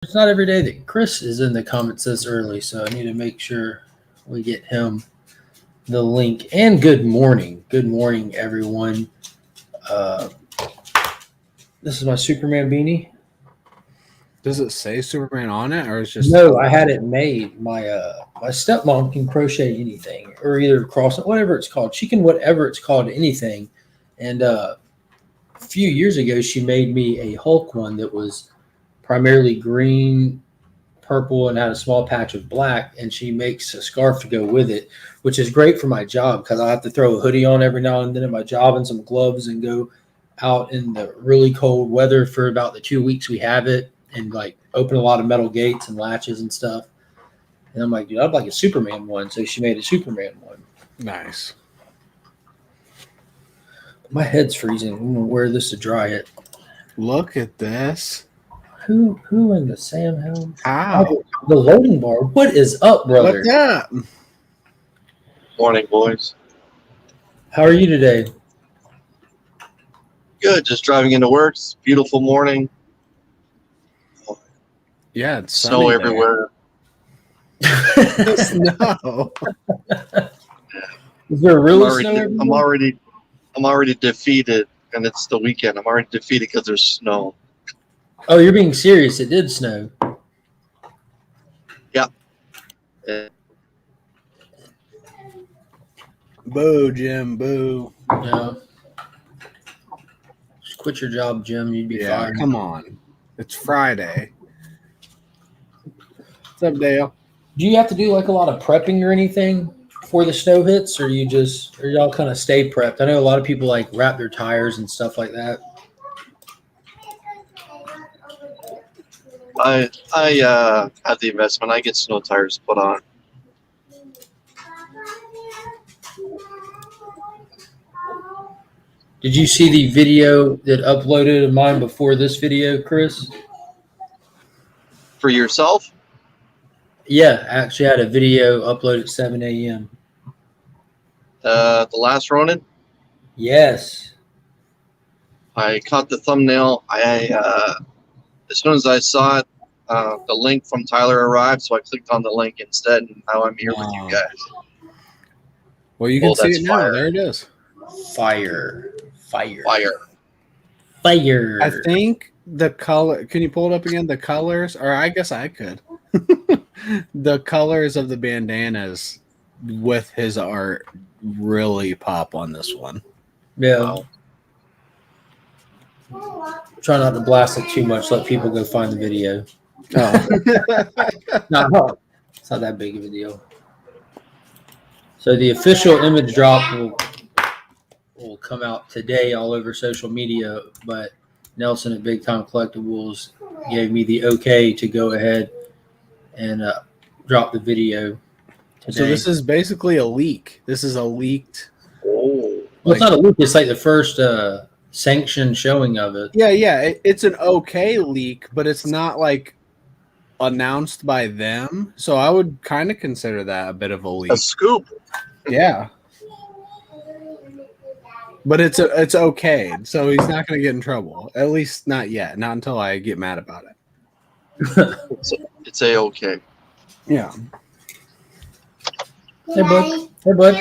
It's not every day that Chris is in the comments this early, so I need to make sure we get him the link. And good morning, everyone. Uh, this is my Superman beanie. Does it say Superman on it, or is just No? I had it made. My stepmom can crochet anything, or either cross it, whatever it's called. She can whatever it's called anything. And a few years ago, she made me a Hulk one that was primarily green, purple, and had a small patch of black. And she makes a scarf to go with it, which is great for my job because I have to throw a hoodie on every now and then at my job and some gloves and go out in the really cold weather for about the 2 weeks we have it, and like open a lot of metal gates and latches and stuff. And I'm like, dude, I'd like a Superman one. So she made a Superman one. nice. My head's freezing. I'm gonna wear this to dry it. Look at this. Who in the Sam Helm? How? Oh, the loading bar. What is up, brother? What's up? Morning, boys. How are you today? Good. Just driving into work. It's a beautiful morning. Yeah, it's Snow sunny everywhere. there. Snow. Is there really snow? I'm already defeated, and it's the weekend. I'm already defeated because there's snow. Oh, you're being serious. It did snow. Yeah. Boo, Jim. Boo. Yeah. Just quit your job, Jim. You'd be Yeah, fired. come on. It's Friday. What's up, Dale? Do you have to do like a lot of prepping or anything before the snow hits, or y'all kind of stay prepped? I know a lot of people like wrap their tires and stuff like that. I have the investment. I get snow tires put on. Did you see the video that uploaded of mine before this video, Chris? For yourself? Yeah, I actually had a video uploaded at 7 a.m. The last Ronin? Yes. I caught the thumbnail. As soon as I saw it, the link from Tyler arrived, so I clicked on the link instead, and now I'm here with you guys. Well, you can Oh, see that's it now. fire. There it is. Fire. Fire. I think the color. Can you pull it up again? The colors, or I guess I could. The colors of the bandanas with his art really pop on this one. Yeah. Wow. Try not to blast it too much. Let people go find the video. Oh. No, it's not that big of a deal. So the official image drop will come out today all over social media, but Nelson at Big Time Collectibles gave me the okay to go ahead and drop the video today. So this is basically a leak. This is a leaked. Oh. Well, it's not a leak. It's like the first sanctioned showing of it. Yeah. It's an okay leak, but it's not like announced by them. So I would kind of consider that a bit of a leak. A scoop. Yeah. But it's okay. So he's not going to get in trouble. At least not yet. Not until I get mad about it. It's A-okay. Yeah. Hey, bud. Hey, bud.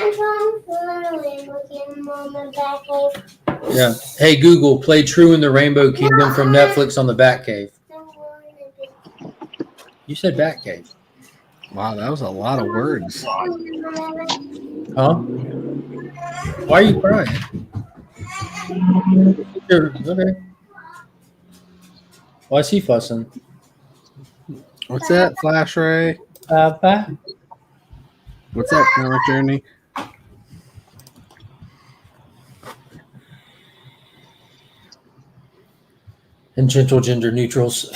Yeah. Hey, Google, play True in the Rainbow Kingdom from Netflix on the Batcave. You said Batcave. Wow, that was a lot of words. Huh? Why are you crying? Sure. Okay. Why is he fussing? What's that, Flash Ray? Papa? What's that, Comic Journey? And gentle gender neutrals.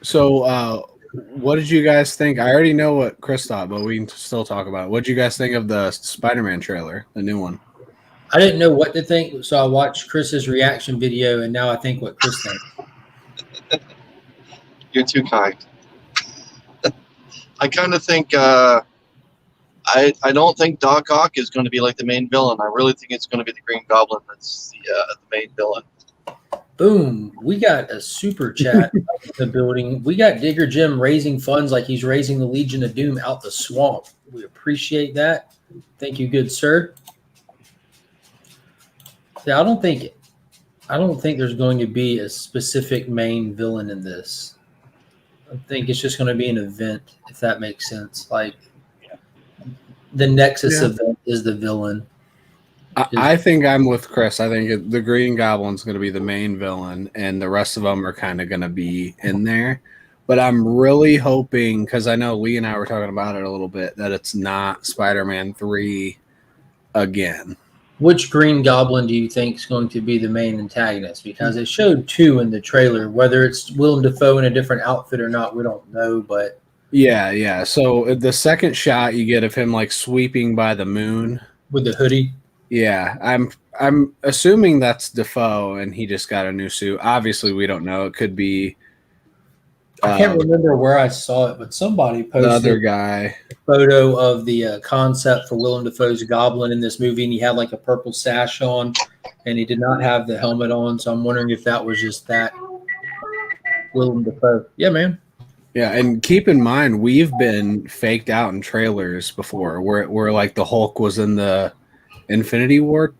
So, what did you guys think? I already know what Chris thought, but we can still talk about it. What did you guys think of the Spider-Man trailer, the new one? I didn't know what to think, so I watched Chris's reaction video, and now I think what Chris thinks. You're too kind. I kind of think I don't think Doc Ock is going to be like the main villain. I really think it's going to be the Green Goblin that's the main villain. Boom. We got a super chat in the building. We got Digger Jim raising funds like he's raising the Legion of Doom out the swamp. We appreciate that. Thank you, good sir. Yeah, I don't think there's going to be a specific main villain in this. I think it's just going to be an event, if that makes sense. Like the Nexus event is the villain. I think I'm with Chris. I think the Green Goblin's going to be the main villain, and the rest of them are kind of going to be in there. But I'm really hoping, because I know Lee and I were talking about it a little bit, that it's not Spider-Man 3 again. Which Green Goblin do you think is going to be the main antagonist? Because they showed 2 in the trailer. Whether it's Willem Dafoe in a different outfit or not, we don't know. But yeah. So the second shot you get of him like sweeping by the moon with the hoodie. Yeah, I'm assuming that's Defoe, and he just got a new suit. Obviously, we don't know. It could be. I can't remember where I saw it, but somebody posted the other guy a photo of the concept for Willem Dafoe's Goblin in this movie, and he had like a purple sash on, and he did not have the helmet on. So I'm wondering if that was just that Willem Dafoe. Yeah, man. Yeah, and keep in mind we've been faked out in trailers before, where like the Hulk was in the Infinity War,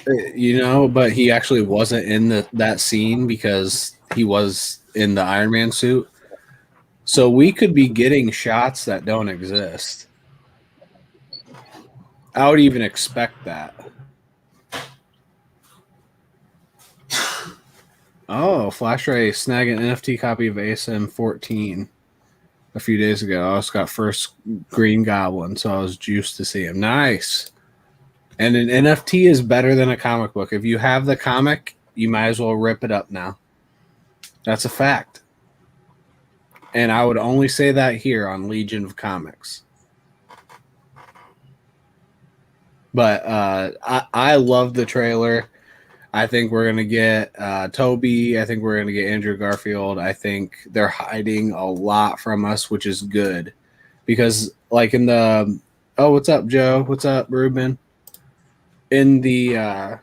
but he actually wasn't in that scene because he was in the Iron Man suit. So we could be getting shots that don't exist. I would even expect that. Oh, Flash Ray snagged an NFT copy of ASM 14 a few days ago. I also got first Green Goblin, so I was juiced to see him. Nice. And an NFT is better than a comic book. If you have the comic, you might as well rip it up now. That's a fact. And I would only say that here on Legion of Comics. But I love the trailer. I think we're going to get Toby. I think we're going to get Andrew Garfield. I think they're hiding a lot from us, which is good. Because like in the... Oh, what's up, Joe? What's up, Ruben? In the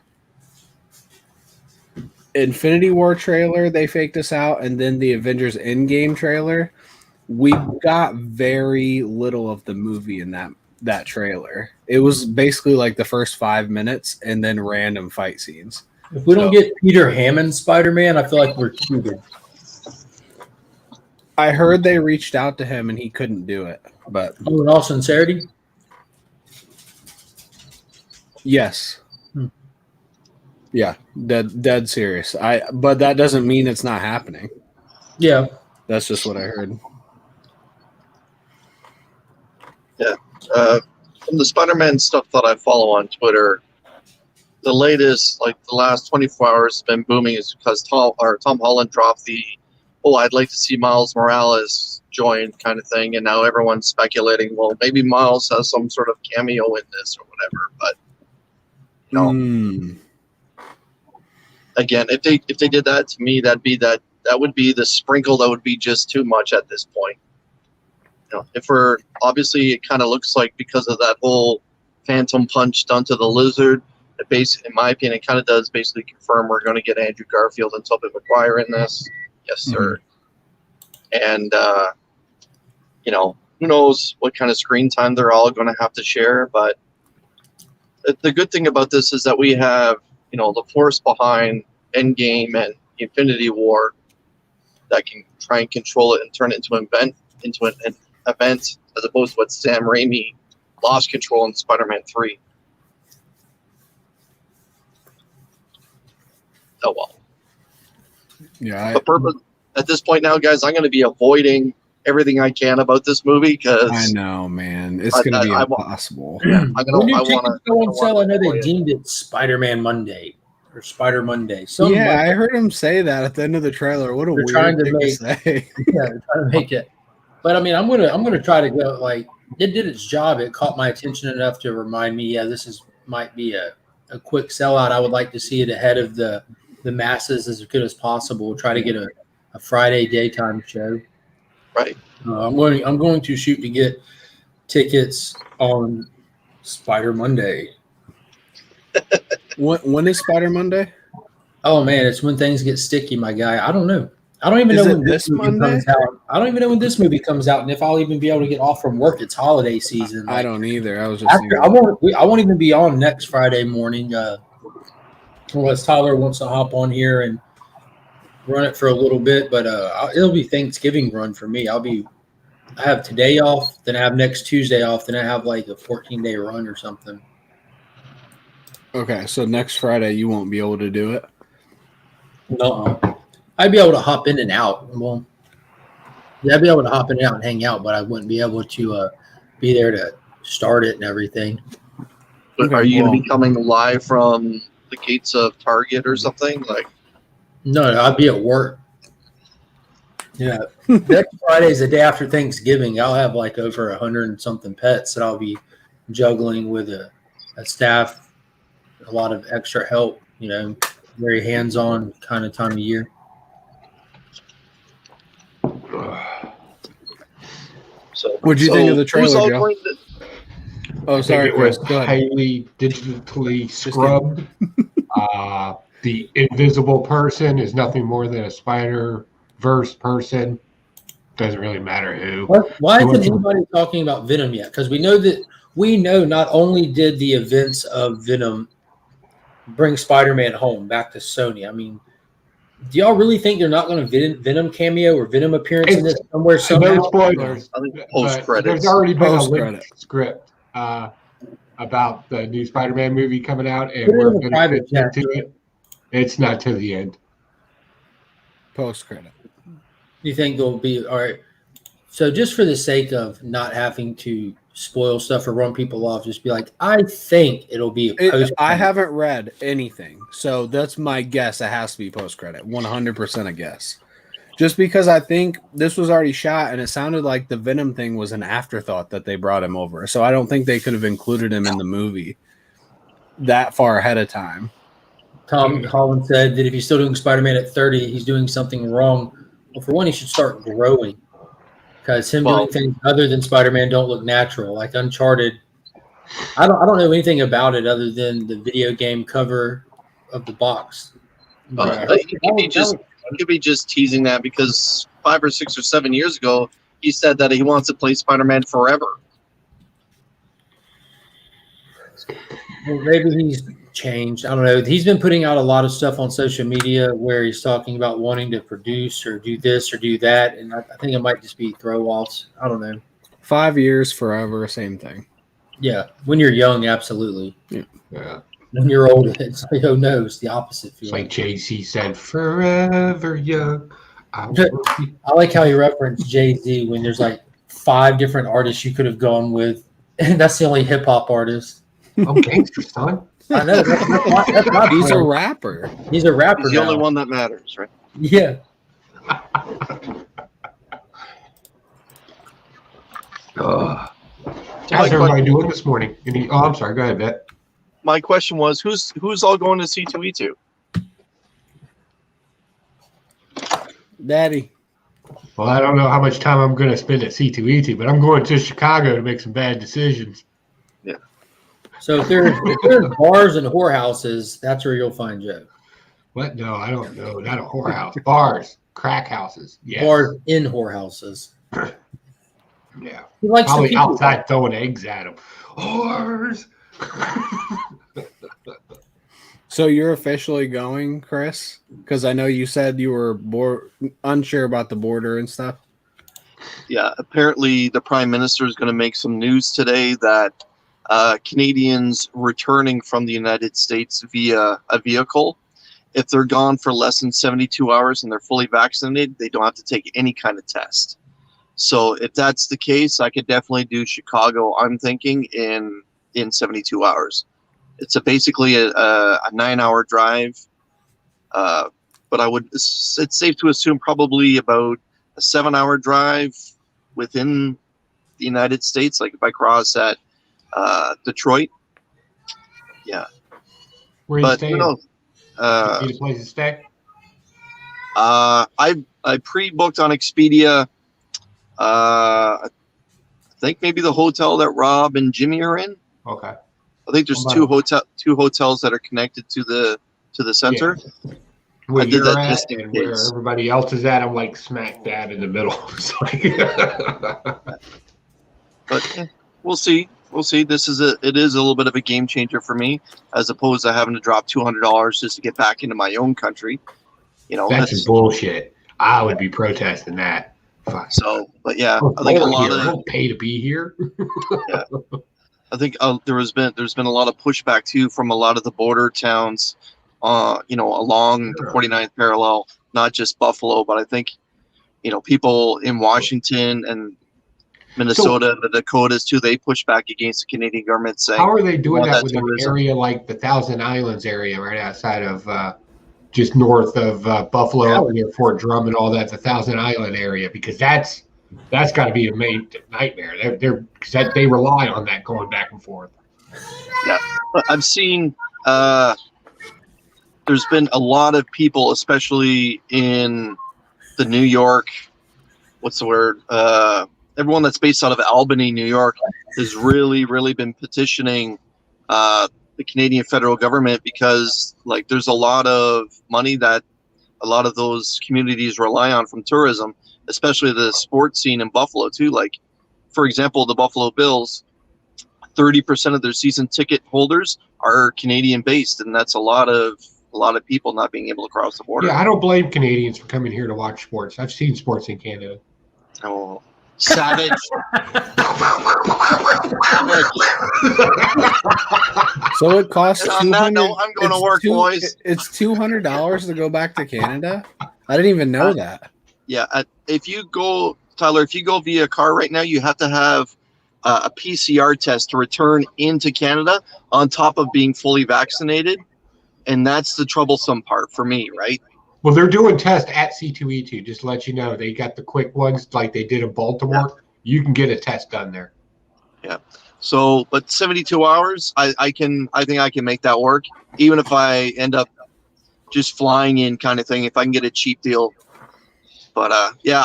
Infinity War trailer, they faked us out, and then the Avengers Endgame trailer, we got very little of the movie in that trailer. It was basically like the first 5 minutes and then random fight scenes. If we don't get Peter Hammond Spider-Man, I feel like we're cheated. I heard they reached out to him and he couldn't do it. But in all sincerity? Yes. Yeah, dead serious. But that doesn't mean it's not happening. Yeah. That's just what I heard. Yeah. From the Spider-Man stuff that I follow on Twitter, the latest, like the last 24 hours has been booming is because Tom Holland dropped the, I'd like to see Miles Morales join kind of thing, and now everyone's speculating, well, maybe Miles has some sort of cameo in this or whatever, but again, if they did that, to me, that would be the sprinkle that would be just too much at this point. If we're obviously, it kind of looks like because of that whole Phantom Punch done to the Lizard, it basically, in my opinion, it kind of does basically confirm we're going to get Andrew Garfield and Tobey Maguire in this. Yes, sir. And who knows what kind of screen time they're all going to have to share, but the good thing about this is that we have, the force behind Endgame and Infinity War that can try and control it and turn it into an event, as opposed to what Sam Raimi lost control in Spider-Man 3. Oh well. Yeah. At this point now, guys, I'm going to be avoiding everything I can about this movie because I know, man, it's going to be impossible. Yeah, when tickets go on sale, I know they deemed it Spider-Man Monday or Spider Monday. I heard him say that at the end of the trailer. What a weird thing to say. Yeah, they're trying to make it. But I mean, I'm gonna try to go. Like, it did its job. It caught my attention enough to remind me, this might be a quick sellout. I would like to see it ahead of the masses as good as possible. Try to get a Friday daytime show. Right. I'm going to shoot to get tickets on Spider Monday. When is Spider Monday? Oh man, it's when things get sticky, my guy. I don't know. I don't even Is know it when this this movie Monday? comes out. I don't even know when this movie comes out, and if I'll even be able to get off from work. It's holiday season. I Like, don't either. I was just after I won't even be on next Friday morning. Unless Tyler wants to hop on here and run it for a little bit, but it'll be Thanksgiving run for me. I have today off, then I have next Tuesday off, then I have like a 14-day run or something. Okay, so next Friday you won't be able to do it. No, I'd be able to hop in and out. Well, yeah, I'd be able to hop in and out and hang out, but I wouldn't be able to be there to start it and everything. But Okay, are you going well- to be coming live from the gates of Target or something? Like, No, I'd be at work. Yeah, next Friday is the day after Thanksgiving. I'll have like over 100 and something pets that I'll be juggling with a staff, a lot of extra help. Very hands-on kind of time of year. so What'd you think of the who's all trailer, Joe? going to- Oh, sorry, It was Chris. Go ahead. highly digitally scrubbed. The invisible person is nothing more than a Spider-Verse person. Doesn't really matter who. Why isn't anybody talking about Venom yet? Because we know not only did the events of Venom bring Spider-Man home back to Sony. I mean, do y'all really think they're not going to Venom cameo or Venom appearance in this somewhere somehow? No spoilers. I think but post-credits. There's already been a Post-credit. linked script about the new Spider-Man movie coming out, and Put it we're in the going private to chat. get into it. It's not to the end. Post credit. You think they'll be all right? So just for the sake of not having to spoil stuff or run people off, just be like, I think it'll be a post. I haven't read anything, so that's my guess. It has to be post credit, 100% a guess. Just because I think this was already shot, and it sounded like the Venom thing was an afterthought that they brought him over. So I don't think they could have included him in the movie that far ahead of time. Tom Holland said that if he's still doing Spider-Man at 30, he's doing something wrong. Well, for one, he should start growing because doing things other than Spider-Man don't look natural. Like Uncharted, I don't know anything about it other than the video game cover of the box. He could be just teasing that because 5 or 6 or 7 years ago, he said that he wants to play Spider-Man forever. Well, maybe he's changed. I don't know. He's been putting out a lot of stuff on social media where he's talking about wanting to produce or do this or do that, and I think it might just be throw-offs. I don't know. 5 years, forever, same thing. Yeah, when you're young, absolutely. Yeah. When you're old, it's like, oh no, it's the opposite It's feeling. like JC said, forever young. I like how he referenced Jay-Z when there's like 5 different artists you could have gone with, and that's the only hip-hop artist. I'm gangster, son. I know. That's my He's a point. rapper. He's a rapper He's the now. only one that matters, right? Yeah. How's everybody doing this morning? I'm sorry. Go ahead, Bet. My question was, who's all going to C2E2? Daddy. Well, I don't know how much time I'm going to spend at C2E2, but I'm going to Chicago to make some bad decisions. Yeah. So if there's bars and whorehouses, that's where you'll find Joe. What? No, I don't know. Not a whorehouse. Bars, crack houses. Yes. Bars in whorehouses. Yeah. He likes Probably the people. outside throwing eggs at them. Whores. So you're officially going, Chris? Because I know you said you were unsure about the border and stuff. Yeah, apparently the Prime Minister is going to make some news today that Canadians returning from the United States via a vehicle, if they're gone for less than 72 hours and they're fully vaccinated, they don't have to take any kind of test. So if that's the case, I could definitely do Chicago, I'm thinking, in 72 hours. It's basically a 9-hour drive, but it's safe to assume probably about a 7-hour drive within the United States. Like if I cross at Detroit, yeah. Where are you But staying? no, You need a place to stay? I pre-booked on Expedia. I think maybe the hotel that Rob and Jimmy are in. Okay. I think there's two hotels that are connected to the center. where I did you're that at just in and where case. everybody else is at. I'm like smack dab in the middle. It's like But we'll see. We'll see. It is a little bit of a game changer for me, as opposed to having to drop $200 just to get back into my own country. that's some bullshit. I would be protesting that. Fuck. So, but yeah, I think a lot of I don't pay to be here. yeah. I think there's been a lot of pushback too from a lot of the border towns, along the 49th parallel, not just Buffalo, but I think, people in Washington and Minnesota, the Dakotas too, they push back against the Canadian government saying, how are they doing that with tourism. an area like the Thousand Islands area right outside of just north of Buffalo, up near Fort Drum and all that, the Thousand Island area? Because that's got to be a main nightmare. Because they rely on that going back and forth. Yeah, but I've seen there's been a lot of people, especially in the New York, what's the word? Everyone that's based out of Albany, New York, has really, really been petitioning the Canadian federal government because, like, there's a lot of money that a lot of those communities rely on from tourism, especially the sports scene in Buffalo too. Like, for example, the Buffalo Bills, 30% of their season ticket holders are Canadian based, and that's a lot of people not being able to cross the border. Yeah, I don't blame Canadians for coming here to watch sports. I've seen sports in Canada. Oh, savage. So it costs on that note, I'm going to work, boys. It's $200 to go back to Canada. I didn't even know that. Yeah, if you go, Tyler, via car right now, you have to have a PCR test to return into Canada on top of being fully vaccinated, and that's the troublesome part for me, right? Well, they're doing tests at C2E2. Just to let you know, they got the quick ones like they did in Baltimore. Yeah. You can get a test done there. Yeah. So, but 72 hours, I think I can make that work, even if I end up just flying in, kind of thing. If I can get a cheap deal. But yeah,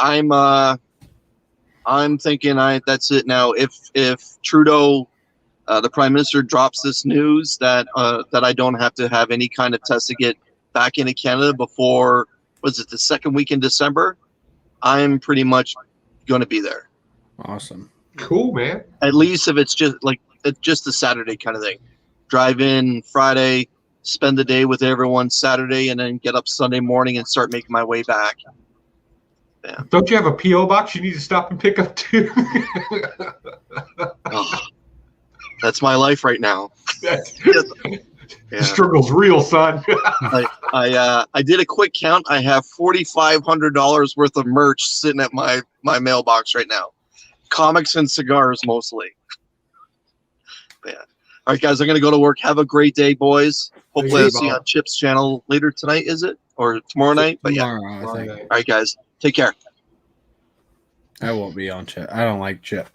I'm thinking that's it now. If Trudeau, the Prime Minister, drops this news that I don't have to have any kind of test to get back into Canada before, was it the second week in December, I'm pretty much going to be there. Awesome. Cool, man. At least if it's just a Saturday kind of thing. Drive in Friday, spend the day with everyone Saturday, and then get up Sunday morning and start making my way back. Yeah. Don't you have a P.O. box you need to stop and pick up too? Oh, that's my life right now. The struggle's real, son. I did a quick count. I have $4,500 worth of merch sitting at my mailbox right now. Comics and cigars mostly. But yeah. All right, guys, I'm going to go to work. Have a great day, boys. Hopefully I'll see you on Chip's channel later tonight, is it? Or tomorrow night? But yeah. Tomorrow, I think. All right, guys. Take care. I won't be on Chip. I don't like Chip.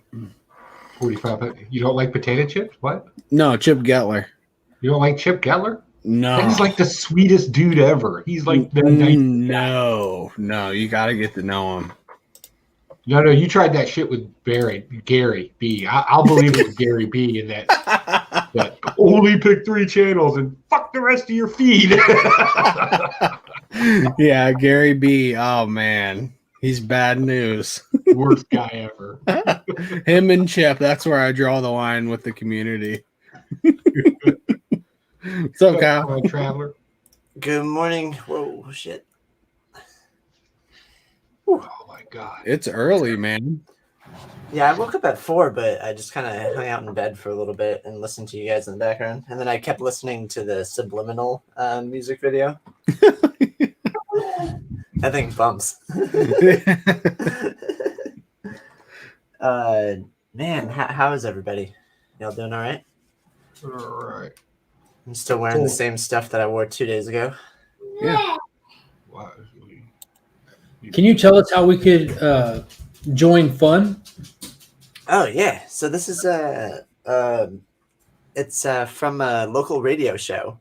45. You don't like potato chips? What? No, Chip Gettler. You don't like Chip Gettler? No. He's like the sweetest dude ever. He's like the No, you got to get to know him. No, you tried that shit with Gary B. I'll believe it was Gary B. and that only pick 3 channels and fuck the rest of your feed. Yeah, Gary B. Oh, man. He's bad news. Worst guy ever. Him and Chip, that's where I draw the line with the community. What's up, Kyle? Traveler. Good morning. Whoa, shit. Oh, my God. It's early, man. Yeah, I woke up at 4, but I just kind of hung out in bed for a little bit and listened to you guys in the background. And then I kept listening to the Subliminal music video. That thing bumps. Man, how is everybody? Y'all doing all right? All right. I'm still wearing the same stuff that I wore 2 days ago. Yeah. Wow. Can you tell us how we could join fun? Oh yeah, so this is it's from a local radio show.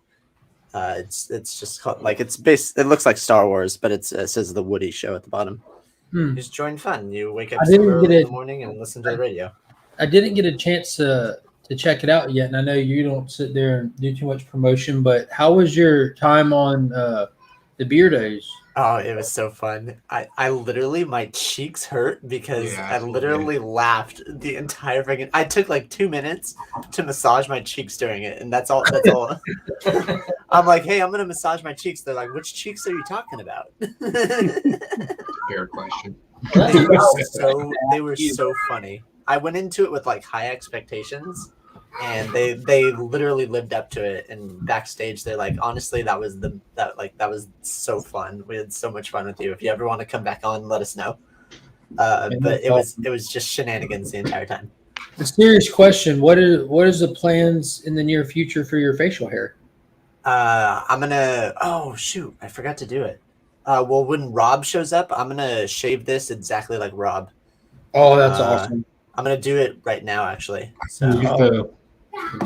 It's just called, like, it's based. It looks like Star Wars, but it says the Woody Show at the bottom. Just join fun. You wake up early in the morning and listen to the radio. I didn't get a chance to check it out yet, and I know you don't sit there and do too much promotion. But how was your time on The beardos. Oh, it was so fun. I literally, my cheeks hurt because Yeah, I literally laughed the entire freaking. I took like 2 minutes to massage my cheeks during it, and that's all. That's all. I'm like, hey, I'm gonna massage my cheeks. They're like, which cheeks are you talking about? Fair question. They were so funny. I went into it with like high expectations, and they literally lived up to it. And backstage, they're like, honestly, that was so fun. We had so much fun with you. If you ever want to come back on, let us know. But it was just shenanigans the entire time. A serious question: what is the plans in the near future for your facial hair? I'm gonna. Oh shoot, I forgot to do it. Well, when Rob shows up, I'm gonna shave this exactly like Rob. Oh, that's awesome. I'm gonna do it right now, actually. So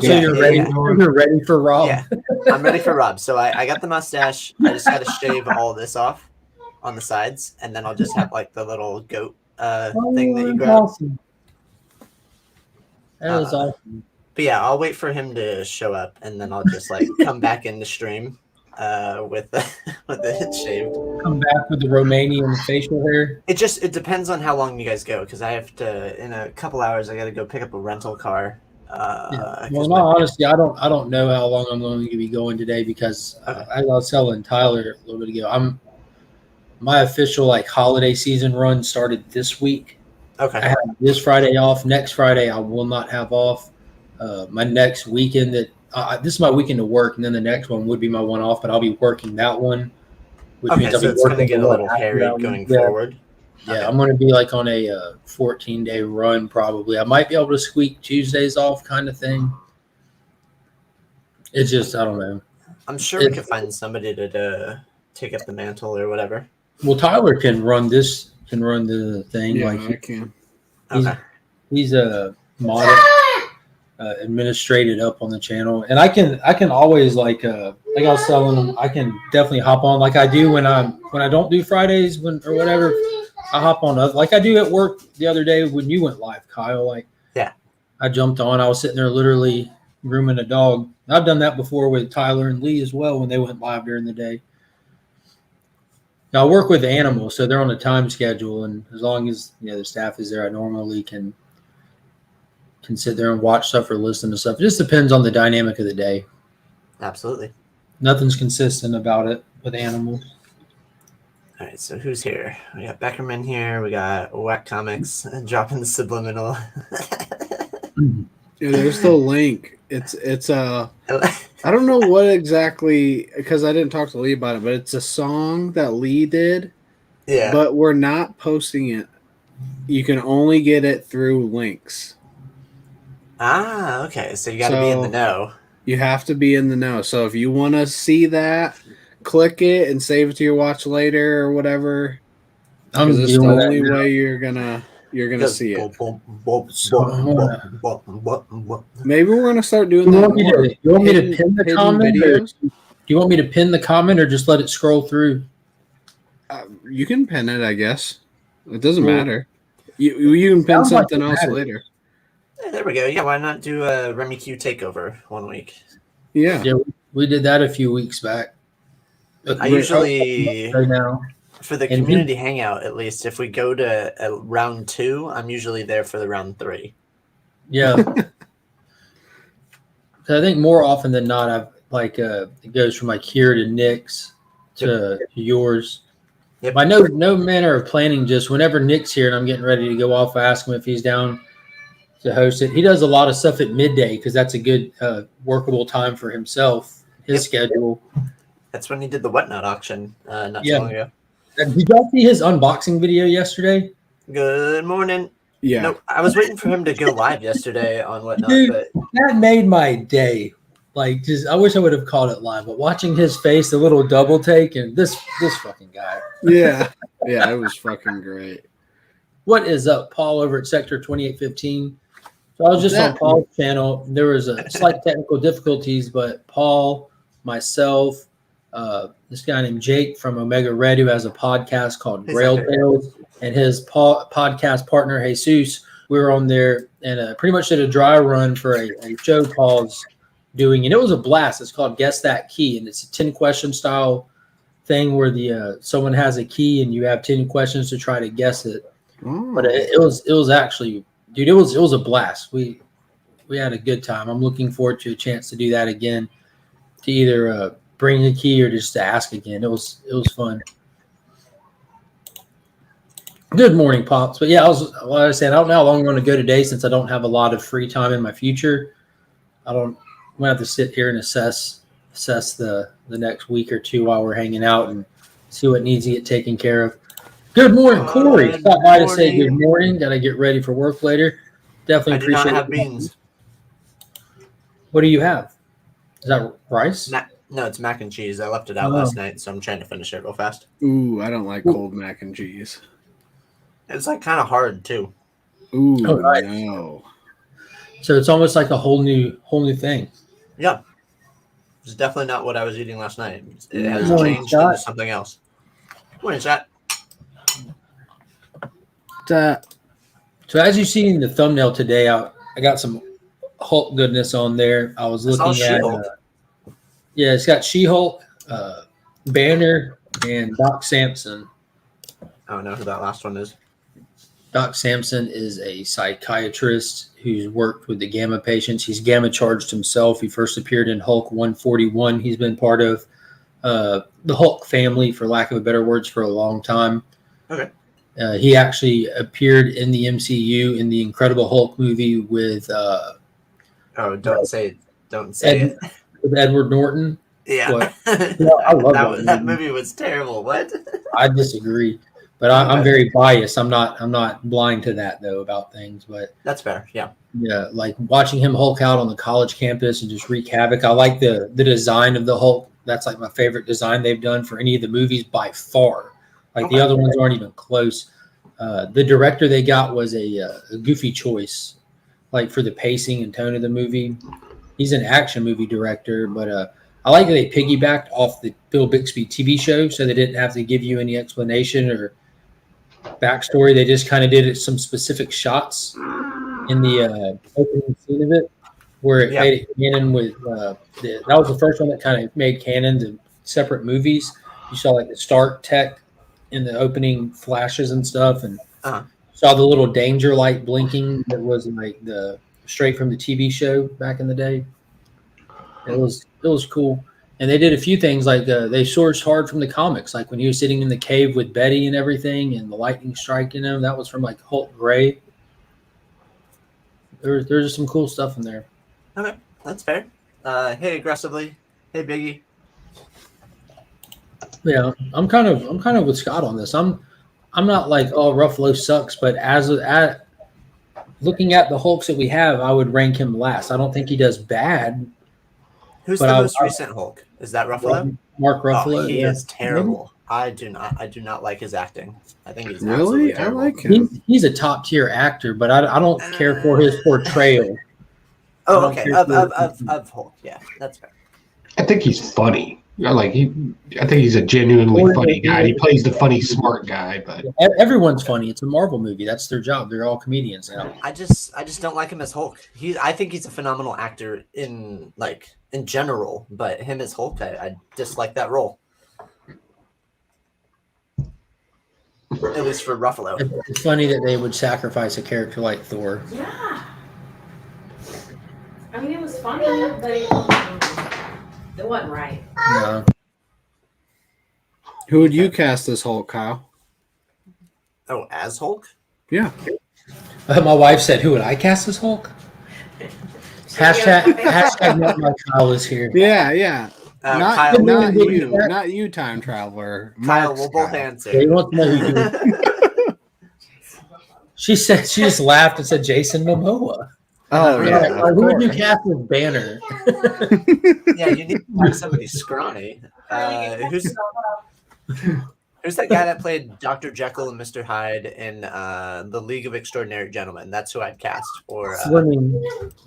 you're ready. You're ready for Rob. Yeah, I'm ready for Rob. So I got the mustache. I just got to shave all this off on the sides, and then I'll just have like the little goat thing that you grab. Awesome. That was awesome. But yeah, I'll wait for him to show up, and then I'll just like come back in the stream with the shaved. Come back with the Romanian facial hair. It depends on how long you guys go, because I have to in a couple hours. I got to go pick up a rental car. Well, no, honestly, I don't know how long I'm going to be going today because I was telling Tyler a little bit ago. My official like holiday season run started this week. Okay. I have this Friday off. Next Friday I will not have off. My next weekend this is my weekend to work, and then the next one would be my one off, but I'll be working that one. Which means I'll be it's going to get a little hairy going forward. Yeah, okay. I'm going to be like on a 14-day run probably. I might be able to squeak Tuesdays off kind of thing. It's just, I don't know. I'm sure we could find somebody to take up the mantle or whatever. Well, Tyler can run the thing. Yeah, like I can. He's a mod administrated up on the channel, and I can always like I was telling him, I can definitely hop on like I do when I don't do Fridays or whatever. I hop on like I do at work the other day when you went live, Kyle. Like, yeah, I jumped on. I was sitting there literally grooming a dog. I've done that before with Tyler and Lee as well when they went live during the day. Now, I work with animals, so they're on a time schedule, and as long as the staff is there, I normally can sit there and watch stuff or listen to stuff. It just depends on the dynamic of the day. Absolutely. Nothing's consistent about it with animals. All right, so who's here? We got Beckerman here. We got Whack Comics dropping the subliminal. Yeah, there's the link. It's I don't know what exactly, because I didn't talk to Lee about it, but it's a song that Lee did. Yeah. But we're not posting it. You can only get it through links. Ah, okay. So you got to be in the know. You have to be in the know. So if you want to see that, click it and save it to your watch later or whatever. Because it's the only way you're gonna see it. Maybe we're gonna start doing that. You want me to pin the comment? Do you want me to pin the comment or just let it scroll through? You can pin it, I guess. It doesn't matter. You can pin something else later. Yeah, there we go. Yeah, why not do a Remy Q takeover one week? Yeah, we did that a few weeks back. I usually right now for the community hangout, at least if we go to round 2, I'm usually there for the round 3. Yeah, I think more often than not, I've like it goes from like here to Nick's to yours. Yep. By no manner of planning, just whenever Nick's here and I'm getting ready to go off, I ask him if he's down to host it. He does a lot of stuff at midday because that's a good workable time for himself, his schedule. That's when he did the whatnot auction not too long ago. Did y'all see his unboxing video yesterday? Good morning. Yeah. No, I was waiting for him to go live yesterday on whatnot. Dude, but that made my day. Like, just I wish I would have caught it live, but watching his face, the little double take, and this fucking guy. Yeah, it was fucking great. What is up, Paul, over at Sector 2815? So I was just on Paul's channel. There was a slight technical difficulties, but Paul, myself, this guy named Jake from Omega Red, who has a podcast called Grail Tales, and his podcast partner Jesus, we were on there and pretty much did a dry run for a show Paul's doing, and it was a blast. It's called Guess That Key, and it's a 10-question style thing where the someone has a key and you have 10 questions to try to guess it. But it was actually, dude, it was a blast. We had a good time. I'm looking forward to a chance to do that again, to either bring a key or just to ask again. It was fun. Good morning, Pops. But yeah, like I said, I don't know how long I'm going to go today since I don't have a lot of free time in my future. I'm going to have to sit here and assess the next week or two while we're hanging out and see what needs to get taken care of. Good morning, Corey. Stop by to say good morning. Got to get ready for work later. Definitely appreciate it. I do not have beans. What do you have? Is that rice? No, it's mac and cheese. I left it out last night, so I'm trying to finish it real fast. Ooh, I don't like cold mac and cheese. It's like kind of hard too. Ooh, no. So it's almost like a whole new thing. Yeah. It's definitely not what I was eating last night. It has changed into something else. Morning, chat. So as you see in the thumbnail today, I got some Hulk goodness on there. I was looking at it's got She-Hulk, Banner, and Doc Samson. I don't know who that last one is. Doc Samson is a psychiatrist who's worked with the Gamma patients. He's Gamma charged himself. He first appeared in Hulk 141. He's been part of the Hulk family, for lack of better words, for a long time. Okay. He actually appeared in the MCU in the Incredible Hulk movie with don't say it. With Edward Norton. Yeah. I love that movie was terrible. What? I disagree. But I'm very biased. I'm not blind to that though about things. But that's fair. Yeah. Yeah, like watching him Hulk out on the college campus and just wreak havoc. I like the design of the Hulk. That's like my favorite design they've done for any of the movies by far. Like the other ones aren't even close. The director they got was a goofy choice, like for the pacing and tone of the movie. He's an action movie director, but I like that they piggybacked off the Bill Bixby TV show, so they didn't have to give you any explanation or backstory. They just kind of did some specific shots in the opening scene of it, where it made it canon with that was the first one that kind of made canon to separate movies. You saw like the Stark tech in the opening flashes and stuff, and saw the little danger light blinking that was like the straight from the TV show back in the day. It was cool. And they did a few things like they sourced hard from the comics, like when he was sitting in the cave with Betty and everything, and the lightning striking him. That was from like Hulk Gray. There's some cool stuff in there. Okay, that's fair. Hey, aggressively. Hey, Biggie. Yeah, I'm kind of with Scott on this. I'm not like, oh, Ruffalo sucks, but looking at the Hulks that we have, I would rank him last. I don't think he does bad. Who's the most recent Hulk? Is that Ruffalo? Mark Ruffalo. Oh, he is terrible. I do not like his acting. I think he's really. I like him. He's a top tier actor, but I don't care for his portrayal. Oh, okay. Of Hulk, yeah, that's fair. I think he's funny. I think he's a genuinely funny guy. He plays the funny, smart guy. But everyone's funny. It's a Marvel movie. That's their job. They're all comedians now. I just don't like him as Hulk. I think he's a phenomenal actor in general, but him as Hulk, I dislike that role. At least for Ruffalo. It's funny that they would sacrifice a character like Thor. Yeah. I mean, it was funny, but it wasn't right. No. Who would you cast as Hulk, Kyle? Oh, as Hulk? Yeah. My wife said, "Who would I cast as Hulk?" Hashtag not my Kyle is here. Yeah. Kyle, not you, time traveler. Kyle, we'll both answer. He wants to know who you She just laughed and said Jason Momoa. Oh yeah. Who would you cast as Banner? Yeah, you need to find somebody scrawny. Who's that guy that played Dr. Jekyll and Mr. Hyde in the League of Extraordinary Gentlemen? That's who I'd cast. Or Fleming.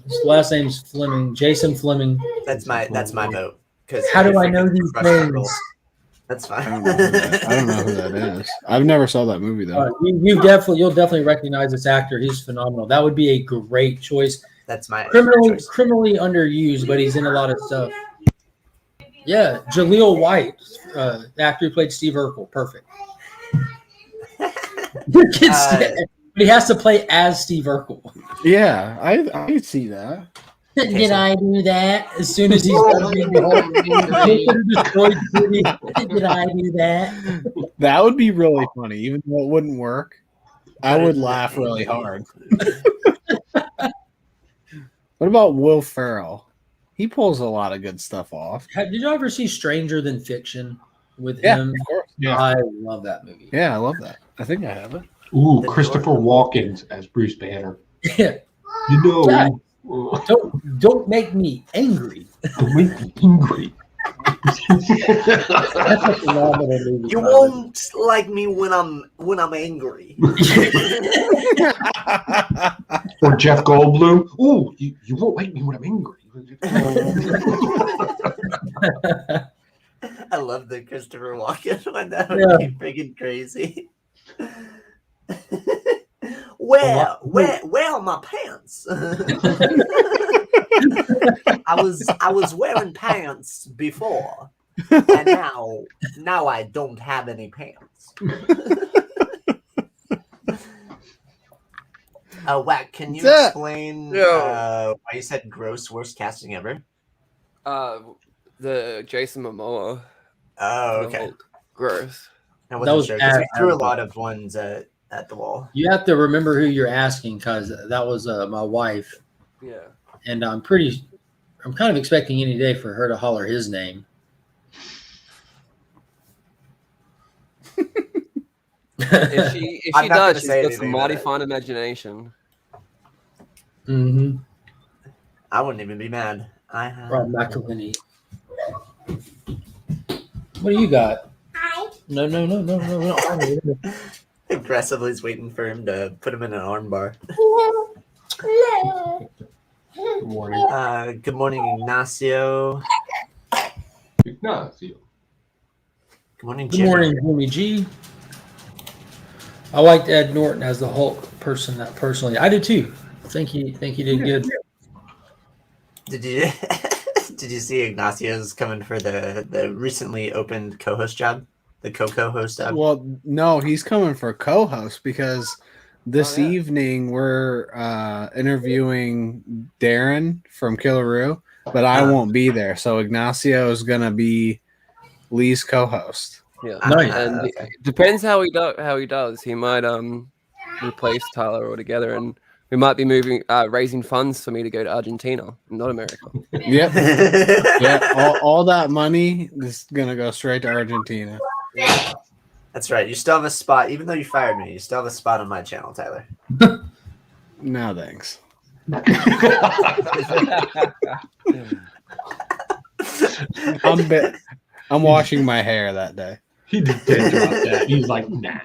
His last name's Fleming. Jason Fleming. That's my vote. How do I know these names? That's fine. I don't know who that is. I've never saw that movie though. You'll definitely recognize this actor. He's phenomenal. That would be a great choice. That's my criminally underused, but he's in a lot of stuff. Yeah, Jaleel White, the actor who played Steve Urkel. Perfect. But he has to play as Steve Urkel. Yeah, I see that. Did I do that? As soon as he's done being the Hulk, did I do that? That would be really funny, even though it wouldn't work. I would laugh really hard. What about Will Ferrell? He pulls a lot of good stuff off. Did you ever see Stranger Than Fiction with Of him? course. Yeah. I love that movie. Yeah, I love that. I think I have it. Ooh, Christopher Walken as Bruce Banner. Yeah. You know, Yeah. Don't make me angry. Don't make me angry. You won't like me when I'm angry. Or Jeff Goldblum. Ooh, you won't like me when I'm angry. I love the Christopher Walken one. That would be freaking crazy. Where are my pants? I was wearing pants before, and now I don't have any pants. Wack, can you explain why you said gross worst casting ever? The Jason Momoa. Oh, okay. Gross. I wasn't sure because we threw a lot of ones at the wall. You have to remember who you're asking because that was my wife. Yeah. And I'm kind of expecting any day for her to holler his name. If she does, she's got some mighty fine imagination. Mm-hmm. I wouldn't even be mad. Rob McElhenney. What do you got? No. Aggressively is waiting for him to put him in an arm bar. Good morning. Good morning, Ignacio. Good morning, Good morning, Jimmy G. I liked Ed Norton as the Hulk person. That personally, I did too. I think he did good. Did you see Ignacio's coming for the recently opened co-host job, the co-host job? Well, no, he's coming for co-host because this evening we're interviewing Darren from Killaroo, but I won't be there. So Ignacio is gonna be Lee's co-host. Yeah, nice. And it depends how he does. He might replace Tyler altogether, and we might be raising funds for me to go to Argentina, not America. Yep. Yeah. All that money is gonna go straight to Argentina. That's right. You still have a spot, even though you fired me. You still have a spot on my channel, Tyler. No thanks. I'm washing my hair that day. He just did drop that. He's like, nah.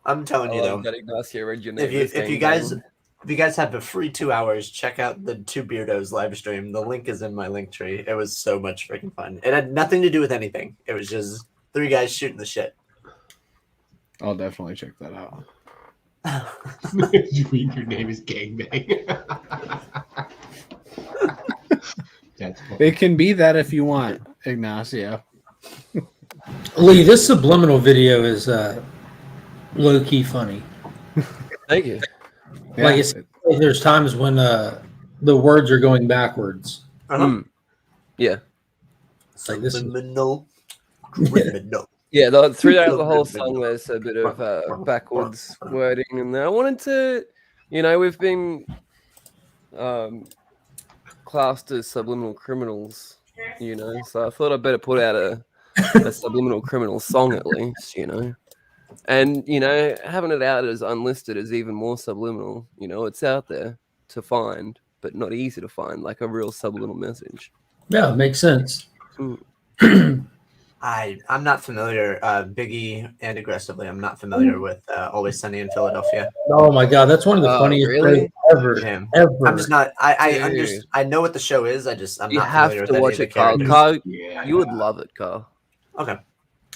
I'm telling you though, if you guys have a free 2 hours, check out the Two Beardos live stream. The link is in my link tree. It was so much freaking fun. It had nothing to do with anything. It was just three guys shooting the shit. I'll definitely check that out. Your name is Gangbang. That's funny. It can be that if you want, Ignacio. Lee, this subliminal video is low-key funny. Thank you. Yeah. Like there's times when the words are going backwards. Yeah. It's like this. Criminal. Yeah, throughout the whole song, there's a bit of backwards wording in there. I wanted to, we've been classed as subliminal criminals, so I thought I'd better put out a subliminal criminal song at least, And, having it out as unlisted is even more subliminal. It's out there to find, but not easy to find, like a real subliminal message. Yeah, it makes sense. I'm not familiar, Biggie and Aggressively. I'm not familiar with Always Sunny in Philadelphia. Oh my God, that's one of the funniest really? ever. I'm just not. I know what the show is. I'm you not have familiar to with watch any it, of the Carl. characters. Carl, Yeah. you would love it, Carl. Okay.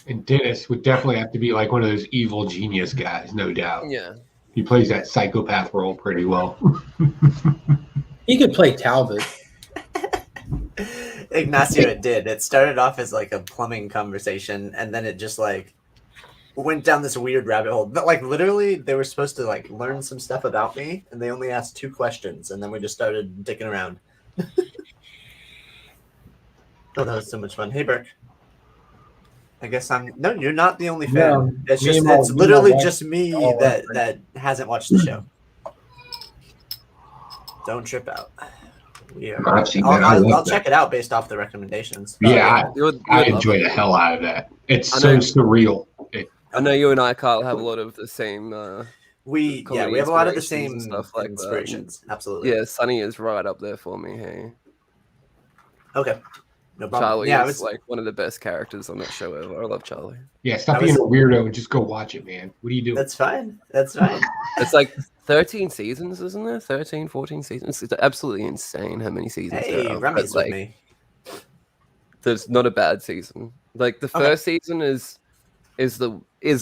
And Dennis would definitely have to be like one of those evil genius guys, no doubt. Yeah. He plays that psychopath role pretty well. He could play Talbot. Ignacio, it did. It started off as like a plumbing conversation, and then it just like went down this weird rabbit hole. But like literally, they were supposed to like learn some stuff about me, and they only asked 2 questions, and then we just started dicking around. Oh, that was so much fun. Hey, Burke. I guess no, you're not the only fan. No, it's literally just me that hasn't watched the show. Don't trip out. I'll check it out based off the recommendations. Yeah, I enjoy the hell out of that. It's so surreal. I know you and I, Kyle, have a lot of the same. We have a lot of the same stuff like inspirations. Absolutely. Yeah, Sunny is right up there for me. Hey. Okay. No problem. Charlie is like one of the best characters on that show ever. I love Charlie. Yeah, stop being a weirdo and just go watch it, man. What are you doing? That's fine. It's like 13 seasons, isn't there? 13, 14 seasons. It's absolutely insane how many seasons there are. Remy's with me. There's not a bad season. Like the first season is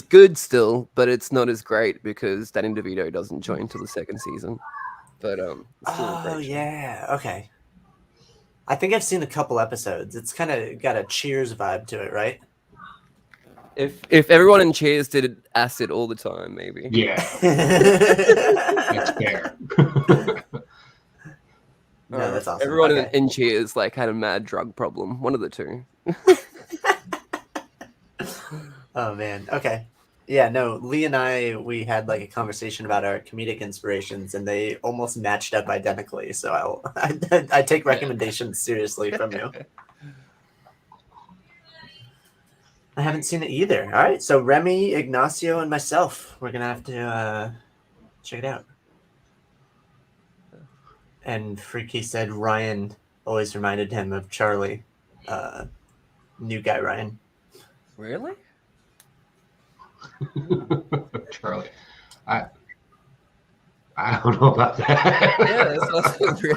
good still, but it's not as great because Danny DeVito doesn't join till the second season. But okay. I think I've seen a couple episodes. It's kind of got a Cheers vibe to it, right? If everyone in Cheers did acid all the time, maybe. Yeah. That's fair. No, that's awesome. Everyone in Cheers like had a mad drug problem. One of the two. Oh man. Okay. Yeah, no, Lee and we had like a conversation about our comedic inspirations, and they almost matched up identically. So I take recommendations seriously from you. I haven't seen it either. All right, so Remy, Ignacio, and myself, we're gonna have to check it out. And Freaky said Ryan always reminded him of Charlie, new guy Ryan. Really? Charlie, I don't know about that. Yeah, that's really.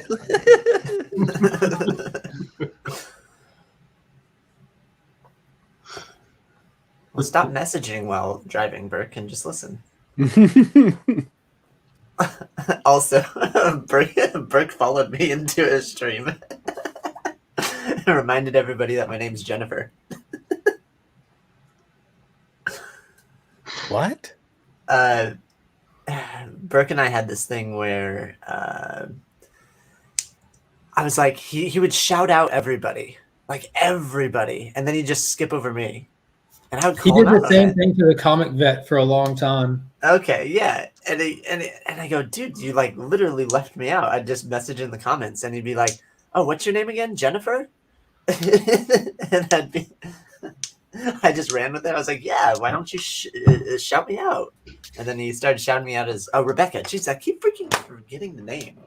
Well, stop messaging while driving, Burke, and just listen. Also, Burke followed me into a stream. It reminded everybody that my name's Jennifer. What? Burke and I had this thing where I was like, he would shout out everybody, and then he'd just skip over me. And I would call he did the same thing to the comic vet for a long time. Okay, yeah. And I go, dude, you like literally left me out. I'd just message in the comments, and he'd be like, oh, what's your name again? Jennifer? And I just ran with it. I was like, yeah, why don't you shout me out? And then he started shouting me out as, oh, Rebecca. Jeez, I keep freaking forgetting the name.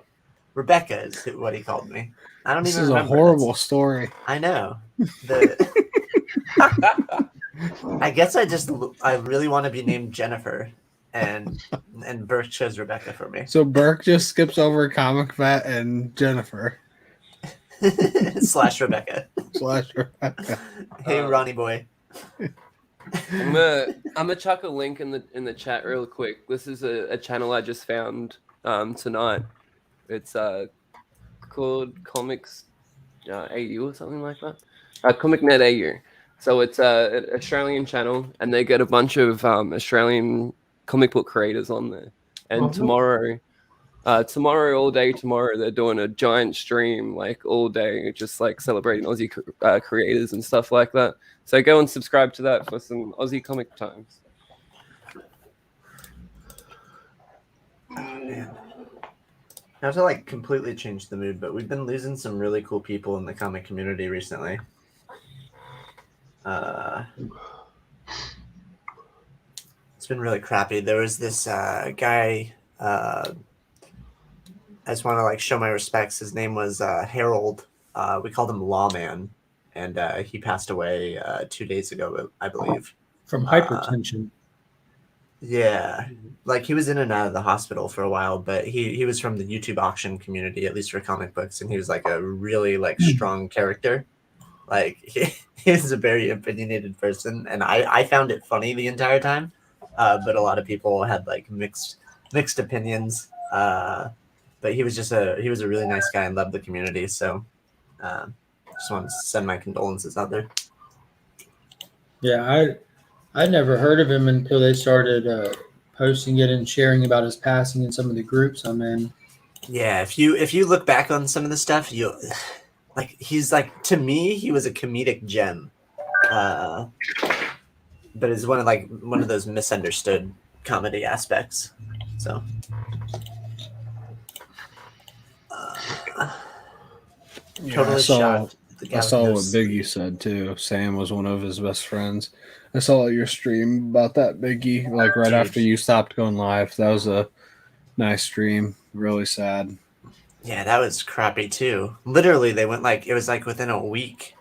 Rebecca is what he called me. I don't even remember. This is a horrible story. I know. I guess I really want to be named Jennifer, and Burke chose Rebecca for me. So Burke just skips over Comic Vet and Jennifer. / Rebecca. Hey, Ronnie boy. I'm gonna chuck a link in the chat real quick. This is a channel I just found tonight. It's called Comics AU or something like that. ComicNet AU. So it's an Australian channel, and they get a bunch of Australian comic book creators on there. And tomorrow all day tomorrow, they're doing a giant stream, like all day, just like celebrating Aussie creators and stuff like that. So go and subscribe to that for some Aussie comic times. Oh, man. Not to like completely change the mood, but we've been losing some really cool people in the comic community recently. It's been really crappy. There was this guy. I just want to like show my respects. His name was Harold. We called him Lawman, and he passed away 2 days ago, I believe, from hypertension. Yeah, like he was in and out of the hospital for a while, but he was from the YouTube auction community, at least for comic books, and he was like a really like strong character. Like he's a very opinionated person, and I found it funny the entire time. But a lot of people had like mixed mixed opinions. But he was a really nice guy and loved the community. So just wanted to send my condolences out there. Yeah, I never heard of him until they started posting it and sharing about his passing in some of the groups I'm in. Yeah, if you look back on some of the stuff, you like he's like, to me, he was a comedic gem. But it's one of those misunderstood comedy aspects. So totally shocked. I saw what Biggie said too. Sam was one of his best friends. I saw your stream about that, Biggie, like right after you stopped going live. That was a nice stream. Really sad. Yeah, that was crappy too. Literally, they went it was like within a week.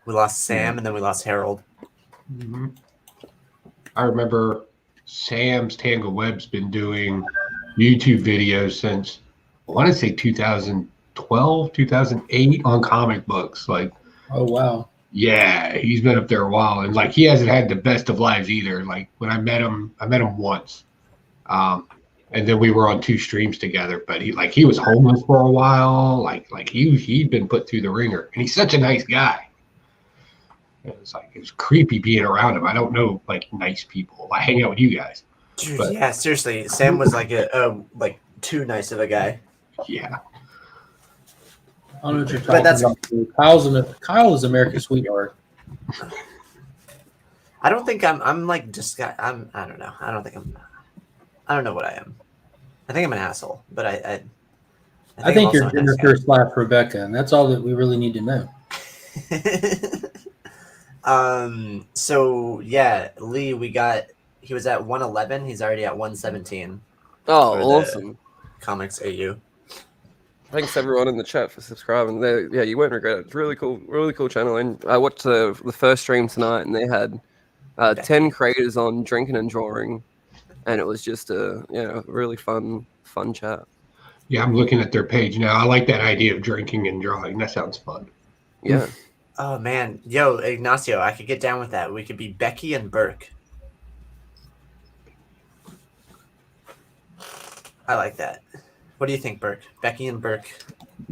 We lost Sam and then we lost Harold. Mm-hmm. I remember Sam's Tangle Web's been doing YouTube videos since, I want to say 2012, 2008 on comic books. Like, oh wow. Yeah, he's been up there a while, and like he hasn't had the best of lives either. Like when I met him once, and then we were on 2 streams together. But he was homeless for a while. Like he'd been put through the ringer, and he's such a nice guy. It was creepy being around him. I don't know nice people. I hang out with you guys. Dude, yeah, seriously, Sam was too nice of a guy. Yeah. I don't know what you're talking about. Kyle is America's sweetheart. I don't think I'm I don't know. I don't know what I am. I think I'm an asshole, but I think you're Jennifer / Rebecca, and that's all that we really need to know. So yeah, Lee, he was at 111. He's already at 117. Oh, awesome. Comics AU. Thanks everyone in the chat for subscribing. Yeah, you won't regret it. It's really cool channel. And I watched the first stream tonight, and they had 10 creators on drinking and drawing, and it was just a really fun chat. Yeah, I'm looking at their page now. I like that idea of drinking and drawing. That sounds fun. Yeah. Oh man, yo, Ignacio, I could get down with that. We could be Becky and Burke. I like that. What do you think, Burke? Becky and Burke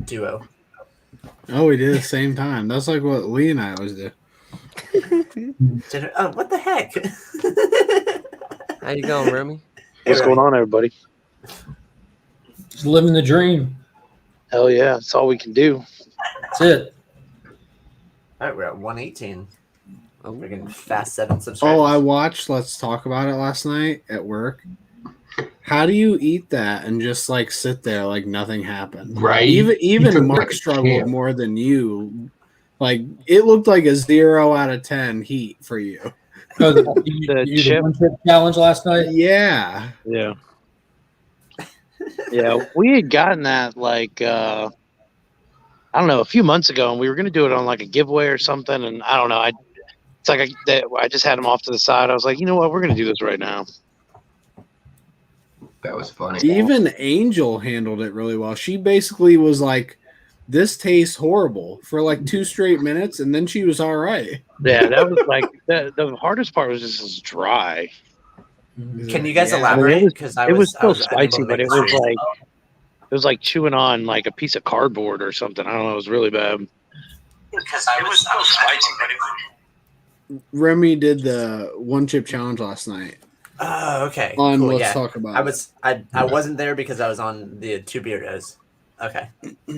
duo. Oh, we did at the same time. That's like what Lee and I always do. What the heck? How you going, Remy? What's going on, everybody? Just living the dream. Hell yeah, that's all we can do. That's it. All right, we're at 118. Oh, we're getting fast 7 subscribers. Oh, I watched Let's Talk About It last night at work. How do you eat that and just sit there like nothing happened? Right. Even Mark struggled more than you. It looked like a 0 out of 10 heat for you. Oh, the one chip challenge last night? Yeah. Yeah. Yeah, we had gotten that I don't know, a few months ago, and we were going to do it on a giveaway or something, and I don't know. I just had him off to the side. I was like, you know what, we're going to do this right now. That was funny. Even Angel handled it really well. She basically was like, this tastes horrible for 2 straight minutes, and then she was all right. Yeah, that was the hardest part was just dry. Can you guys elaborate? Because it was still spicy, but it was like chewing on a piece of cardboard or something. I don't know. It was really bad. Because I was still spicy, but Remy did the 1 chip challenge last night. Oh, okay. On cool, Let's Talk About It. I wasn't there because I was on the 2 beers. Okay.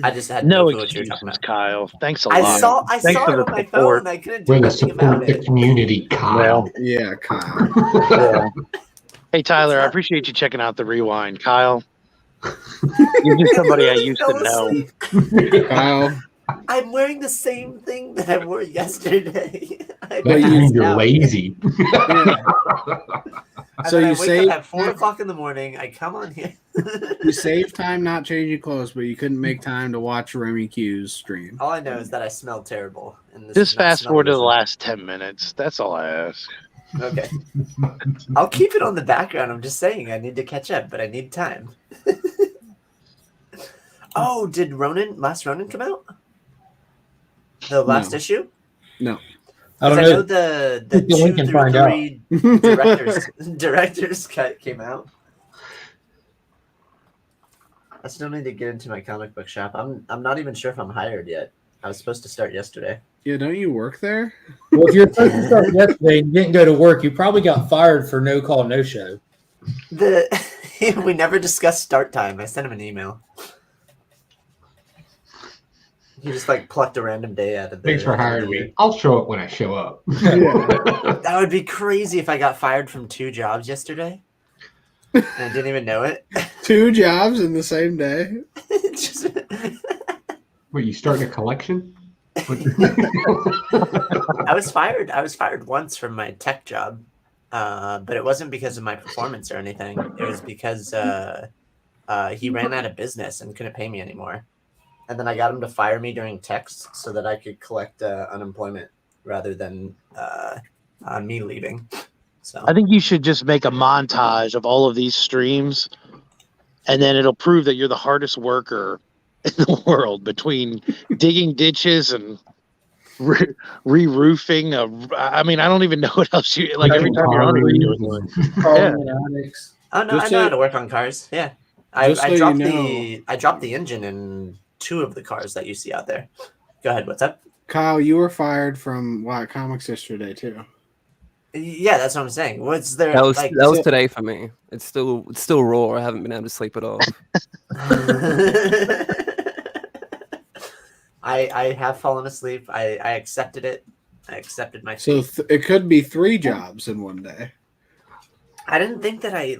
I just had no clue what you were talking about. Kyle. Thanks a lot. I saw it on my phone. I couldn't do anything about it. The community, Kyle. Well, yeah, Kyle. Yeah. Hey, Tyler, I appreciate you checking out the rewind. Kyle, you're just somebody I used to know. Kyle. I'm wearing the same thing that I wore yesterday. You're lazy. So you wake up at 4:00 in the morning. I come on here. You saved time not changing clothes, but you couldn't make time to watch Remy Q's stream. All I know is that I smell terrible. And just fast forward to the last 10 minutes. That's all I ask. Okay. I'll keep it on the background. I'm just saying I need to catch up, but I need time. Oh, did Last Ronin come out? The last issue? No. I don't know. I know the 2 through 3 director's cut came out. I still need to get into my comic book shop. I'm not even sure if I'm hired yet. I was supposed to start yesterday. Yeah, don't you work there? Well, if you're supposed to start yesterday and didn't go to work, you probably got fired for no call, no show. We never discussed start time. I sent him an email. He just like plucked a random day out of the. Thanks for hiring me. I'll show up when I show up. That would be crazy if I got fired from 2 jobs yesterday. And I didn't even know it. 2 jobs in the same day? Just... Wait, you starting a collection? I was fired. I was fired once from my tech job, but it wasn't because of my performance or anything. It was because he ran out of business and couldn't pay me anymore. And then I got him to fire me during text so that I could collect unemployment rather than me leaving. So I think you should just make a montage of all of these streams, and then it'll prove that you're the hardest worker in the world between digging ditches and re-roofing. I mean, I don't even know what else you like. Every time you're on, you're doing one. Oh no, I know how to work on cars. Yeah, I dropped I dropped the engine in 2 of the cars that you see out there. Go ahead. What's up, Kyle? You were fired from Wild Comics yesterday too. Yeah, that's what I'm saying. What's there? That was today for me. It's still raw. I haven't been able to sleep at all. I have fallen asleep. I accepted it. I accepted my fate. So it could be 3 jobs in one day. I didn't think that I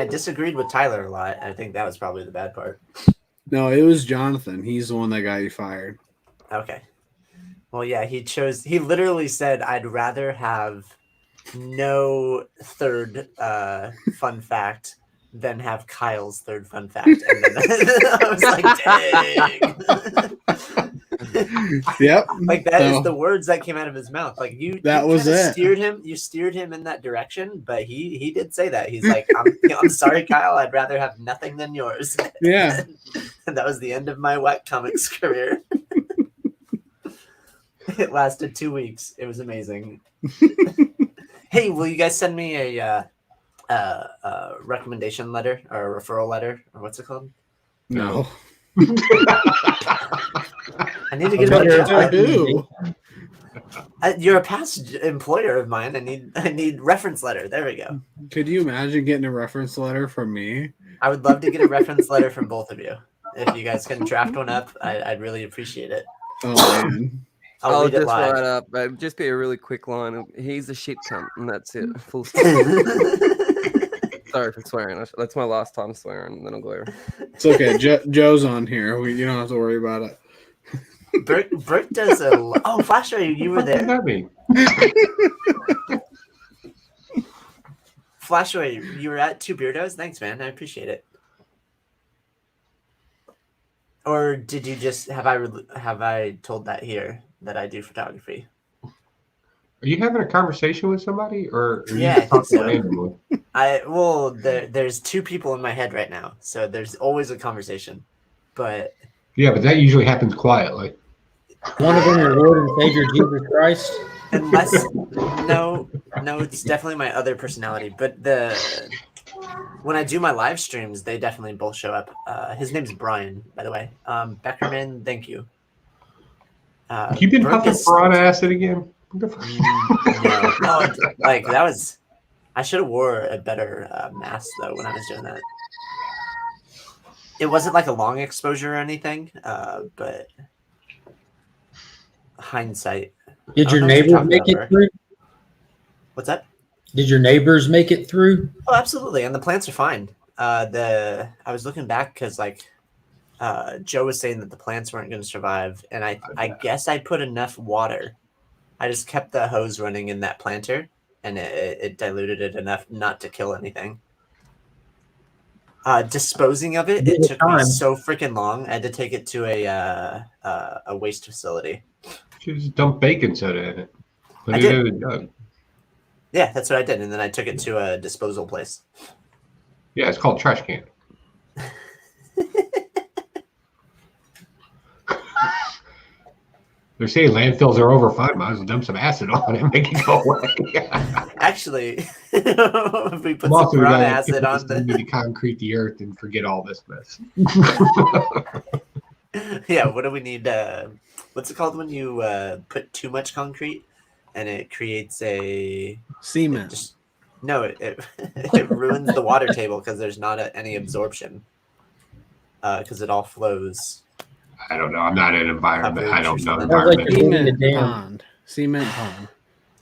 disagreed with Tyler a lot. I think that was probably the bad part. No, it was Jonathan. He's the one that got you fired. Okay. Well, yeah, he literally said, I'd rather have no third fun fact than have Kyle's third fun fact. And then I was like, dang. Yep. Like that is the words that came out of his mouth. Like you steered him in that direction, but he did say that. He's like, I'm sorry, Kyle, I'd rather have nothing than yours. Yeah. And that was the end of my wet comics career. It lasted 2 weeks. It was amazing. Hey, will you guys send me a recommendation letter or a referral letter or what's it called? No. I need to get a You're a past employer of mine. I need reference letter. There we go. Could you imagine getting a reference letter from me? I would love to get a reference letter from both of you. If you guys can draft one up, I'd really appreciate it. Oh man. I'll just write up. It'd just be a really quick line. He's a shit cunt, and that's it. Full stop. Sorry for swearing. That's my last time swearing. And then I'll go over. It's okay. Joe's on here. You don't have to worry about it. Bert does a. Oh, Flashray, you were there. What does that mean? Flashray, you were at Two Beardos. Thanks, man. I appreciate it. Or did you just have I told that here that I do photography? Are you having a conversation with somebody, or are you I think so. randomly? There's 2 people in my head right now, so there's always a conversation. But that usually happens quietly. One of them, your Lord and Savior Jesus Christ. Unless no, it's definitely my other personality. But when I do my live streams, they definitely both show up. His name's Brian, by the way. Beckerman, thank you. You've been puffing broad acid again? No, like that was. I should have wore a better mask though when I was doing that. It wasn't like a long exposure or anything, but hindsight. Did your neighbors make it through? What's that? Did your neighbors make it through? Oh, absolutely, and the plants are fine. I was looking back because Joe was saying that the plants weren't going to survive, and I guess I put enough water. I just kept the hose running in that planter, and it diluted it enough not to kill anything. Disposing of it took me so freaking long. I had to take it to a waste facility. You just dump baking soda in it. Put it in a jug. Yeah, that's what I did, and then I took it to a disposal place. Yeah, it's called trash can. They're saying landfills are overfund. Might as well dump some acid on it and make it go away. Actually, if we put some piranha acid on we need to concrete the earth and forget all this mess. Yeah, what do we need? What's it called when you put too much concrete and it creates a cement? It ruins the water table because there's not any absorption because it all flows. I don't know. I'm not in environment. I don't know environment. Cement pond.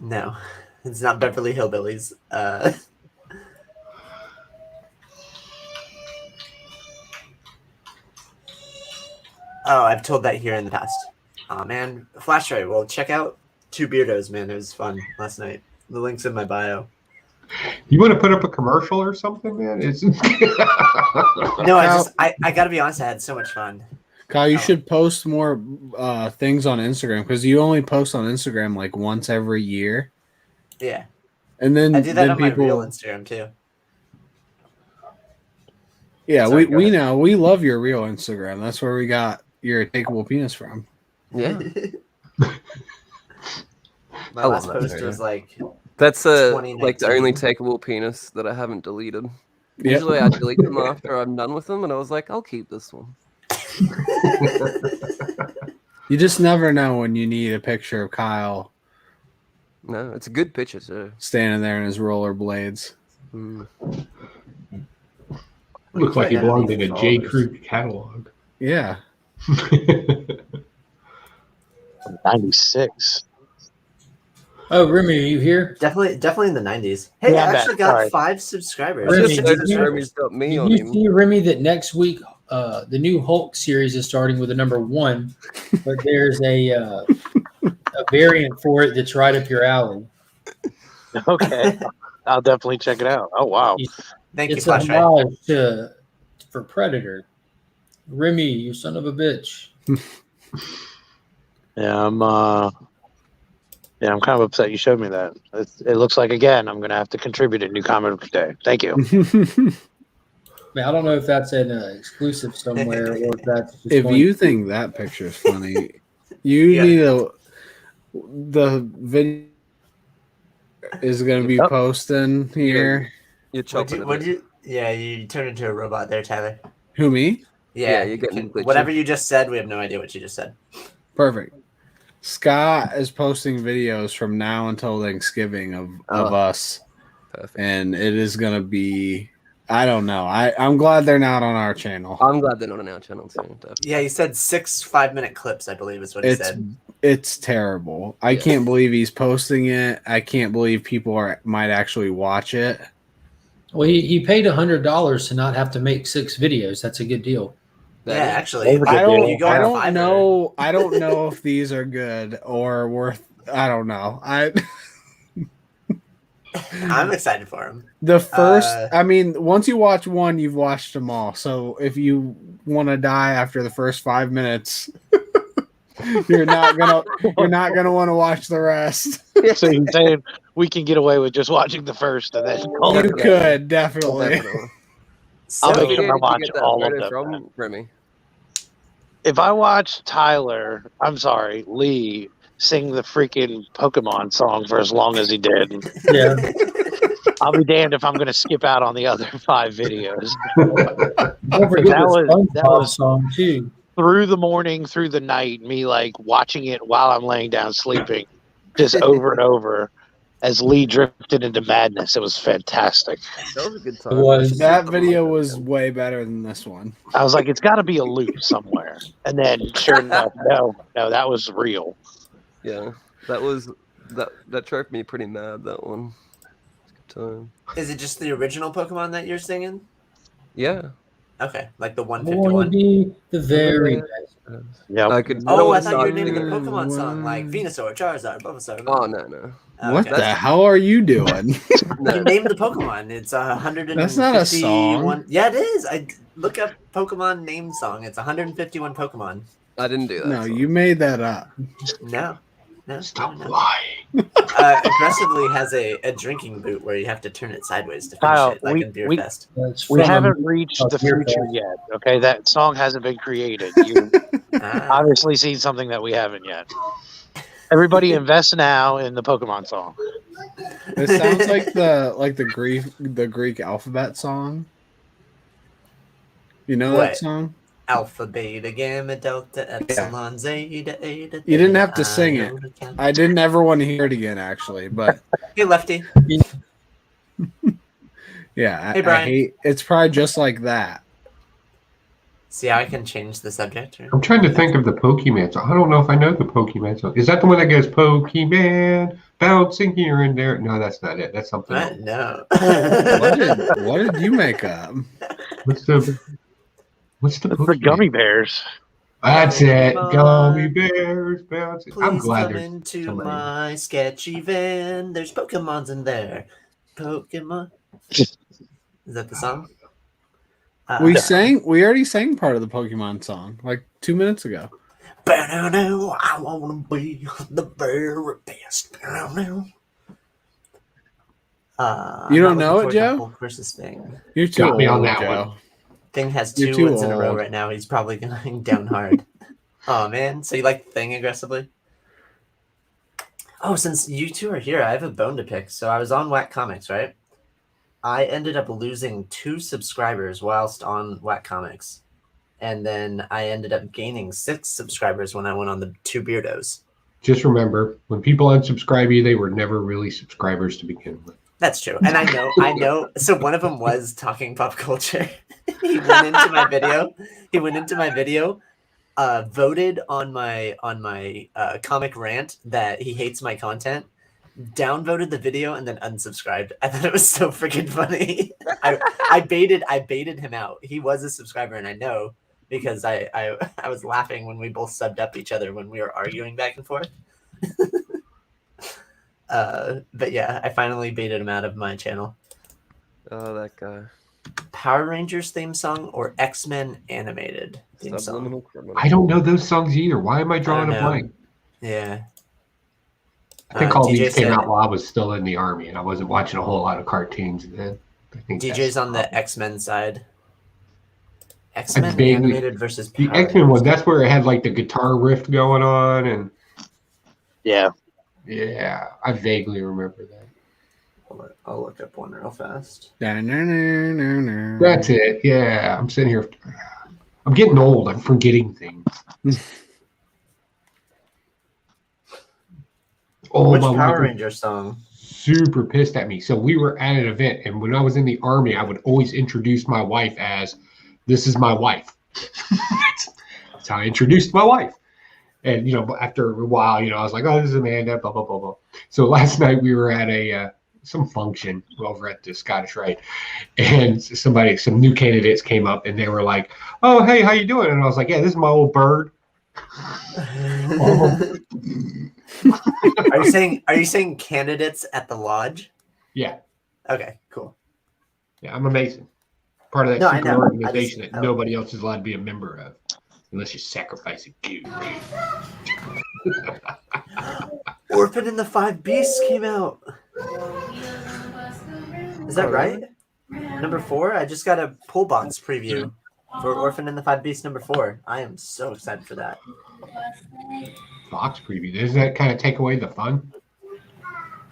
No, it's not Beverly Hillbillies. Oh, I've told that here in the past. Oh man, Flash Ray. Well, check out Two Beardos, man. It was fun last night. The link's in my bio. You want to put up a commercial or something, man? No, I gotta be honest. I had so much fun. Kyle, you should post more things on Instagram because you only post on Instagram like once every year. Yeah. And then I do that on my real Instagram too. Yeah, sorry, we know. We love your real Instagram. That's where we got your takeable penis from. Yeah. My last post was like that's like the only takeable penis that I haven't deleted. Yep. Usually I delete them after I'm done with them, and I was like, I'll keep this one. You just never know when you need a picture of Kyle. No, it's a good picture too. Standing there in his rollerblades. Looks like he belonged in a J. Crew catalog. Yeah. 96. Oh, Remy, are you here? Definitely in the 90s. Hey, I actually got 5 subscribers. Remy, did you see, Remy, that next week the new Hulk series is starting with the number 1, but there's a variant for it that's right up your alley. Okay, I'll definitely check it out. Oh wow! Thank you, It's a homage for Predator. Remy, you son of a bitch. Yeah, I'm kind of upset you showed me that. It looks like, again, I'm going to have to contribute a new comment of the day. Thank you. Man, I don't know if that's an exclusive somewhere or if that's just if you think that picture is funny, you need the video is going to be posting here. You're chopping you turned into a robot there, Tyler. Who, me? Yeah, you're getting whatever you just said. We have no idea what you just said. Perfect. Scott is posting videos from now until Thanksgiving of us. Perfect. And it is going to be, I don't know. I'm glad they're not on our channel. I'm glad they're not on our channel too. Definitely. Yeah, he said 6 5-minute clips, I believe is what he said. It's terrible. I can't believe he's posting it. I can't believe people might actually watch it. Well, he paid $100 to not have to make 6 videos. That's a good deal. Actually, I don't know if these are good or worth. I don't know. I'm excited for him. The first, I mean, once you watch one, you've watched them all. So if you want to die after the first 5 minutes, you're not gonna want to watch the rest. So you're saying we can get away with just watching the first, and then you could definitely. I'll make sure I watch all of them. From Remy. If I watch Lee sing the freaking Pokemon song for as long as he did, I'll be damned if I'm going to skip out on the other 5 videos. Don't forget that was song too. Through the morning, through the night, me like watching it while I'm laying down sleeping, just over and over. As Lee drifted into madness, it was fantastic. That was a good time. That video was way better than this one. I was like, it's got to be a loop somewhere. And then, sure enough, no, that was real. Yeah, that drove me pretty mad. That one. Good time. Is it just the original Pokemon that you're singing? Yeah. Okay, like the I 151. want to be the very best. Yeah. I thought you were naming the Pokemon song like Venusaur, Charizard, Bulbasaur. Oh no. What the hell are you doing? You named the Pokemon. It's 151. That's not a song. Yeah, it is. I look up Pokemon name song. It's 151 Pokemon. I didn't do that. No, you made that up. No. Stop lying. Aggressively has a drinking boot where you have to turn it sideways to finish it, like in Beer Fest. We haven't reached the future yet. Okay, that song hasn't been created. You obviously seen something that we haven't yet. Everybody invest now in the Pokemon song. It sounds like the Greek alphabet song. You know that song? Alpha, beta, gamma, delta, epsilon, zeta, eta. You didn't have to sing it. I didn't ever want to hear it again, actually. But hey, Lefty. Yeah, hey, Brian. I hate. It's probably just like that. See how I can change the subject? I'm trying to think of the Pokemon song. I don't know if I know the Pokemon song. Is that the one that goes Pokemon bouncing here and there? No, that's not it. That's something else. No. What did you make up? What's the Pokemon? The Gummy Bears. That's it. Gummy Bears bouncing. Please I'm glad come there's into somebody. my sketchy van. There's Pokemons in there. Pokemon. Is that the song? We already sang part of the Pokemon song like 2 minutes ago. I wanna be the very best. You don't know it, Joe? Versus Thing. You're too Got old, me on that Joe. one. Thing has 2 wins in a row right now. He's probably going down hard. Oh man, so you like Thing aggressively? Oh, since you two are here, I have a bone to pick. So I was on Whack Comics, right? I ended up losing 2 subscribers whilst on Whack Comics. And then I ended up gaining 6 subscribers when I went on the 2 Beardos. Just remember, when people unsubscribe you, they were never really subscribers to begin with. That's true. And I know. So one of them was talking pop culture. He went into my video. Voted on my comic rant that he hates my content, downvoted the video, and then unsubscribed. I thought it was so freaking funny. I baited him out. He was a subscriber, and I know because I was laughing when we both subbed up each other when we were arguing back and forth. But yeah, I finally baited him out of my channel. Oh, that guy. Power Rangers theme song or X-Men animated theme song? I don't know those songs either. Why am I drawing a blank? Yeah. I think all these came out while I was still in the Army, and I wasn't watching a whole lot of cartoons then. I think DJ's on the X-Men side. X-Men animated versus the X-Men one. That's where it had like the guitar riff going on, and yeah, I vaguely remember that. I'll look up one real fast. That's it. Yeah, I'm sitting here. I'm getting old. I'm forgetting things. Which Power Ranger song? Super pissed at me. So we were at an event, and when I was in the Army, I would always introduce my wife as, "This is my wife." That's how I introduced my wife. And after a while, I was like, "Oh, this is Amanda." Blah blah blah blah. So last night we were at some function over at the Scottish Rite, and some new candidates came up, and they were like, "Oh, hey, how you doing?" And I was like, "Yeah, this is my old bird." Are you saying candidates at the lodge? Yeah. Okay, cool. Yeah, I'm a Mason. Part of that secret organization that nobody else is allowed to be a member of, unless you sacrifice a goose. Orphan and the 5 Beasts came out. Is that right? Number 4? I just got a pull box preview for Orphan and the 5 Beasts number 4. I am so excited for that. Box preview. Doesn't that kind of take away the fun?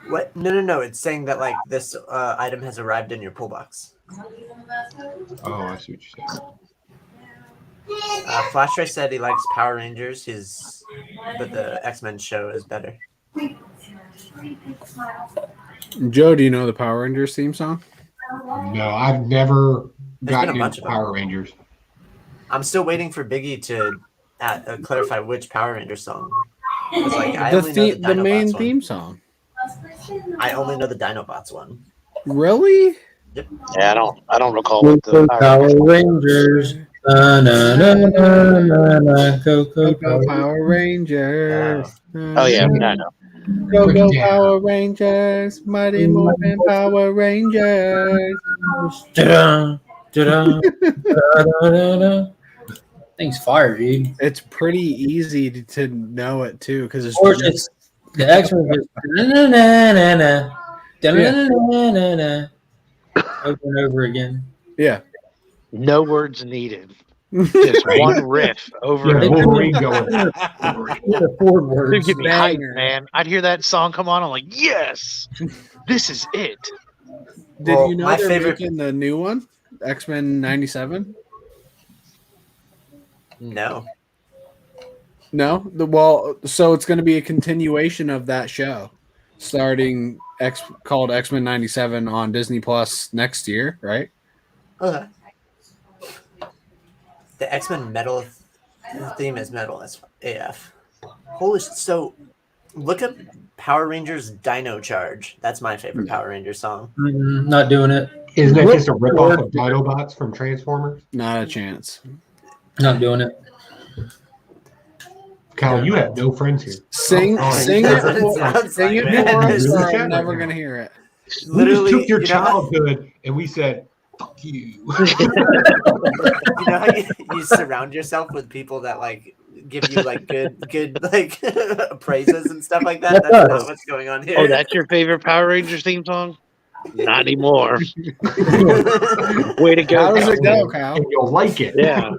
What? No. It's saying that like this item has arrived in your pull box. Oh, I see what you're saying. Flash Ray said he likes Power Rangers. But the X-Men show is better. Joe, do you know the Power Rangers theme song? No, I've never gotten into Power Rangers. I'm still waiting for Biggie to clarify which Power Ranger song. The main theme song. I only know the Dinobots one. Really? Yep. Yeah, I don't recall what the Power Rangers. Go Power Rangers. Oh yeah, I know. Go Power Rangers, Mighty Morphin Power Rangers. Thing's fire, dude. It's pretty easy to know it too, because it's the X-Men just over and over again. Yeah. No words needed. Just one riff over Yeah, and Wolverine going. The Ford words. give me hype, Banger. man. I'd hear that song come on. I'm like, yes, this is it. Did Well, you know my they're favorite- making the new one, X-Men '97? No. No, so it's going to be a continuation of that show, starting called X-Men '97 on Disney Plus next year, right? Okay. The X-Men metal theme is metal as AF. Holy so look up Power Rangers Dino Charge. That's my favorite Power Rangers song. Not doing it. Isn't that just a ripoff of Dinobots from Transformers? Not a chance. Not doing it. Kyle, you have no friends here. Sing Oh, it, That's what it sounds sing like, it man. for us, or Really? I'm never going to hear it. We just Literally, took your you know how- childhood and we said, fuck you. You know how you surround yourself with people that like give you like good like praises and stuff like that. That's not what's going on here. Oh, that's your favorite Power Rangers theme song? Not anymore. Way to go. How does it Kyle. go, Kyle? And you'll like it. Yeah.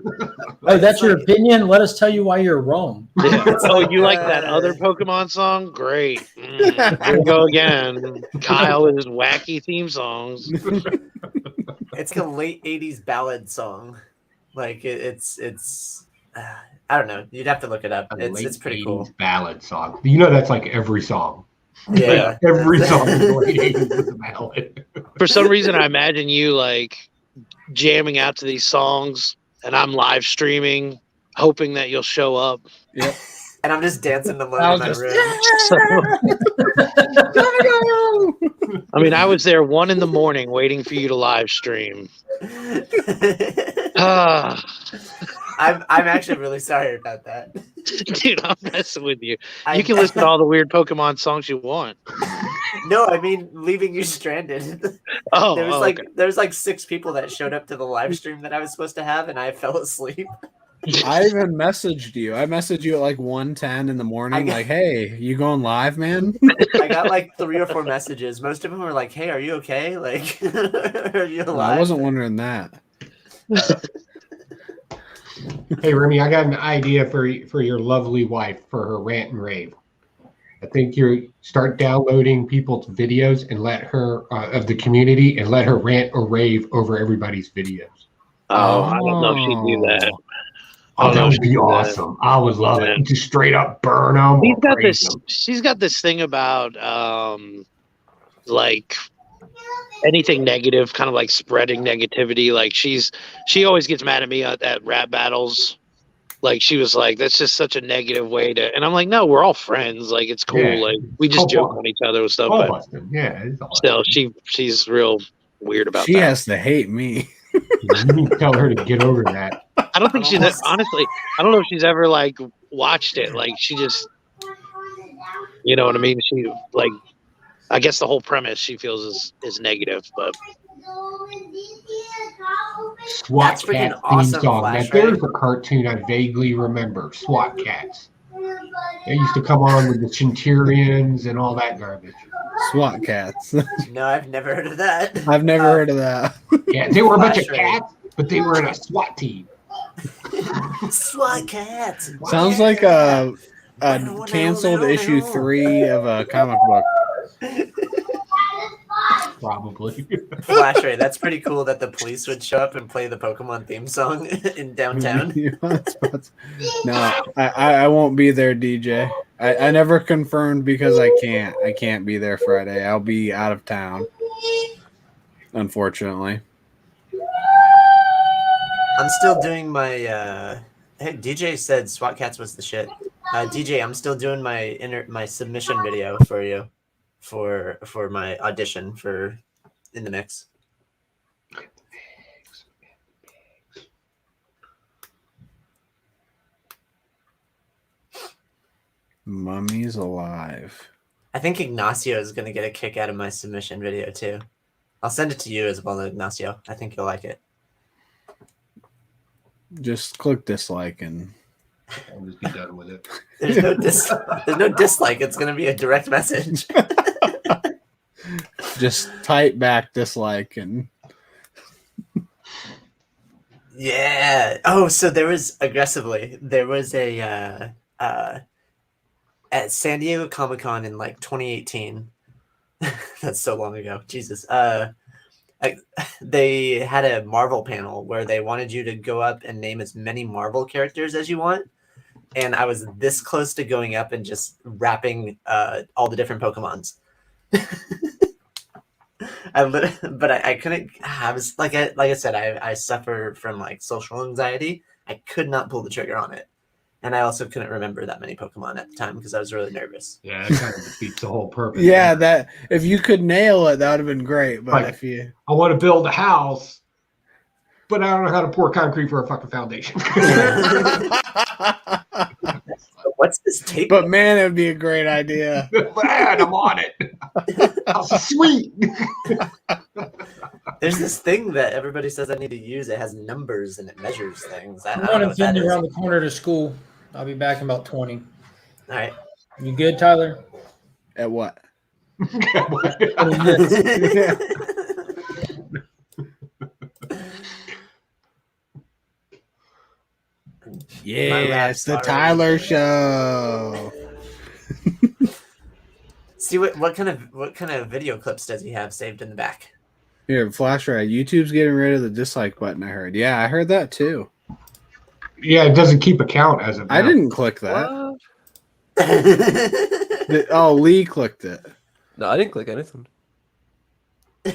Oh, that's your opinion? Let us tell you why you're wrong. Yeah. Oh, like, you like that other Pokemon song? Great. Here we go again. Kyle with his wacky theme songs. It's a late '80s ballad song. Like it's I don't know. You'd have to look it up. It's pretty cool. Ballad song. You know that's like every song. Yeah. Every song in the late 80s is a ballad. For some reason, I imagine you like jamming out to these songs, and I'm live streaming, hoping that you'll show up. Yep. And I'm just dancing alone I in was my room. I mean, I was there 1 a.m. waiting for you to live stream. Ah, I'm actually really sorry about that. dude, I'm messing with you. I- You can listen to all the weird Pokemon songs you want. No, I mean leaving you stranded. Oh, there was like 6 people that showed up to the live stream that I was supposed to have, and I fell asleep. I even messaged you. I messaged you at like 1:10 in the morning, like, "Hey, you going live, man?" I got like 3 or 4 messages. Most of them were like, "Hey, are you okay? Like, are you alive?" No, I wasn't wondering that. Hey, Remy, I got an idea for your lovely wife for her rant and rave. I think you start downloading people's videos and let her of the community and let her rant or rave over everybody's videos. Oh, I don't know if she'd do that. Oh, that would be awesome. I would love it. Just straight up burn them. She's got this thing about like anything negative, kind of like spreading negativity. Like she always gets mad at me at rap battles. Like she was like, that's just such a negative way to, and I'm like, no, we're all friends. Like it's cool. Yeah. Like we just joke on each other and stuff. But yeah, it's awesome. still, she's real weird about She that. has to hate me. You need to tell her to get over that. I don't think she's honestly. I don't know if she's ever like watched it. Like she just, you know what I mean. She like, I guess the whole premise she feels is negative. But SWAT Cat theme awesome, song. Flash, Now there's a cartoon I vaguely remember. SWAT Cats. They used to come on with the Centurions and all that garbage. SWAT cats. No, I've never heard of that. I've never heard of that. Yeah, they were a bunch of Flash, right? cats, but they were in a SWAT team. SWAT cats. Sounds like a canceled issue 3 of a comic book. Probably. Flash Ray, that's pretty cool that the police would show up and play the Pokemon theme song in downtown. No, I won't be there, DJ. I never confirmed because I can't be there Friday. I'll be out of town, unfortunately. I'm still doing my hey, DJ said SWAT Cats was the shit. DJ, I'm still doing my submission video for you for my audition for In the Mix. Mummy's alive. I think Ignacio is gonna get a kick out of my submission video too. I'll send it to you as well, Ignacio. I think you'll like it. Just click dislike and I'll just be done with it. There's no dislike. It's gonna be a direct message. just type back dislike and Yeah. Oh, so there was a at San Diego Comic-Con in like 2018. That's so long ago. Jesus. They had a Marvel panel where they wanted you to go up and name as many Marvel characters as you want. And I was this close to going up and just rapping all the different Pokemons. But I couldn't. I was like I said, I suffer from like social anxiety. I could not pull the trigger on it, and I also couldn't remember that many Pokemon at the time because I was really nervous. Yeah, that kind of defeats the whole purpose. Yeah, that if you could nail it, that would have been great. But Like, if you, I want to build a house, but I don't know how to pour concrete for a fucking foundation. What's this tape? but man, it would be a great idea. Man, I'm on it. House is sweet. There's this thing that everybody says I need to use. It has numbers and it measures things. I I'm don't know running what that Finley is. around the corner to school. I'll be back in about 20. All right. You good, Tyler? At what? Yeah, it's the Tyler Show. See what kind of video clips does he have saved in the back? Here, flash right. YouTube's getting rid of the dislike button. I heard. Yeah, I heard that too. Yeah, it doesn't keep a count as of now. I didn't click that. Lee clicked it. No, I didn't click anything. Yeah,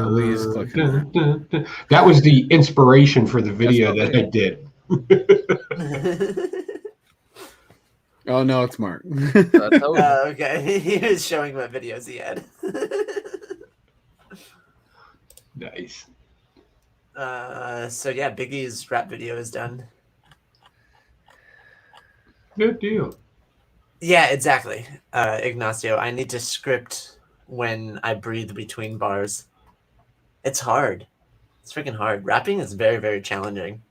Lee's clicking. That was the inspiration for the video that I did. Oh no, it's Mark. Okay, he was showing what videos he had. Nice. So yeah, Biggie's rap video is done. Good deal. Yeah, exactly. Ignacio, I need to script when I breathe between bars. It's hard. It's freaking hard. Rapping is very, very challenging.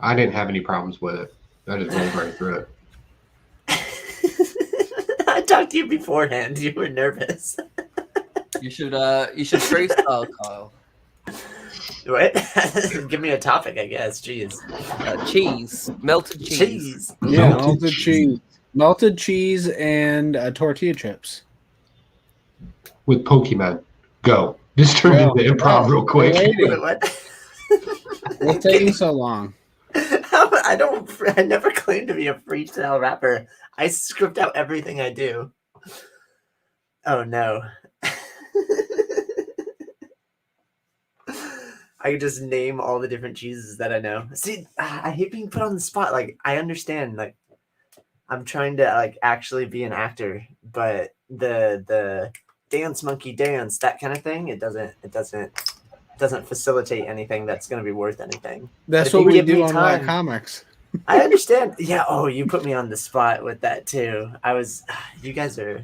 I didn't have any problems with it. I just rolled right through it. I talked to you beforehand. You were nervous. You should freestyle, Kyle. What? Give me a topic, I guess. Jeez. Cheese. Melted cheese. Yeah, melted cheese. Melted cheese and tortilla chips. With Pokemon. Go. This turned into improv real quick. What? What's taking so long? I never claimed to be a freestyle rapper. I script out everything I do. Oh no. I can just name all the different cheeses that I know. See, I hate being put on the spot. Like, I understand, like, I'm trying to like actually be an actor, but the dance monkey dance, that kind of thing, it doesn't facilitate anything that's going to be worth anything. That's what we do on Live Comics. I understand. Yeah. Oh, you put me on the spot with that too. You guys are.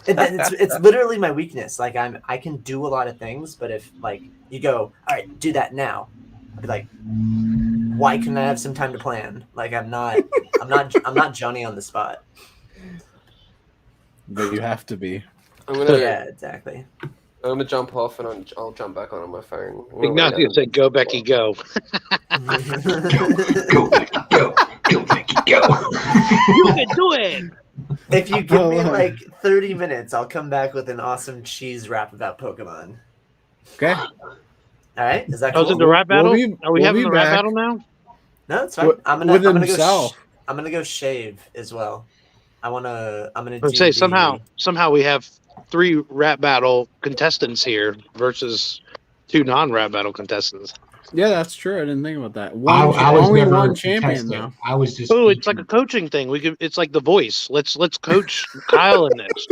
It's literally my weakness. Like I can do a lot of things, but if like you go, all right, do that now, I'd be like, why can't I have some time to plan? Like I'm not Johnny on the spot. But you have to be. Yeah, exactly. I'm gonna jump off and I'll jump back on my phone. Ignacio said, "Go Becky, go." Go Becky, go. Go Becky, go. You can do it. If you give me like 30 minutes, I'll come back with an awesome cheese rap about Pokemon. Okay. All right. Is that cool? Was it the rap battle? Are we having the rap battle now? No, it's fine. I'm gonna I'm gonna go shave as well. I'm gonna say somehow we have 3 rap battle contestants here versus 2 non-rap battle contestants. Yeah, that's true. I didn't think about that. I was only never one a champion contestant. though. I was just. Oh, it's like a coaching thing. It's like The Voice. Let's coach Kyle in this.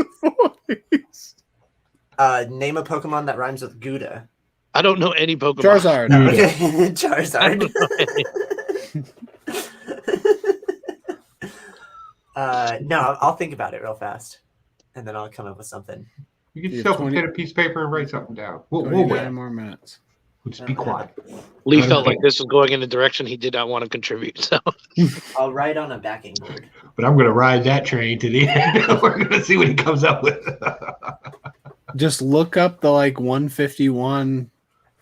Name a Pokemon that rhymes with Gouda. I don't know any Pokemon. Charizard. Okay, Charizard. No, I'll think about it real fast, and then I'll come up with something. You get yourself a pen and piece of paper and write something down. We'll 9 more minutes. We'll just be quiet. Lee felt like this was going in a direction he did not want to contribute. So I'll write on a backing board. But I'm going to ride that train to the end. We're going to see what he comes up with. Just look up the 151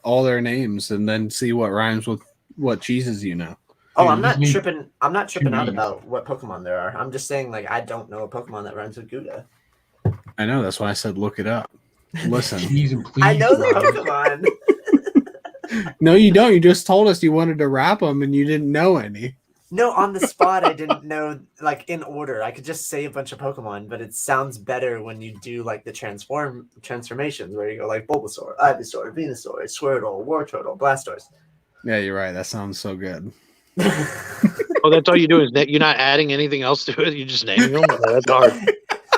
all their names and then see what rhymes with what cheeses you know. Oh, Yeah, I'm you not just need tripping. I'm not tripping out E's. about what Pokemon there are. I'm just saying, like, I don't know a Pokemon that rhymes with Gouda. I know, that's why I said look it up. Listen. Cheese and please. I know the rhymes. Pokemon. No, you don't. You just told us you wanted to rap them and you didn't know any. No, on the spot, I didn't know, like, in order. I could just say a bunch of Pokemon, but it sounds better when you do, like, the transformations, where you go, like, Bulbasaur, Ivysaur, Venusaur, Squirtle, Wartortle, Blastoise. Yeah, you're right. That sounds so good. Oh, that's all you do is that you're not adding anything else to it. You're just naming them. Oh, that's hard.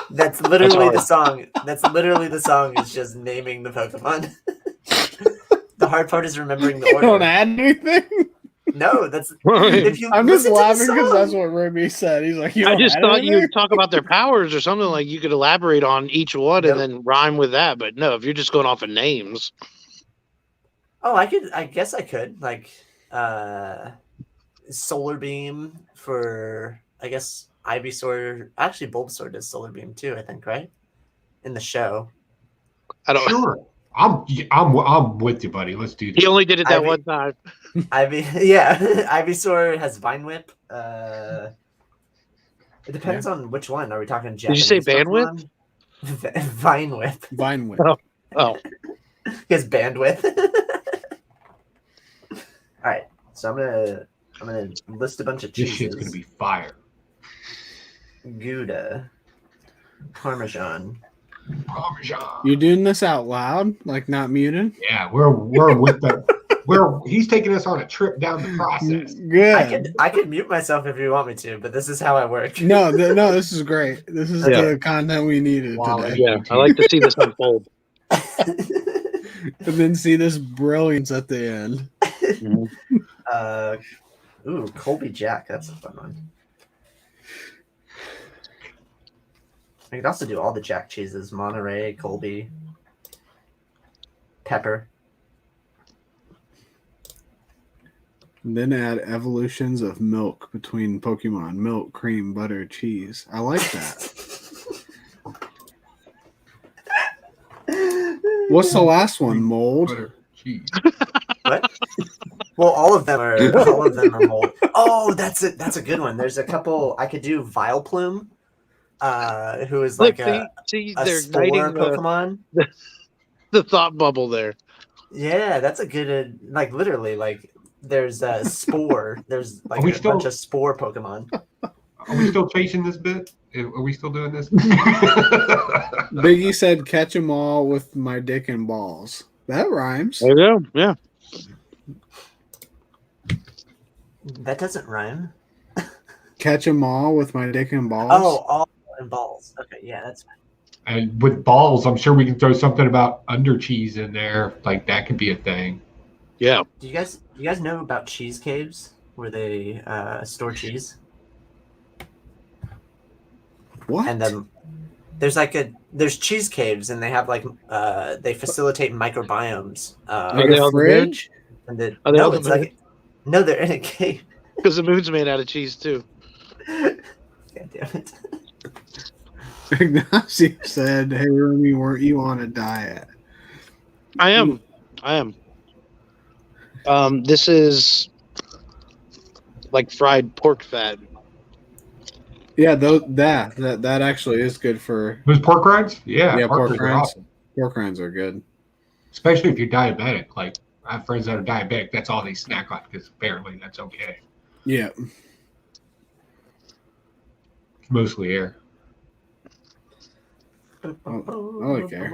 That's literally That's the song. That's literally the song is just naming the Pokemon. The hard part is remembering the You order. don't add anything? No, that's if you I'm just listen to the laughing because that's song- what Ruby said. He's like, I just thought you'd talk about their powers or something, like you could elaborate on each one Nope. and then rhyme with that. But no, if you're just going off of names. Oh, I could. I guess I could. Like, Solar Beam for, I guess, Ivysaur. Actually, Bulbasaur does Solar Beam too, I think, right? In the show. I don't. Sure. I'm with you, buddy. Let's do this. He only did it that one time. Ivysaur has Vine Whip. It depends on which one. Are we talking Did you Japanese say bandwidth? Pokemon? Vine Whip. Vine Whip. Oh. His bandwidth. All right, so I'm gonna list a bunch of This cheeses. shit's gonna be fire. Gouda, Parmesan. Parmesan. You doing this out loud, like not muted? Yeah, we're with the he's taking us on a trip down the process. Good. I could mute myself if you want me to, but this is how I work. No, this is great. This is the content we needed today. Yeah, I like to see this unfold. And then see this brilliance at the end. Ooh, Colby Jack. That's a fun one. I could also do all the Jack cheeses: Monterey, Colby, Pepper. And then add evolutions of milk between Pokemon: milk, cream, butter, cheese. I like that. What's the last one? Mold. Butter, cheese. What? Well, all of them are mold. Oh, that's a good one. There's a couple. I could do Vileplume, who is like a they're spore igniting Pokemon. The thought bubble there. Yeah, that's a good. Like literally, like there's a spore. There's like we a still- bunch of spore Pokemon. Are we still chasing this bit? Are we still doing this? Biggie said, "Catch 'em all with my dick and balls." That rhymes. There you go. Yeah. That doesn't rhyme. Catch 'em all with my dick and balls. Oh, all and balls. Okay, yeah, that's fine. And with balls, I'm sure we can throw something about under cheese in there. Like that could be a thing. Yeah. Do you guys know about cheese caves where they store cheese? What? And then there's cheese caves, and they have like they facilitate microbiomes. Like a fridge? And the, Are they no, on the it's like no, they're in a cave. Because the moon's made out of cheese too. God damn it! Ignacio said, "Hey, Rumi, weren't you on a diet?" I am. This is like fried pork fat. Yeah, that actually is good for. Those pork rinds? Yeah, pork rinds are rinds. awesome. Pork rinds are good. Especially if you're diabetic. Like I have friends that are diabetic. That's all they snack on because apparently that's okay. Yeah. It's mostly air. I like air.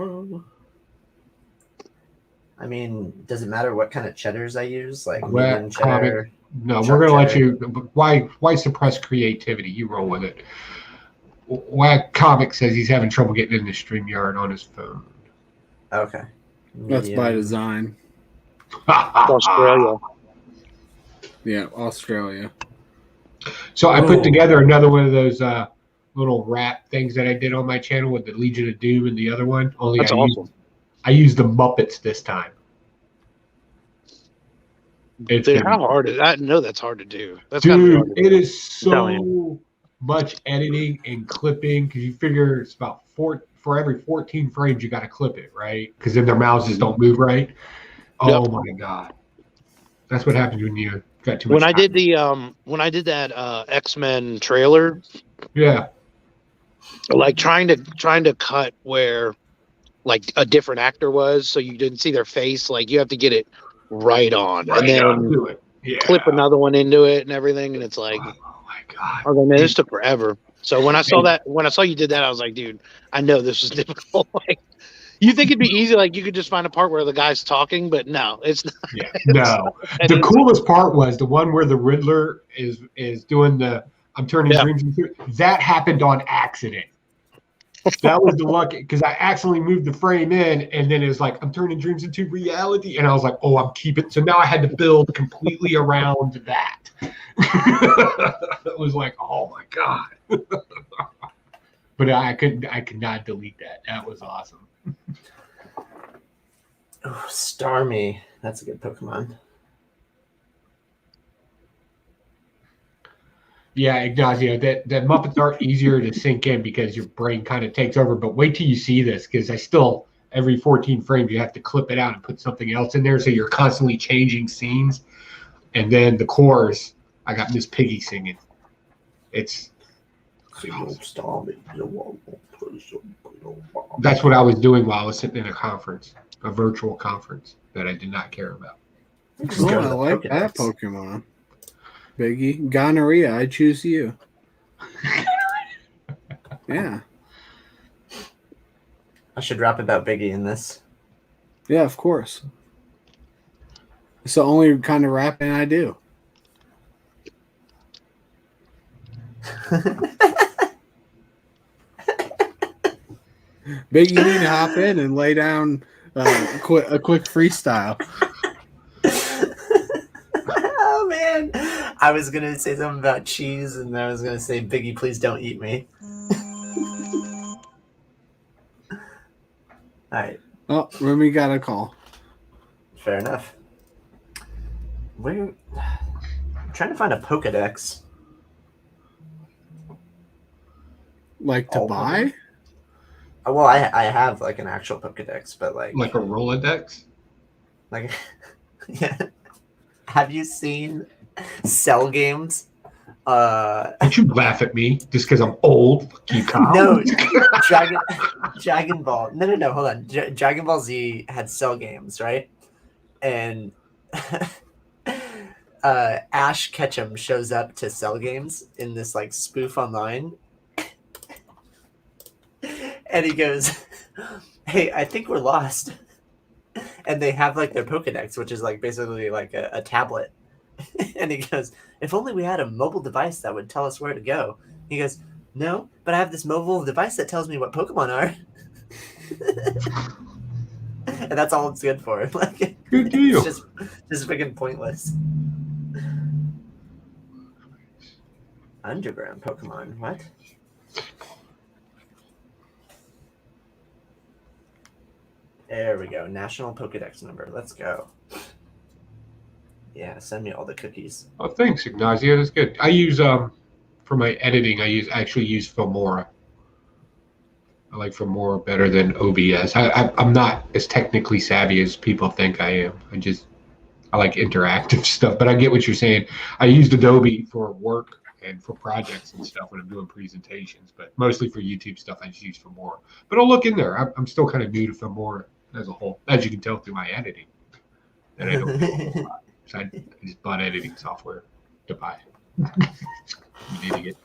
I mean, does it matter what kind of cheddars I use? Like Well, medium cheddar. No, Chuck we're gonna let cheddar. you. Why suppress creativity? You roll with it. Whack Comic says he's having trouble getting in the StreamYard on his phone. Okay. That's by design. Australia. Yeah, Australia. So I put together another one of those little rap things that I did on my channel with the Legion of Doom and the other one. Only That's awesome. I used the Muppets this time. Dude, how hard is I know that's hard to do. That's Dude, it is telling so much editing and clipping because you figure it's about for every 14 frames you got to clip it, right? Because then their mouses don't move right. Oh my god, that's what happens when you got too much. When I did that X-Men trailer, yeah, like trying to cut where like a different actor was, so you didn't see their face. Like you have to get it right on, and then do it. Yeah. clip another one into it and everything, and it's like, oh my god, I was like, man, this took forever. So when I saw you did that, I was like, dude, I know this was difficult. Like, you think it'd be easy, like you could just find a part where the guy's talking, but no, it's not. Yeah, no. The coolest part was the one where the Riddler is doing the I'm turning dreams into. That happened on accident. That was the lucky, because I accidentally moved the frame in, and then it was like I'm turning dreams into reality, and I was like, oh, I'm keeping. So now I had to build completely around that. It was like, oh my god. But I could not delete that. That was awesome. Oh, Starmie. That's a good Pokemon. Yeah, Ignacio, that Muppets are easier to sink in because your brain kind of takes over. But wait till you see this, because I still, every 14 frames, you have to clip it out and put something else in there. So you're constantly changing scenes. And then the chorus, I got Miss Piggy singing. It's that's what I was doing while I was sitting in a conference, a virtual conference that I did not care about. Oh, I like that Pokemon. Biggie. Gonorrhea, I choose you. Yeah. I should rap about Biggie in this. Yeah, of course. It's the only kind of rapping I do. Biggie, you need to hop in and lay down a quick freestyle. Oh man, I was gonna say something about cheese, and I was gonna say, Biggie, please don't eat me. All right. Oh, Remy got a call. Fair enough. I'm trying to find a Pokedex. Like to buy? Well, I have like an actual Pokedex, but like a Rolodex. Like, yeah. Have you seen Cell Games? Don't you laugh at me just because I'm old? You no, Dragon Ball. No. Hold on. Dragon Ball Z had Cell Games, right? And Ash Ketchum shows up to Cell Games in this like spoof online, and he goes, "Hey, I think we're lost." And they have like their Pokedex, which is like basically like a tablet. And he goes, if only we had a mobile device that would tell us where to go. He goes, no, but I have this mobile device that tells me what Pokemon are. And that's all it's good for. Like, good deal. It's just freaking pointless. Underground Pokemon, what? There we go. National Pokedex number. Let's go. Yeah, send me all the cookies. Oh, thanks, Ignacio. That's good. I use for my editing. I actually use Filmora. I like Filmora better than OBS. I'm not as technically savvy as people think I am. I like interactive stuff. But I get what you're saying. I used Adobe for work and for projects and stuff when I'm doing presentations, but mostly for YouTube stuff, I just use Filmora. But I'll look in there. I'm still kind of new to Filmora as a whole, as you can tell through my editing. And I don't do a whole lot. So I just bought editing software to buy. I'm an idiot.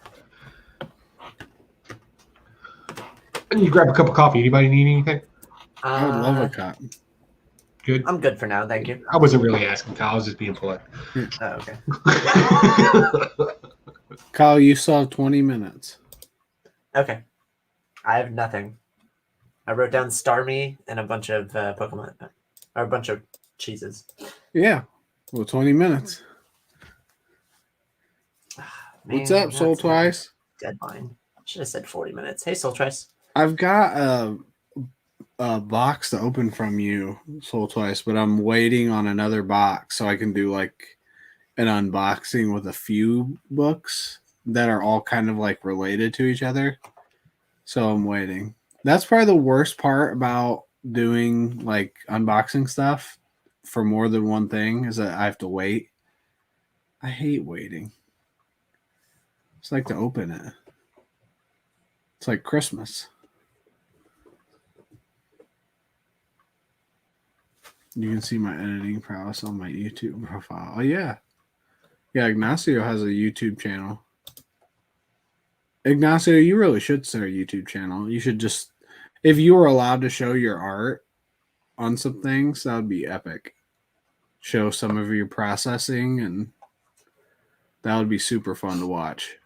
And you grab a cup of coffee. Anybody need anything? I would love a cup. Good. I'm good for now, thank you. I wasn't really asking, Kyle. I was just being polite. Oh, okay. Kyle, you still have 20 minutes. Okay. I have nothing. I wrote down Starmie and a bunch of Pokemon, or a bunch of cheeses. Yeah. Well, 20 minutes. Man, what's up, Soul Twice? Deadline. Should have said 40 minutes. Hey, Soul Twice. I've got a box to open from you, Soul Twice, but I'm waiting on another box so I can do like an unboxing with a few books that are all kind of like related to each other. So I'm waiting. That's probably the worst part about doing like unboxing stuff for more than one thing is that I have to wait. I hate waiting. It's like to open it. It's like Christmas. You can see my editing prowess on my YouTube profile. Oh, yeah. Yeah, Ignacio has a YouTube channel. Ignacio, you really should start a YouTube channel. You should just, if you were allowed to show your art on some things, that would be epic. Show some of your processing, and that would be super fun to watch.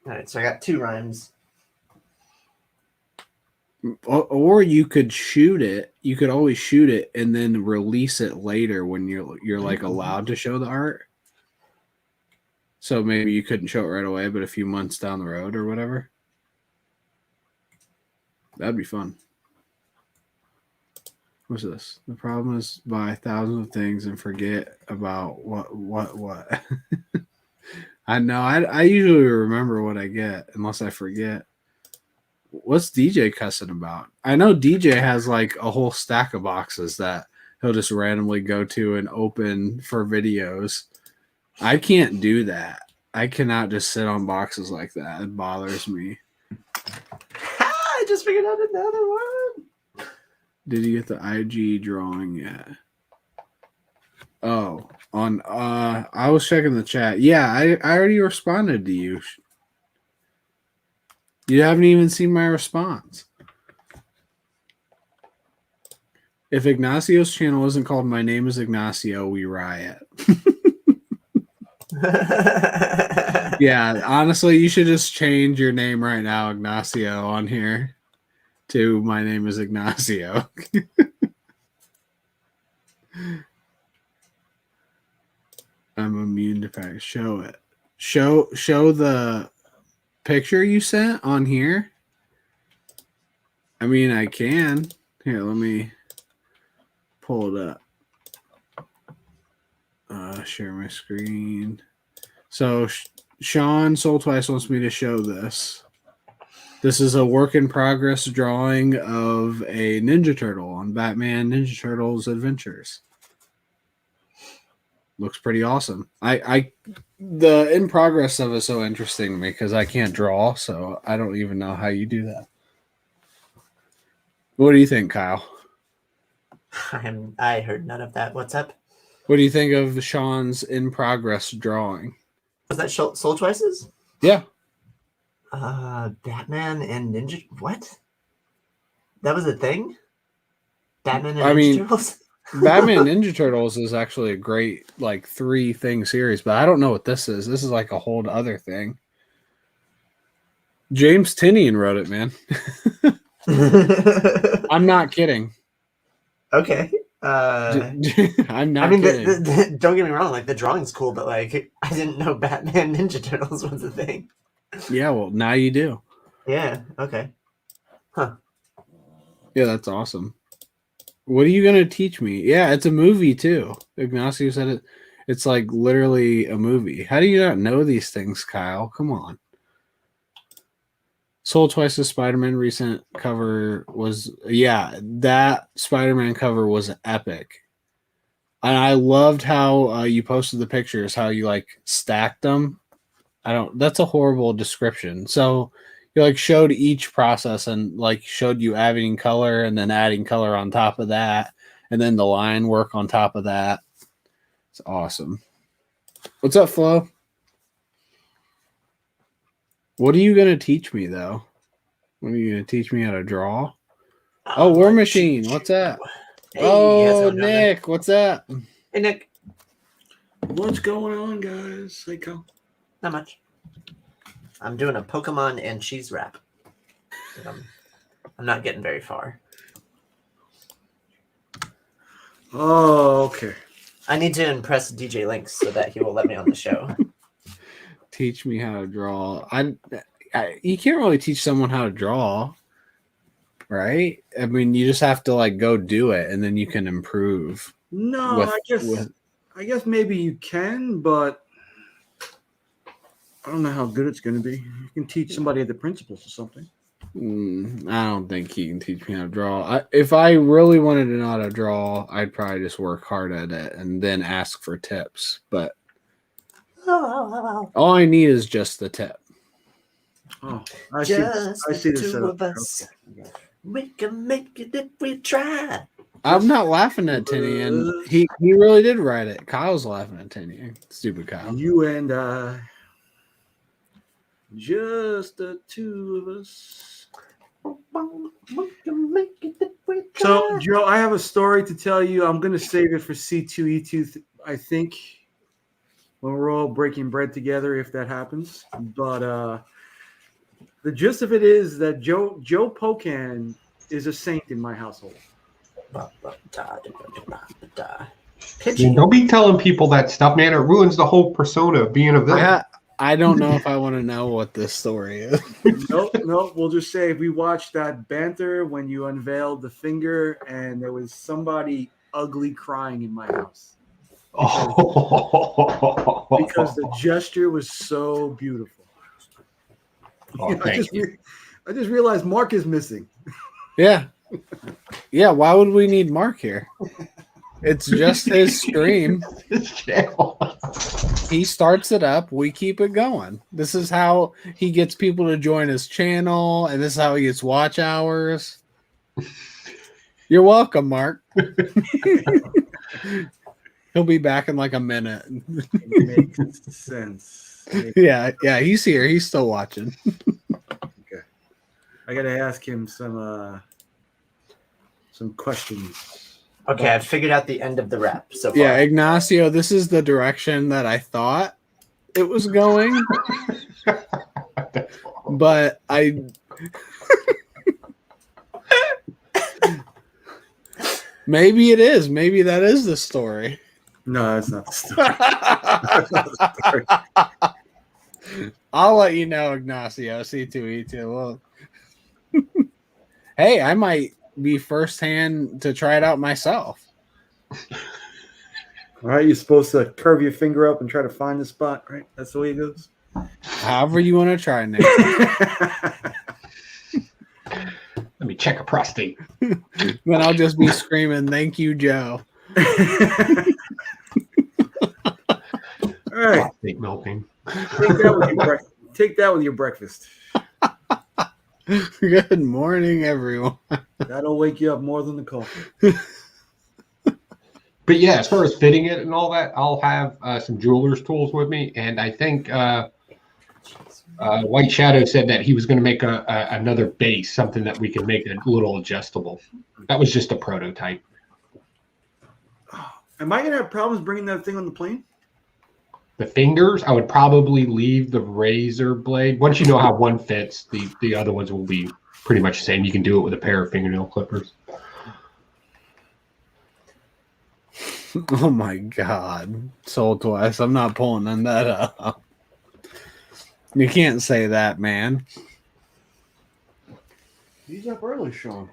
All right, so I got 2 rhymes. Or you could shoot it. You could always shoot it and then release it later when you're like allowed to show the art. So maybe you couldn't show it right away, but a few months down the road or whatever. That'd be fun. What's this? The problem is buy thousands of things and forget about what. I know. I usually remember what I get unless I forget. What's DJ cussing about? I know DJ has like a whole stack of boxes that he'll just randomly go to and open for videos. I can't do that. I cannot just sit on boxes like that. It bothers me. I just figured out another one. Did you get the IG drawing yet? Oh, on I was checking the chat. Yeah, I already responded to you. You haven't even seen my response. If Ignacio's channel isn't called My Name is Ignacio, we riot. Yeah, honestly, you should just change your name right now, Ignacio, on here to My Name is Ignacio. I'm immune to pack. Show it. Show the picture you sent on here. I mean, I can. Here, let me pull it up. Share my screen. So Sean Soul Twice wants me to show this. This is a work in progress drawing of a Ninja Turtle on Batman Ninja Turtles Adventures. Looks pretty awesome. The in progress of it is so interesting to me because I can't draw, so I don't even know how you do that. What do you think, Kyle? I heard none of that. What's up? What do you think of Sean's in progress drawing? Was that Soul Twice's? Yeah. Batman and Ninja. What? That was a thing? Batman and Ninja Turtles? Batman Ninja Turtles is actually a great, like, 3-thing series, but I don't know what this is. This is like a whole other thing. James Tinian wrote it, man. I'm not kidding. Okay. I'm not kidding. Don't get me wrong. Like, the drawing's cool, but, like, I didn't know Batman Ninja Turtles was a thing. Yeah, well, now you do. Yeah, okay. Huh. Yeah, that's awesome. What are you going to teach me? Yeah, it's a movie, too. Ignacio said it. It's, like, literally a movie. How do you not know these things, Kyle? Come on. Soul Twice's Spider-Man recent cover was, yeah, that Spider-Man cover was epic. And I loved how you posted the pictures, how you, like, stacked them. That's a horrible description. So you, like, showed each process and, like, showed you adding color and then adding color on top of that. And then the line work on top of that. It's awesome. What's up, Flo? What are you going to teach me, though? What are you going to teach me how to draw? Oh, War Machine. What's that? Hey, Nick. What's that? Hey, Nick. What's going on, guys? Hey, Kyle. Not much. I'm doing a Pokemon and cheese wrap. I'm not getting very far. Oh, okay. I need to impress DJ Lynx so that he will let me on the show. Teach me how to draw. You can't really teach someone how to draw, right? I mean, you just have to, like, go do it, and then you can improve. No, I guess maybe you can, but I don't know how good it's going to be. You can teach somebody the principles or something. I don't think he can teach me how to draw. If I really wanted to know how to draw, I'd probably just work hard at it and then ask for tips. But all I need is just the tip. Oh, I see the two of us. Okay. We can make it if we try. I'm not laughing at Tinny, and he really did write it. Kyle's laughing at Tinny. Stupid Kyle. You and I. Just the two of us. So, Joe, I have a story to tell you. I'm going to save it for C2E2, I think, when we're all breaking bread together, if that happens. But the gist of it is that Joe Pocan is a saint in my household. Don't be telling people that stuff, man. It ruins the whole persona of being a villain. I don't know if I want to know what this story is. Nope. We'll just say we watched that banter when you unveiled the finger, and there was somebody ugly crying in my house. Because the gesture was so beautiful. I just realized Mark is missing. Yeah. Yeah, why would we need Mark here? It's just his stream. He starts it up. We keep it going. This is how he gets people to join his channel, and this is how he gets watch hours. You're welcome, Mark. He'll be back in like a minute. Makes sense. Yeah, he's here. He's still watching. Okay. I got to ask him some questions. Okay, I've figured out the end of the rap. So far. Yeah, Ignacio, this is the direction that I thought it was going. But maybe it is. Maybe that is the story. No, that's not the story. That's not the story. I'll let you know, Ignacio. C2E2. Well, hey, I might be firsthand to try it out myself. All right, you're supposed to curve your finger up and try to find the spot, right? That's the way it goes. However you want to try, Nick. Let me check a prostate. Then I'll just be screaming, "Thank you, Joe." All right. Prostate milking. Take that with your breakfast. Good morning, everyone. That'll wake you up more than the coffee. But yeah, as far as fitting it and all that, I'll have some jeweler's tools with me, and I think White Shadow said that he was going to make another base, something that we can make a little adjustable. That was just a prototype. Am I going to have problems bringing that thing on the plane? The fingers, I would probably leave the razor blade. Once you know how one fits, the other ones will be pretty much the same. You can do it with a pair of fingernail clippers. Oh my God. Sold twice. I'm not pulling none of that up. You can't say that, man. He's up early, Sean.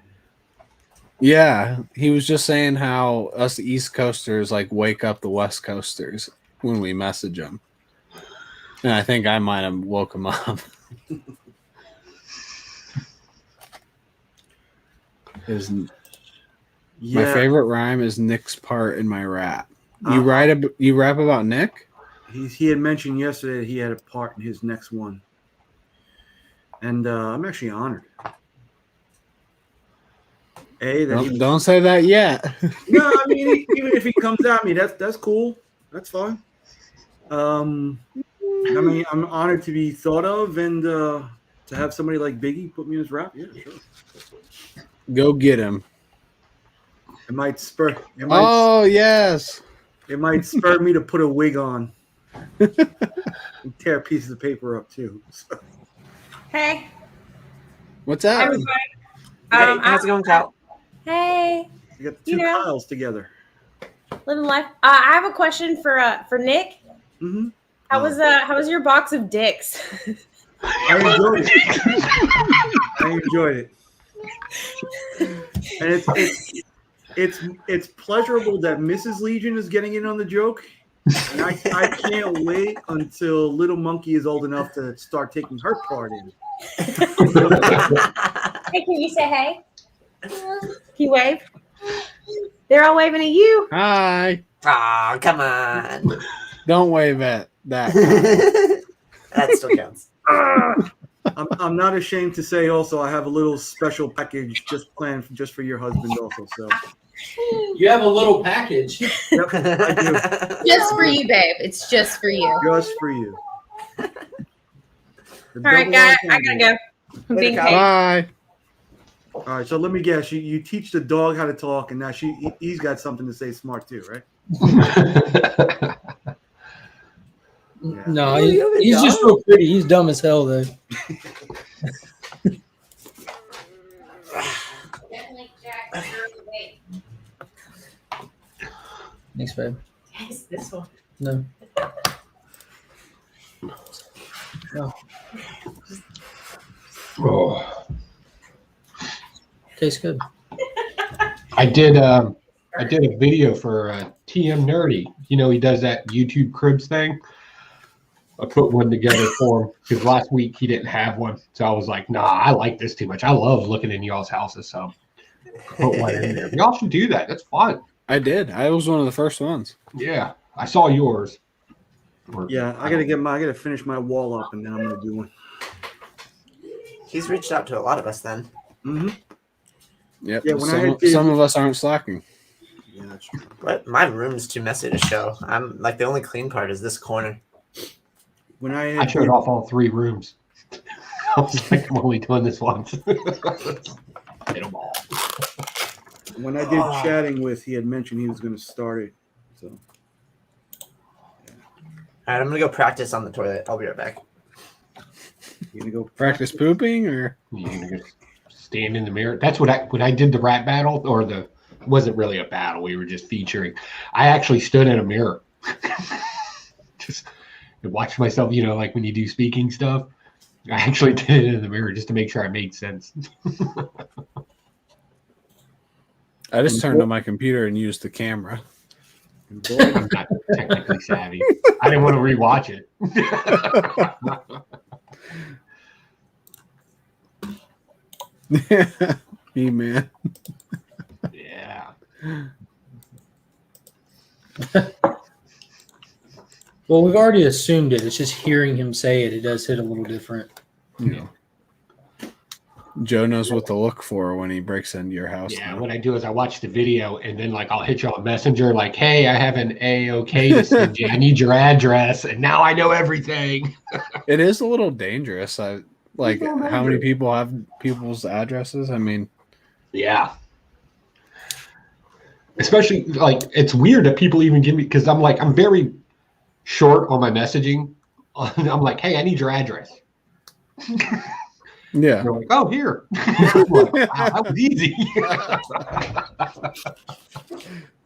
Yeah, he was just saying how us East Coasters like wake up the West Coasters when we message them. And I think I might have woke him up. My favorite rhyme is Nick's part in my rap. You rap about Nick? He had mentioned yesterday that he had a part in his next one. And I'm actually honored. Don't say that yet. No, I mean, even if he comes at me, that's cool. That's fine. I mean, I'm honored to be thought of, and to have somebody like Biggie put me in his rap. Yeah, sure. Go get him. It might spur. Yes. It might spur me to put a wig on and tear pieces of paper up too. So. Hey. What's up? Hey, how's it going, Kyle? Hey. You got the two Kyles together. Living life. I have a question for Nick. Mm-hmm. How was your box of dicks? I enjoyed it. And it's pleasurable that Mrs. Legion is getting in on the joke. And I can't wait until Little Monkey is old enough to start taking her part in. Hey, can you say hey? Can you wave? They're all waving at you. Hi. Oh, come on. Don't wave at that. That still counts. I'm not ashamed to say also I have a little special package just planned just for your husband also. So You have a little package. yep, I do. Just for you, babe. It's just for you. Just for you. All right, guys. I gotta go. I'm being paid. Bye. All right, so let me guess. You teach the dog how to talk, and now he's got something to say smart too, right? Yeah. No, he's just real pretty. He's dumb as hell, though. Thanks, babe. Yes, this one. No. No. Oh. Tastes good. I did a video for TM Nerdy. You know, he does that YouTube Cribs thing. I put one together for him because last week he didn't have one. So I was like, nah, I like this too much. I love looking in y'all's houses. So put one in there. Y'all should do that. That's fun. I did. I was one of the first ones. Yeah. I saw yours. Yeah, I gotta finish my wall up, and then I'm gonna do one. He's reached out to a lot of us then. Mm-hmm. Yep. Yeah, some of us aren't slacking. Yeah, that's true. But my room's too messy to show. I'm like the only clean part is this corner. When I showed off all 3 rooms. I was like, I'm only doing this once. Hit them all. When I did chatting with, he had mentioned he was going to start it. So, All right, I'm gonna go practice on the toilet. I'll be right back. you gonna go Practice pooping, or You gonna stand in the mirror. That's what I did the rap battle, or it wasn't really a battle. We were just featuring. I actually stood in a mirror. Just watched myself, you know, like when you do speaking stuff. I actually did it in the mirror just to make sure I made sense. I just turned on my computer and used the camera. I'm not technically savvy. I didn't want to rewatch it. Me, man. Yeah. Well, we've already assumed it. It's just hearing him say it. It does hit a little different. Yeah. Joe knows what to look for when he breaks into your house. Yeah, what I do is I watch the video and then like I'll hit you on Messenger like, hey, I have an A-OK to send you. I need your address, and now I know everything. It is a little dangerous. How many people have people's addresses? I mean, yeah. Especially like it's weird that people even give me, because I'm very short on my messaging. I'm like, hey, I need your address. Yeah. They're like, oh, here. I'm like, wow, that was easy.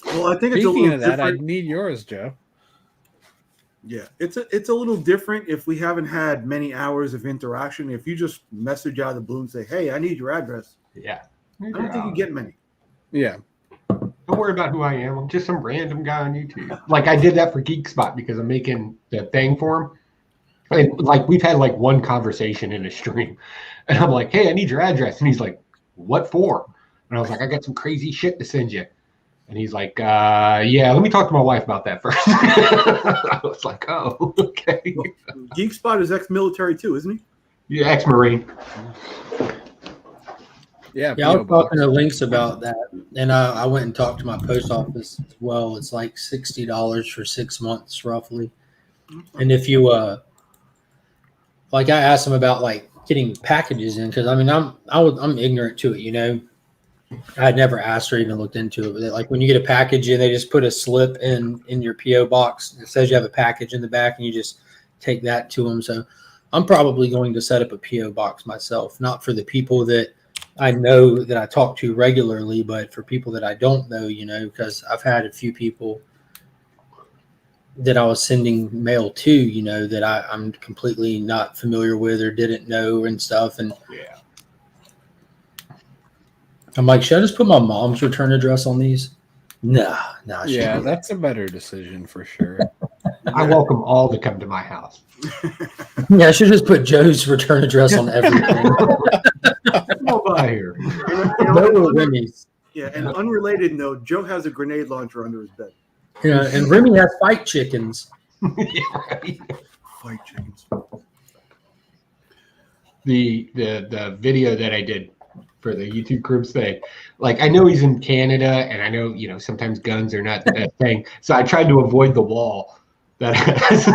Well, I think it's a Speaking little of that, different. I need yours, Joe. Yeah, it's a little different if we haven't had many hours of interaction. If you just message out of the blue and say, "Hey, I need your address," Yeah. I don't think you get many. Yeah. Don't worry about who I am. I'm just some random guy on YouTube. Like I did that for Geek Spot because I'm making the thing for him. And like we've had like one conversation in a stream, and I'm like, "Hey, I need your address," and he's like, "What for?" And I was like, "I got some crazy shit to send you." And he's like, "Yeah, let me talk to my wife about that first." I was like, "Oh, okay." Well, Geek Spot is ex-military too, isn't he? Yeah, ex-Marine. Yeah, I was talking to Lynx about that, and I went and talked to my post office as well. It's like $60 for 6 months, roughly. And if you like, I asked him about like getting packages in, because I mean I'm ignorant to it, you know. I had never asked or even looked into it, but like when you get a package in, they just put a slip in your PO box. It says you have a package in the back, and you just take that to them. So I'm probably going to set up a PO box myself, not for the people that I know that I talk to regularly, but for people that I don't know, you know, because I've had a few people that I was sending mail to, you know, that I'm completely not familiar with or didn't know and stuff. And yeah, I'm like, should I just put my mom's return address on these? Nah. Yeah, that's a better decision for sure. I welcome all to come to my house. Yeah, I should just put Joe's return address on everything. Come by here. No Remy's. Yeah, and unrelated note, Joe has a grenade launcher under his bed. Yeah, and Remy has fight chickens. Yeah, right. Fight chickens. The video that I did for the YouTube groups thing, like I know he's in Canada, and I know sometimes guns are not the best thing, so I tried to avoid the wall that has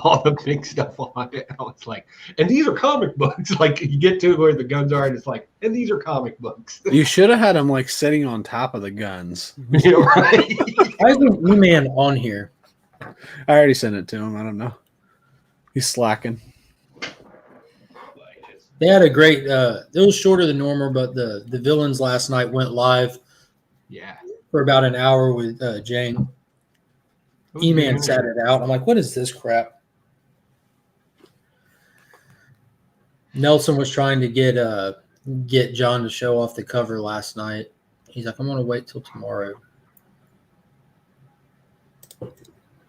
all the big stuff on it. I was like, and these are comic books. Like you get to where the guns are, and it's like, and these are comic books. You should have had him like sitting on top of the guns. Right? Why isn't E-Man on here? I already sent it to him. I don't know. He's slacking. They had a great. It was shorter than normal, but the villains last night went live. Yeah. For about an hour with Jane. E-Man sat it out. I'm like, what is this crap? Nelson was trying to get John to show off the cover last night. He's like, I'm going to wait till tomorrow.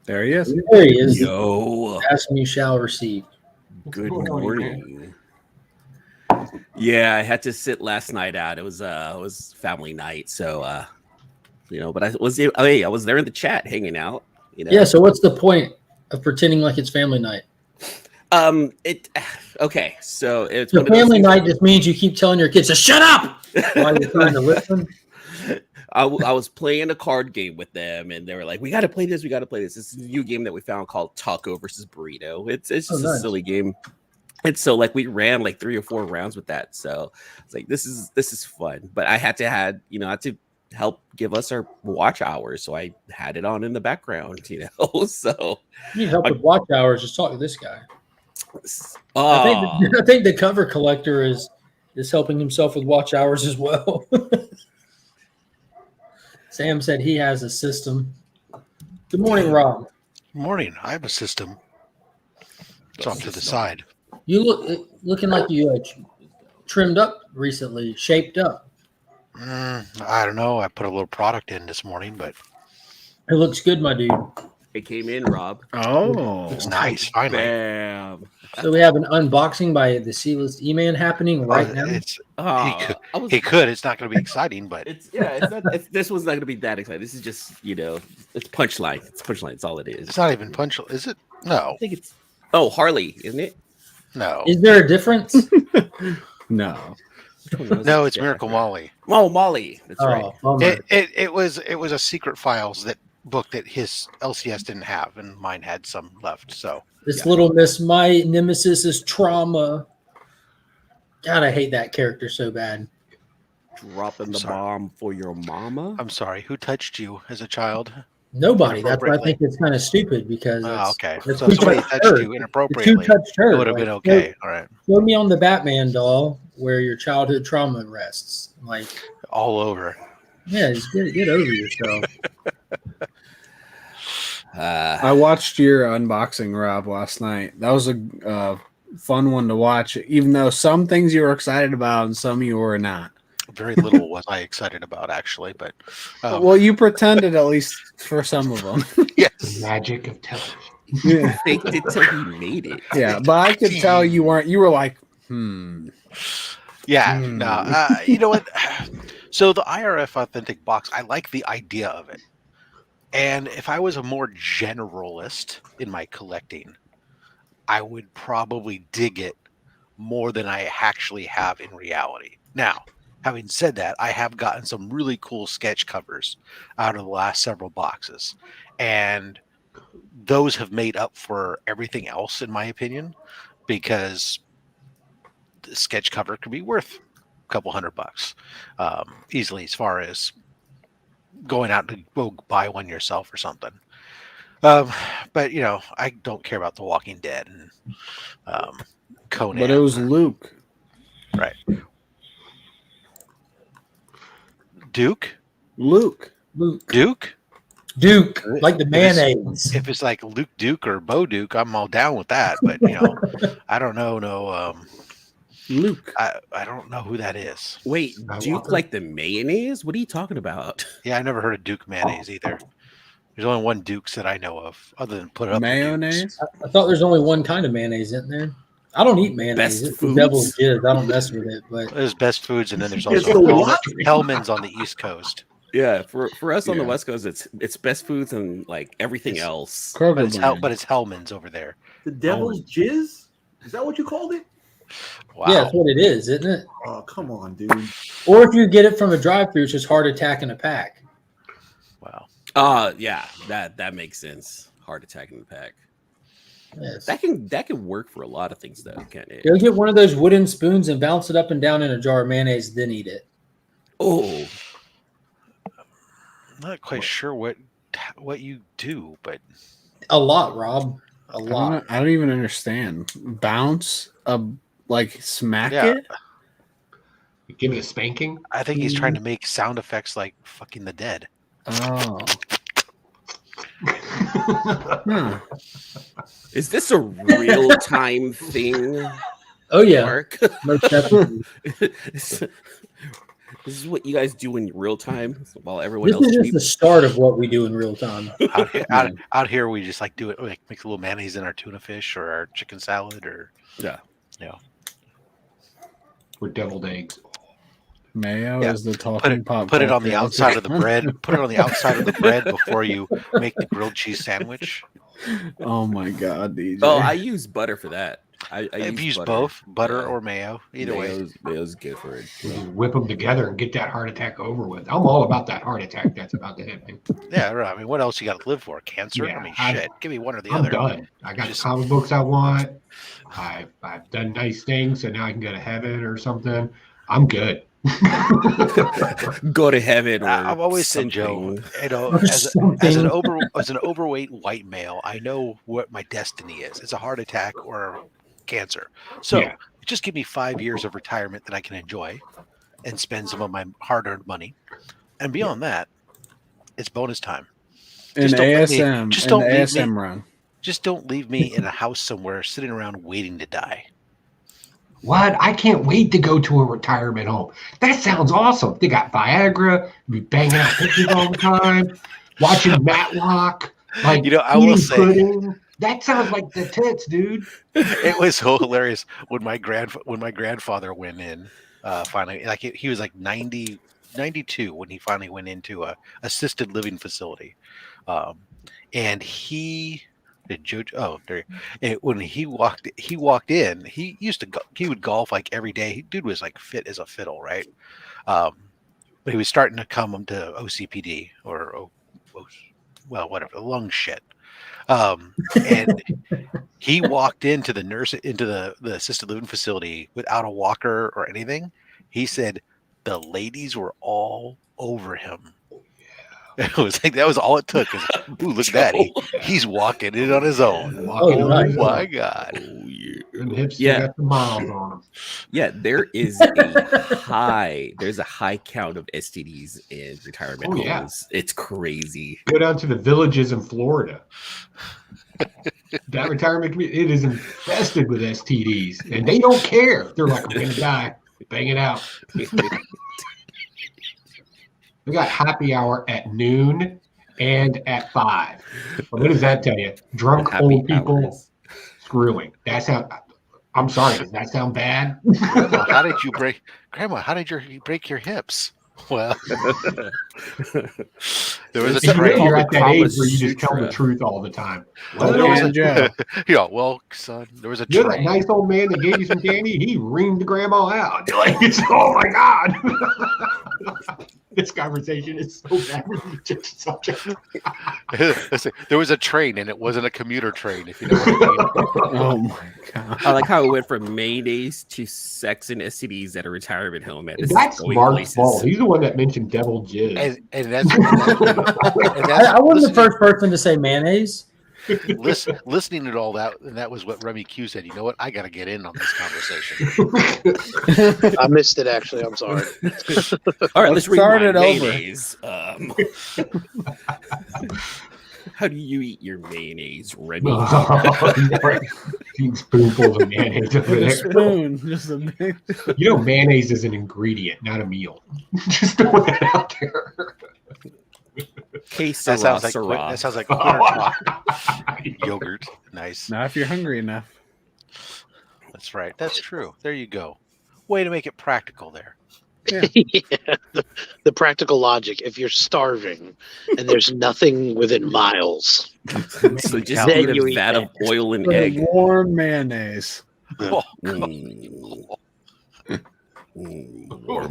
There he is. There he is. Yo. Ask me, you shall receive. Good morning. Yeah, I had to sit last night out. It was family night, so but I was there in the chat hanging out. Yeah, so what's the point of pretending like it's family night? Okay, so it's so family night just means you keep telling your kids to shut up while you're trying to listen. I was playing a card game with them, and they were like, "We got to play this. We got to play this." This is a new game that we found called Taco versus Burrito. It's just a silly game. And so like we ran like 3 or 4 rounds with that. So it's like this is fun. But I had to help give us our watch hours, so I had it on in the background, So you need help with watch hours. Just talk to this guy. I think the cover collector is helping himself with watch hours as well. Sam said he has a system. Good morning, Rob. Good morning. I have a system. It's off to the side. You looking like you trimmed up recently, shaped up. I don't know. I put a little product in this morning, but it looks good, my dude. It came in, Rob. Oh, it's nice. Finally. Bam. So we have an unboxing by the List Eman happening right now. He could. It's not going to be exciting, but this one's not going to be that exciting. This is just it's punchline. It's punchline. It's all it is. It's not even punchline, is it? No. I think it's Harley, isn't it? No. Is there a difference? No. No, it's Miracle Molly. Oh, Molly. That's right. It was a secret files book that his LCS didn't have, and mine had some left. So this little Miss, my nemesis is Trauma. God, I hate that character so bad. Dropping the bomb for your mama. I'm sorry. Who touched you as a child? Nobody. That's why I think it's kind of stupid because okay. So somebody touched you inappropriately. Who touched her? It would have been okay. All right. Show me on the Batman doll where your childhood trauma rests. Like all over. Yeah, just get over yourself. I watched your unboxing, Rob, last night. That was a fun one to watch, even though some things you were excited about and some you were not. Very little was I excited about, actually, but well, you pretended at least for some of them. Yes, the magic of television. Yeah. Faked it till he made it. Yeah, but I could tell you weren't. You were like, Yeah, no. You know what? So the IRF Authentic box, I like the idea of it, and if I was a more generalist in my collecting, I would probably dig it more than I actually have in reality. Now, having said that, I have gotten some really cool sketch covers out of the last several boxes, and those have made up for everything else, in my opinion, because the sketch cover could be worth a couple $100 easily, as far as going out to go buy one yourself or something. But I don't care about The Walking Dead and Conan. But it was Luke, right? Duke, Duke, like the mayonnaise. If it's like Luke Duke or Bo Duke, I'm all down with that. But I don't know. Luke. I don't know who that is. Wait, Duke like the mayonnaise? What are you talking about? Yeah, I never heard of Duke mayonnaise either. There's only one Duke's that I know of, other than put up mayonnaise. I thought there's only one kind of mayonnaise in there. I don't eat mayonnaise. Best It's the devil's jizz. I don't mess with it. But There's Best Foods, and then there's It's also the what? Hellman's on the East Coast. Yeah, for us on the Yeah. West Coast, it's Best Foods and like everything else. Kroger But it's brand. but it's Hellman's over there. The devil's jizz? Is that what you called it? Wow. yeah, that's what it is, isn't it? Oh, come on, dude. Or if you get it from a drive-through, it's just heart attack in a pack. Wow. Yeah, that makes sense. Heart attack in the pack. Yes. That can work for a lot of things though, can't it? Go get one of those wooden spoons and bounce it up and down in a jar of mayonnaise, then eat it. Oh, I'm not quite sure what you do, but A lot, Rob. A lot. I don't even understand. Bounce, like smack Yeah. it. Give it a spanking. I think he's trying to make sound effects like fucking the dead. Oh. Huh. is this a real time thing? Oh yeah, Mark? most definitely. This is what you guys do in real time while everyone This else is just sleeps? the start of what we do in real time. Out here, we just like do it, like make a little mayonnaise in our tuna fish or our chicken salad, or Yeah. Or deviled eggs. Mayo Yeah. is the talking pop. put it on the culture. outside of the bread. Put it on the outside of the bread before you make the grilled cheese sandwich. Oh my god, DJ. Oh, I use butter for that. I I've used butter. both butter Yeah. or mayo. Either way. Mayo's good for it. You just whip them together and get that heart attack over with. I'm all about that heart attack that's about to hit me. Yeah, right. I mean, what else you got to live for? Cancer? Yeah, I mean, I- shit. Give me one or the I'm other. done. I got Just- the comic books I want. I've done nice things, so now I can go to heaven or something. I'm good. Go to heaven. Or I've always said, Joe, something. you know, Or as something. an overweight white male, I know what my destiny is. It's a heart attack or cancer. So Yeah. just give me 5 years of retirement that I can enjoy and spend some of my hard-earned money. And beyond that, it's bonus time. An Just don't let me- ASM. just an don't leave me- ASM run. Just don't leave me in a house somewhere sitting around waiting to die. What? I can't wait to go to a retirement home. That sounds awesome. They got Viagra, be banging out pictures all the time, watching Matlock, like You know, I will eating say- pudding. That sounds like the tits, dude. It was so hilarious when my grandfather went in finally. Like he was like 92 when he finally went into a assisted living facility, and he when he walked in, he would golf like every day. Dude was like fit as a fiddle, right? But he was starting to come to OCPD or whatever, lung shit. And he walked into the assisted living facility without a walker or anything. He said the ladies were all over him. It was like that was all it took. Ooh, look at that! He's walking in on his own. Walking on his My own. God! Oh, yeah. Them hips Yeah. still got the miles on them. Yeah, there's a high count of STDs in retirement Oh, yeah. homes. It's crazy. Go down to the villages in Florida. That retirement community, it is infested with STDs, and they don't care. They're like, I'm gonna die. Bang it out. We got happy hour at noon and at 5. Well, what does that tell you? Drunk Happy old people hours. screwing. That sound. I'm sorry. Does that sound bad? Grandma, how did you break your hips? Well, there was a You're train. at that Kama age where you just tell the Sutra. truth all the time. Well, there was a- Joe. Yeah, well, son, there was a You're that train. nice old man that gave you some candy. He reamed the grandma out. Like, it's, oh my God. This conversation is so bad. Just subject. Listen, there was a train, and it wasn't a commuter train. If you know what I mean. Oh my god. I like how it went from mayonnaise to sex and STDs at a retirement home. Man, this is That's going Mark's places. fault. He's the one that mentioned devil jizz. And that's I wasn't the first person to say mayonnaise. listening to all that, and that was what Remy Q said. You know what? I got to get in on this conversation. I missed it actually. I'm sorry. All right, let's start rewind. it over. Mayonnaise. How do you eat your mayonnaise, Remy? Eating spoonfuls of mayonnaise over With a there. spoon. Just a big You know, mayonnaise is an ingredient, not a meal. Just throw that out there. Queso that sounds like corn talk. Yogurt. Nice. Now, if you're hungry enough. That's right. That's true. There you go. Way to make it practical there. Yeah. Yeah, the practical logic. If you're starving and there's nothing within miles, so just then eat a you eat vat of that. oil and With egg. warm mayonnaise. Oh,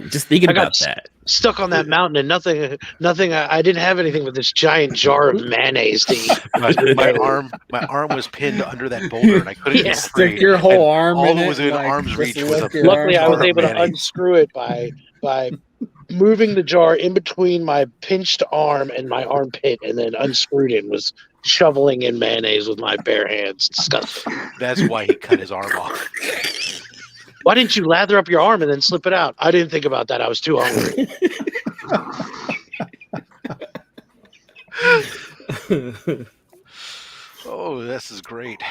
Just thinking I got about that. stuck on that mountain and nothing. I didn't have anything but this giant jar of mayonnaise to eat. my arm was pinned under that boulder, and I couldn't get free. Stick your whole arm all in that it. was in like, arm's just reach was lift a your Luckily, I arm was jar of able to mayonnaise. unscrew it by moving the jar in between my pinched arm and my armpit, and then unscrewed it and was shoveling in mayonnaise with my bare hands. Disgusting. That's why he cut his arm off. Why didn't you lather up your arm and then slip it out? I didn't think about that. I was too hungry. Oh, this is great.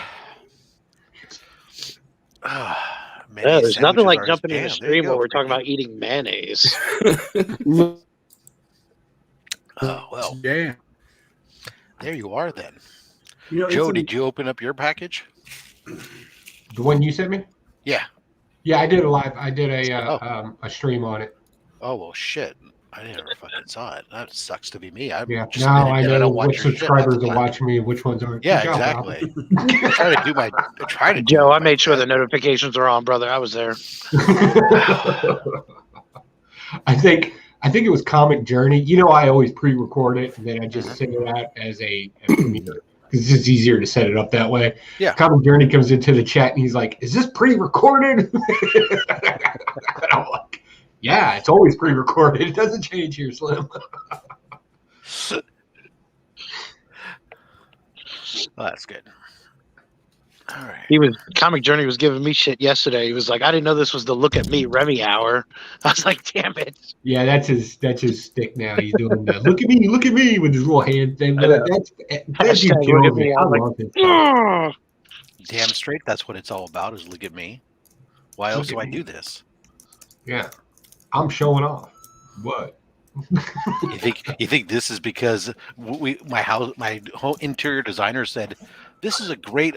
Yeah, there's nothing like jumping in the stream stream while we're talking about eating mayonnaise. Oh, well, Yeah. there you are then. You know, Joe, did you open up your package? The one you sent me? Yeah. Yeah, I did a stream on it. Oh, well, shit. I never fucking saw it. That sucks to be me. Yeah, just now admitted I that know don't watch which your shit subscribers half the are time. watching me and which ones aren't. Yeah, Good job, Rob. exactly. I try to do Joe, my I made sure the best. notifications are on, brother. I was there. I think it was Comic Journey. You know, I always pre-record it and then I just send it out as a premiere. It's just easier to set it up that way. Yeah. Comic Journey comes into the chat and he's like, "Is this pre-recorded?" And I'm like, "Yeah, it's always pre-recorded. It doesn't change here, Slim." Well, that's good. All right. Comic Journey was giving me shit yesterday. He was like, I didn't know this was the Look at Me Remy hour. I was like, damn it. Yeah, that's his stick now. He's doing that. Look at me with his little hand thing. I know. That's Hashtag look at me. I I'm like, love it. "Ugh." Damn straight. That's what it's all about. Is look at me. Why else do I do this? Yeah, I'm showing off. What? You think this is because my whole interior designer said this is a great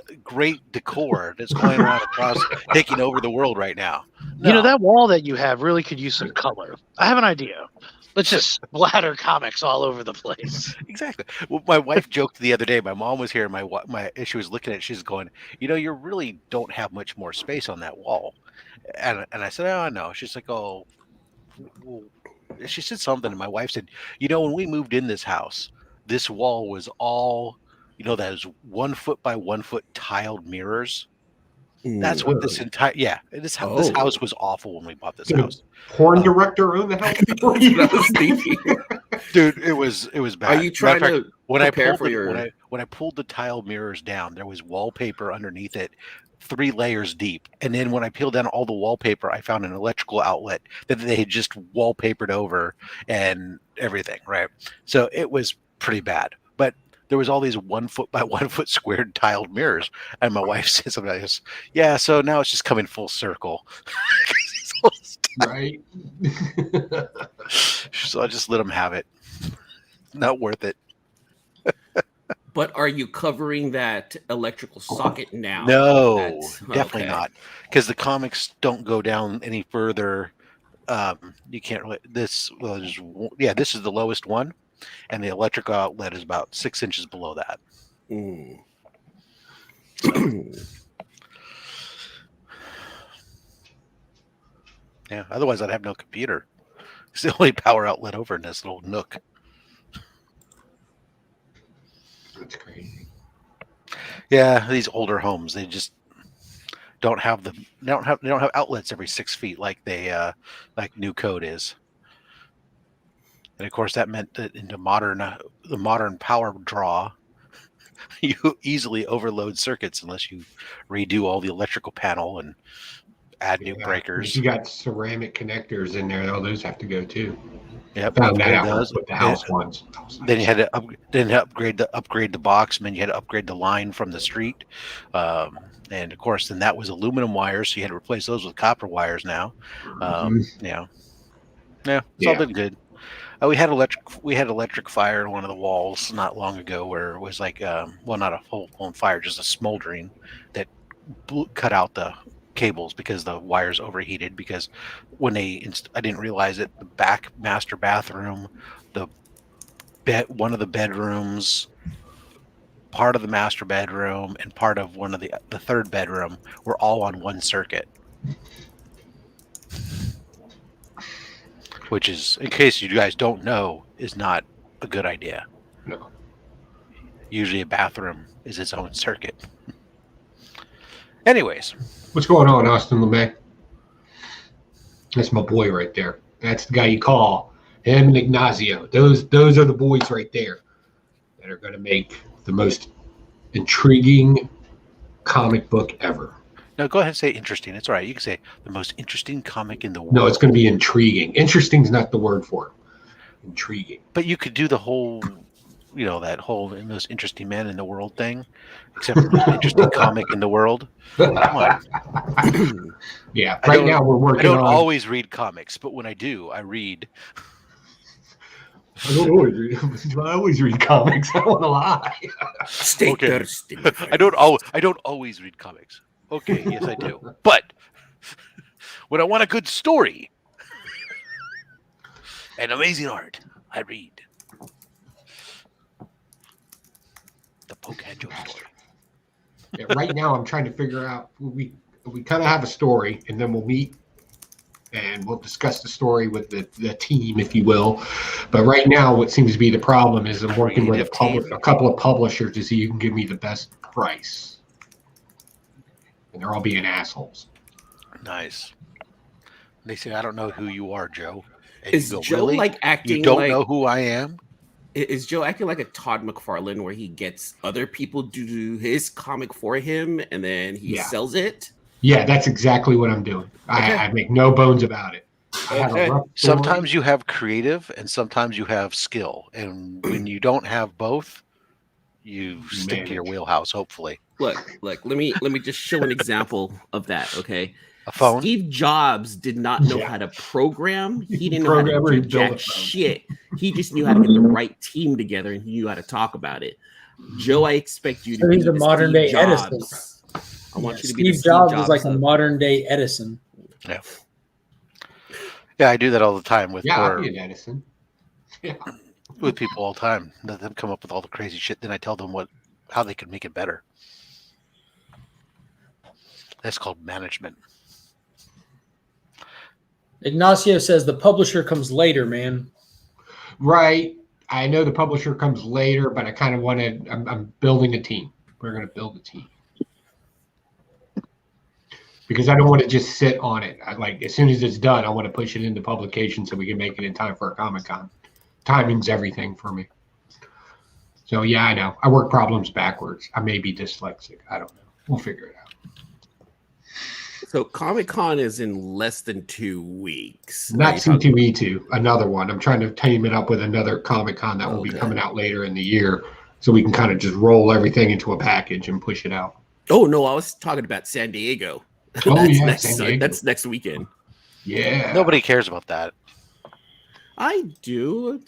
decor that's going around across taking over the world right now. No. You know, that wall that you have really could use some color. I have an idea. Let's just splatter comics all over the place. Exactly. Well, my wife joked the other day. My mom was here. She was looking at it. She's going, you really don't have much more space on that wall. And I said, oh, no. She's like, oh, well, she said something. And my wife said, when we moved in this house, this wall was all, that is 1 foot by 1 foot tiled mirrors. That's what this entire this house was awful when we bought this house. Porn director owned the house before you. Dude, it was bad. Are you trying to prepare for your? When I pulled the tile mirrors down, there was wallpaper underneath it, 3 layers deep. And then when I peeled down all the wallpaper, I found an electrical outlet that they had just wallpapered over and everything. Right, so it was pretty bad. But there was all these 1 foot by 1 foot squared tiled mirrors, and my wife said something like this. Yeah, so now it's just coming full circle. Right. So I just let them have it. Not worth it. But are you covering that electrical socket now? No, definitely not. Because the comics don't go down any further. You can't really. This is the lowest one, and the electrical outlet is about 6 inches below that. Yeah. Otherwise, I'd have no computer. It's the only power outlet over in this little nook. That's crazy. Yeah, these older homes, they just don't have they don't have outlets every 6 feet like like new code is. And of course, that meant that into the modern power draw, you easily overload circuits unless you redo all the electrical panel and add new breakers. If you got ceramic connectors in there, all those have to go too. Yep, found that out with the house ones. Then you had to upgrade the box, and then you had to upgrade the line from the street. And of course, then that was aluminum wires, so you had to replace those with copper wires now. Yeah, it's all been good. We had electric fire in one of the walls not long ago, where it was like, well, not a full-blown fire, just a smoldering that cut out the cables because the wires overheated. Because when I didn't realize it, the back master bathroom, one of the bedrooms, part of the master bedroom, and part of one of the third bedroom were all on one circuit. Which is, in case you guys don't know, is not a good idea. No. Usually a bathroom is its own circuit. Anyways. What's going on, Austin LeMay? That's my boy right there. That's the guy you call. Him and Ignacio. Those are the boys right there that are going to make the most intriguing comic book ever. No, go ahead and say interesting. It's all right. You can say the most interesting comic in the world. No, it's going to be intriguing. Interesting is not the word for it. Intriguing. But you could do the whole, that whole most interesting man in the world thing, except for the most interesting comic in the world. Come on. Yeah. Right now we're working on. I don't always read comics, but when I do, I read. I always read comics. I don't want to lie. Stay thirsty. I don't always read comics. Okay, yes, I do. But when I want a good story and amazing art, I read the Pocanjo story. Yeah, right now, I'm trying to figure out. We kind of have a story, and then we'll meet and we'll discuss the story with the team, if you will. But right now, what seems to be the problem is I'm working with a couple of publishers to see who can give me the best price. And they're all being assholes. Nice. They say, I don't know who you are, Joe. And is Joe really? Acting you don't know who I am? Is Joe acting like a Todd McFarlane where he gets other people to do his comic for him and then he sells it? Yeah, that's exactly what I'm doing. Okay. I make no bones about it. Sometimes you have creative and sometimes you have skill. And when you don't have both, you stick to your wheelhouse, hopefully. Look, let me just show an example of that, okay? A phone? Steve Jobs did not know how to program. He didn't know how to do jack shit. He just knew how to get the right team together and he knew how to talk about it. Joe, I expect you to be he's a modern day Edison. I want you to be Steve Jobs is like a modern day Edison. Yeah. Yeah, I do that all the time with I'll be an Edison. Yeah. With people all the time. Let them come up with all the crazy shit. Then I tell them how they can make it better. That's called management. Ignacio says the publisher comes later, man. Right. I know the publisher comes later, but I kind of wanted. I'm building a team. We're going to build a team because I don't want to just sit on it. As soon as it's done, I want to push it into publication so we can make it in time for a Comic-Con. Timing's everything for me. So yeah, I know. I work problems backwards. I may be dyslexic. I don't know. We'll figure it out. So Comic-Con is in less than 2 weeks. Not C2E2, another one. I'm trying to team it up with another Comic-Con that will be coming out later in the year, so we can kind of just roll everything into a package and push it out. Oh no, I was talking about San Diego. San Diego. That's next weekend. Yeah. Nobody cares about that. I do,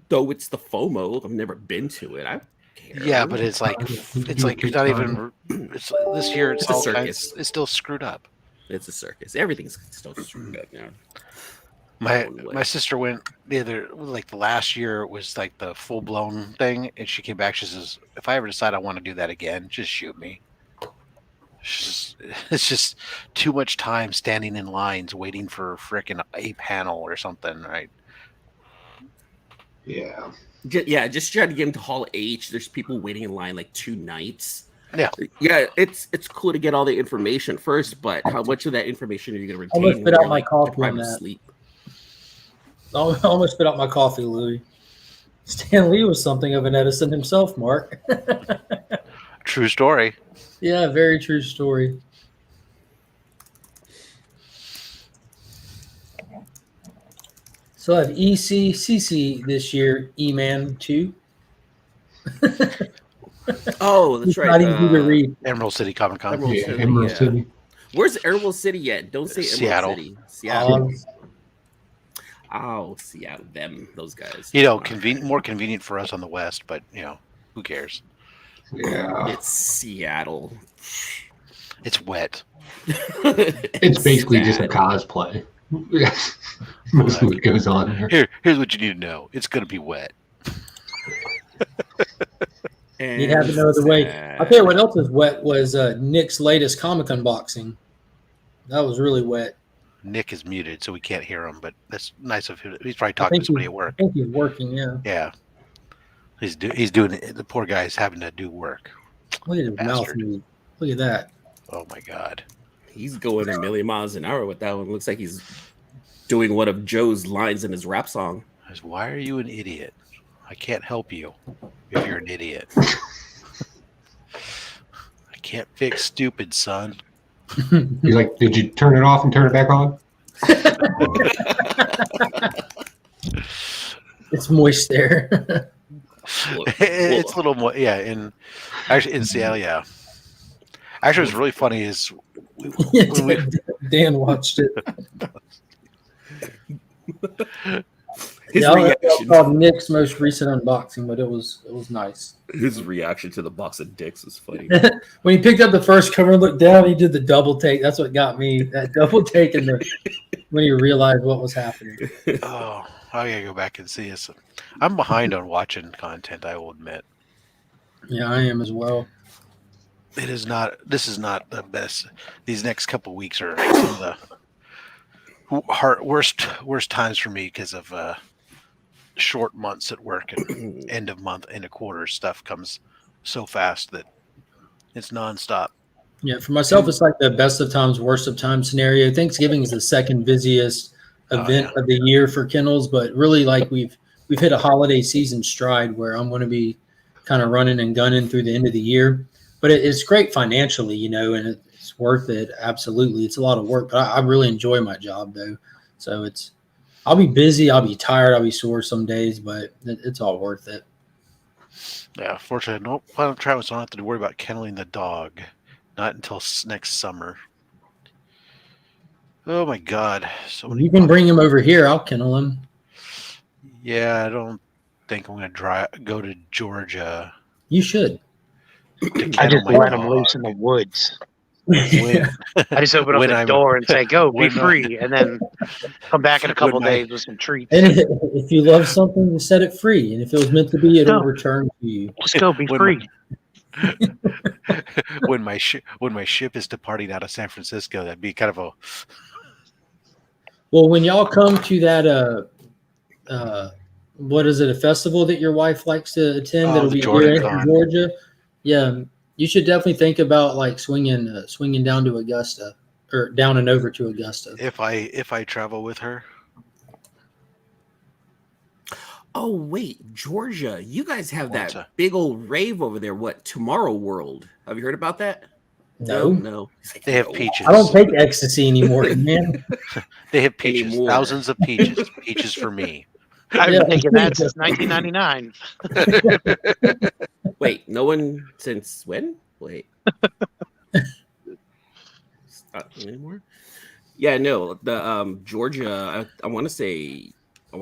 though it's the FOMO. I've never been to it. I care. Yeah, but it's like you're not even. It's this year. It's all circus. It's still screwed up. It's a circus. Everything's still screwed up now. My sister went the last year was like the full blown thing, and she came back. She says, "If I ever decide I want to do that again, just shoot me." It's just too much time standing in lines waiting for frickin' a panel or something, right? Yeah. Just try to get into Hall H. There's people waiting in line like 2 nights. Yeah, it's cool to get all the information first, but how much of that information are you going to retain? I almost spit out my coffee on that. Sleep? I almost spit out my coffee, Louis. Stan Lee was something of an Edison himself, Mark. True story. Yeah, very true story. So I have EC, CC this year, Eman 2. Oh, that's right. Not easy to read. Emerald City Comic Con. Emerald City. Where's Emerald City yet? Don't say Seattle. Emerald City. Seattle. Oh, Seattle, those guys. More convenient for us on the west, but who cares? Yeah, it's Seattle. It's wet. It's basically just a cosplay. Mostly what goes on there. Here's what you need to know. It's going to be wet. You'd have to know the way. I'll tell you what else was wet was Nick's latest comic unboxing. That was really wet. Nick is muted, so we can't hear him, but that's nice of him. He's probably talking to somebody at work. I think he's working, yeah. Yeah. He's doing it. The poor guy's having to do work. Look at his mouth move. Look at that. Oh, my God. He's going a million miles an hour with that one. Looks like he's doing one of Joe's lines in his rap song. Why are you an idiot? I can't help you if you're an idiot. I can't fix stupid, son. He's like, did you turn it off and turn it back on? It's moist there. It's a little more, yeah. In Seattle, yeah. Actually, what's really funny is Dan watched it. His reaction. reaction Called Nick's most recent unboxing, but it was nice. His reaction to the box of dicks is funny. When he picked up the first cover and looked down, he did the double take. That's what got me. That double take when he realized what was happening. Oh, I gotta go back and see this. I'm behind on watching content, I will admit. Yeah, I am as well. This is not the best. These next couple weeks are some of the worst times for me because of short months at work and end of month, end of quarter stuff comes so fast that it's nonstop. Yeah, for myself, it's like the best of times, worst of times scenario. Thanksgiving is the second busiest event of the year for kennels, but really, like we've hit a holiday season stride where I'm going to be kind of running and gunning through the end of the year. But it's great financially, and it's worth it. Absolutely, it's a lot of work, but I really enjoy my job though. So I'll be busy, I'll be tired, I'll be sore some days, but it's all worth it. Yeah, fortunately, no plan of travel, so I don't have to worry about kenneling the dog. Not until next summer. Oh my God! You can bring him over here. I'll kennel him. Yeah, I don't think I'm going to go to Georgia. You should. I just let him loose in the woods. I just open up the door and say, "Go, be free," and then come back in a couple days with some treats. And if you love something, you set it free, and if it was meant to be, it'll return to you. Just go, be free. When my ship is departing out of San Francisco, that'd be kind of a. Well, when y'all come to that, what is it? A festival that your wife likes to attend? That'll be here in Georgia. Yeah, you should definitely think about like swinging down to Augusta or down and over to Augusta. If I travel with her. Oh wait, Georgia! You guys have that big old rave over there. What, Tomorrow World? Have you heard about that? No. They have peaches. I don't take ecstasy anymore, man. They have peaches. Thousands of peaches. Peaches for me. I've been thinking that since 1999. Wait, no one since when? Wait. Anymore? Yeah, no. The Georgia. I want to say. I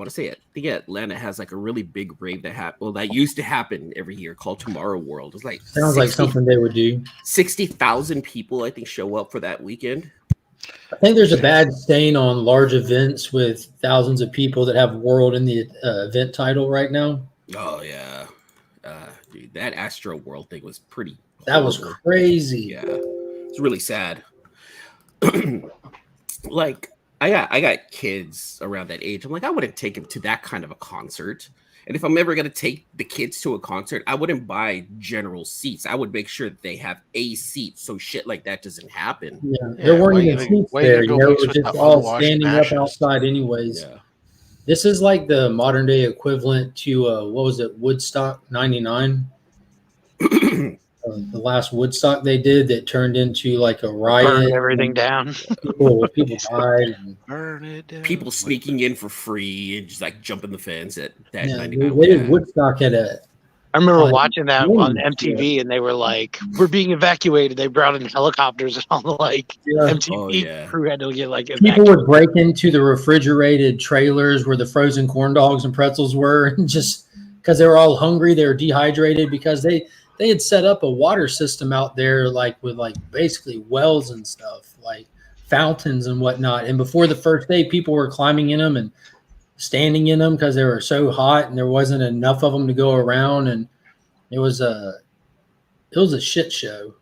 think Atlanta has like a really big rave that used to happen every year called Tomorrow World. It's like sounds like something they would do. 60,000 people, I think, show up for that weekend. I think there's a bad stain on large events with thousands of people that have world in the event title right now. Oh yeah, dude, that Astro World thing was pretty. That was crazy. Yeah, it's really sad. Like. I got kids around that age. I'm like, I wouldn't take them to that kind of a concert. And if I'm ever going to take the kids to a concert, I wouldn't buy general seats. I would make sure that they have a seat so shit like that doesn't happen. Yeah, there weren't even seats there. It was just all standing up outside anyways. Yeah. This is like the modern day equivalent to, what was it, Woodstock 99? The last Woodstock they did that turned into like a riot. Burn everything down. People died. Burn it down. People sneaking in for free and just like jumping the fence at that 99. They did Woodstock at I remember watching that on MTV, and they were like, "We're being evacuated." They brought in helicopters, and all the MTV crew had to get like evacuated. People would break into the refrigerated trailers where the frozen corn dogs and pretzels were, and just because they were all hungry, they were dehydrated because they had set up a water system out there, like with like basically wells and stuff, like fountains and whatnot. And before the first day, people were climbing in them and standing in them because they were so hot and there wasn't enough of them to go around, and it was a shit show.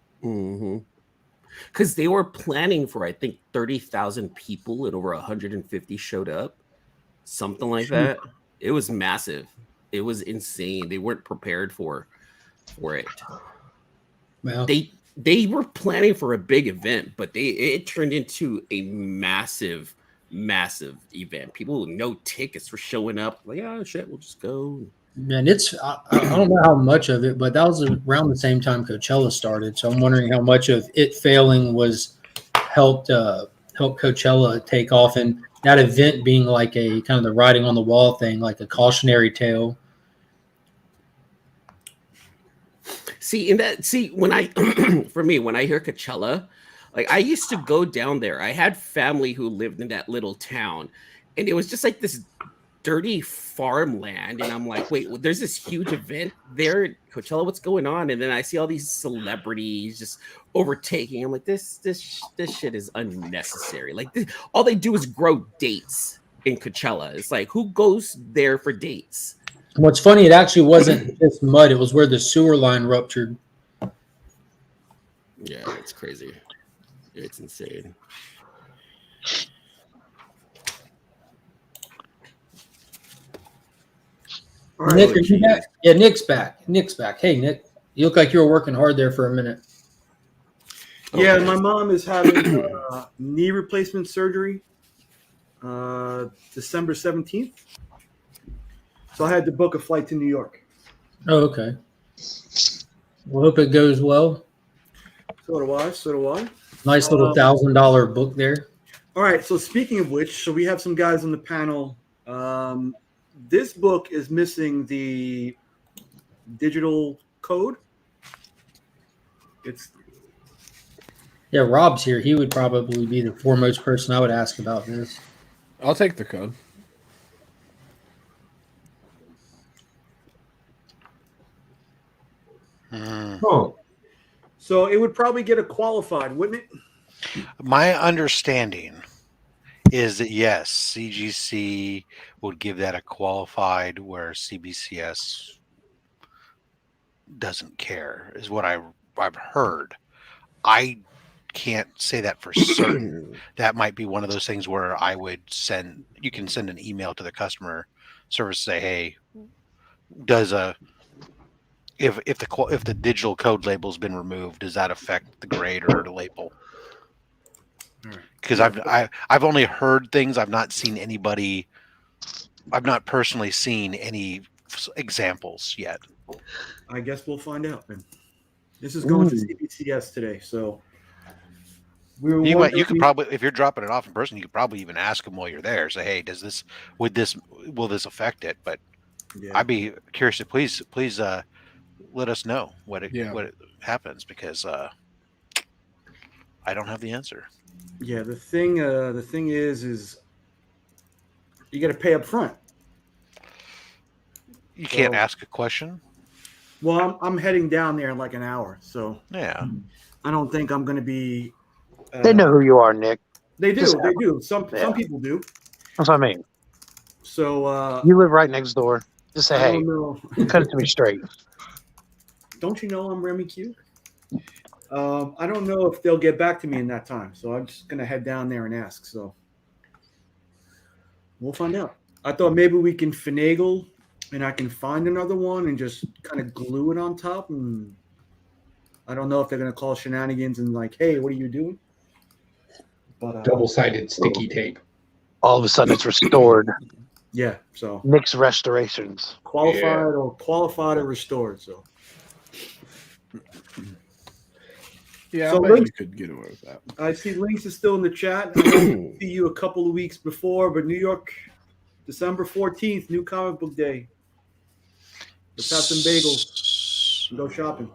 Because they were planning for, I think, 30,000 people and over 150 showed up, something like that. It was massive. It was insane. They weren't prepared for it. Well, they were planning for a big event, but it turned into a massive event. People with no tickets were showing up. Like, oh shit, we'll just go. And I don't know how much of it, but that was around the same time Coachella started. So I'm wondering how much of it failing was helped Coachella take off, and that event being like a kind of the writing on the wall thing, like a cautionary tale. When I for me, when I hear Coachella, like I used to go down there. I had family who lived in that little town, and it was just like this dirty farmland. And I'm like, wait, there's this huge event there at Coachella. What's going on? And then I see all these celebrities just overtaking. I'm like, this shit is unnecessary. Like all they do is grow dates in Coachella. It's like, who goes there for dates? What's funny, it actually wasn't just mud. It was where the sewer line ruptured. Yeah, it's crazy. It's insane. All right. Nick, are you back? Yeah, Nick's back. Nick's back. Hey, Nick, you look like you were working hard there for a minute. Yeah, my mom is having knee replacement surgery December 17th. So I had to book a flight to New York. Oh, okay. Well, hope it goes well. So do I. Nice little $1,000 book there. All right. So speaking of which, so we have some guys on the panel. This book is missing the digital code. Yeah, Rob's here. He would probably be the foremost person I would ask about this. I'll take the code. Oh. So it would probably get a qualified, wouldn't it? My understanding is that yes, CGC would give that a qualified, where CBCS doesn't care, is what I've heard. I can't say that for certain. That might be one of those things where you can send an email to the customer service, say, hey, if the digital code label's been removed, does that affect the grade or the label? Because I've only heard things. I've not seen anybody. I've not personally seen any examples yet. I guess we'll find out then. This is going to CBCS today, so you could probably, if you're dropping it off in person, you could probably even ask them while you're there. Say, hey, will this affect it? But yeah. I'd be curious to please let us know what it happens, because I don't have the answer. Yeah, the thing is you got to pay up front. You can't ask a question. Well, I'm heading down there in like an hour, so yeah, I don't think I'm going to be. They know who you are, Nick. They do. They do. Some people do. That's what I mean. So you live right next door. Just say, hey, cut it to me straight. Don't you know I'm Remy Q? I don't know if they'll get back to me in that time, so I'm just going to head down there and ask. So we'll find out. I thought maybe we can finagle and I can find another one and just kind of glue it on top. And I don't know if they're going to call shenanigans and like, hey, what are you doing? But double-sided sticky tape. All of a sudden, it's restored. Yeah. So Nick's restorations, qualified or restored. So. Yeah, so I bet you could get away with that. I see Links is still in the chat. I see you a couple of weeks before, but New York, December 14th, New Comic Book Day. Let's have some bagels and go shopping.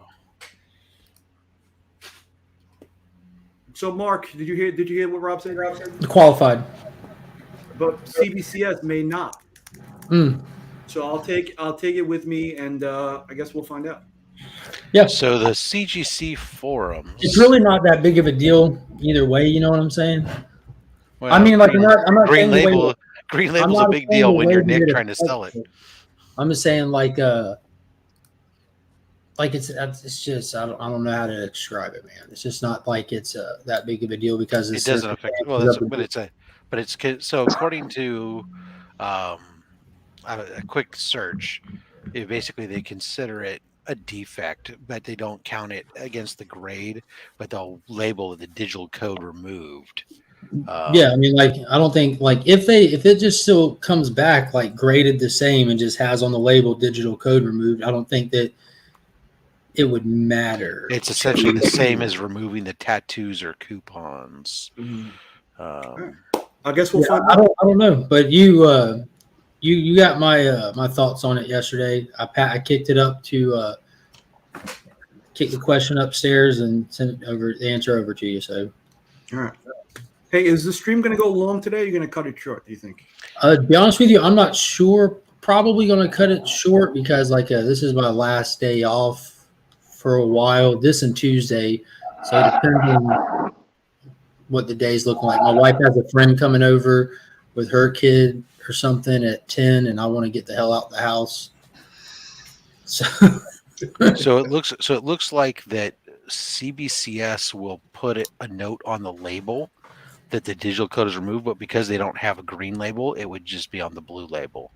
So, Mark, did you hear what Rob said? Qualified. But CBCS may not. So I'll take it with me, and I guess we'll find out. Yeah. So the CGC forums. It's really not that big of a deal either way. You know what I'm saying? Well, I mean, like, I'm not green saying label. Green label's a big deal when you're Nick trying to sell it. I'm just saying, like it's just I don't know how to describe it, man. It's just not like it's that big of a deal because it doesn't affect. Well, so according to a quick search, basically they consider it a defect, but they don't count it against the grade, but they'll label the digital code removed. Yeah, I mean, like, I don't think, like, if it just still comes back like graded the same and just has on the label digital code removed, I don't think that it would matter. It's essentially the same as removing the tattoos or coupons. I guess we'll find out. I don't know, but you got my thoughts on it yesterday. I kicked it up to kick the question upstairs and send the answer over to you. So, all right. Hey, is the stream going to go long today? Or are you going to cut it short? Do you think? To be honest with you, I'm not sure. Probably going to cut it short because this is my last day off for a while. This and Tuesday, so it depends on what the day's looking like. My wife has a friend coming over with her kid or something at 10, and I want to get the hell out the house. So it looks like that CBCS will put a note on the label that the digital code is removed, but because they don't have a green label, it would just be on the blue label,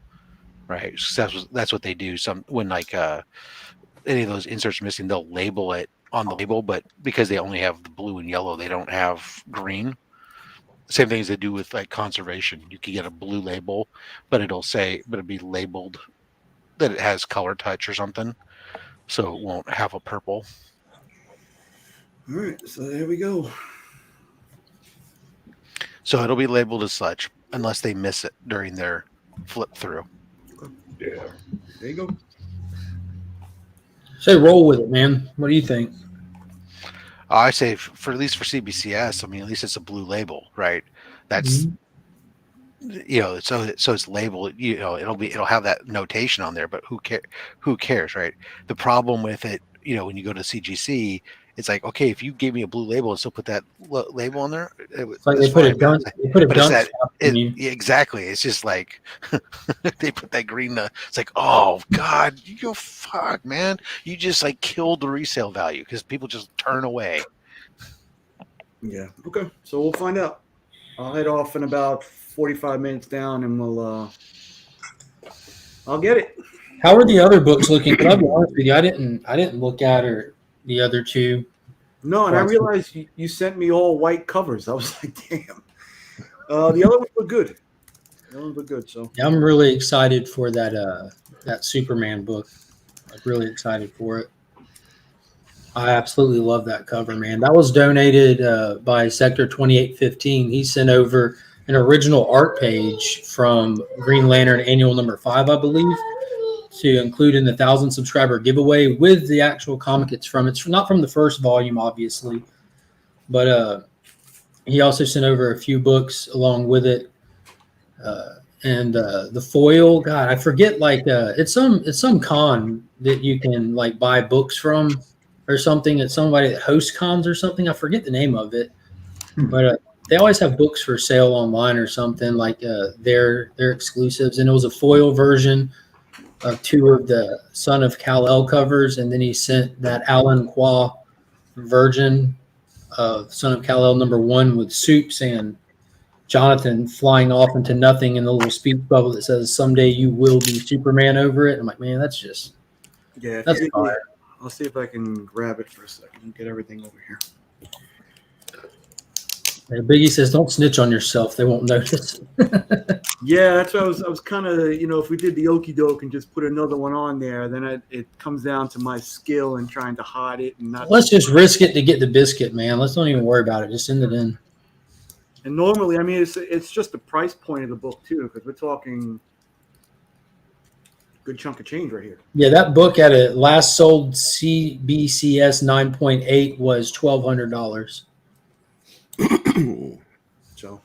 right? So that's what they do. When like any of those inserts missing, they'll label it on the label, but because they only have the blue and yellow, they don't have green. Same thing as they do with like conservation. You can get a blue label, but it'll be labeled that it has color touch or something, so it won't have a purple. All right, so there we go. So it'll be labeled as such unless they miss it during their flip through. Yeah, there you go. So roll with it, man. What do you think? I say for at least for CBCS, I mean, at least it's a blue label, right? That's so it's labeled. It'll have that notation on there, but who cares, right? The problem with it, when you go to CGC, it's like, okay, if you gave me a blue label and still put that label on there, it's like they put a dunk. Exactly. It's just like they put that green. It's like, oh God, you go fuck, man. You just like killed the resale value because people just turn away. Yeah. Okay. So we'll find out. I'll head off in about 45 minutes down, and I'll get it. How are the other books looking? I'll be honest with you, I didn't look at the other two. No, and I realized you sent me all white covers. I was like, damn. The other ones look good. So yeah, I'm really excited for that Superman book. I'm really excited for it. I absolutely love that cover, man. That was donated by Sector 2815. He sent over an original art page from Green Lantern Annual number 5, I believe, to include in the 1,000 subscriber giveaway with the actual comic it's not from the first volume, obviously, but he also sent over a few books along with it, and the foil. God, I forget. Like it's some con that you can like buy books from or something. It's somebody that hosts cons or something. I forget the name of it, but they always have books for sale online or something like their exclusives, and it was a foil version of 2 of the Son of Kal-El covers, and then he sent that Alan Qua version of Son of Kal-El number 1 with Soups and Jonathan flying off into nothing in the little speech bubble that says "Someday you will be Superman" over it. I'm like, man, that's fire. I'll see if I can grab it for a second and get everything over here. And Biggie says, "Don't snitch on yourself; they won't notice." Yeah, that's what I was kind of, if we did the okie doke and just put another one on there, then it comes down to my skill and trying to hide it and not. Let's just risk it to get the biscuit, man. Let's don't even worry about it. Just send it in. And normally, I mean, it's just the price point of the book too, because we're talking good chunk of change right here. Yeah, that book at a last sold CBCS 9.8 was $1,200. So.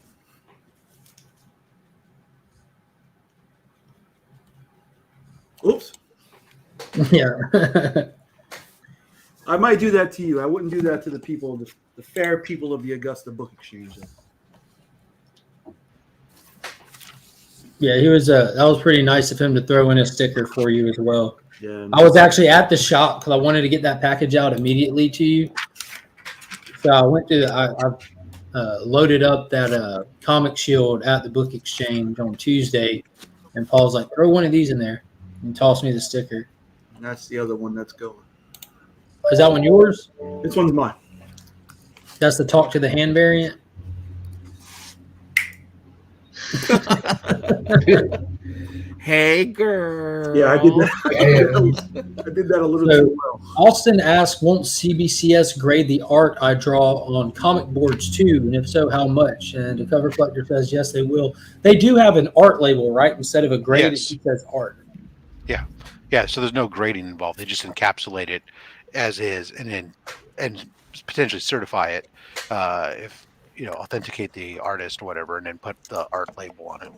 Oops. Yeah. I might do that to you. I wouldn't do that to the people, the fair people of the Augusta Book Exchange. Yeah, he was. That was pretty nice of him to throw in a sticker for you as well. Yeah, I was actually at the shop because I wanted to get that package out immediately to you. So I went to. I loaded up that Comic Shield at the Book Exchange on Tuesday, and Paul's like, "Throw one of these in there," and tossed me the sticker. And that's the other one that's going. Is that one yours? This one's mine. That's the Talk to the Hand variant. Hey, girl. Yeah, I did that. I did that a little too well. Austin asked, "Won't CBCS grade the art I draw on comic boards too? And if so, how much?" And the cover collector says, "Yes, they will." They do have an art label, right? Instead of a grade, Yes. it says art. Yeah. So there's no grading involved. They just encapsulate it as is, and potentially certify it if authenticate the artist or whatever, and then put the art label on it.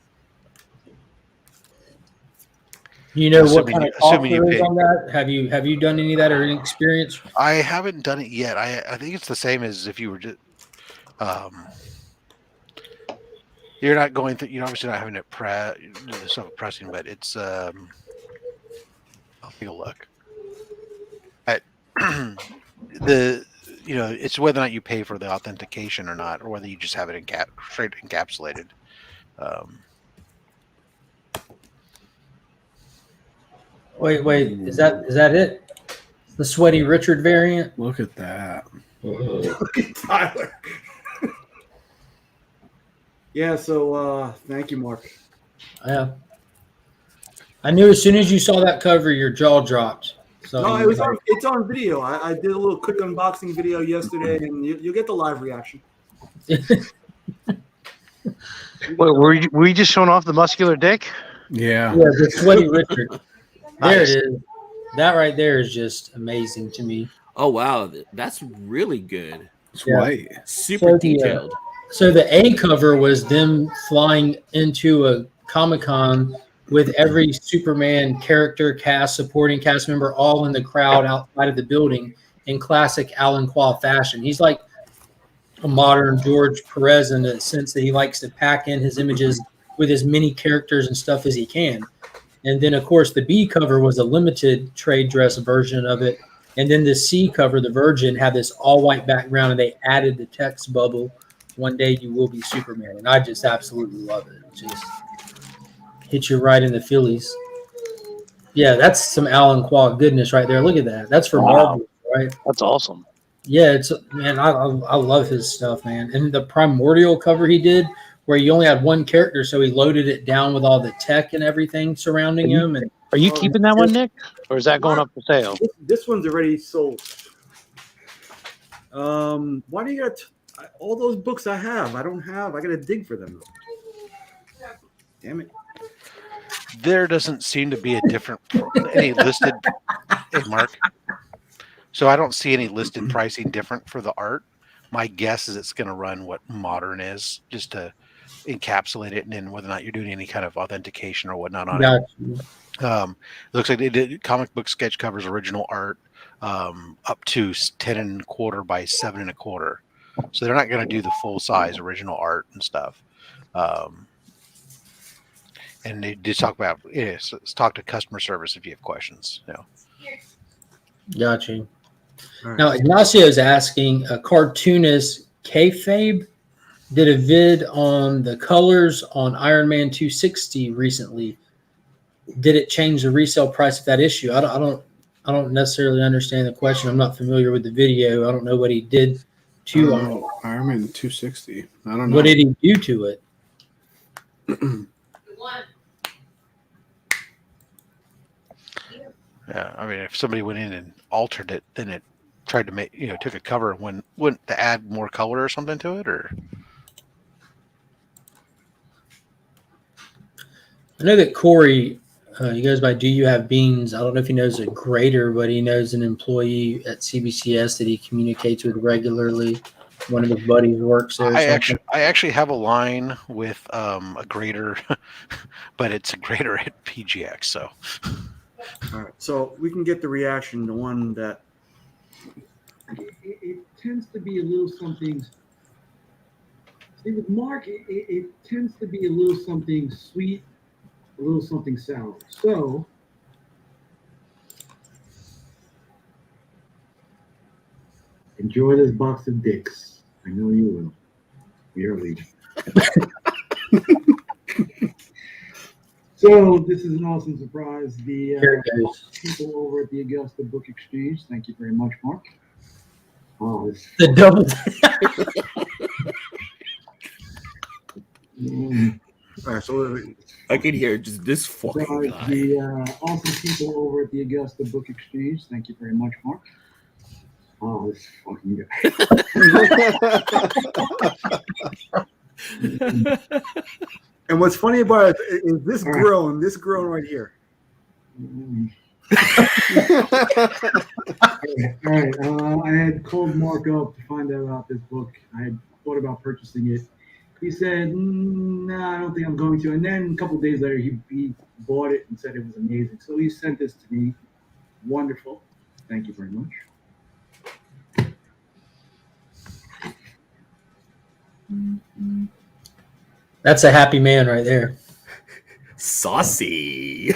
You know what Assuming kind you- of cost assuming you there is pay. on that? Have you done any of that or any experience? I haven't done it yet. I think it's the same as if you were just you're not going through. You're obviously not having it pressing, but it's I'll take a look at it's whether or not you pay for the authentication or not, or whether you just have it straight encapsulated. Wait, is that it? The Sweaty Richard variant? Look at that. Look at Tyler. Yeah, so thank you, Mark. Yeah. I knew as soon as you saw that cover, your jaw dropped. So No, it's on video. I did a little quick unboxing video yesterday, and you'll get the live reaction. Wait, were you just showing off the muscular dick? Yeah. Yeah, the Sweaty Richard. There Nice. it is. That right there is just amazing to me. Oh wow, that's really good. It's Yeah. white. Super So detailed. So the A cover was them flying into a Comic-Con with every Superman character, supporting cast member, all in the crowd outside of the building in classic Alan Quah fashion. He's like a modern George Perez in the sense that he likes to pack in his images with as many characters and stuff as he can. And then, of course, the B cover was a limited trade dress version of it. And then the C cover, the Virgin, had this all-white background, and they added the text bubble, "One day you will be Superman." And I just absolutely love it. It just hit you right in the Phillies. Yeah, that's some Alan Quah goodness right there. Look at that. That's for Marvel, right? That's awesome. Yeah, I love his stuff, man. And the Primordial cover he did, where he only had one character, so he loaded it down with all the tech and everything surrounding him. And Are you keeping that one, Nick, or is that going up for sale? This one's already sold. Why do you got all those books I have? I don't have. I got to dig for them. Damn it. There doesn't seem to be a different any listed. Hey, Mark. So I don't see any listed pricing different for the art. My guess is it's going to run what modern is, just to encapsulate it, and then whether or not you're doing any kind of authentication or whatnot on it. It looks like they did comic book sketch covers, original art, up to 10 1/4 by 7 1/4. So they're not going to do the full size original art and stuff. And they did talk about talk to customer service if you have questions. Got you. Right. Now Ignacio's asking, a cartoonist Kayfabe did a vid on the colors on Iron Man 260 recently. Did it change the resale price of that issue? I don't necessarily understand the question. I'm not familiar with the video. I don't know what he did to Iron Man 260. I don't know. What did he do to it? Yeah, I mean, if somebody went in and altered it, then it tried to make took a cover and wouldn't to add more color or something to it, or. I know that Corey He goes by Do You Have Beans? I don't know if he knows a grader, but he knows an employee at CBCS that he communicates with regularly. One of his buddies works there. I actually have a line with a grader, but it's a grader at PGX. So, all right. So we can get the reaction to one that it tends to be a little something. See, with Mark, it tends to be a little something sweet, a little something sour. So, enjoy this box of dicks. I know you will. You're Legion. So, this is an awesome surprise. The people over at the Augusta Book Exchange, thank you very much, Mark. Oh, the double. All right, so I can hear just this fucking guy. The awesome people over at the Augusta Book Exchange, thank you very much, Mark. Oh, this fucking guy. And what's funny about it is this groan right here. All right. I had called Mark up to find out about this book. I had thought about purchasing it. He said, "No, I don't think I'm going to." And then a couple of days later, he bought it and said it was amazing. So he sent this to me. Wonderful. Thank you very much. That's a happy man right there. Saucy.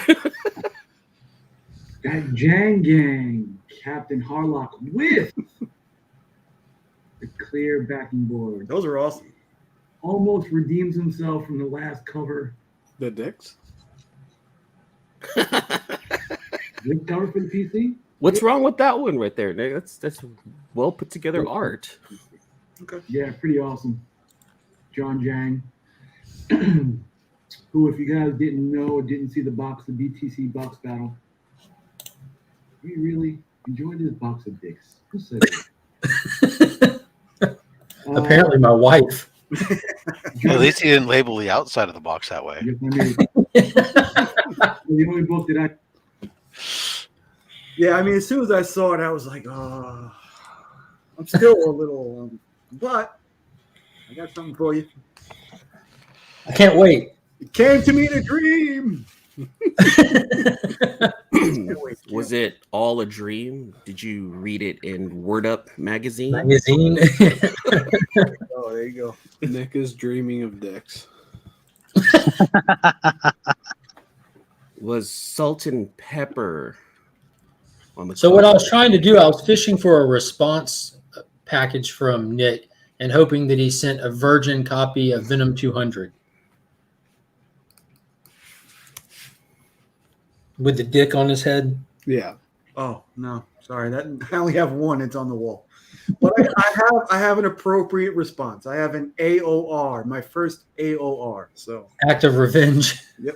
That Jang Gang, Captain Harlock with the clear backing board. Those are awesome. Almost redeems himself from the last cover. The dicks? This cover for the PC? What's wrong with that one right there, Nick? That's well put together art. Okay. Yeah, pretty awesome. John Jang, who, if you guys didn't know or didn't see the BTC box battle, we really enjoyed this box of dicks. Who said it? Apparently, my wife. At least he didn't label the outside of the box that way. The only book that I. Yeah, I mean, as soon as I saw it, I was like, oh, I'm still a little, but I got something for you. I can't wait. It came to me in a dream. Was it all a dream? Did you read it in Word Up magazine? Oh, there you go. Nick is dreaming of dicks. Was Salt and Pepper on the So what I was trying to do, I was fishing for a response package from Nick and hoping that he sent a virgin copy of Venom 200 with the dick on his head. Yeah. Oh no, sorry. That I only have one. It's on the wall. But I have an appropriate response. I have an AOR, my first AOR. So act of revenge. Yep.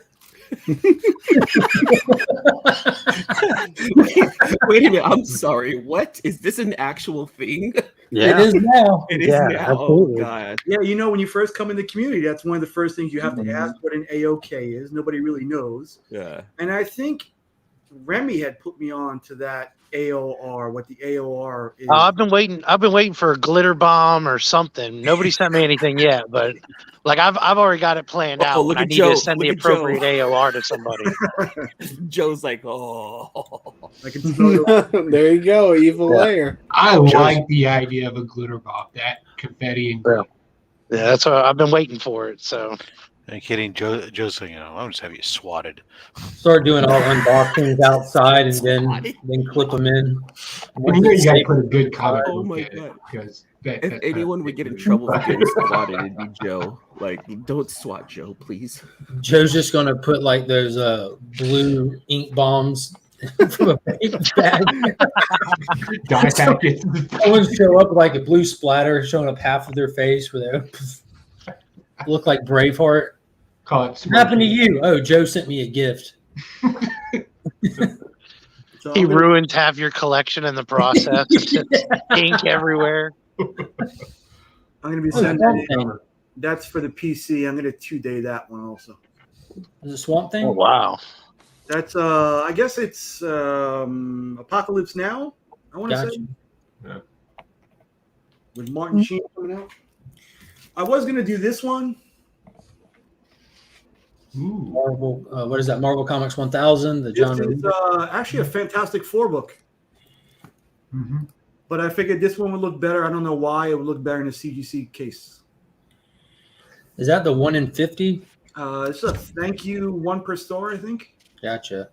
Wait a minute. I'm sorry. What? Is this an actual thing? Yeah. It is now. It is now. Absolutely. Oh, God. Yeah, you know, when you first come in the community, that's one of the first things you have to ask what an AOK is. Nobody really knows. Yeah. And I think Remy had put me on to that AOR, what the AOR is. I've been waiting for a glitter bomb or something. Nobody sent me anything yet, but like I've already got it planned out. Look I at need Joe. to send the Look at appropriate Joe. AOR to somebody. Joe's like, oh. I can smell There you go, evil layer. I like the idea of a glitter bomb, that confetti and Yeah, that's what I've been waiting for it. So, I'm kidding. Joe's saying, I'll just have you swatted. Start doing all unboxings outside and then clip them in. You know you got to put a good comic Oh book my in it, God. because If anyone would get in trouble for getting swatted, it'd be Joe. Like, don't swat Joe, please. Joe's just gonna put like those blue ink bombs from a paint bag. Someone show up with like a blue splatter showing up half of their face where they look like Braveheart. Call it What happened to you? Oh, Joe sent me a gift. he ruined half your collection in the process. Ink everywhere. I'm going to be sending it. That's for the PC. I'm going to 2-day that one also. Is it Swamp Thing? Oh, wow. That's I guess it's Apocalypse Now. I want to say with Martin Sheen coming out. I was gonna do this one. Marvel, what is that? Marvel Comics 1000. The This John. is actually a Fantastic Four book. Mm-hmm. But I figured this one would look better. I don't know why it would look better in a CGC case. Is that the 1 in 50? It's a thank you, one per store, I think. Gotcha.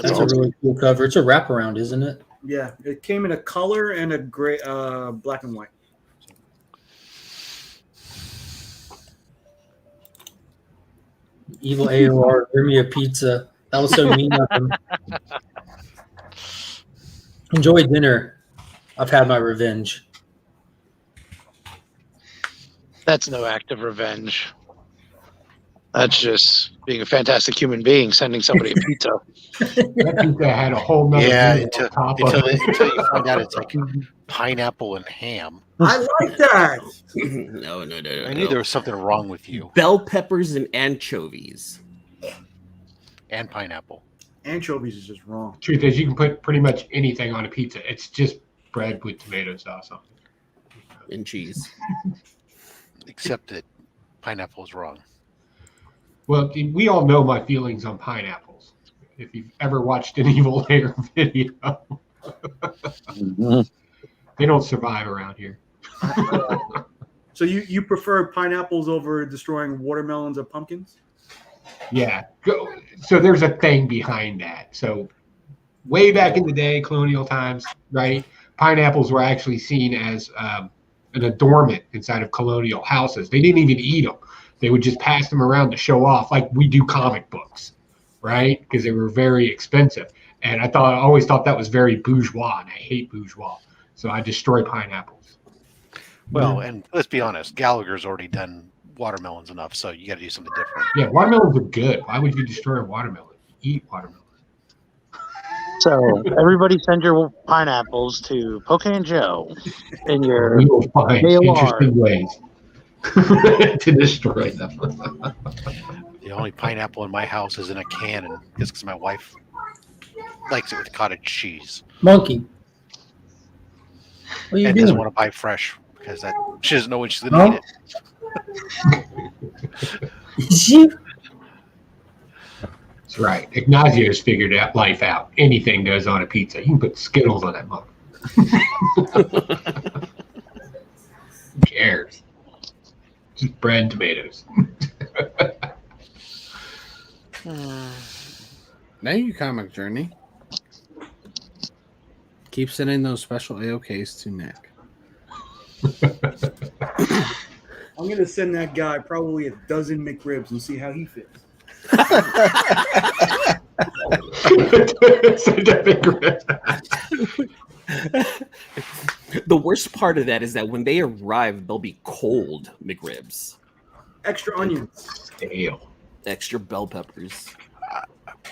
That's a really cool cover. It's a wraparound, isn't it? Yeah, it came in a color and a gray, black and white. Evil AOR, bring me a pizza. That was so mean of him. Enjoy dinner. I've had my revenge. That's no act of revenge. That's just being a fantastic human being, sending somebody a pizza. That pizza had a whole nother until you find out it's like pineapple and ham. I like that. No. I knew there was something wrong with you. Bell peppers and anchovies. And pineapple. Anchovies is just wrong. Truth is, you can put pretty much anything on a pizza. It's just bread with tomato sauce on it. And cheese. Except that pineapple is wrong. Well, we all know my feelings on pineapples. If you've ever watched an Evil Lair video, they don't survive around here. So you prefer pineapples over destroying watermelons or pumpkins? Yeah. So there's a thing behind that. So way back in the day, colonial times, right? Pineapples were actually seen as an adornment inside of colonial houses. They didn't even eat them. They would just pass them around to show off, like we do comic books, right? Because they were very expensive. And I always thought that was very bourgeois, and I hate bourgeois. So I destroy pineapples. Well, and let's be honest, Gallagher's already done watermelons enough, so you got to do something different. Yeah, watermelons are good. Why would you destroy a watermelon? Eat watermelon. So everybody send your pineapples to Poke and Joe in your We will find AOR. interesting ways to destroy them. The only pineapple in my house is in a can, and it's because my wife likes it with cottage cheese. Monkey. What are you and doing? doesn't want to buy fresh because she doesn't know when she's going to eat it. That's right. Ignazio's figured out life out. Anything goes on a pizza. You can put Skittles on that mug. Who cares? Just bread and tomatoes. Thank you, Comic Journey. Keep sending those special AOKs to Nick. I'm going to send that guy probably a dozen McRibs and see how he fits. The worst part of that is that when they arrive, they'll be cold McRibs. Extra onions. Stale. Extra bell peppers.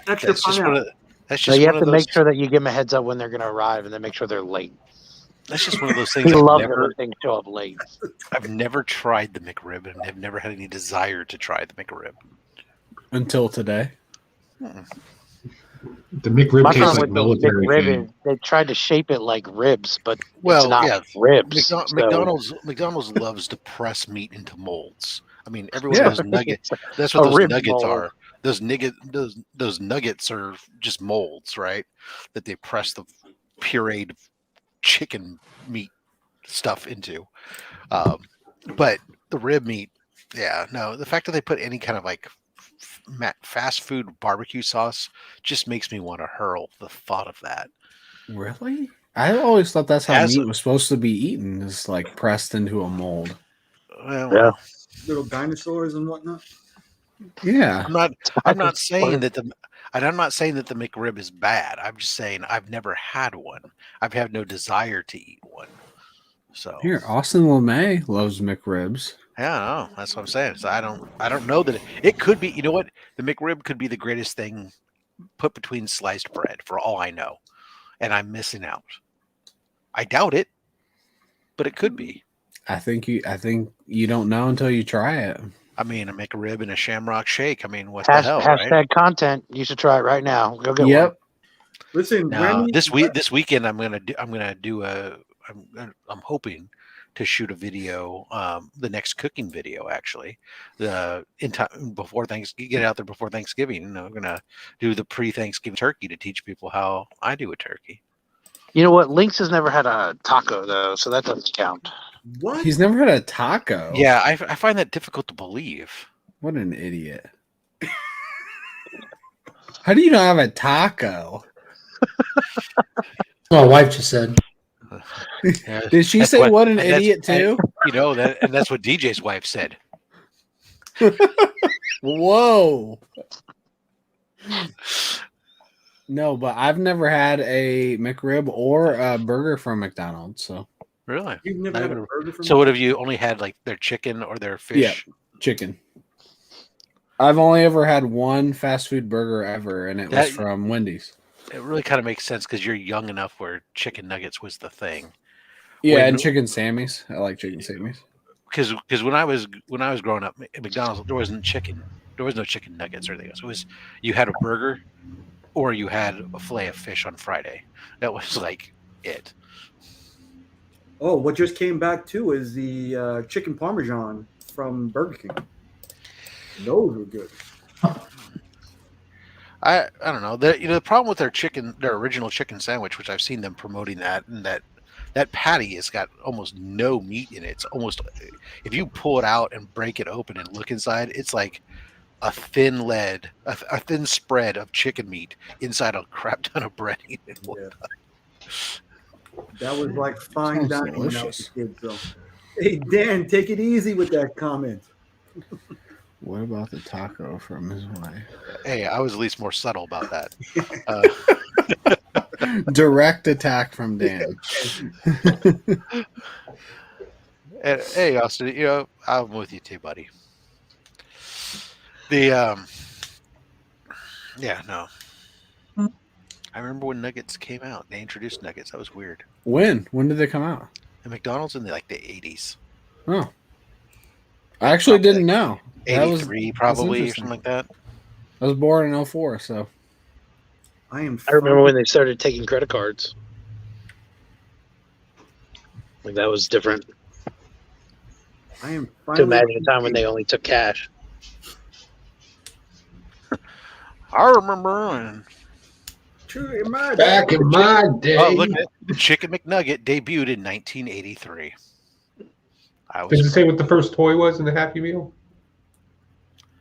Extra pineapple. So you have to make sure that you give them a heads up when they're going to arrive, and then make sure they're late. That's just one of those things. He loves it when things show up late. I've never tried the McRib, and have never had any desire to try the McRib until today. The McRib tastes like military food. They tried to shape it like ribs, but well, it's not yeah, ribs. McDonald's loves to press meat into molds. I mean, everyone knows nuggets. That's what those nuggets are. Those nuggets are just molds, right? That they press the pureed chicken meat stuff into. But the rib meat, the fact that they put any kind of like fast food barbecue sauce just makes me want to hurl the thought of that. Really? I always thought that's how meat was supposed to be eaten, is like pressed into a mold. Well, yeah. Little dinosaurs and whatnot. Yeah. I'm not saying that the McRib is bad. I'm just saying I've never had one. I've had no desire to eat one. So here, Austin LeMay loves McRibs. Yeah, no, that's what I'm saying. So I don't know that it could be. You know what? The McRib could be the greatest thing put between sliced bread, for all I know, and I'm missing out. I doubt it, but it could be. I think you don't know until you try it. I mean, a McRib and a Shamrock Shake. I mean, what the hell, hashtag right? content. You should try it right now. Go get Yep. one. Listen, Now, this weekend, I'm hoping to shoot a video, the next cooking video, actually, in time before Thanksgiving. Get out there before Thanksgiving. I'm gonna do the pre-Thanksgiving turkey to teach people how I do a turkey. You know what? Lynx has never had a taco though, so that doesn't count. What? He's never had a taco. Yeah, I find that difficult to believe. What an idiot. How do you not have a taco? My wife just said. Yeah, Did she say what an idiot too? And that's what DJ's wife said. Whoa. No, but I've never had a McRib or a burger from McDonald's. So Really? You've never had a burger from So what have you only had, like their chicken or their fish? yeah, chicken. I've only ever had one fast food burger ever, and it was from Wendy's. It really kind of makes sense because you're young enough where chicken nuggets was the thing. Yeah, and chicken Sammys. I like chicken Sammys. Because when I was growing up at McDonald's, there wasn't chicken. There was no chicken nuggets or anything else. It was you had a burger, or you had a fillet of fish on Friday. That was like it. Oh, what just came back too is the chicken parmesan from Burger King. Those were good. I don't know. The problem with their original chicken sandwich, which I've seen them promoting that, and that patty has got almost no meat in it. It's almost, if you pull it out and break it open and look inside, it's like a thin spread of chicken meat inside a crap ton of breading. Yeah. That was like fine dining when I was a kid. So, hey Dan, take it easy with that comment. What about the taco from his wife? Hey, I was at least more subtle about that. Direct attack from Dan. Hey, Austin, I'm with you too, buddy. Yeah, no. I remember when Nuggets came out. They introduced Nuggets. That was weird. When? When did they come out? At McDonald's in the 80s. Oh. I actually didn't know. 83 probably, or something like that. I was born in 04, so. I remember when they started taking credit cards. Like that was different. I am to imagine a time when they only took cash. I remember back in my day. Oh, look, the Chicken McNugget debuted in 1983. Does it say what the first toy was in the Happy Meal?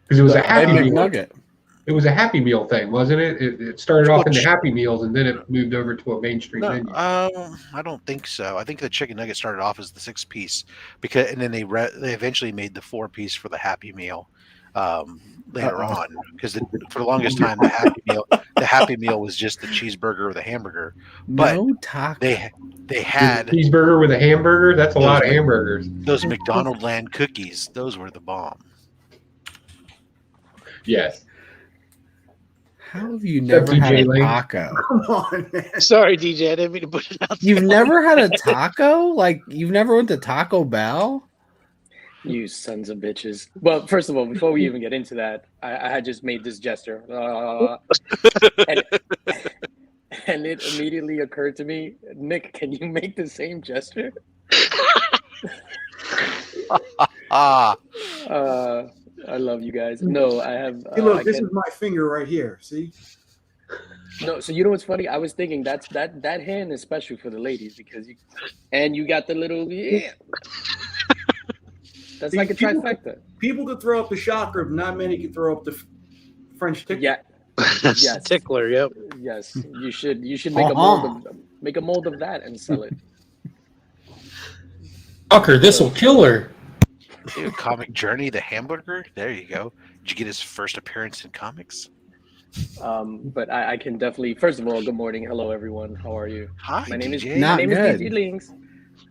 Because it was a Happy Meal Nugget. It was a Happy Meal thing, wasn't it? It started off in the Happy Meals, and then it moved over to a mainstream menu. I don't think so. I think the chicken nugget started off as the 6-piece, and then they eventually made the 4-piece for the Happy Meal later on. Because for the longest time, the Happy Meal was just the cheeseburger or the hamburger. But no taco. They had a cheeseburger with a hamburger. That's a lot of hamburgers. Those McDonald Land cookies, those were the bomb. Yes. How have you never had a taco? Come on, man. Sorry, DJ. I didn't mean to put it out there. You've never had a taco? Like, you've never went to Taco Bell? You sons of bitches. Well, first of all, before we even get into that, I had just made this gesture. And it immediately occurred to me, Nick, can you make the same gesture? I love you guys. No, I have. Hey, look, this is my finger right here. See? No, so you know what's funny? I was thinking that hand is special for the ladies because you got the little That's like a trifecta. People could throw up the shocker, but not many can throw up the French tickler. Yeah. Yes. Tickler. Yep. Yes. You should make a mold of that and sell it. Fucker, this will kill her. Dude, Comic Journey, the hamburger. There you go. Did you get his first appearance in comics? But I can definitely. First of all, good morning, hello everyone. How are you? Hi, my name DJ. is DJ Links.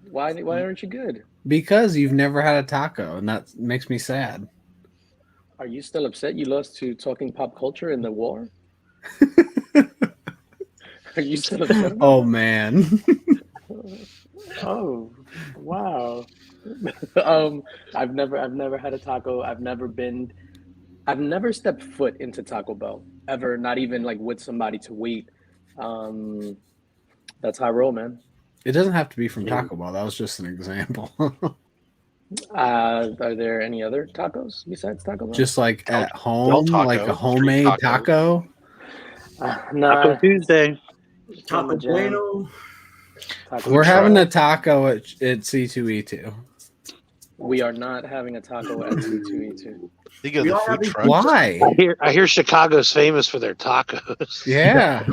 Why aren't you good? Because you've never had a taco, and that makes me sad. Are you still upset you lost to Talking Pop Culture in the war? Are you still upset? Oh man. Oh, wow. I've never had a taco. I've never stepped foot into Taco Bell ever. Not even like with somebody to wait. That's how I roll, man. It doesn't have to be from Taco Bell. That was just an example. Are there any other tacos besides Taco Bell? Just like at home, like a homemade taco. Taco Tuesday. Taco Bueno. We're having a taco at C2E2. We are not having a taco at C2E2. You go to the food truck. Why? I hear Chicago's famous for their tacos. Yeah.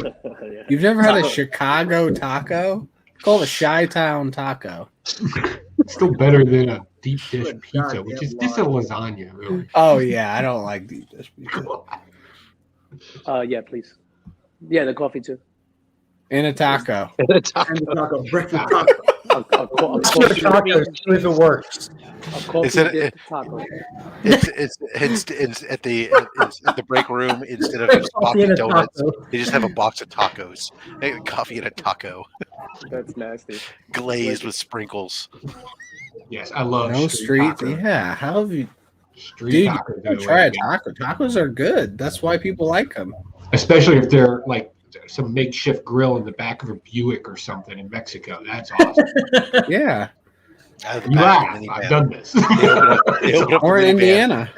You've never had a Chicago taco? It's called a Chi-Town taco. It's still better than a deep dish pizza, which is just a lasagna, really. Oh, yeah. I don't like deep dish pizza. Yeah, please. Yeah, the coffee too. And a taco. And a taco. Breakfast taco. If it works. It's at the break room instead of just box of donuts. They just have a box of tacos, coffee and a taco. That's nasty. Glazed with sprinkles. Yes, I love street. taco. Yeah, how have you? Street Dude, tacos try a taco. Tacos are good. That's why people like them. Especially if they're like some makeshift grill in the back of a Buick or something in Mexico. That's awesome. Yeah. You laugh. I've done this. Or in Indiana.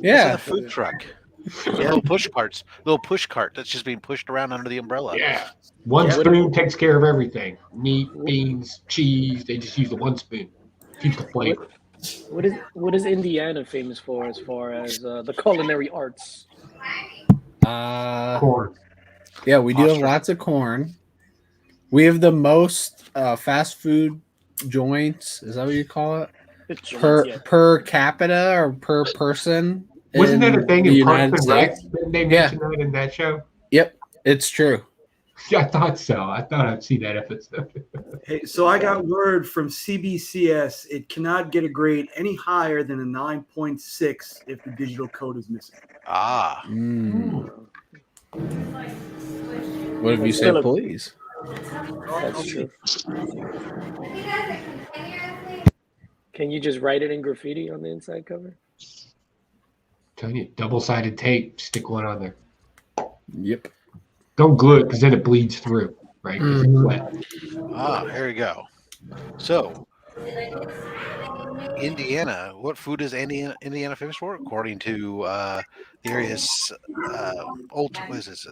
Yeah. Food truck. Little push cart that's just being pushed around under the umbrella. Yeah. One spoon takes care of everything. Meat, beans, cheese. They just use the one spoon. Keeps the flavor. What is Indiana famous for as far as the culinary arts? Corn. Yeah, we do have lots of corn. We have the most fast food joints. Is that what you call it? Per capita or per person? Wasn't that a thing in United Parks and Rec? States? Didn't they mention that in that show? Yep, it's true. Yeah, I thought so. I thought I'd see that episode. Hey, so I got word from CBCS. It cannot get a grade any higher than a 9.6 if the digital code is missing. Ah. What if you say please? That's true. Can you just write it in graffiti on the inside cover? Telling you, double-sided tape. Stick one on there. Yep. Don't glue it because then it bleeds through, right? Here we go. So, Indiana. What food is Indiana famous for? According to the area's old. What is this?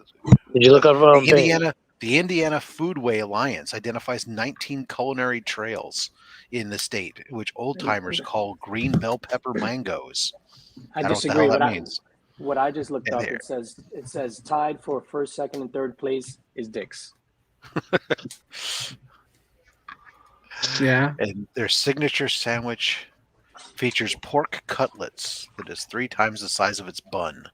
Did you look up Indiana? The Indiana Foodway Alliance identifies 19 culinary trails in the state, which old timers call green bell pepper mangoes. I disagree. What I just looked up, it says tied for first, second, and third place is Dick's. Yeah. And their signature sandwich features pork cutlets that is 3 times the size of its bun.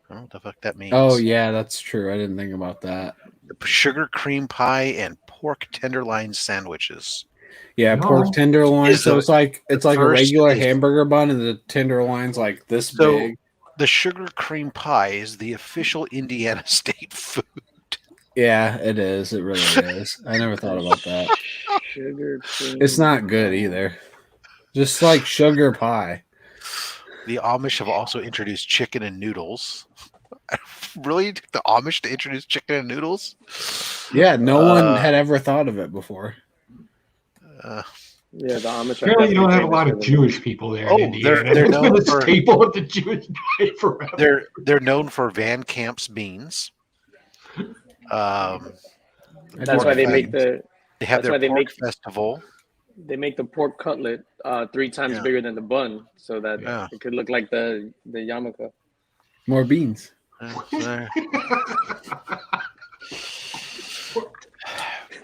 I don't know what the fuck that means. Oh yeah, that's true. I didn't think about that. The sugar cream pie and pork tenderloin sandwiches. Yeah, pork tenderloin. So it's like a regular hamburger bun, and the tenderloin's like this big. The sugar cream pie is the official Indiana state food. Yeah, it is. It really is. I never thought about that. Sugar cream. It's not good either. Just like sugar pie. The Amish have also introduced chicken and noodles. Really? The Amish to introduce chicken and noodles? Yeah, no one had ever thought of it before. Yeah, the Amish. Apparently, you don't have a lot of Jewish people there in Indiana. They're It's known been a for staple of the Jewish diet forever. They're known for Van Camp's beans. That's why they make the. They have their pork festival. They make the pork cutlet 3 times bigger than the bun, so that it could look like the yarmulke. More beans.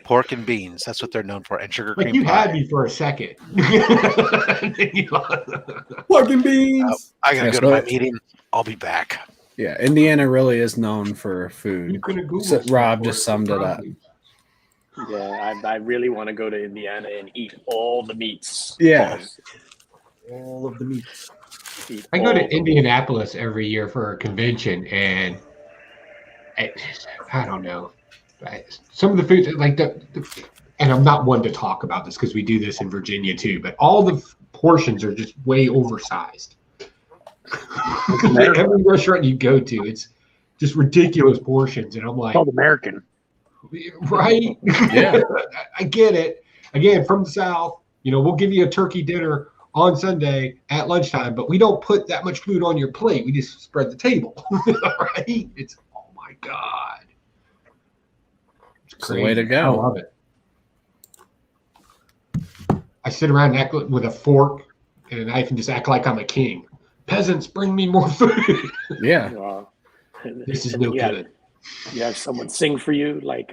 Pork and beans. That's what they're known for. And sugar cream you pie. had me for a second. Pork and beans. I gotta go to my meeting. I'll be back. Yeah, Indiana really is known for food. So Rob just summed it up. Yeah, I really want to go to Indiana and eat all the meats. Yeah. All of the meats. I go to Indianapolis every year for a convention, and I don't know. Some of the foods, like and I'm not one to talk about this because we do this in Virginia too, but all the portions are just way oversized. Every restaurant you go to, it's just ridiculous portions, and I'm like, called American, right? Yeah, I get it. Again, from the South, we'll give you a turkey dinner on Sunday at lunchtime, but we don't put that much food on your plate. We just spread the table, right? It's, oh my God. It's the way to go. I love it. I sit around and act with a fork and a knife and just act like I'm a king. Peasants, bring me more food. Yeah. This is no good. You have someone sing for you, like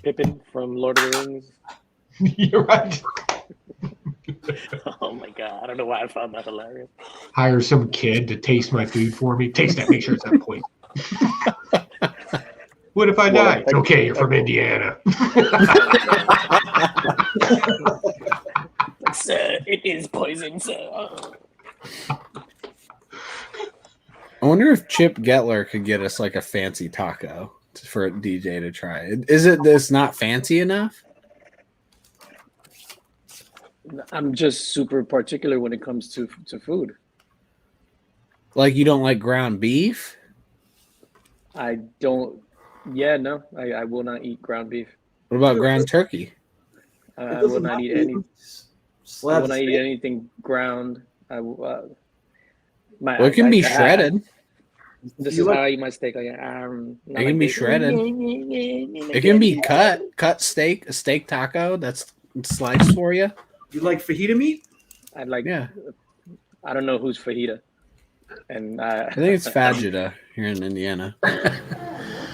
Pippin from Lord of the Rings. You're right. Oh my God. I don't know why I found that hilarious. Hire some kid to taste my food for me. Taste that, make sure it's on point. What if I die? It's okay, you're from Indiana. Sir, it is poison, sir. I wonder if Chip Getler could get us like a fancy taco for a DJ to try. Is it this not fancy enough? I'm just super particular when it comes to food. Like you don't like ground beef? I don't. Yeah, no, I will not eat ground beef. What about ground turkey? I will not eat any. I will not eat anything ground. I will. It can be shredded. This is how I eat my steak. It can be shredded. It can be cut steak, a steak taco that's sliced for you. You like fajita meat? I like. Yeah. I don't know who's fajita, and I think it's fajita here in Indiana.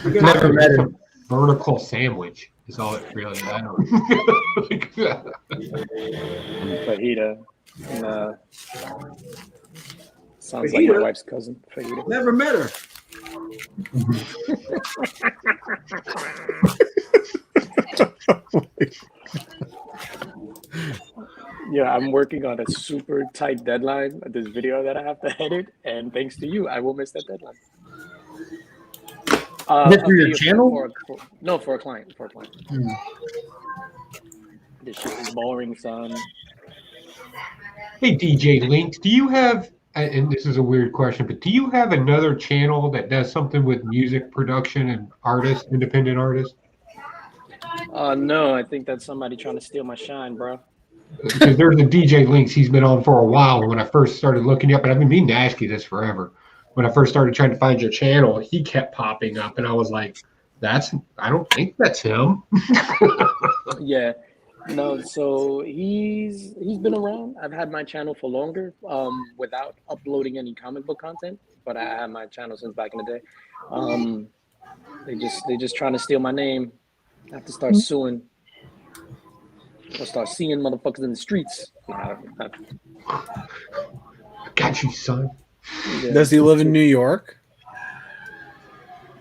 Never met a vertical sandwich. Is all it really is. Fajita. Sounds fajita? Like my wife's cousin. Fajita. Never met her. Yeah, I'm working on a super tight deadline. This video that I have to edit, and thanks to you, I will miss that deadline. For your channel? For a client. This shit is boring, son. Hey, DJ Link, do you have, and this is a weird question, but do you have another channel that does something with music production and independent artists? No, I think that's somebody trying to steal my shine, bro. Because there's a DJ Links, he's been on for a while. When I first started looking up, and I've been meaning to ask you this forever. When I first started trying to find your channel, he kept popping up, and I was like, I don't think that's him. Yeah. No, so he's been around. I've had my channel for longer, without uploading any comic book content, but I had my channel since back in the day. They just trying to steal my name. I have to start suing. I'll start seeing motherfuckers in the streets. I got you, son. Yeah. Does he live in New York?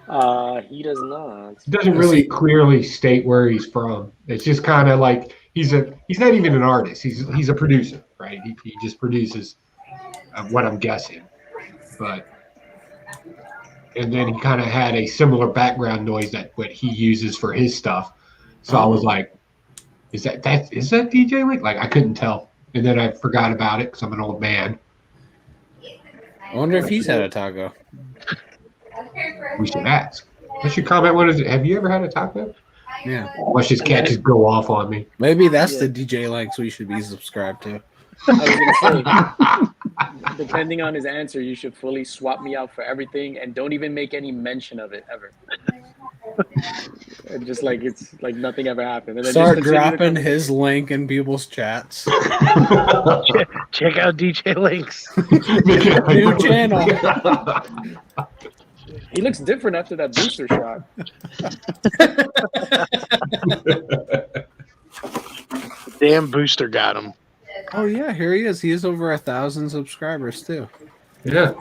He does not. He doesn't really clearly state where he's from. It's just kind of like he's not even an artist. He's a producer, right? He just produces what I'm guessing. And then he kind of had a similar background noise that what he uses for his stuff. So I was like, is that DJ Link? Like I couldn't tell. And then I forgot about it because I'm an old man. I wonder if he's had a taco. We should ask. What's your comment? What is it? Have you ever had a taco? Yeah. Watch this cat just go off on me. Maybe that's the DJ Likes we should be subscribed to. I was gonna say, depending on his answer, you should fully swap me out for everything and don't even make any mention of it ever. And just like it's like nothing ever happened. And then start dropping his link in people's chats. Check out DJ Links. New channel. He looks different after that booster shot. Damn booster got him. Oh yeah, here he is. He has over 1,000 subscribers too. Yeah.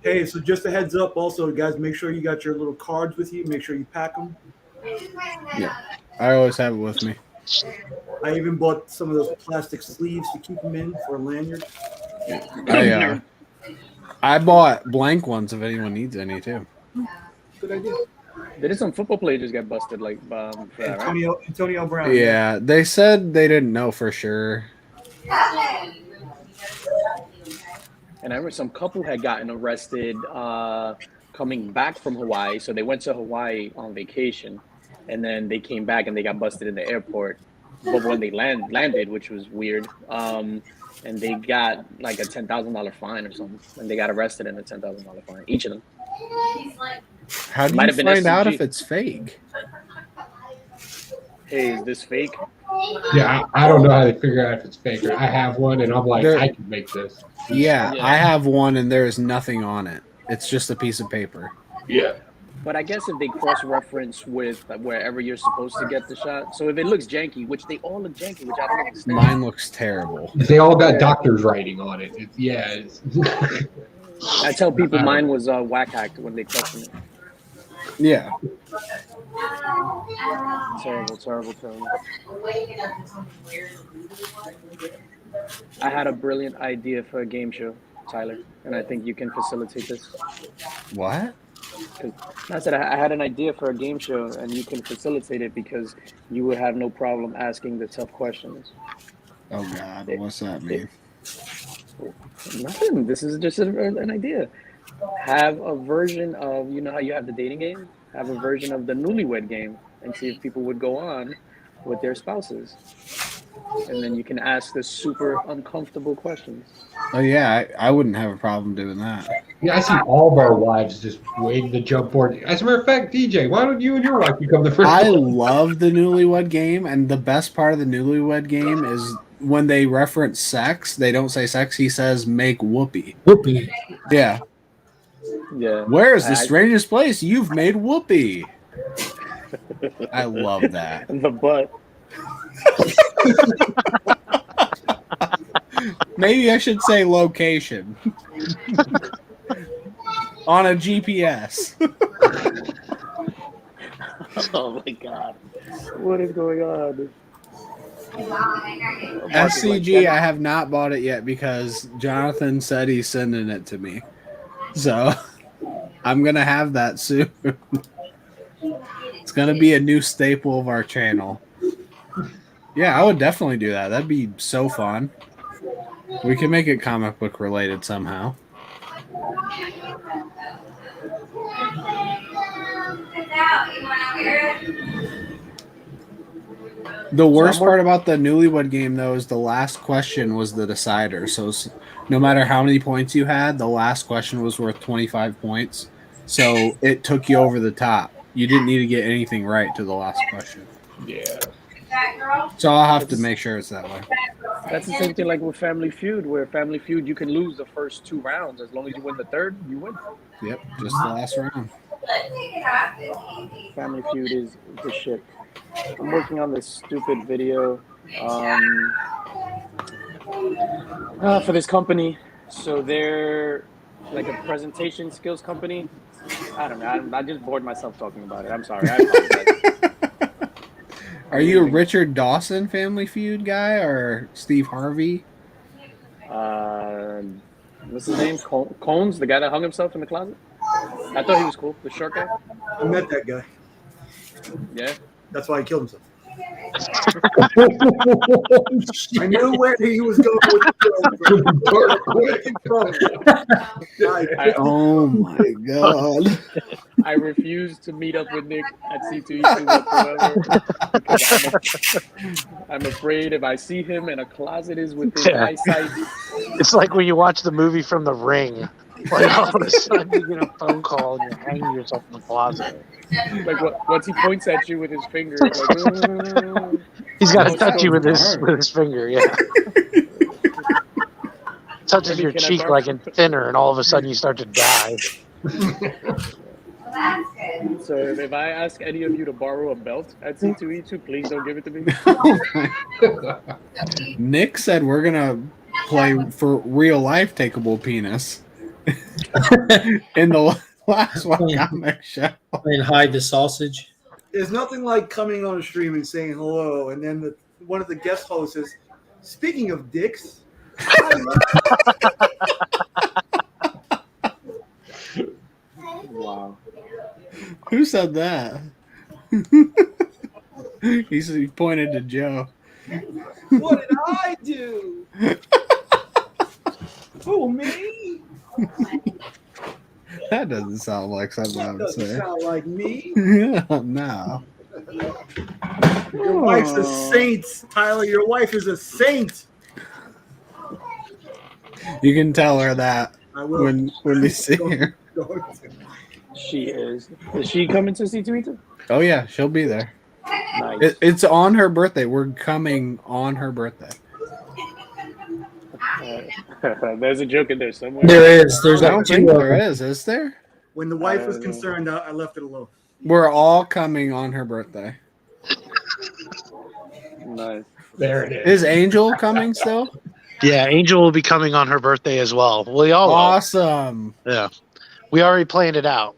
Hey, so just a heads up also, guys, make sure you got your little cards with you. Make sure you pack them. Yeah, I always have it with me. I even bought some of those plastic sleeves to keep them in for a lanyard. I bought blank ones if anyone needs any too. Good idea. Didn't some football players just get busted for that, right? Antonio Brown. Yeah, they said they didn't know for sure. And I remember some couple had gotten arrested coming back from Hawaii. So they went to Hawaii on vacation, and then they came back and they got busted in the airport. But when they landed, which was weird, and they got like a $10,000 fine or something, and they got arrested in a $10,000 fine, each of them. How do you find out if it's fake? Hey, is this fake? Yeah, I don't know how to figure out if it's fake. I have one, and I'm like, I can make this. Yeah, I have one, and there is nothing on it. It's just a piece of paper. Yeah. But I guess if they cross-reference with wherever you're supposed to get the shot, so if it looks janky, which they all look janky, which I don't understand. Mine looks terrible. They all got doctors writing on it. I tell people mine was whack-hacked when they question it. Yeah. Terrible. I had a brilliant idea for a game show, Tyler, and I think you can facilitate this. What? I said I had an idea for a game show, and you can facilitate it because you would have no problem asking the tough questions. Oh, God. What's that mean? Nothing. This is just an idea. Have a version of, you know how you have the dating game? Have a version of the newlywed game and see if people would go on with their spouses. And then you can ask the super uncomfortable questions. Oh, yeah. I wouldn't have a problem doing that. Yeah, I see all of our wives just waiting to jump board. As a matter of fact, DJ, why don't you and your wife become the first I one? love the newlywed game, and the best part of the newlywed game is when they reference sex, they don't say sex, he says make whoopee. Whoopee. Yeah. Yeah. Where is the strangest place you've made whoopee? I love that. The butt. Maybe I should say location. On a GPS. Oh my God. What is going on? SCG, I have not bought it yet because Jonathan said he's sending it to me. So I'm going to have that soon. It's going to be a new staple of our channel. Yeah, I would definitely do that. That'd be so fun. We can make it comic book related somehow. The worst part about the newlywed game, though, is the last question was the decider. So no matter how many points you had, the last question was worth 25 points. So it took you over the top. You didn't need to get anything right to the last question. Yeah. So I'll have to make sure it's that way. That's the same thing like with Family Feud, where Family Feud, you can lose the first 2 rounds. As long as you win the third, you win. Yep, just the last round. Family Feud is the shit. I'm working on this stupid video for this company. So they're like a presentation skills company. I don't know. I just bored myself talking about it. I'm sorry. I apologize. Are you a Richard Dawson Family Feud guy or Steve Harvey? What's his name? Combs, the guy that hung himself in the closet? I thought he was cool. The short guy. I met that guy. Yeah. That's why he killed himself. I knew where he was going with the Oh my God. I refuse to meet up with Nick at C2E2 whatsoever. I'm afraid if I see him and a closet is within eyesight. It's like when you watch the movie from The Ring. Like all of a sudden you get a phone call and you're hanging yourself in the closet. Like once he points at you with his finger, like, he's got to touch you with his finger, yeah. Touches your cheek like in thinner, and all of a sudden you start to die. So if I ask any of you to borrow a belt at C2E2, please don't give it to me. Nick said we're gonna play for real life takeable penis. In the last one comic show. And hide the sausage. There's nothing like coming on a stream and saying hello, and then one of the guest hosts says, "Speaking of dicks." Wow. Who said that? He pointed to Joe. What did I do? Who, me? That doesn't sound like something I would Doesn't say. sound like me. Yeah, no. Your wife's a saint, Tyler. Your wife is a saint. You can tell her that I will. when you see her. She is. Is she coming to C2E2? Oh yeah, she'll be there. Nice. It's on her birthday. We're coming on her birthday. There's a joke in there somewhere. There is. There's I don't think there is there? When the wife was concerned, I left it alone. We're all coming on her birthday. Nice. There it is. Is Angel coming still? Yeah, Angel will be coming on her birthday as well. We all will. Awesome. Yeah. We already planned it out.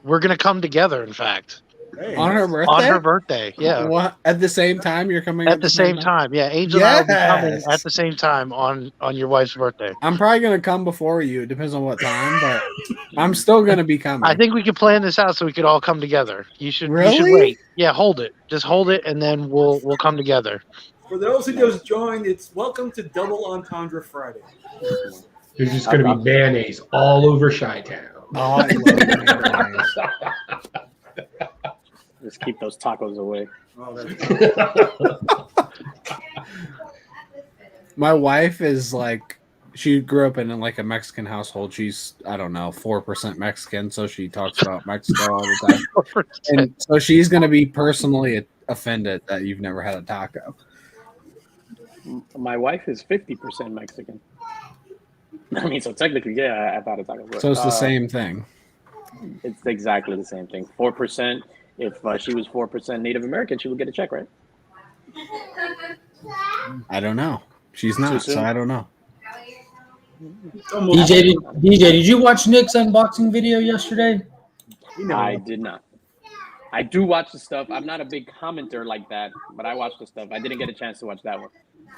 We're going to come together, in fact. Hey, On her birthday? On her birthday, yeah. What? At the same time you're coming? At the same time, yeah. Angel and I will be coming at the same time on your wife's birthday. I'm probably going to come before you. It depends on what time, but I'm still going to be coming. I think we could plan this out so we could all come together. You should Really? wait. Yeah, hold it. Just hold it, and then we'll come together. For those who just joined, it's welcome to Double Entendre Friday. There's just going to be mayonnaise all over Chi-Town. Oh, I love mayonnaise. Just keep those tacos away. Oh, My wife is like, she grew up in like a Mexican household. She's, I don't know, 4% Mexican, so she talks about Mexico all the time. And so she's going to be personally offended that you've never had a taco. My wife is 50% Mexican. I mean, so technically, yeah, I've had a taco. So it's the same thing. It's exactly the same thing. 4%. If she was 4% Native American, she would get a check, right? I don't know. She's not, so I don't know. DJ, did you watch Nick's unboxing video yesterday? I did not. I do watch the stuff. I'm not a big commenter like that, but I watch the stuff. I didn't get a chance to watch that one.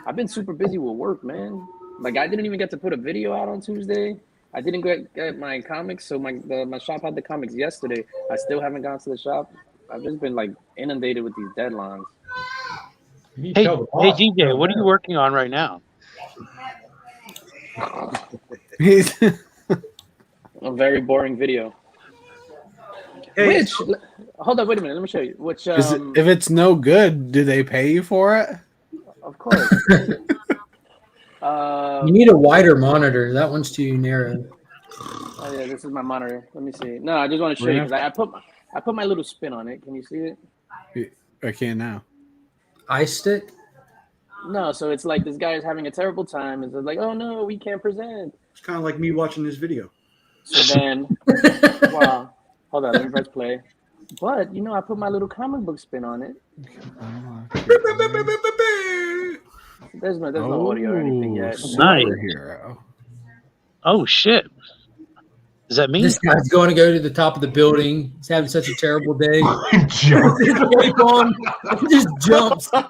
I've been super busy with work, man. Like, I didn't even get to put a video out on Tuesday. I didn't get my comics, so my shop had the comics yesterday. I still haven't gone to the shop. I've just been like inundated with these deadlines. Hey, DJ, what are you working on right now? A very boring video. Hey, Hold on, wait a minute. Let me show you. Which if it's no good, do they pay you for it? Of course. You need a wider monitor. That one's too narrow. Oh yeah, this is my monitor. Let me see. No, I just want to show you because I put my little spin on it. Can you see it? I can now. iStick? No, so it's like this guy is having a terrible time. It's like, oh no, we can't present. It's kind of like me watching this video. So then, wow. Hold on, let me press play. But you know, I put my little comic book spin on it. There's no audio or anything yet. Nice. Superhero. Oh shit. Does that mean This guy's going to go to the top of the building? He's having such a terrible day. Jump. His cape on, he just jumps. Oh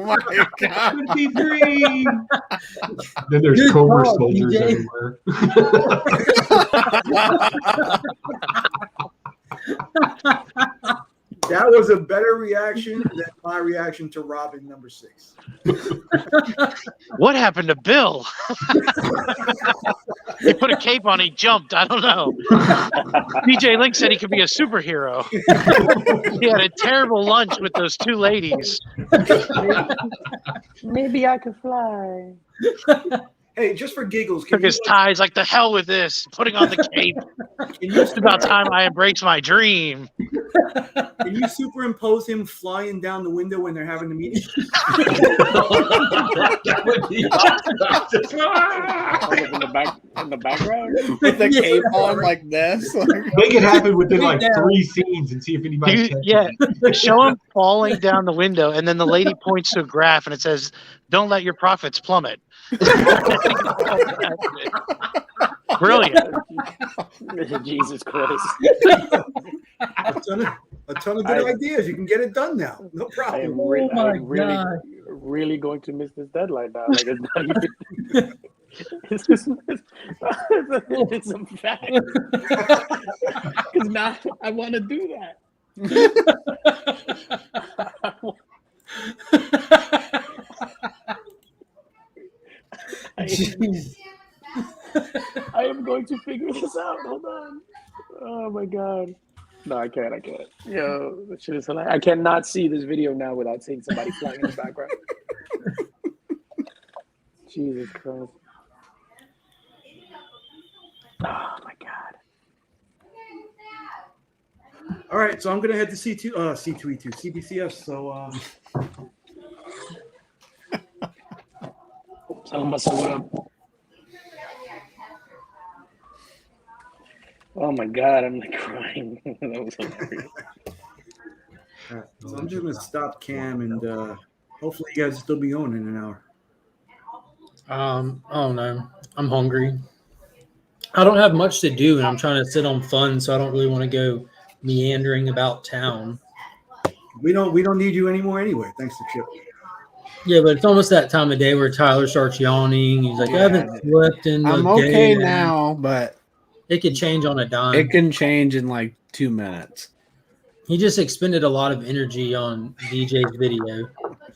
my god! 53. Then there's Good Cobra call, soldiers DJ. everywhere. That was a better reaction than my reaction to Robin number 6. what happened to Bill? He put a cape on, he jumped. I don't know. DJ Link said he could be a superhero. He had a terrible lunch with those two ladies. Maybe I could fly. Hey, just for giggles, Took his ties like the hell with this, putting on the cape. It's about time I embrace my dream. Can you superimpose him flying down the window when they're having the meeting? That would be in the background? With the cape on like this. Make it happen within like 3 scenes and see if anybody catches it. Show him falling down the window, and then the lady points to a graph and it says, "Don't let your profits plummet." Brilliant. Jesus Christ. A ton of good ideas. You can get it done now. No I am problem. really going to miss this deadline now. Like, it's not even, it's just it's a fact. Because now I want to do that. I am going to figure this out. Hold on. Oh my god. No, I can't. Yo, that shit is hilarious. I cannot see this video now without seeing somebody flying in the background. Jesus Christ. Oh my god. All right, so I'm gonna head to C2E2, CBCS. So Tell myself what up. Oh my god, I'm like crying. That was hilarious. All right, so I'm just gonna stop cam and hopefully you guys will still be going in an hour. Oh no, I'm hungry. I don't have much to do, and I'm trying to sit on fun, so I don't really want to go meandering about town. We don't need you anymore anyway. Thanks to Chip. Yeah, but it's almost that time of day where Tyler starts yawning. He's like, I haven't slept in I'm a okay day now, but it could change on a dime. It can change in like 2 minutes. He just expended a lot of energy on DJ's video.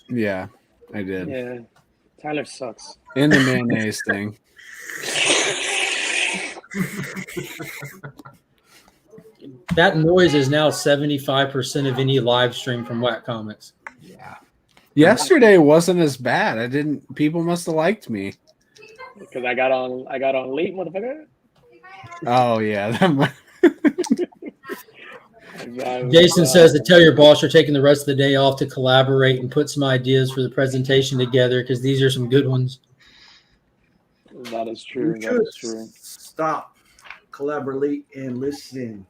Yeah, I did. Yeah, Tyler sucks. And the mayonnaise thing. That noise is now 75% of any live stream from Whack Comics. Yeah. Yesterday wasn't as bad. People must have liked me. Because I got on late, motherfucker. Oh yeah. Jason says to tell your boss you're taking the rest of the day off to collaborate and put some ideas for the presentation together because these are some good ones. That is true. That is true. Stop, collaborate, and listen.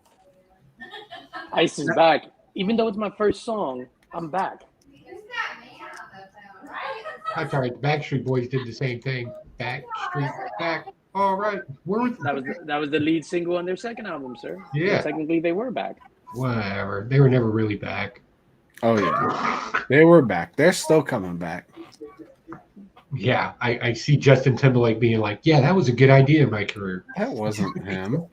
Ice is back. Even though it's my first song, I'm back. That's all right. The Backstreet Boys did the same thing. Backstreet back. All right. That was the lead single on their second album, sir. Yeah. So technically, they were back. Whatever. They were never really back. Oh yeah, they were back. They're still coming back. Yeah, I see Justin Timberlake being like, "Yeah, that was a good idea in my career." That wasn't him.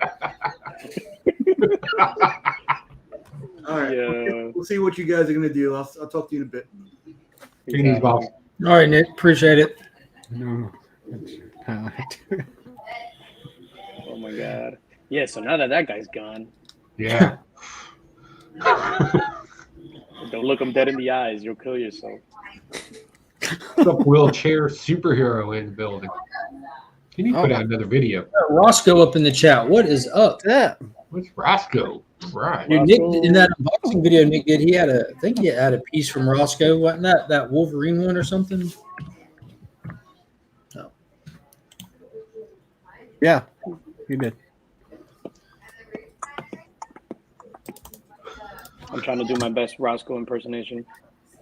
All right, we'll see what you guys are gonna do. I'll talk to you in a bit. All right, Nick, appreciate it. No. Oh my god. Yeah. So now that guy's gone, Yeah. don't look him dead in the eyes. You'll kill yourself. What's up, wheelchair superhero in the building? Can you put out another video? Roscoe up in the chat. What is up? Yeah. What's Roscoe? Right. Dude, Nick, in that unboxing video Nick did, I think he had a piece from Roscoe. Wasn't that Wolverine one or something? No. Yeah, he did. I'm trying to do my best Roscoe impersonation.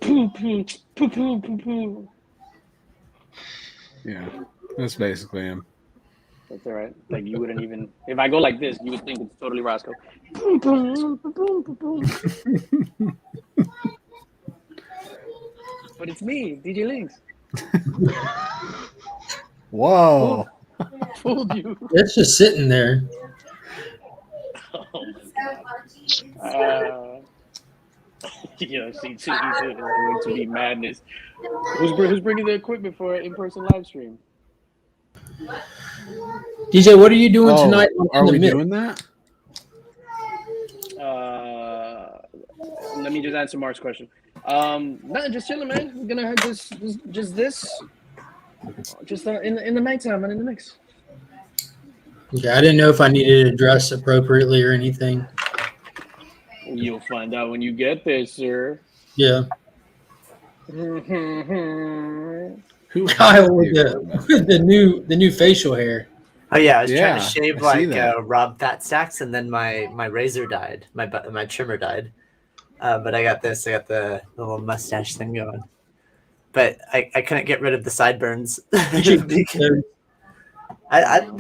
Poo poo poo poo poo poo. Yeah, that's basically him. That's all right. Like you wouldn't even if I go like this, you would think it's totally Roscoe. Poo, poo, poo, poo, poo, poo. But it's me, DJ Links. Whoa. Fooled you. It's just sitting there. Oh my God. C2E2 is going to be madness. Who's bringing the equipment for an in-person live stream? DJ, what are you doing tonight? Are we doing that? Let me just answer Mark's question. Nothing, just chilling, man. We're gonna have just in the nighttime and in the mix. Okay, I didn't know if I needed to dress appropriately or anything. You'll find out when you get there, sir. Yeah. Who Kyle with the new facial hair. Oh yeah, I was trying to shave I see like Rob Fat Stacks, and then my razor died. My trimmer died. But I got this. I got the little mustache thing going. But I couldn't get rid of the sideburns. They're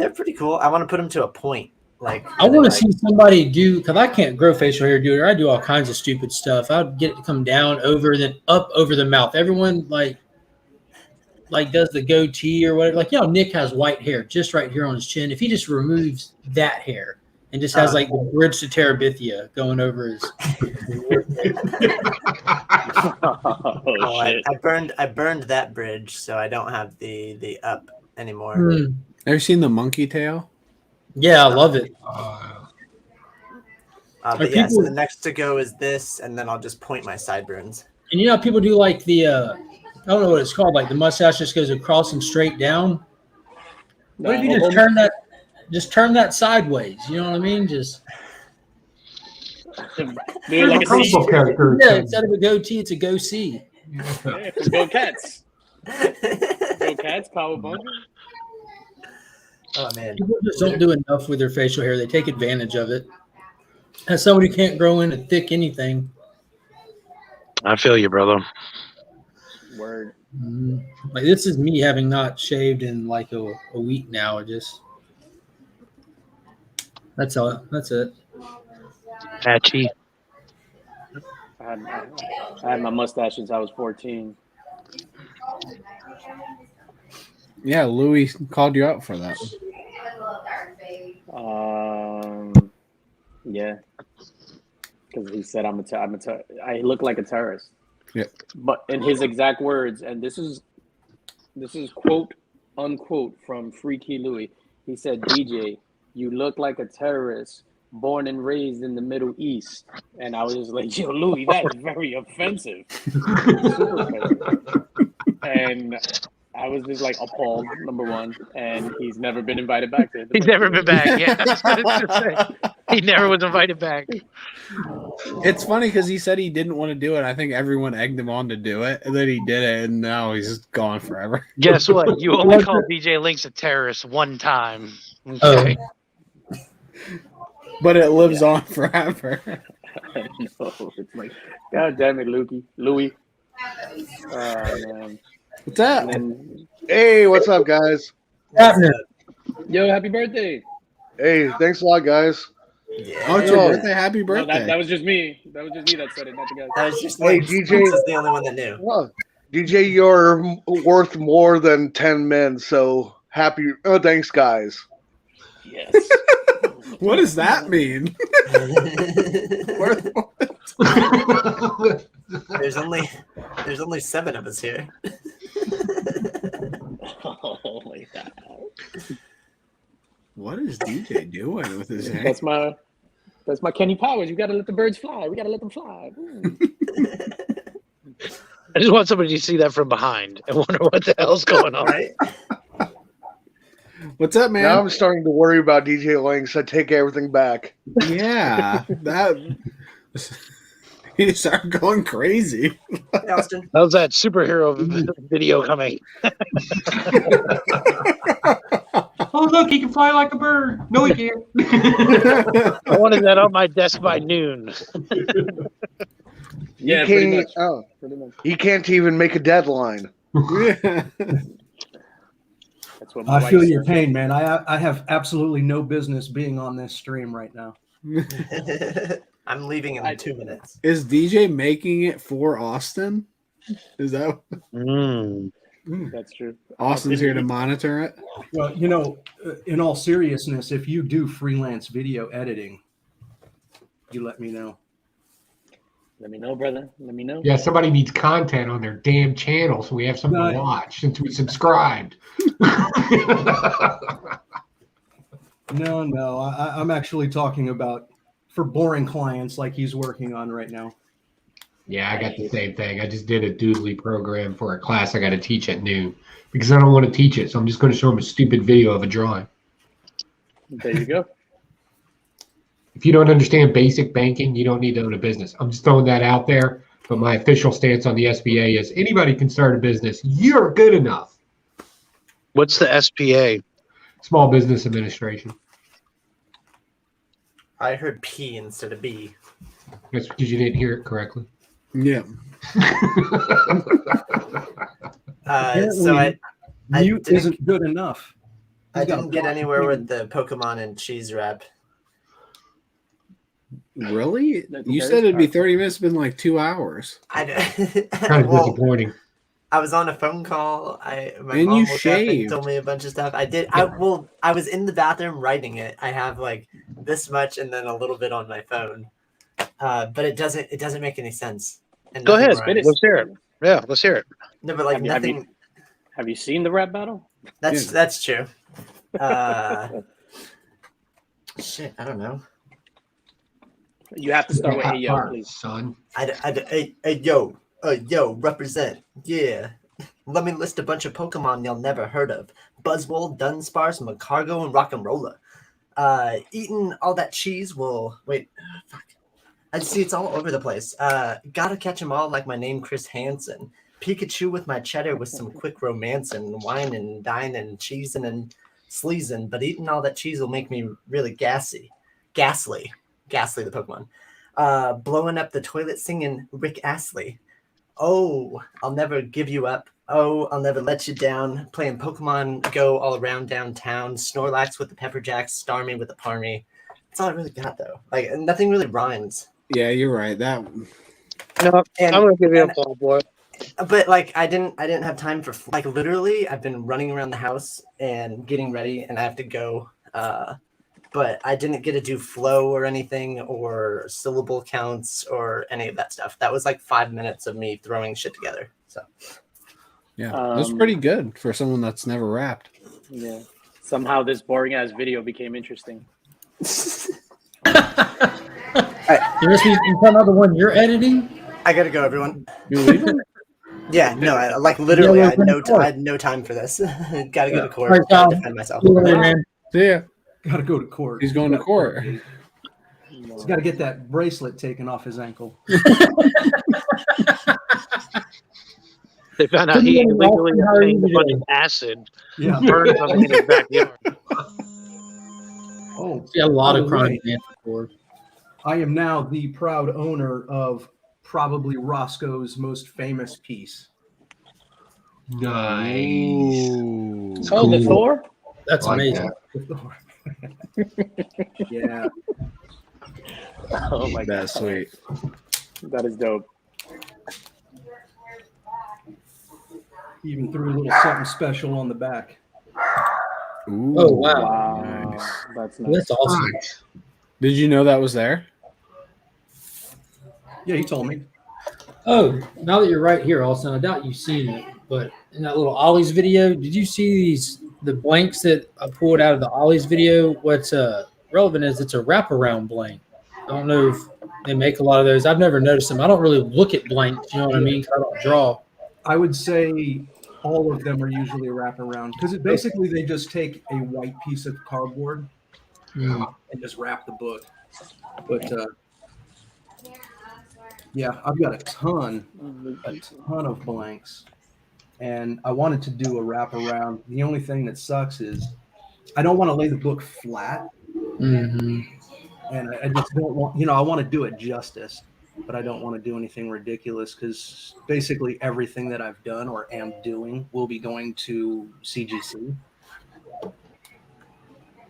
pretty cool. I want to put them to a point. Like I want to see somebody do, because I can't grow facial hair, dude. I do all kinds of stupid stuff. I'd get it to come down over, then up over the mouth. Everyone like does the goatee or whatever. Like, Nick has white hair just right here on his chin. If he just removes that hair, and just has like the bridge to Terabithia going over his. I burned that bridge, so I don't have the up anymore. Ever seen the monkey tail? Yeah, I love it. But yeah, so the next to go is this, and then I'll just point my sideburns. And you know, people do like the I don't know what it's called, like the mustache just goes across and straight down. What if you just turn that sideways? You know what I mean? Just like yeah, instead of a goatee, it's a go see. Yeah, go Cats. Go Cats, Cowabunga. Oh man, people just don't do enough with their facial hair. They take advantage of it. As somebody who can't grow in a thick anything. I feel you, brother. Word. Like this is me having not shaved in like a week now. That's all. That's it. Patchy. I had my mustache since I was 14. Yeah, Louis called you out for that. Yeah, because he said I look like a terrorist. Yeah. But in his exact words, and this is quote unquote from Freaky Louis. He said, "DJ, you look like a terrorist born and raised in the Middle East." And I was just like, "Yo, Louis, that's very offensive." Super offensive. And I was just like appalled, number one, and he's never been invited back to it. He's never been back. Yeah, he never was invited back. It's funny because he said he didn't want to do it. I think everyone egged him on to do it, and then he did it, and now he's just gone forever. Guess what? You only called DJ Links a terrorist one time. Okay. But it lives on forever. I know. It's like, God damn it, Louis. Man. What's up? Hey, what's up, guys? Yo, happy birthday. Hey, thanks a lot, guys. Yeah. Oh, it's your birthday. Happy birthday. No, that was just me. That was just me that said it, not the guys. That was just Hey, DJ is the only one that knew. Well, DJ, you're worth more than 10 men, so happy. Oh, thanks, guys. Yes. What does that mean? There's only 7 of us here. Oh my God. What is DJ doing with his hair? That's my Kenny Powers. You gotta let the birds fly. We gotta let them fly. I just want somebody to see that from behind and wonder what the hell's going on. Right? What's up, man? Now I'm starting to worry about DJ Links. I take everything back. Yeah, he started going crazy. Hey, Austin. How's that superhero video coming? Oh, look, he can fly like a bird. No, he can't. I wanted that on my desk by noon. Yeah, pretty much. Pretty much. He can't even make a deadline. That's what I feel your pain, man. I have absolutely no business being on this stream right now. I'm leaving in 2 minutes. Is DJ making it for Austin? Is that? That's true. Austin's here to monitor it. Well, you know, in all seriousness, if you do freelance video editing, you let me know. Let me know, brother. Let me know. Yeah, somebody needs content on their damn channel, so we have something to watch since we subscribed. No, I'm actually talking about for boring clients like he's working on right now. Yeah, I got the same thing. I just did a Doodly program for a class I got to teach at noon because I don't want to teach it, so I'm just going to show them a stupid video of a drawing. There you go. If you don't understand basic banking, you don't need to own a business. I'm just throwing that out there. But my official stance on the SBA is anybody can start a business. You're good enough. What's the SPA? Small Business Administration. I heard P instead of B. That's because you didn't hear it correctly. Yeah. So I mute isn't good enough. I didn't get anywhere with the Pokemon and cheese wrap. Really? You said it'd be 30 minutes. It's been like 2 hours. I kind of disappointing. I was on a phone call. My And mom you woke up and shaved. told me a bunch of stuff. I did. I was in the bathroom writing it. I have like this much and then a little bit on my phone, but it doesn't make any sense. And Go ahead. rhymes. Let's hear it. Yeah, let's hear it. No, but like nothing. Have you seen the rap battle? That's true. Shit, I don't know. You have to start with yo, please. Son. Yo, represent. Yeah. Let me list a bunch of Pokemon you'll never heard of. Buzzwole, Dunsparce, Magcargo, and Rock'n'Rolla. Eating all that cheese will... Wait, fuck. I see it's all over the place. Gotta catch 'em all like my name Chris Hansen. Pikachu with my cheddar with some quick romancing, wine and dining, cheesing and sleazing, but eating all that cheese will make me really gassy. Ghastly the Pokemon. Blowing up the toilet singing Rick Astley. Oh, I'll never give you up. Oh, I'll never let you down. Playing Pokemon Go all around downtown. Snorlax with the Pepper Jacks. Starmie with the Parmy. That's all I really got though. Like nothing really rhymes. Yeah, you're right. That. No, I'm gonna give you a ball, boy. But like I didn't have time for like literally I've been running around the house and getting ready and I have to go. But I didn't get to do flow or anything or syllable counts or any of that stuff. That was like 5 minutes of me throwing shit together. So yeah, that's pretty good for someone that's never rapped. Yeah. Somehow this boring ass video became interesting. You talking about the one you're editing? I gotta go, everyone. You leaving? Yeah, no, I had no time for this. Gotta go to court. Right, gotta defend myself. Man. See ya. Gotta go to court. He's going to court. He's got to get that bracelet taken off his ankle. They found out he illegally obtained a bunch of acid. Yeah. Burned something in his backyard. Oh, yeah, a lot of crime. I am now the proud owner of probably Roscoe's most famous piece. Nice. Oh, the Thor? That's amazing. Yeah. Oh my god. That's sweet. That is dope. Even threw a little something special on the back. Ooh, oh wow. Nice. That's nice. That's awesome. Did you know that was there? Yeah, he told me. Oh, now that you're right here, Austin, I doubt you've seen it, but in that little Ollie's video, did you see the blanks that I pulled out of the Ollie's video? What's relevant is it's a wraparound blank. I don't know if they make a lot of those. I've never noticed them. I don't really look at blanks, you know what I mean? 'Cause I don't draw. I would say all of them are usually a wraparound because basically they just take a white piece of cardboard and just wrap the book. But yeah, I've got a ton of blanks, and I wanted to do a wraparound. The only thing that sucks is I don't want to lay the book flat, and I just don't want, I want to do it justice, but I don't want to do anything ridiculous because basically everything that I've done or am doing will be going to CGC.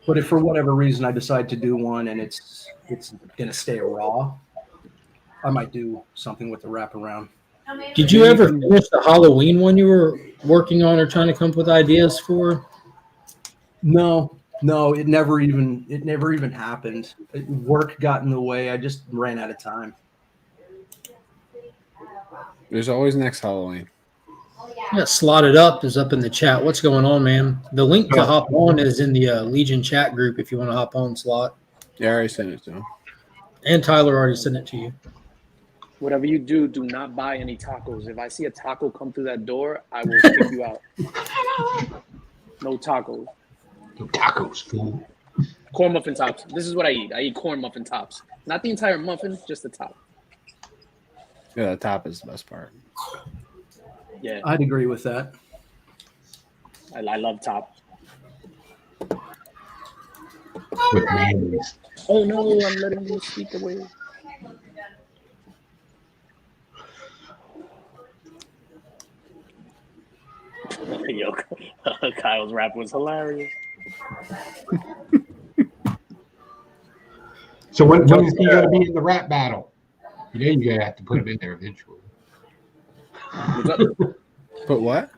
But if for whatever reason I decide to do one and it's going to stay raw, I might do something with the wraparound. Did you ever finish the Halloween one you were working on or trying to come up with ideas for? No, it never even happened. Work got in the way. I just ran out of time. There's always next Halloween. Yeah, Slotted Up is up in the chat. What's going on, man? The link to hop on is in the Legion chat group if you want to hop on, Slot. Yeah, I already sent it to him. And Tyler already sent it to you. Whatever you do, do not buy any tacos. If I see a taco come through that door, I will kick you out. No tacos. No tacos, fool. Corn muffin tops. This is what I eat. I eat corn muffin tops. Not the entire muffin, just the top. Yeah, the top is the best part. Yeah. I'd agree with that. I love top. With mayonnaise. Oh no, I'm letting you speak away. Yo, Kyle's rap was hilarious. So when is he going to be in the rap battle? You're going to have to put him in there eventually. Put what?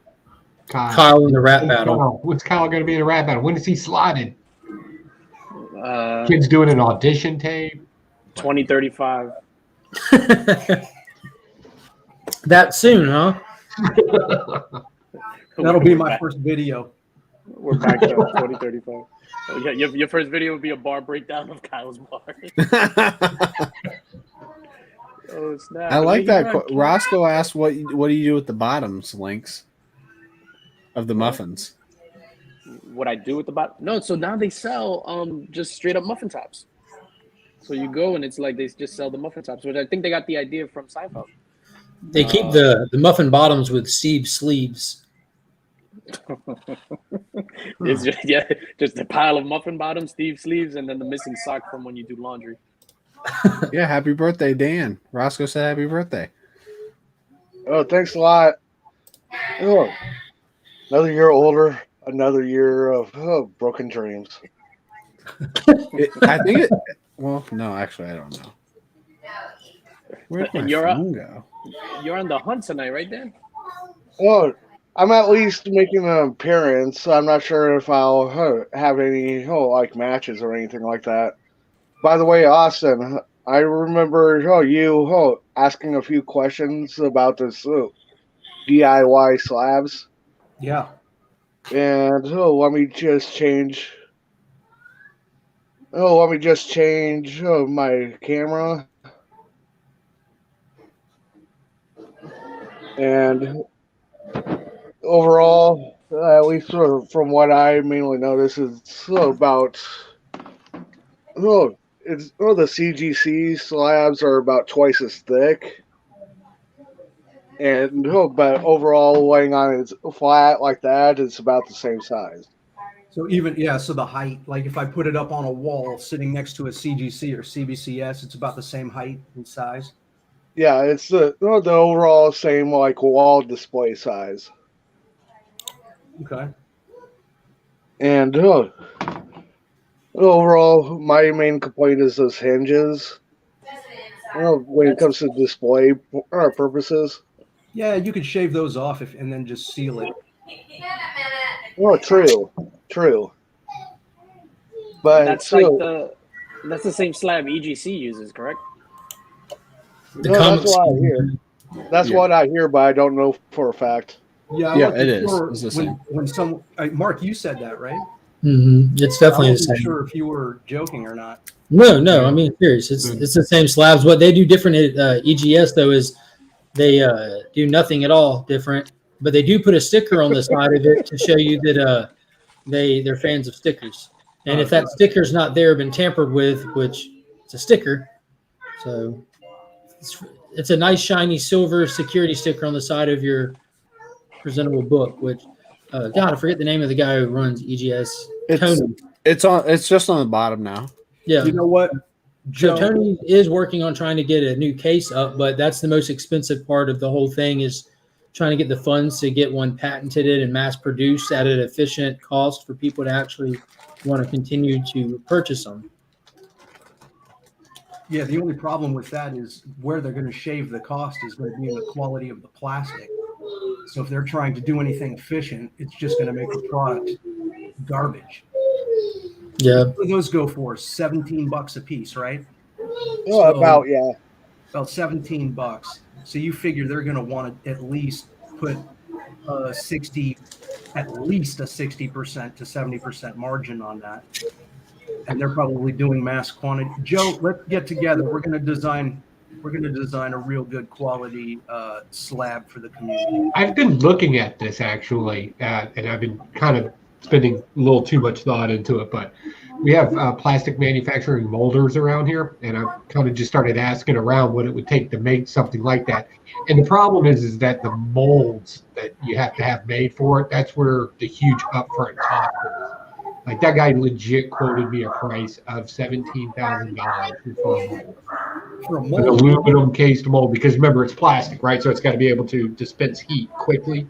Kyle in the rap battle. What's Kyle going to be in a rap battle? When is he slotted? Kids doing an audition tape. 2035. That soon, huh? That'll be my first video. We're back to 2035. Oh, yeah, your first video would be a bar breakdown of Kyle's bar. Oh snap! I like that. Roscoe asked, "What do you do with the bottoms, Lynx, of the muffins?" What I do with the bottom? No, so now they sell just straight up muffin tops. So you go and it's like they just sell the muffin tops, which I think they got the idea from Seinfeld. They keep the muffin bottoms with Steve sleeves. It's just a pile of muffin bottoms, Steve sleeves, and then the missing sock from when you do laundry. Yeah, happy birthday, Dan. Roscoe said happy birthday. Oh, thanks a lot. Oh, another year older, another year of broken dreams. I think it. Well, no, actually, I don't know. Where'd my phone go? You're on the hunt tonight, right, Dan? Oh, I'm at least making an appearance. I'm not sure if I'll have any like matches or anything like that. By the way, Austin, I remember you asking a few questions about this DIY slabs. Yeah. And let me just change. Let me just change my camera. And overall, at least from what I mainly notice, it's about the CGC slabs are about twice as thick, and but overall laying on it's flat like that, it's about the same size. So so the height, like if I put it up on a wall sitting next to a CGC or CBCS, it's about the same height and size. Yeah, it's the overall same like wall display size. Okay. And overall, my main complaint is those hinges. When it comes to display purposes. Yeah, you could shave those off and then just seal it. Oh, true. But that's that's the same slab EGC uses, correct? That's what I hear. That's what I hear, but I don't know for a fact. Yeah, it is. It's the same. When some Mark, you said that, right? Mm-hmm. It's definitely the same. I'm not sure if you were joking or not. No. I mean, serious. It's the same slabs. What they do different at EGS though is they do nothing at all different, but they do put a sticker on the side of it to show you that they're fans of stickers. And if that sticker's not there, been tampered with, which it's a sticker, so it's a nice shiny silver security sticker on the side of your presentable book. Which, God, I forget the name of the guy who runs EGS. Tony. It's just on the bottom now. Yeah. You know what? So Tony is working on trying to get a new case up, but that's the most expensive part of the whole thing is trying to get the funds to get one patented and mass produced at an efficient cost for people to actually want to continue to purchase them. Yeah, the only problem with that is where they're going to shave the cost is going to be in the quality of the plastic. So if they're trying to do anything efficient, it's just going to make the product garbage. Yeah. What do those go for? $17 a piece, right? Well, about $17. So you figure they're going to want to at least put at least a 60% to 70% margin on that. And they're probably doing mass quantity. Joe, let's get together. We're going to design a real good quality slab for the community. I've been looking at this actually, and I've been kind of spending a little too much thought into it, but we have plastic manufacturing molders around here, and I've kind of just started asking around what it would take to make something like that. And the problem is that the molds that you have to have made for it, that's where the huge upfront cost is. Like that guy legit quoted me a price of $17,000 for a mold. An aluminum cased mold, because remember it's plastic, right? So it's got to be able to dispense heat quickly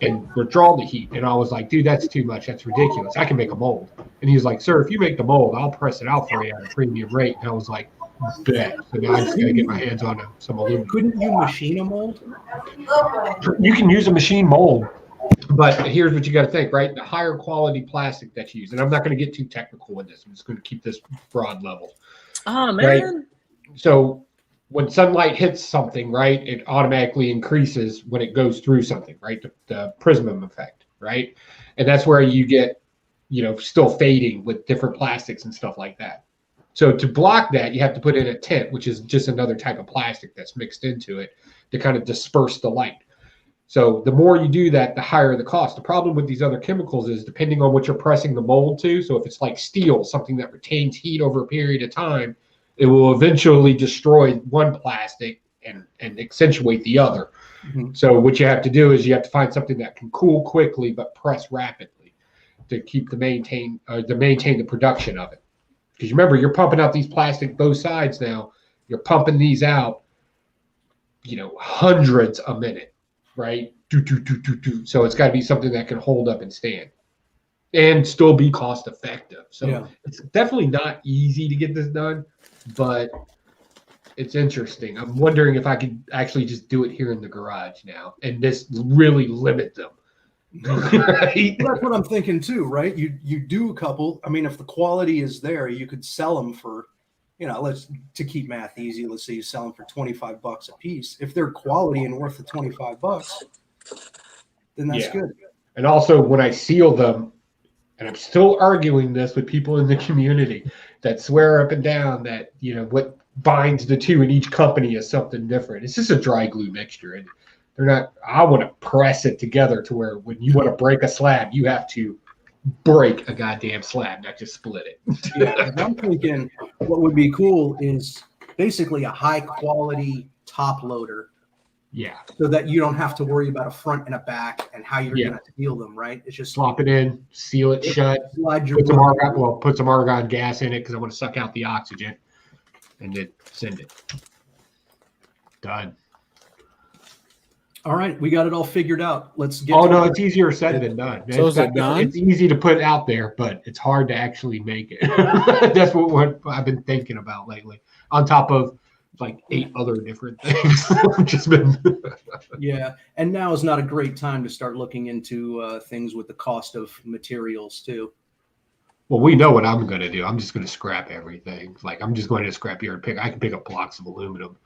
and withdraw the heat. And I was like, dude, that's too much. That's ridiculous. I can make a mold. And he was like, sir, if you make the mold, I'll press it out for you at a premium rate. And I was like, Bet. So now I just got to get my hands on some aluminum. Couldn't you machine a mold? You can use a machine mold, but here's what you got to think, right? The higher quality plastic that you use, and I'm not going to get too technical with this. I'm just going to keep this broad level. Oh man. Right? So when sunlight hits something, right, it automatically increases when it goes through something, right? The prism effect, right? And that's where you get, still fading with different plastics and stuff like that. So to block that, you have to put in a tint, which is just another type of plastic that's mixed into it to kind of disperse the light. So the more you do that, the higher the cost. The problem with these other chemicals is depending on what you're pressing the mold to. So if it's like steel, something that retains heat over a period of time, it will eventually destroy one plastic and accentuate the other. Mm-hmm. So what you have to do is you have to find something that can cool quickly but press rapidly to keep maintain the production of it. Because remember, you're pumping out these plastic both sides now. You're pumping these out, hundreds a minute, right? So it's got to be something that can hold up and stand and still be cost effective. So It's definitely not easy to get this done, but it's interesting. I'm wondering if I could actually just do it here in the garage now and just really limit them. Right? That's what I'm thinking too, right? You do a couple. I mean, if the quality is there, you could sell them for, to keep math easy, let's say you sell them for $25 a piece. If they're quality and worth the $25, then that's good. And also when I seal them, and I'm still arguing this with people in the community that swear up and down that, what binds the two in each company is something different. It's just a dry glue mixture. And they're not, I want to press it together to where when you want to break a slab, you have to break a goddamn slab, not just split it. I'm thinking what would be cool is basically a high quality top loader. Yeah. So that you don't have to worry about a front and a back and how you're going to seal them, right? It's just slop it in, seal it shut, put some argon gas in it because I want to suck out the oxygen, and then send it. Done. All right, we got it all figured out. Let's get. Oh no, it's easier said than done. So is it done? It's easy to put out there, but it's hard to actually make it. That's what I've been thinking about lately. On top of like 8 other different things, just been. And now is not a great time to start looking into things with the cost of materials too. Well, we know what I'm going to do. I'm just going to scrap everything. Like I'm just going to scrap here and I can pick up blocks of aluminum.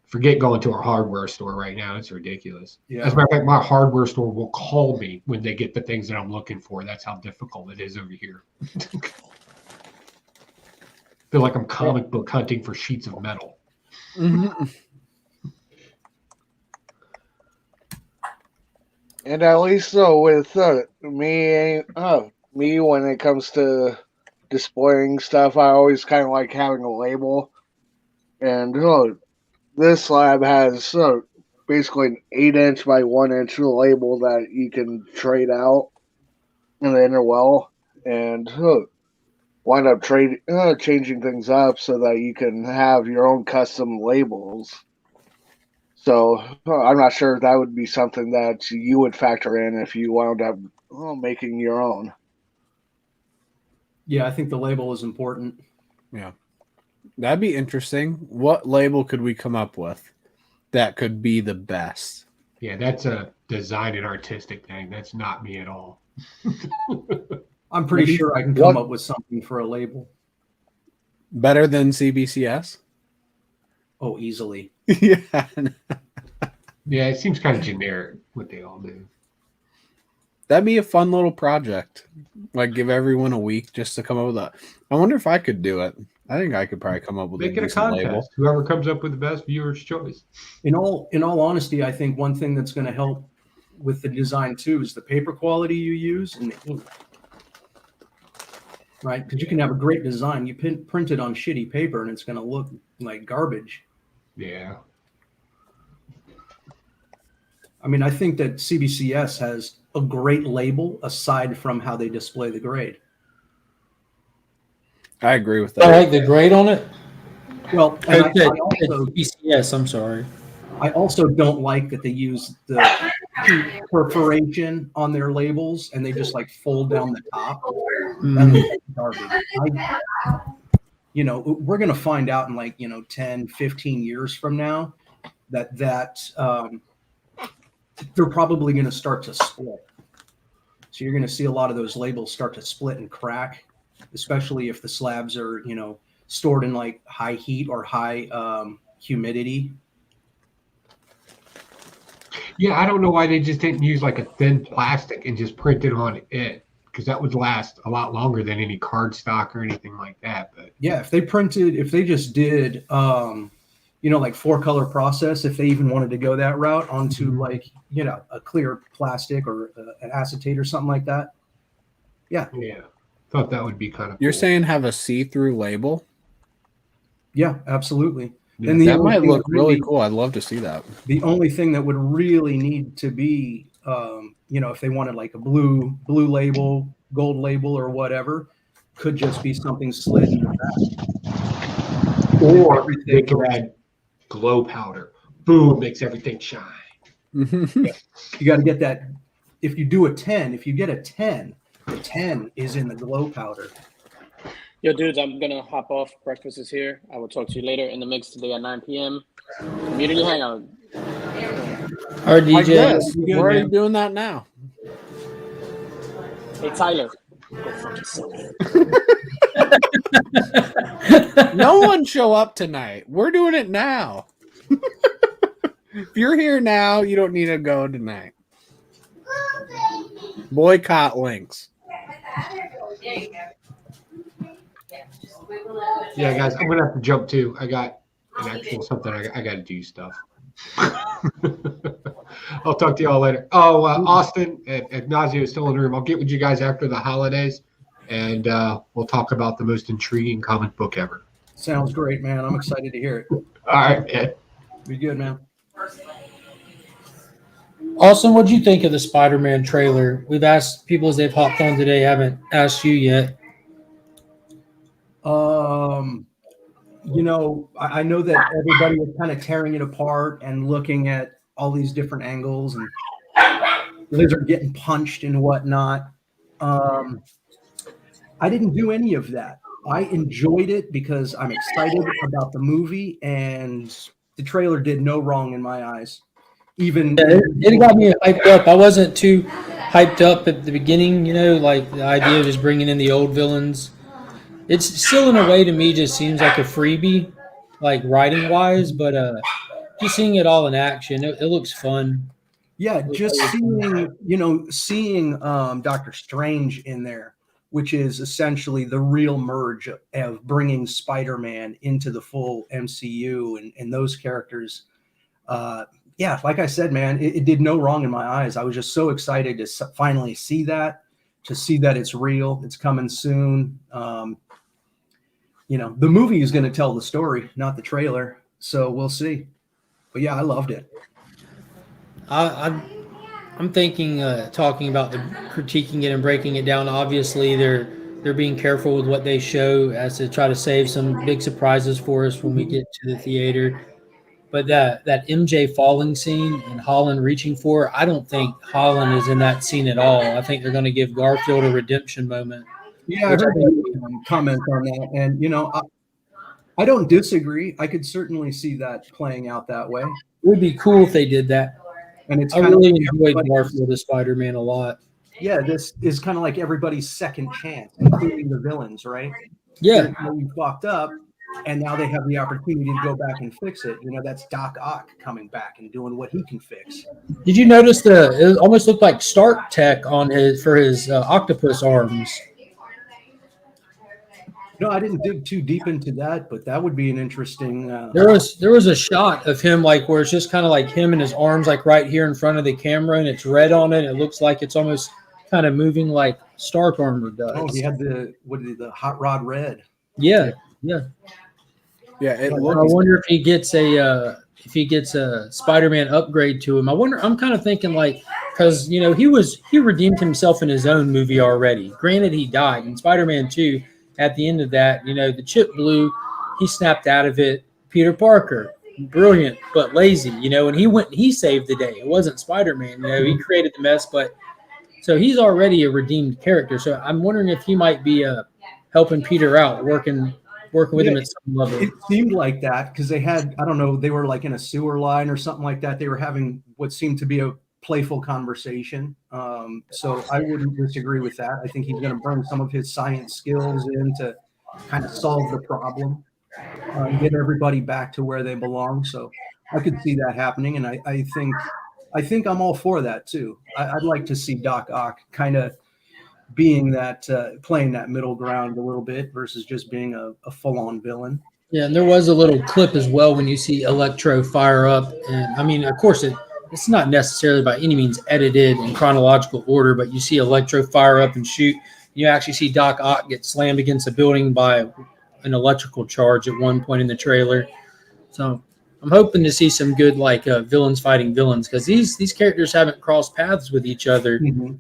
Forget going to our hardware store right now. It's ridiculous. Yeah. As a matter of fact, my hardware store will call me when they get the things that I'm looking for. That's how difficult it is over here. Feel like I'm comic book hunting for sheets of metal. Mm-hmm. And at least so with me when it comes to displaying stuff, I always kind of like having a label. And this slab has basically an 8-inch by 1-inch label that you can trade out in the inner well and wind up changing things up so that you can have your own custom labels. So I'm not sure if that would be something that you would factor in if you wound up making your own. Yeah, I think the label is important. Yeah. That'd be interesting. What label could we come up with that could be the best? Yeah, that's a design and artistic thing. That's not me at all. I'm pretty sure I can come up with something for a label. Better than CBCS? Oh, easily. Yeah. Yeah, it seems kind of generic what they all do. That'd be a fun little project. Like give everyone a week just to come up with that. I wonder if I could do it. I think I could probably come up with Make it a contest. Label. Whoever comes up with the best viewer's choice. In all honesty, I think one thing that's going to help with the design too is the paper quality you use and the ink. Right? Because you can have a great design. You print it on shitty paper and it's going to look like garbage. Yeah. I mean, I think that CBCS has a great label aside from how they display the grade. I agree with that. I like the grade on it. Well, and I also, CBCS, I'm sorry. I also don't like that they use the perforation on their labels and they just like fold down the top. That's garbage. we're going to find out in like 10, 15 years from now that they're probably going to start to split. So you're going to see a lot of those labels start to split and crack, especially if the slabs are stored in like high heat or high humidity. Yeah, I don't know why they just didn't use like a thin plastic and just print it on it, because that would last a lot longer than any cardstock or anything like that. But yeah, if they just did like 4-color process, if they even wanted to go that route onto like a clear plastic or an acetate or something like that. Yeah, thought that would be kind of You're cool. saying have a see-through label? Yeah, absolutely. Yeah, and that might look really cool. I'd love to see that. The only thing that would really need to be if they wanted like a blue label, gold label, or whatever, could just be something slid in the back. Or they could add glow powder. Boom, makes everything shine. You got to get that. If you do a 10, if you get a 10, the 10 is in the glow powder. Yo, dudes, I'm going to hop off. Breakfast is here. I will talk to you later in the mix today at 9 p.m. Community Hangout. Our DJ. We're already doing that now. Hey, Tyler. No one show up tonight. We're doing it now. If you're here now, you don't need to go tonight. Boycott links. Yeah, guys, I'm gonna have to jump too. I got an actual something. I got to do stuff. I'll talk to y'all later. Oh, Austin and Ignacio is still in the room. I'll get with you guys after the holidays, and we'll talk about the most intriguing comic book ever. Sounds great, man. I'm excited to hear it. All right, Ed. Be good, man. Austin, what'd you think of the Spider-Man trailer? We've asked people as they've hopped on today. Haven't asked you yet. I know that everybody was kind of tearing it apart and looking at all these different angles and Lizard getting punched and whatnot. I didn't do any of that. I enjoyed it because I'm excited about the movie, and the trailer did no wrong in my eyes. It got me hyped up. I wasn't too hyped up at the beginning, like the idea of just bringing in the old villains. It's still, in a way, to me, just seems like a freebie, like writing-wise, but just seeing it all in action, it looks fun. Yeah, just seeing Doctor Strange in there, which is essentially the real merge of bringing Spider-Man into the full MCU and those characters. Yeah, like I said, man, it did no wrong in my eyes. I was just so excited to finally see that, it's real, it's coming soon. The movie is going to tell the story, not the trailer. So we'll see. But yeah, I loved it. I'm thinking, talking about critiquing it and breaking it down. Obviously, they're being careful with what they show as to try to save some big surprises for us when we get to the theater. But that MJ falling scene and Holland reaching for her, I don't think Holland is in that scene at all. I think they're going to give Garfield a redemption moment. Yeah, I heard comment on that, and I don't disagree. I could certainly see that playing out that way. It would be cool if they did that. And I really enjoyed Garfield as Spider-Man a lot. Yeah, this is kind of like everybody's second chance, including the villains, right? Yeah, you fucked up, and now they have the opportunity to go back and fix it. That's Doc Ock coming back and doing what he can fix. Did you notice it almost looked like Stark tech on his octopus arms? No, I didn't dig too deep into that, but that would be an interesting. There was a shot of him where it's just kind of like him and his arms right here in front of the camera, and it's red on it. It looks like it's almost kind of moving like Stark armor does. Oh, he had the hot rod red. Yeah. It I looks. wonder if he gets a Spider-Man upgrade to him. I'm kind of thinking because he redeemed himself in his own movie already. Granted, he died in Spider-Man 2. At the end of that, the chip blew. He snapped out of it. Peter Parker, brilliant but lazy. And he saved the day. It wasn't Spider-Man. He created the mess, but so he's already a redeemed character. So I'm wondering if he might be helping Peter out, working working with him at some level. It seemed like that because they had, I don't know, they were like in a sewer line or something like that. They were having what seemed to be a playful conversation. So I wouldn't disagree with that. I think he's going to bring some of his science skills in to kind of solve the problem and get everybody back to where they belong. So I could see that happening. And I think I'm all for that too. I'd like to see Doc Ock kind of being that playing that middle ground a little bit versus just being a full-on villain. Yeah, and there was a little clip as well when you see Electro fire up, and I mean, of course, it's not necessarily by any means edited in chronological order, but you see Electro fire up and shoot. You actually see Doc Ock get slammed against a building by an electrical charge at one point in the trailer. So I'm hoping to see some good villains fighting villains, because these characters haven't crossed paths with each other. Mm-hmm.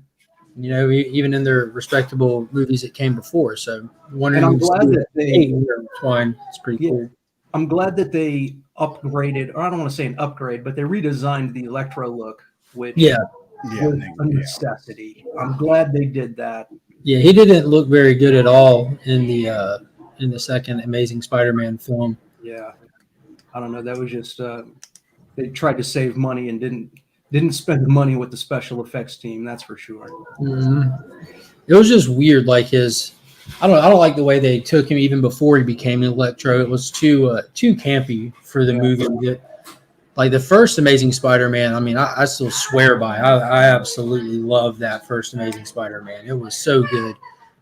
You know, even in their respectable movies that came before. So wondering, I'm glad that they twine. It's pretty cool. I'm glad that they upgraded, or I don't want to say an upgrade, but they redesigned the Electro look, which was a necessity. I'm glad they did that. Yeah, he didn't look very good at all in the second Amazing Spider-Man film. Yeah, I don't know. That was just they tried to save money and didn't spend the money with the special effects team. That's for sure. Mm-hmm. It was just weird, like I don't like the way they took him even before he became Electro. It was too campy for the movie. Like the first Amazing Spider-Man, I mean, I still swear by. I absolutely love that first Amazing Spider-Man. It was so good.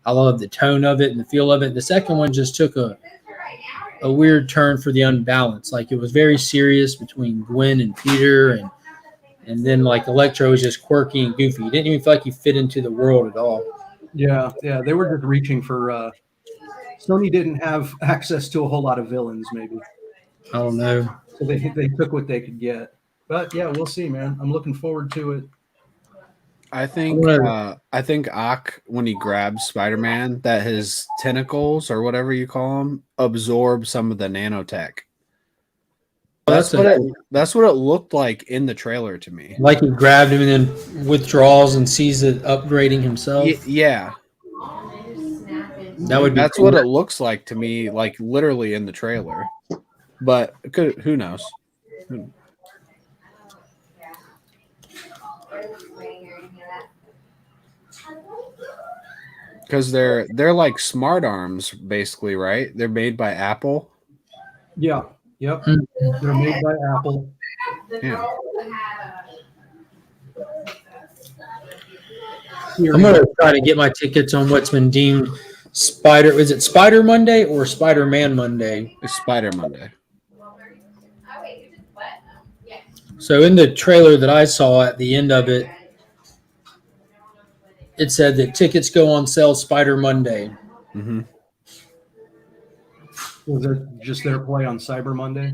I love the tone of it and the feel of it. The second one just took a weird turn for the unbalance. Like it was very serious between Gwen and Peter, and then like Electro was just quirky and goofy. He didn't even feel like he fit into the world at all. Yeah, they were just reaching for. Sony didn't have access to a whole lot of villains, maybe. I don't know. So they took what they could get. But yeah, we'll see, man. I'm looking forward to it. I think Ock, when he grabs Spider-Man, that his tentacles or whatever you call them absorb some of the nanotech. That's what it looked like in the trailer to me. Like he grabbed him and then withdraws and sees it upgrading himself. Yeah. That's what it looks like to me, like literally in the trailer. But who knows? Because they're like smart arms, basically, right? They're made by Apple. Yeah. Yep. They're made by Apple. Yeah. I'm going to try to get my tickets on what's been deemed is it Spider Monday or Spider-Man Monday? It's Spider Monday. So in the trailer that I saw at the end of it, it said that tickets go on sale Spider Monday. Mm-hmm. Was it just their play on Cyber Monday?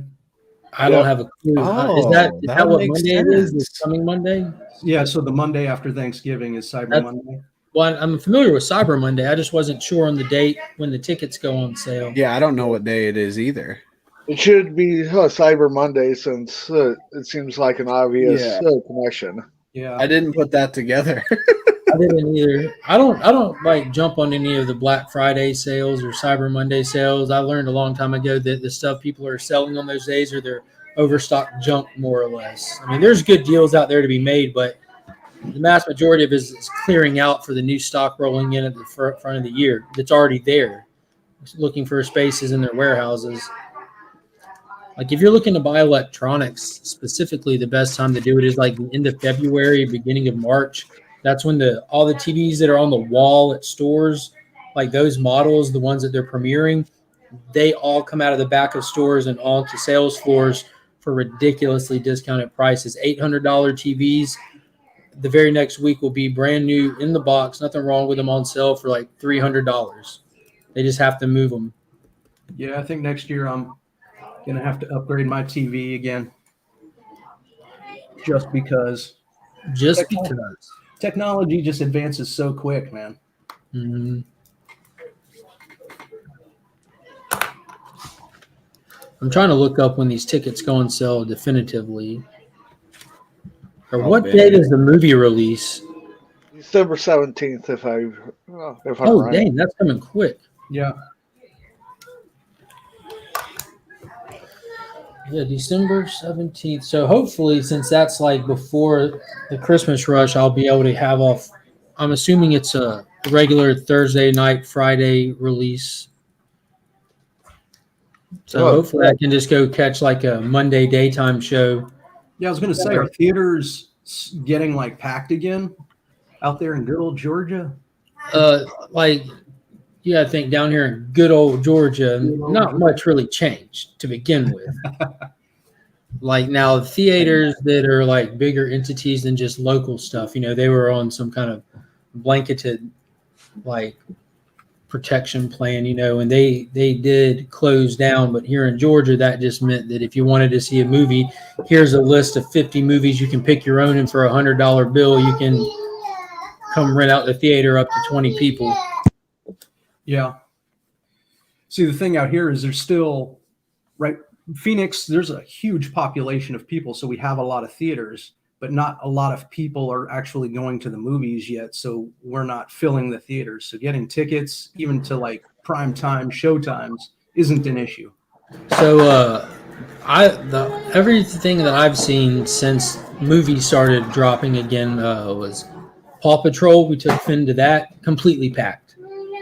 I don't have a clue. Is that what Monday is? This coming Monday? Yeah, so the Monday after Thanksgiving is Cyber Monday. Well, I'm familiar with Cyber Monday. I just wasn't sure on the date when the tickets go on sale. Yeah, I don't know what day it is either. It should be Cyber Monday since it seems like an obvious connection. Yeah, I didn't put that together. I didn't either. I don't like jump on any of the Black Friday sales or Cyber Monday sales. I learned a long time ago that the stuff people are selling on those days are their overstocked junk, more or less. I mean, there's good deals out there to be made, but the mass majority of it is clearing out for the new stock rolling in at the front of the year that's already there, looking for spaces in their warehouses. Like if you're looking to buy electronics, specifically, the best time to do it is like the end of February, beginning of March. That's when all the TVs that are on the wall at stores, like those models, the ones that they're premiering, they all come out of the back of stores and onto sales floors for ridiculously discounted prices. $800 TVs. The very next week will be brand new in the box. Nothing wrong with them on sale for like $300. They just have to move them. Yeah, I think next year I'm going to have to upgrade my TV again. Just because. Technology just advances so quick, man. Mm-hmm. I'm trying to look up when these tickets go on sale definitively. Or what day does the movie release? December 17th, if I'm right. Oh, dang, that's coming quick. Yeah. Yeah, December 17th. So hopefully, since that's like before the Christmas rush, I'll be able to have off. I'm assuming it's a regular Thursday night, Friday release. So hopefully I can just go catch like a Monday daytime show. Yeah, I was going to say, are theaters getting like packed again out there in good old Georgia? Like you got to think down here in good old Georgia, not much really changed to begin with. Like now, theaters that are like bigger entities than just local stuff, they were on some kind of blanketed like protection plan, and they did close down. But here in Georgia, that just meant that if you wanted to see a movie, here's a list of 50 movies you can pick your own, and for $100 bill, you can come rent out the theater up to 20 people. Yeah. See, the thing out here is there's still, right, Phoenix, there's a huge population of people, so we have a lot of theaters, but not a lot of people are actually going to the movies yet, so we're not filling the theaters. So getting tickets, even to like prime time show times, isn't an issue. So everything that I've seen since movies started dropping again was Paw Patrol. We took Finn to that, completely packed.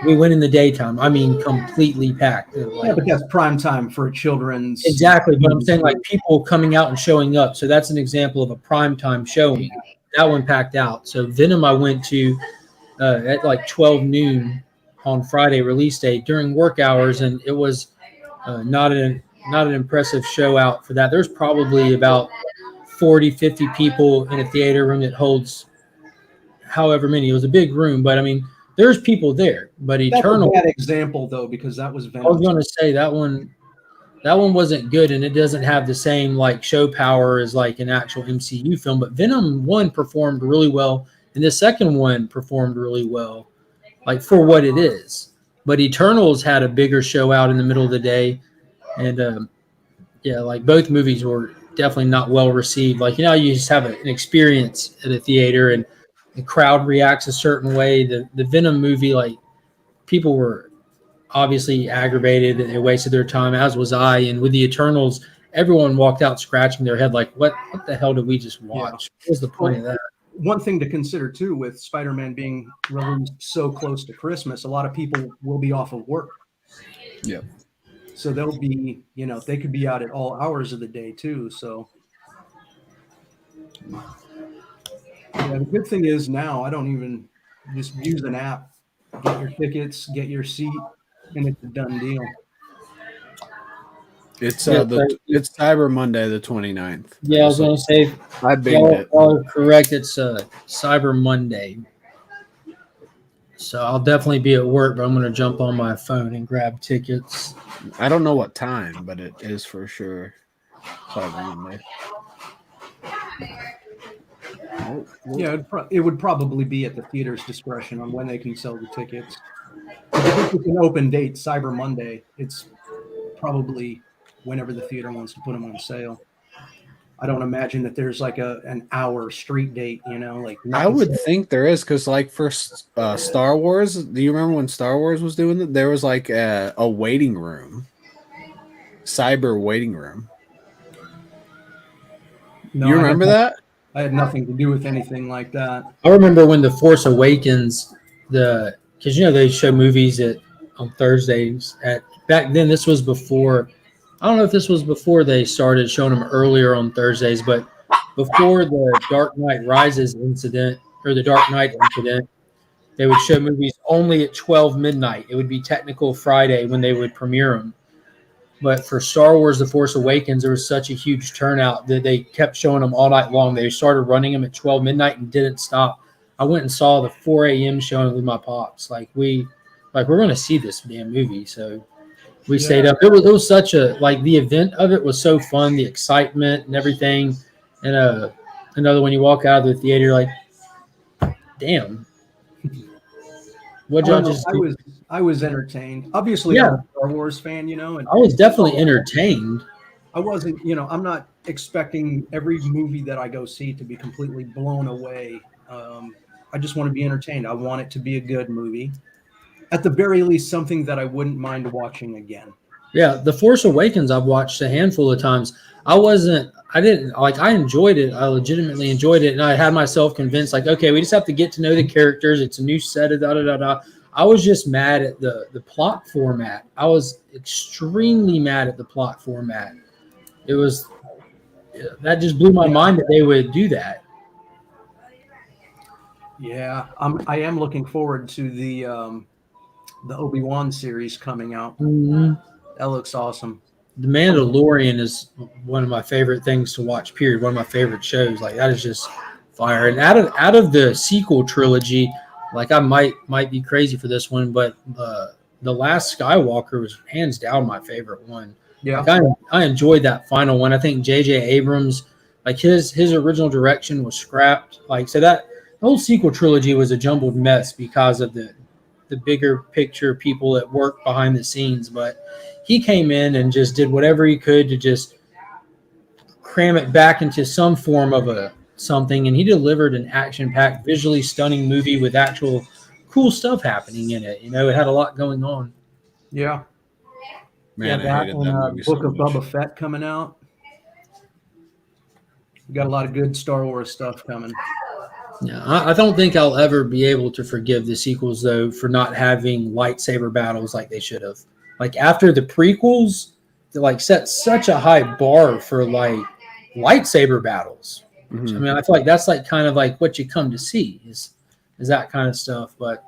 We went in the daytime. I mean, completely packed. Yeah, but that's prime time for children's. Exactly, but I'm saying like people coming out and showing up. So that's an example of a prime time showing. That one packed out. So Venom I went to at like 12 noon on Friday release day during work hours, and it was not an impressive show out for that. There's probably about 40, 50 people in a theater room that holds however many. It was a big room, but I mean, there's people there. But Eternal. That's a bad example though, because that was Venom. I was going to say that one wasn't good, and it doesn't have the same like show power as like an actual MCU film. But Venom 1 performed really well, and the second one performed really well, like for what it is. But Eternals had a bigger show out in the middle of the day, and yeah, like both movies were definitely not well received. Like you just have an experience at a theater, and the crowd reacts a certain way. The Venom movie, like people were obviously aggravated and they wasted their time, as was I. And with the Eternals, everyone walked out scratching their head like, what the hell did we just watch? What was the point of that? One thing to consider too, with Spider-Man being released so close to Christmas, a lot of people will be off of work. Yeah. So they'll be, they could be out at all hours of the day too. So yeah, the good thing is now I don't even just use an app, get your tickets, get your seat, and it's a done deal. It's it's Cyber Monday the 29th. Yeah, I was going to say I binged it. Y'all are correct. It's Cyber Monday. So I'll definitely be at work, but I'm going to jump on my phone and grab tickets. I don't know what time, but it is for sure Cyber Monday. Yeah, it would probably be at the theater's discretion on when they can sell the tickets. If it's an open date, Cyber Monday, it's probably whenever the theater wants to put them on sale. I don't imagine that there's like an hour street date, like. I would think there is, because like for Star Wars, do you remember when Star Wars was doing that? There was like a waiting room, cyber waiting room. No, you remember that? I had nothing to do with anything like that. I remember when The Force Awakens, because they show movies on Thursdays. Back then, this was before. I don't know if this was before they started showing them earlier on Thursdays, but before the Dark Knight Rises incident or the Dark Knight incident, they would show movies only at 12 midnight. It would be technical Friday when they would premiere them. But for Star Wars The Force Awakens, there was such a huge turnout that they kept showing them all night long. They started running them at 12 midnight and didn't stop. I went and saw the 4 a.m. showing with my pops. We're going to see this damn movie. So we stayed up. It was such the event of it was so fun, the excitement and everything. And another when you walk out of the theater, you're like, damn. What y'all just do? I was entertained. Obviously, I'm a Star Wars fan, and I was definitely entertained. I wasn't, I'm not expecting every movie that I go see to be completely blown away. I just want to be entertained. I want it to be a good movie. At the very least, something that I wouldn't mind watching again. Yeah, The Force Awakens I've watched a handful of times. I enjoyed it. I legitimately enjoyed it. And I had myself convinced, like, okay, we just have to get to know the characters. It's a new set of da-da-da-da. I was just mad at the plot format. I was extremely mad at the plot format. That just blew my mind that they would do that. Yeah, I am looking forward to the Obi-Wan series coming out. Mm-hmm. That looks awesome. The Mandalorian is one of my favorite things to watch. Period. One of my favorite shows. Like that is just fire. And out of the sequel trilogy, like I might be crazy for this one, but the Last Skywalker was hands down my favorite one. Yeah, like I enjoyed that final one. I think J.J. Abrams, like his original direction was scrapped. Like so that the whole sequel trilogy was a jumbled mess because of the bigger picture people that work behind the scenes, but he came in and just did whatever he could to just cram it back into some form of something, and he delivered an action-packed, visually stunning movie with actual cool stuff happening in it. It had a lot going on. Yeah. Man, yeah, I hated that movie Book so of much. Boba Fett coming out. We got a lot of good Star Wars stuff coming. Yeah, I don't think I'll ever be able to forgive the sequels though for not having lightsaber battles like they should have. Like after the prequels, they like set such a high bar for like lightsaber battles. Mm-hmm. I mean, I feel like that's like kind of like what you come to see is that kind of stuff. But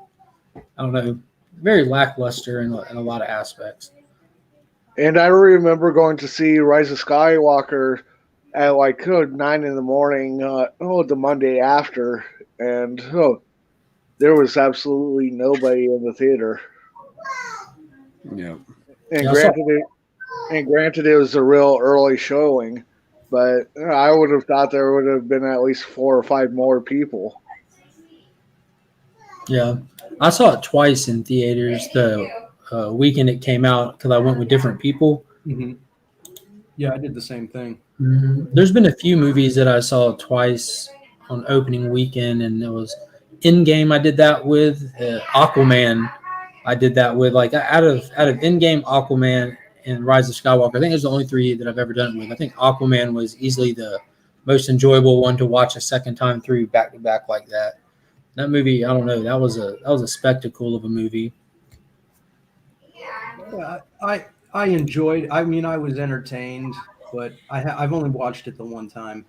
I don't know, very lackluster in a lot of aspects. And I remember going to see Rise of Skywalker at like 9 in the morning, the Monday after, and there was absolutely nobody in the theater. Yeah. And granted, it was a real early showing, but I would have thought there would have been at least 4 or 5 more people. Yeah, I saw it twice in theaters the weekend it came out because I went with different people. Mm-hmm. Yeah, I did the same thing. Mm-hmm. There's been a few movies that I saw twice on opening weekend, and it was Endgame. I did that with Aquaman. I did that with like out of Endgame, Aquaman, and Rise of Skywalker. I think it's the only 3 that I've ever done it with. I think Aquaman was easily the most enjoyable one to watch a second time through back to back like that. That movie, I don't know, that was a spectacle of a movie. Yeah, I enjoyed. I mean, I was entertained, but I've only watched it the one time.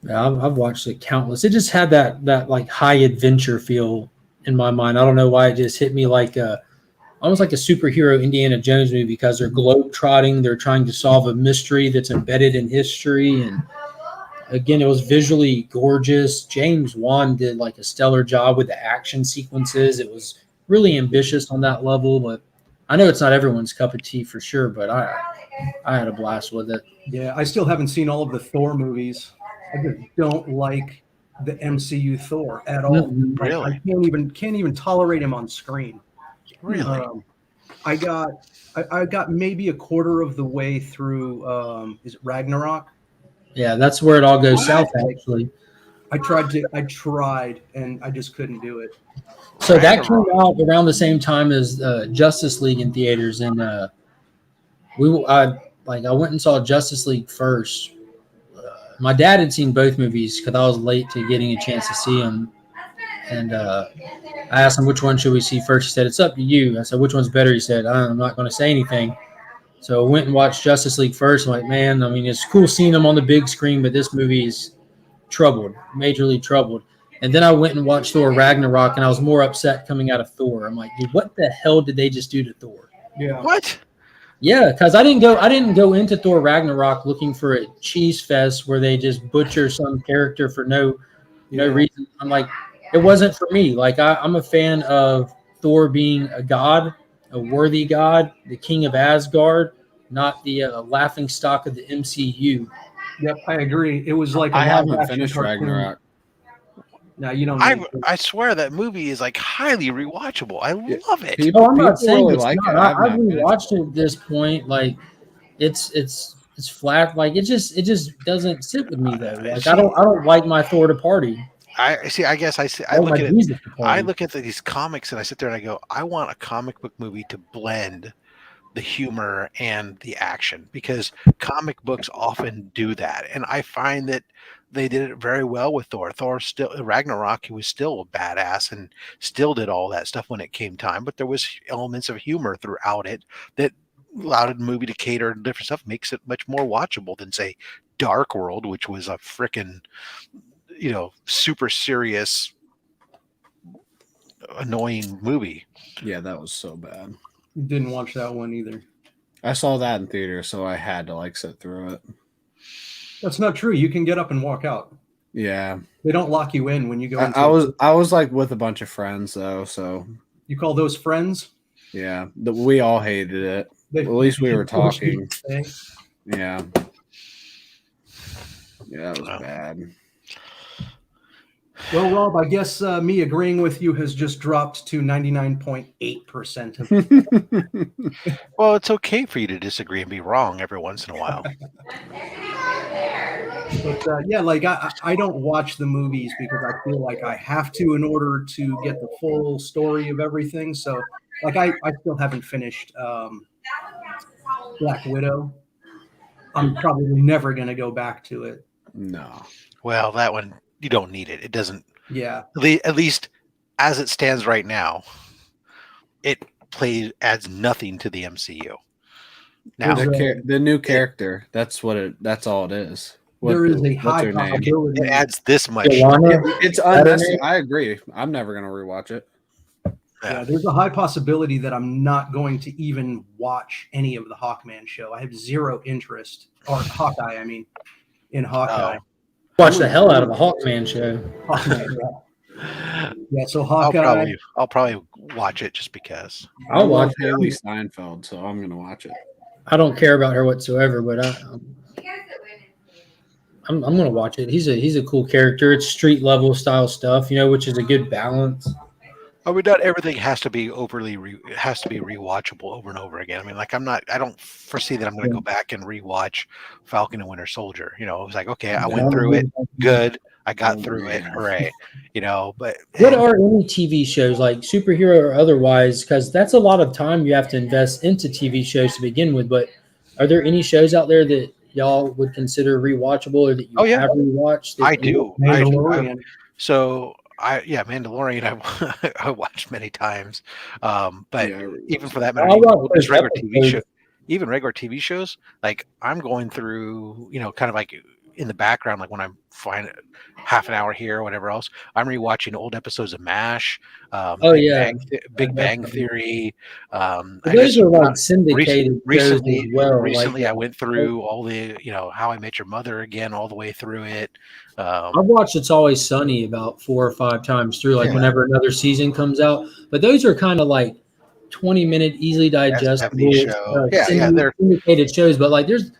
Yeah, I've watched it countless. It just had that like high adventure feel in my mind. I don't know why it just hit me like almost like a superhero Indiana Jones movie because they're globe-trotting. They're trying to solve a mystery that's embedded in history. And again, it was visually gorgeous. James Wan did like a stellar job with the action sequences. It was really ambitious on that level, but I know it's not everyone's cup of tea for sure, but I had a blast with it. Yeah, I still haven't seen all of the Thor movies. I just don't like the MCU Thor at all. Mm-hmm. Really? I can't even tolerate him on screen. Really? I got maybe a quarter of the way through. Is it Ragnarok? Yeah, that's where it all goes south. Actually, I tried, and I just couldn't do it. So that came out around the same time as Justice League in theaters, and I went and saw Justice League first. My dad had seen both movies because I was late to getting a chance to see them, and I asked him which one should we see first. He said, "It's up to you." I said, "Which one's better?" He said, "I'm not going to say anything." So I went and watched Justice League first. I'm like, man, I mean, it's cool seeing them on the big screen, but this movie is troubled, majorly troubled. And then I went and watched Thor Ragnarok, and I was more upset coming out of Thor. I'm like, dude, what the hell did they just do to Thor? Yeah. What? Yeah, because I didn't go into Thor Ragnarok looking for a cheese fest where they just butcher some character for no reason. I'm like, it wasn't for me. Like I'm a fan of Thor being a god, a worthy god, the king of Asgard, not the laughing stock of the MCU. Yep, I agree. It was like I haven't finished Ragnarok. No, you don't. I swear that movie is like highly rewatchable. I love it. I'm not saying really like it. I've rewatched it at this point. Like it's flat. Like it just doesn't sit with me though. Like I don't like my Thor to party. I see. I guess I look at it. I look at these comics and I sit there and I go, I want a comic book movie to blend the humor and the action, because comic books often do that. And I find that they did it very well with Thor. Thor still Ragnarok, he was still a badass and still did all that stuff when it came time, but there was elements of humor throughout it that allowed the movie to cater to different stuff, makes it much more watchable than say Dark World, which was a freaking, super serious, annoying movie. Yeah, that was so bad. Didn't watch that one either. I saw that in theater, so I had to sit through it. That's not true. You can get up and walk out. Yeah, they don't lock you in when you go. I was with a bunch of friends though, so you call those friends? Yeah, we all hated it. At least we were talking. Yeah, that was bad. Well, Rob, I guess me agreeing with you has just dropped to 99.8%. Well, it's okay for you to disagree and be wrong every once in a while. But I don't watch the movies because I feel like I have to in order to get the full story of everything. So, I still haven't finished Black Widow. I'm probably never going to go back to it. No. Well, that one, you don't need it. It doesn't. Yeah. At least as it stands right now, it adds nothing to the MCU. Now, the new character, that's all it is. There is a high possibility. It adds this much. It's unnecessary. I agree. I'm never going to rewatch it. Yeah, there's a high possibility that I'm not going to even watch any of the Hawkman show. I have zero interest, or Hawkeye, I mean, in Hawkeye. Watch the hell out of a Hawkman show. Hawkman, yeah, so Hawkeye. I'll probably watch it just because. I'll watch Haley Steinfeld, so I'm going to watch it. I don't care about her whatsoever, but I'm going to watch it. He's a cool character. It's street level style stuff, which is a good balance. I mean, not everything has to be rewatchable over and over again. I mean, I don't foresee that I'm going to go back and rewatch Falcon and Winter Soldier. It was like, okay, I went through it, good. I got through it, hooray. But what are any TV shows, like superhero or otherwise? Because that's a lot of time you have to invest into TV shows to begin with. But are there any shows out there that y'all would consider rewatchable or that you have rewatched? I do. Mandalorian I watched many times, but even for that matter, even regular TV shows, like I'm going through, kind of like in the background, like when I'm fine half an hour here or whatever else, I'm rewatching old episodes of MASH, Big Bang Theory. Those are like syndicated recently. As well. Recently, I went through all the, How I Met Your Mother again, all the way through it. I've watched It's Always Sunny about 4 or 5 times through, whenever another season comes out. But those are kind of like 20-minute, easily digestible, syndicated shows. But there's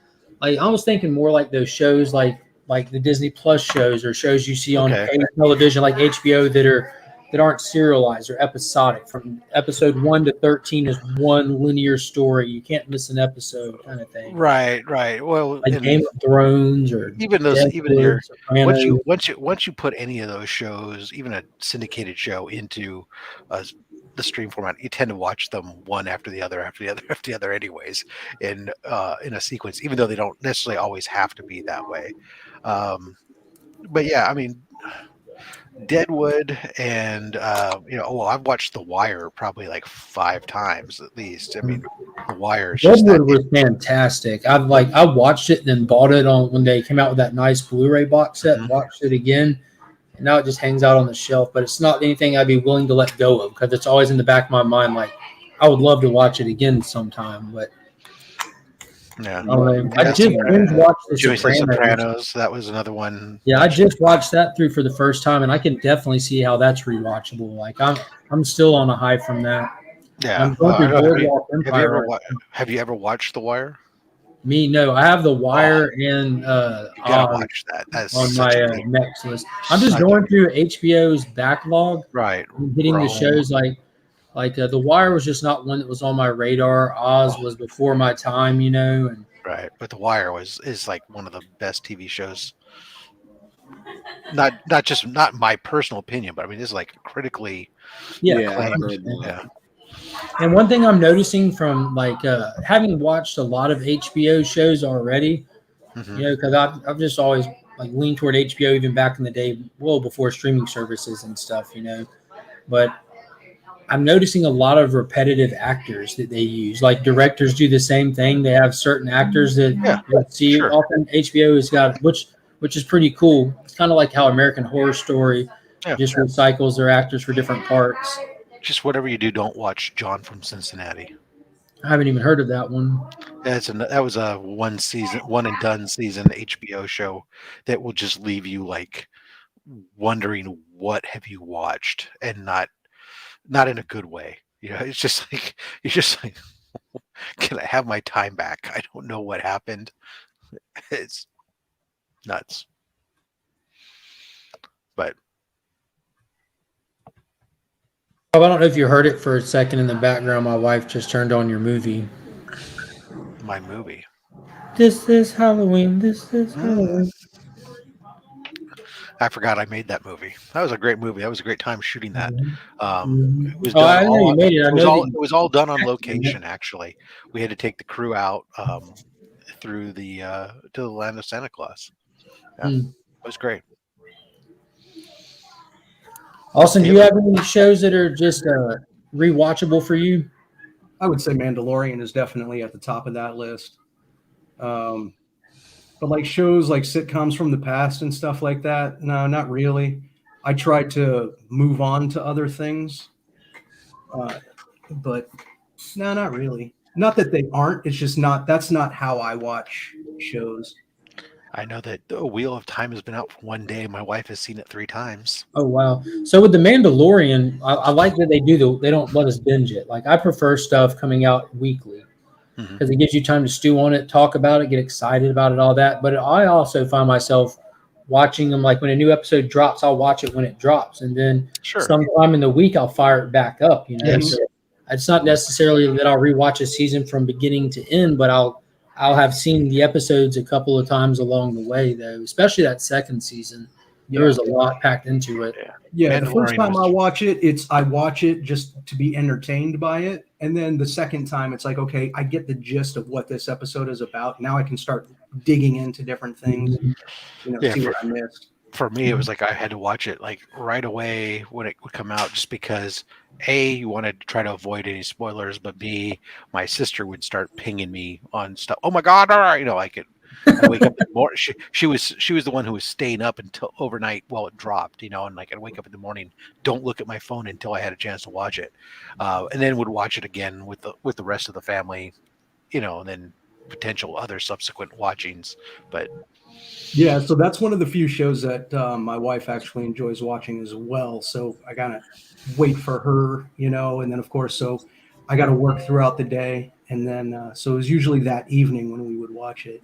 I was thinking more like those shows, like the Disney Plus shows or shows you see on television, like HBO, that aren't serialized or episodic. From episode 1 to 13 is one linear story. You can't miss an episode, kind of thing. Right. Well, like Game of Thrones or once you put any of those shows, even a syndicated show, into the stream format, you tend to watch them one after the other, anyways, in a sequence, even though they don't necessarily always have to be that way. But yeah, I mean, Deadwood and I've watched The Wire probably like 5 times at least. I mean, The Wire. Deadwood was fantastic. I watched it and then bought it when they came out with that nice Blu-ray box set. And watched it again. And now it just hangs out on the shelf, but it's not anything I'd be willing to let go of because it's always in the back of my mind. Like, I would love to watch it again sometime, but yeah, I just watched The Sopranos. That was another one. Yeah, I just watched that through for the first time, and I can definitely see how that's rewatchable. Like, I'm still on a high from that. Yeah. Have you ever watched The Wire? Me, no. I have The Wire and watch that. That's on my next list. I'm just going through HBO's backlog. Right. I'm hitting the shows like The Wire was just not one that was on my radar. Oz was before my time, and right. But The Wire is like one of the best TV shows. Not my personal opinion, but I mean, it's like critically acclaimed. And one thing I'm noticing from like having watched a lot of HBO shows already, because I've just always like leaned toward HBO even back in the day, well before streaming services and stuff, But I'm noticing a lot of repetitive actors that they use. Like directors do the same thing. They have certain actors that you'll see. sure. Often HBO has got which is pretty cool. It's kind of like how American Horror Story just recycles their actors for different parts. Just whatever you do, don't watch John from Cincinnati. I haven't even heard of that one. That was a one and done season HBO show that will just leave you like wondering what have you watched, and not in a good way. It's just like you're just like, can I have my time back? I don't know what happened. It's nuts. But I don't know if you heard it for a second in the background. My wife just turned on your movie. My movie. This is Halloween. This is Halloween. I forgot I made that movie. That was a great movie. That was a great time shooting that. Mm-hmm. It was I know you made it. It was all done on location. Actually, we had to take the crew out through the to the land of Santa Claus. Yeah, it was great. Austin, do you have any shows that are just rewatchable for you? I would say Mandalorian is definitely at the top of that list. But like shows like sitcoms from the past and stuff like that, no, not really. I try to move on to other things, but no, not really. Not that they aren't. It's just not. That's not how I watch shows. I know that the Wheel of Time has been out for one day. My wife has seen it 3 times. Oh wow! So with the Mandalorian, I like that they don't let us binge it. Like I prefer stuff coming out weekly because it gives you time to stew on it, talk about it, get excited about it, all that. But I also find myself watching them like when a new episode drops, I'll watch it when it drops, and then sometime in the week I'll fire it back up. So it's not necessarily that I'll rewatch a season from beginning to end, but I'll have seen the episodes a couple of times along the way, though, especially that second season. There was a lot packed into it. Yeah, the first time I watch it, I watch it just to be entertained by it. And then the second time, it's like, okay, I get the gist of what this episode is about. Now I can start digging into different things, see what I missed. For me, it was like I had to watch it like right away when it would come out, just because A, you wanted to try to avoid any spoilers, but B, my sister would start pinging me on stuff. Oh my God! I could wake up in the morning. She was the one who was staying up until overnight while it dropped, and like I'd wake up in the morning, don't look at my phone until I had a chance to watch it, and then would watch it again with the rest of the family, and then potential other subsequent watchings, but. Yeah, so that's one of the few shows that my wife actually enjoys watching as well. So I gotta wait for her, and then of course, so I got to work throughout the day, and then so it was usually that evening when we would watch it.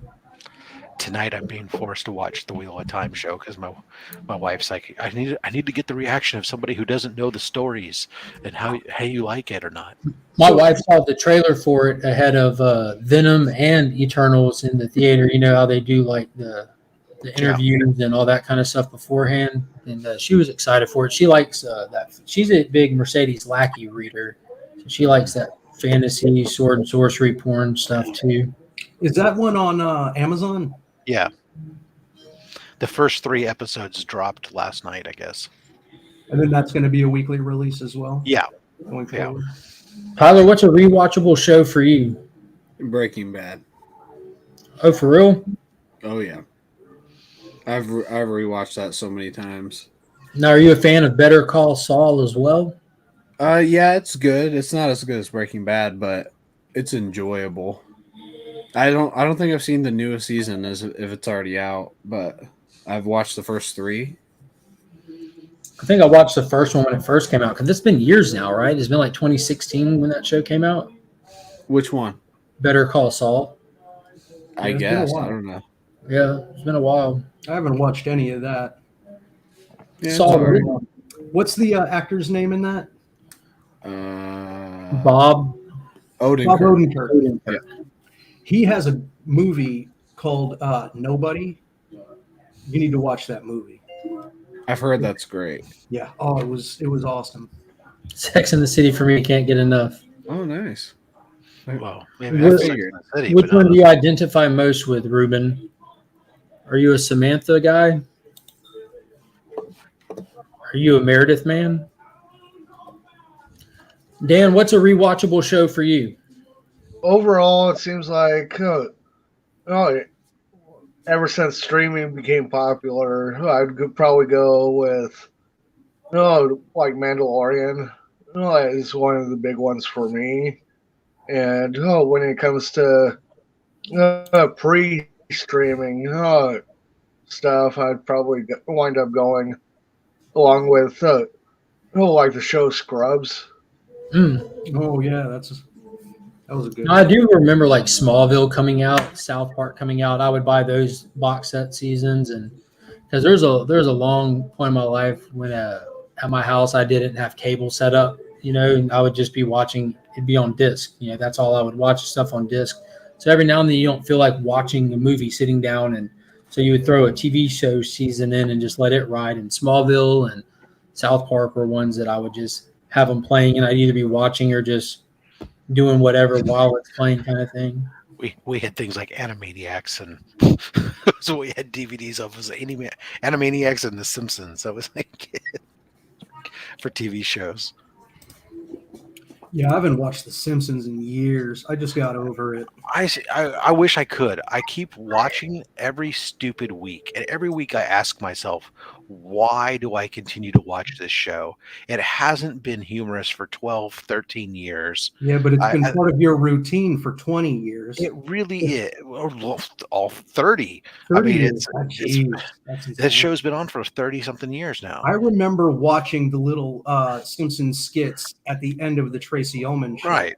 Tonight I'm being forced to watch the Wheel of Time show because my wife's like, I need to get the reaction of somebody who doesn't know the stories and how you like it or not. My wife saw the trailer for it ahead of Venom and Eternals in the theater. You know how they do like the interviews and all that kind of stuff beforehand, and she was excited for it. She likes that. She's a big Mercedes Lackey reader, so she likes that fantasy, sword and sorcery, porn stuff too. Is that one on Amazon? Yeah. The first 3 episodes dropped last night, I guess. And then that's going to be a weekly release as well? Yeah. Going forward. Tyler, what's a rewatchable show for you? Breaking Bad. Oh, for real? Oh, yeah. I've rewatched that so many times. Now, are you a fan of Better Call Saul as well? Yeah, it's good. It's not as good as Breaking Bad, but it's enjoyable. I don't think I've seen the newest season as if it's already out, but I've watched the first 3. I think I watched the first one when it first came out, because it's been years now, right? It's been like 2016 when that show came out. Which one? Better Call Saul. I guess. I don't know. Yeah, it's been a while. I haven't watched any of that. Yeah, Saul, what's the actor's name in that? Bob Odenkirk. Bob Odenkirk. Yeah. He has a movie called Nobody. You need to watch that movie. I've heard that's great. Yeah. Oh, it was awesome. Sex in the City for me can't get enough. Oh, nice. Well, maybe that's Sex and the City. Which one do you identify most with, Ruben? Are you a Samantha guy? Are you a Meredith man? Dan, what's a rewatchable show for you? Overall, it seems like ever since streaming became popular, I'd probably go with like Mandalorian. Is one of the big ones for me. And when it comes to pre-streaming stuff, I'd probably wind up going along with like the show Scrubs. Oh yeah, that was a good. I do remember like Smallville coming out, South Park coming out. I would buy those box set seasons, and because there's a long point in my life when at my house I didn't have cable set up, and I would just be watching. It'd be on disc, that's all I would watch, stuff on disc. So every now and then you don't feel like watching a movie sitting down, and so you would throw a TV show season in and just let it ride. And Smallville and South Park were ones that I would just have them playing, and I'd either be watching or just doing whatever while it's playing, kind of thing. We had things like Animaniacs, and so we had DVDs of was Animaniacs and The Simpsons. That was like for TV shows. Yeah, I haven't watched The Simpsons in years. I just got over it. I wish I could. I keep watching every stupid week, and every week I ask myself, why do I continue to watch this show? It hasn't been humorous for 12, 13 years. Yeah, but it's been part of your routine for 20 years. It really is. All 30. 30 I mean, years. that show's been on for 30-something years now. I remember watching the little Simpsons skits at the end of the Tracy Ullman show. Right.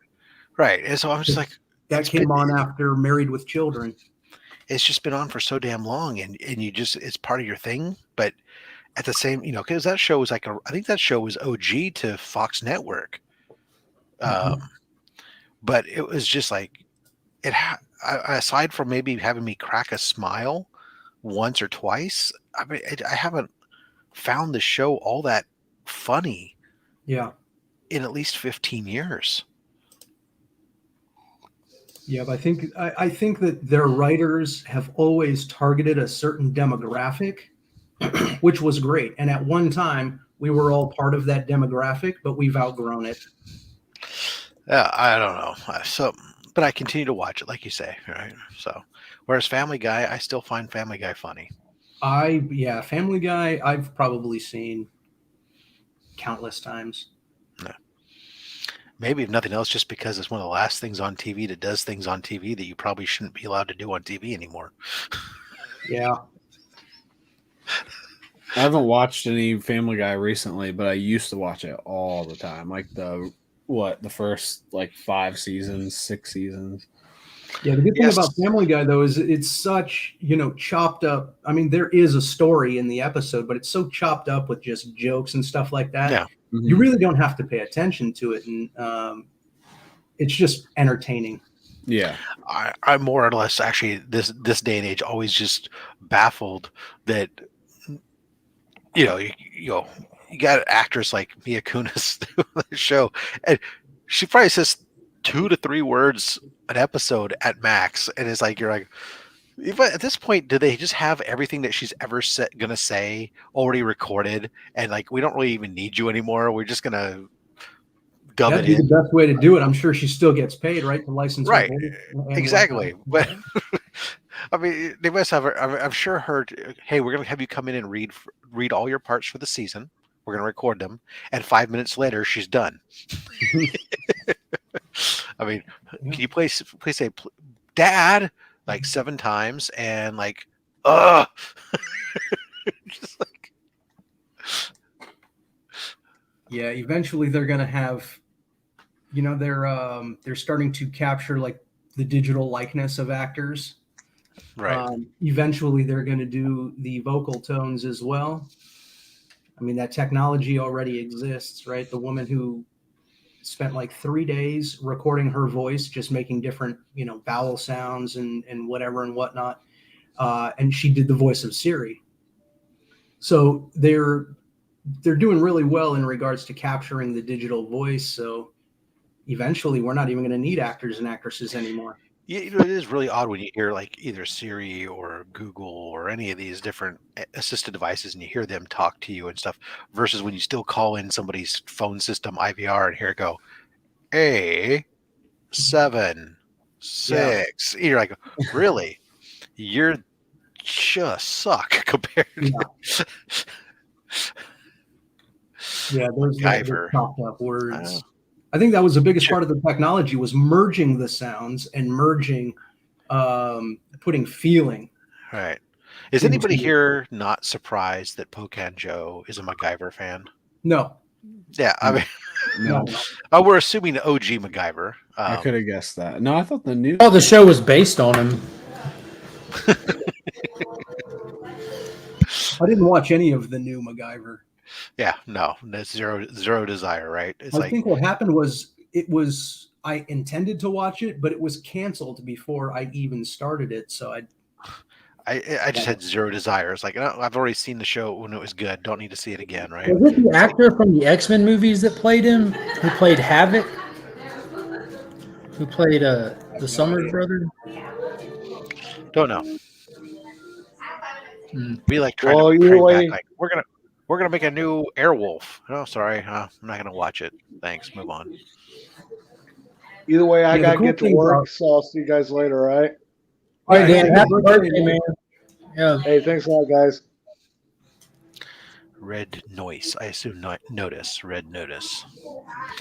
And so I'm just like... That came on after Married with Children. It's just been on for so damn long, and you just... It's part of your thing, but at the same... because that show was like I think that show was OG to Fox Network. But it was just like... aside from maybe having me crack a smile once or twice, I mean, I haven't found the show all that funny. Yeah. In at least 15 years. Yeah, but I think that their writers have always targeted a certain demographic, which was great. And at one time, we were all part of that demographic, but we've outgrown it. Yeah, I don't know. But I continue to watch it, like you say, right? So, whereas Family Guy, I still find Family Guy funny. Family Guy, I've probably seen countless times. Yeah. Maybe if nothing else, just because it's one of the last things on TV that does things on TV that you probably shouldn't be allowed to do on TV anymore. Yeah. I haven't watched any Family Guy recently, but I used to watch it all the time. Like the first 5 seasons, 6 seasons. Yeah, the good thing about Family Guy, though, is it's such, chopped up. I mean, there is a story in the episode, but it's so chopped up with just jokes and stuff like that. Yeah. Mm-hmm. You really don't have to pay attention to it. And it's just entertaining. Yeah. I'm more or less actually this day and age always just baffled that, you got actors like Mia Kunis on the show, and she probably says 2 to 3 words an episode at max, and it's like you're like, but at this point, do they just have everything that she's ever gonna say already recorded, and we don't really even need you anymore? We're just gonna dub That'd it be in. the best way to do it. I'm sure she still gets paid, right? The license, Right? Exactly, but. I mean, they must have. I'm sure heard. Hey, we're gonna have you come in and read all your parts for the season. We're gonna record them, and 5 minutes later, she's done. I mean, can you please say, "Dad," 7 times, and just Yeah, eventually they're gonna have. They're starting to capture the digital likeness of actors. Right. Eventually, they're going to do the vocal tones as well. I mean, that technology already exists, right? The woman who spent 3 days recording her voice, just making different, vowel sounds and whatever and whatnot. And she did the voice of Siri. So they're doing really well in regards to capturing the digital voice. So eventually we're not even going to need actors and actresses anymore. Yeah, it is really odd when you hear like either Siri or Google or any of these different assisted devices, and you hear them talk to you and stuff, versus when you still call in somebody's phone system IVR and hear it go, A76. You're like, really? You're just suck compared to those chopped up words. I think that was the biggest part of the technology, was merging the sounds and merging, putting feeling. Right. Is anybody here not surprised that Pocan Joe is a MacGyver fan? No. Yeah, I mean, No. We're assuming OG MacGyver. I could have guessed that. No, I thought the new. Oh, the show was based on him. I didn't watch any of the new MacGyver. Yeah, no, that's zero desire, right? It's I think what happened was I intended to watch it, but it was canceled before I even started it. So I just had zero desire. It's like, no, I've already seen the show when it was good. Don't need to see it again, right? Was it the actor from the X-Men movies that played him, who played Havoc, who played the Summers brother? Don't know. We like trying Well, to either train way- back, like we're gonna make a new Airwolf. Oh, sorry, I'm not gonna watch it. Thanks, move on. Either way, I Yeah, the gotta cool get to thing work, about- so I'll see you guys later, all right? All right, Dan, Yeah, happy birthday, birthday, man. Yeah. Hey, thanks a lot, guys. Red Noise. I assume Notice. Red Notice.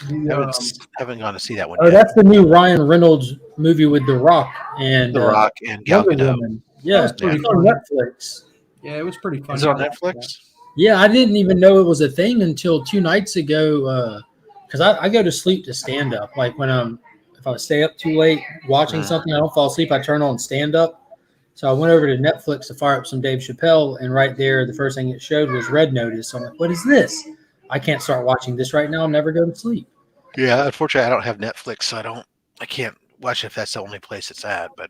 The, Haven't gone to see that one Oh, yet. that's the new Ryan Reynolds movie with The Rock and The Rock and Gal Wonder Gadot. Woman. Yeah, That was pretty it's on fun. Netflix. Yeah, it was pretty fun. Is it on Netflix? Yeah, I didn't even know it was a thing until 2 nights ago. Because I go to sleep to stand up. Like if I stay up too late watching something, I don't fall asleep. I turn on stand up. So I went over to Netflix to fire up some Dave Chappelle, and right there, the first thing it showed was Red Notice. So I'm like, what is this? I can't start watching this right now. I'll never go to sleep. Yeah, unfortunately, I don't have Netflix, so I can't watch it if that's the only place it's at. But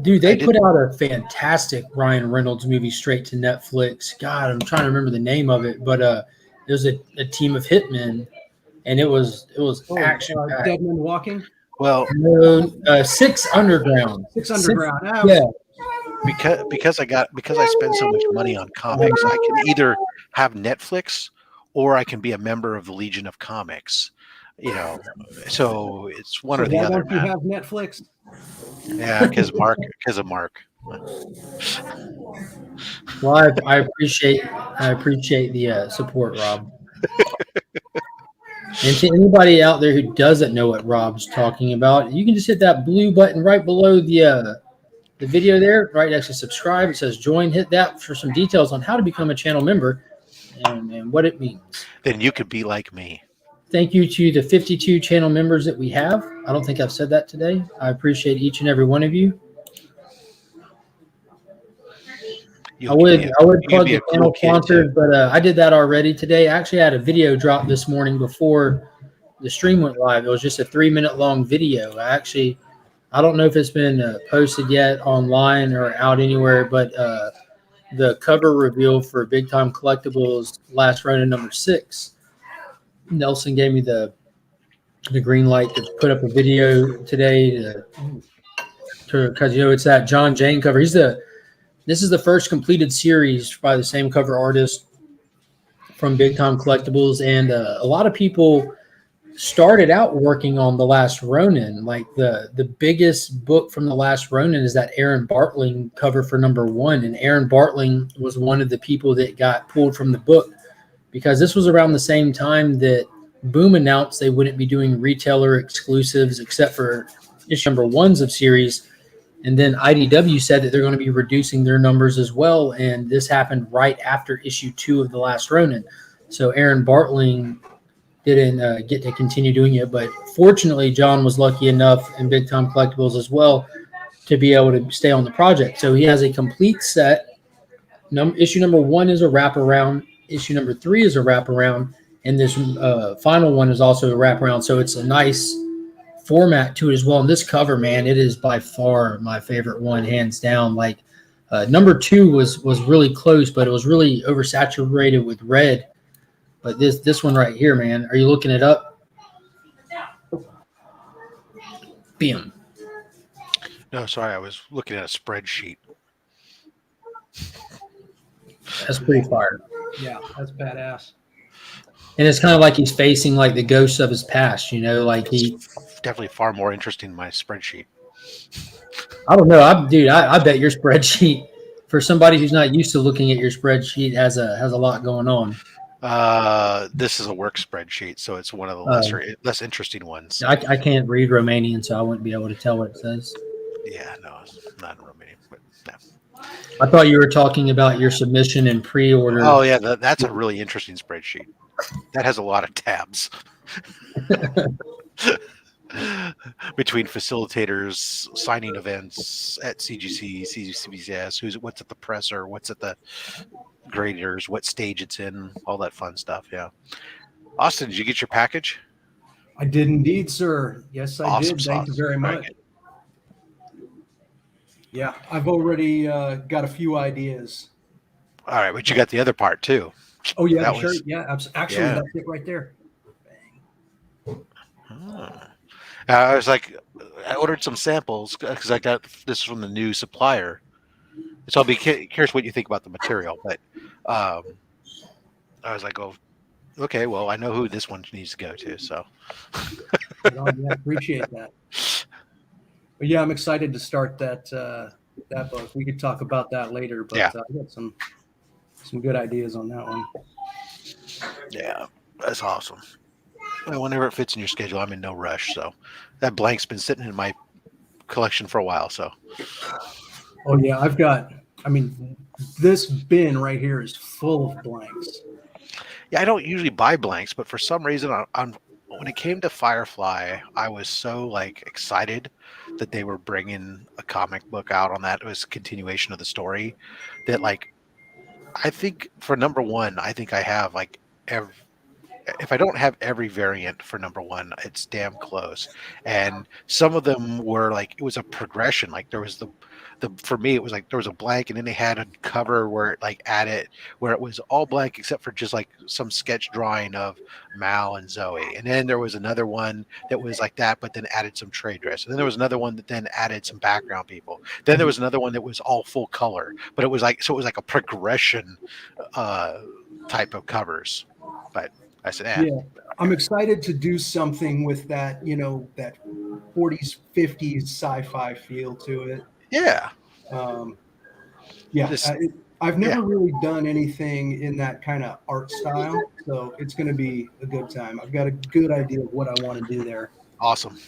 Dude, they put out a fantastic Ryan Reynolds movie straight to Netflix. God, I'm trying to remember the name of it, but it was a team of hitmen, and it was action. Dead Men Walking. Well, Six Underground. Six Underground. Yeah. Because I spend so much money on comics, I can either have Netflix or I can be a member of the Legion of Comics. So it's one or the why other. don't you have Netflix? Yeah, because of Mark. Well, I appreciate the support, Rob. And to anybody out there who doesn't know what Rob's talking about, you can just hit that blue button right below the video there, right next to subscribe. It says join. Hit that for some details on how to become a channel member and what it means. Then you could be like me. Thank you to the 52 channel members that we have. I don't think I've said that today. I appreciate each and every one of you. I would plug the channel sponsors, but I did that already today. I actually had a video drop this morning before the stream went live. It was just a 3-minute long video. I don't know if it's been posted yet online or out anywhere, but the cover reveal for Big Time Collectibles Last Ronin number 6. Nelson gave me the green light to put up a video today because it's that John Jane cover. This is the first completed series by the same cover artist from Big Time Collectibles, and a lot of people started out working on The Last Ronin. Like the biggest book from The Last Ronin is that Aaron Bartling cover for number 1, and Aaron Bartling was one of the people that got pulled from the book because this was around the same time that Boom announced they wouldn't be doing retailer exclusives except for issue number 1s of series. And then IDW said that they're going to be reducing their numbers as well. And this happened right after issue 2 of The Last Ronin. So Aaron Bartling didn't get to continue doing it. But fortunately, John was lucky enough in Big Time Collectibles as well to be able to stay on the project. So he has a complete set. Issue number 1 is a wraparound. Issue number 3 is a wraparound. And this final one is also a wraparound. So it's a nice format to it as well. And this cover, man, it is by far my favorite one, hands down. Like number 2 was really close, but it was really oversaturated with red. But this one right here, man, are you looking it up? Bam. No, sorry, I was looking at a spreadsheet. That's pretty fire. Yeah, that's badass. And it's kind of like he's facing like the ghosts of his past, like he. Definitely far more interesting than my spreadsheet. I don't know, I bet your spreadsheet for somebody who's not used to looking at your spreadsheet has a lot going on. This is a work spreadsheet, so it's one of the less interesting ones. I can't read Romanian, so I wouldn't be able to tell what it says. Yeah, no, it's not in Romanian, but yeah. I thought you were talking about your submission and pre-order. Oh yeah, that's a really interesting spreadsheet. That has a lot of tabs. Between facilitators, signing events at CGC, CGCBS, what's at the presser, what's at the graders, what stage it's in, all that fun stuff. Yeah. Austin, did you get your package? I did indeed, sir. Yes, I did. Thank you very much. Yeah, I've already got a few ideas. All right, but you got the other part too. Oh yeah, sure. Yeah, actually, yeah. That's it right there. I was like, I ordered some samples because I got this from the new supplier. So I'll be curious what you think about the material. But I was like, oh, okay, well, I know who this one needs to go to. So I appreciate that. But yeah, I'm excited to start that book. We could talk about that later. But I got some good ideas on that one. Yeah, that's awesome. Whenever it fits in your schedule, I'm in no rush. So that blank's been sitting in my collection for a while. So. Oh yeah, this bin right here is full of blanks. Yeah, I don't usually buy blanks, but for some reason, when it came to Firefly, I was so excited that they were bringing a comic book out on that. It was a continuation of the story. That I think for number one, I think I have if I don't have every variant for number one, it's damn close. And some of them were it was a progression. There was for me, it was there was a blank, and then they had a cover where it added where it was all blank except for just some sketch drawing of Mal and Zoe. And then there was another one that was like that, but then added some trade dress. And then there was another one that then added some background people. Then there was another one that was all full color, but it was it was a progression type of covers. But I said, yeah, I'm excited to do something with that, that 40s, 50s sci-fi feel to it. Yeah. I've never really done anything in that kind of art style, so it's going to be a good time. I've got a good idea of what I want to do there. Awesome.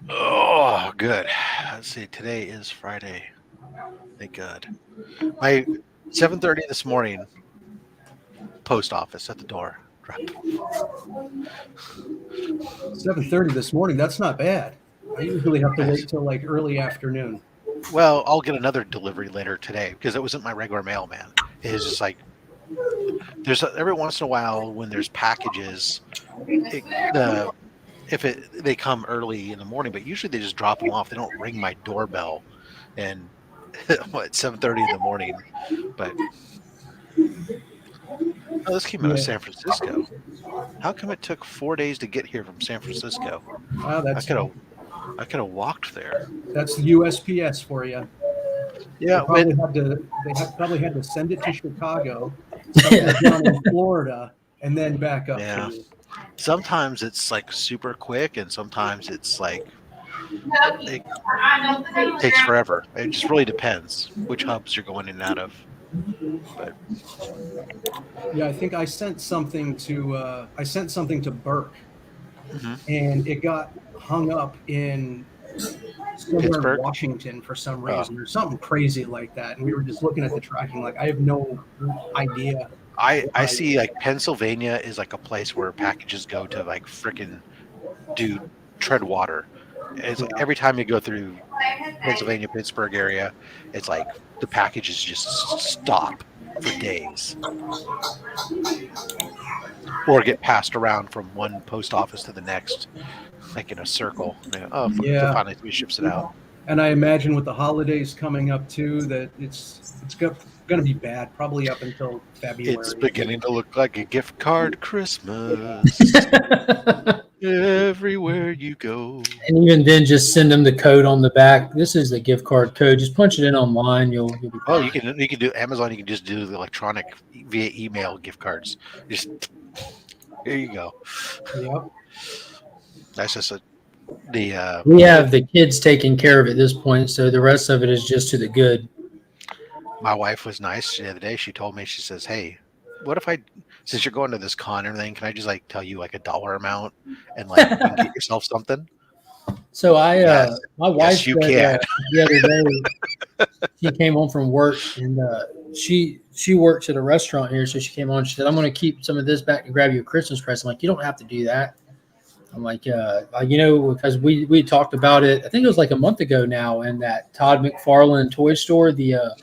Oh, good. Let's see. Today is Friday. Thank God. My 7:30 this morning. Post office at the door. 7:30 this morning. That's not bad. I usually have to wait till early afternoon. Well, I'll get another delivery later today because it wasn't my regular mailman. It's just there's every once in a while when there's packages, they come early in the morning, but usually they just drop them off. They don't ring my doorbell, and at 7:30 in the morning. But this came out of San Francisco. How come it took 4 days to get here from San Francisco? Wow, I could have walked there. That's the USPS for you. Yeah, they probably had to send it to Chicago, down in Florida, and then back up. Yeah. To you. Sometimes it's super quick, and sometimes it's it takes forever. It just really depends which hubs you're going in and out of. But yeah, I think I sent something to Burke, and it got hung up in somewhere Pittsburgh? in Washington for some reason or something crazy like that. And we were just looking at the tracking, I have no idea. I see Pennsylvania is a place where packages go to frickin' tread water. It's every time you go through Pennsylvania, Pittsburgh area, it's the packages just stop for days or get passed around from one post office to the next, in a circle. Finally, somebody ships it out. And I imagine with the holidays coming up too, that it's going to be bad, probably up until February. It's beginning to look like a gift card Christmas. Everywhere you go. And even then, just send them the code on the back. This is the gift card code. Just punch it in online. You'll be fine. Oh, you can do Amazon. You can just do the electronic via email gift cards. Just here you go. Yep. That's just we have the kids taking care of it at this point, so the rest of it is just to the good. My wife was nice the other day. She told me, she says, "Hey, what if since you're going to this con and everything, can I just like tell you like a dollar amount and like you can get yourself something?" So my yes, wife you can. The other day, she came home from work and she works at a restaurant here, so she came on. She said, "I'm going to keep some of this back to grab you a Christmas present." I'm like, "You don't have to do that." I'm like, because we talked about it. I think it was like a month ago now, in that Todd McFarlane toy store, the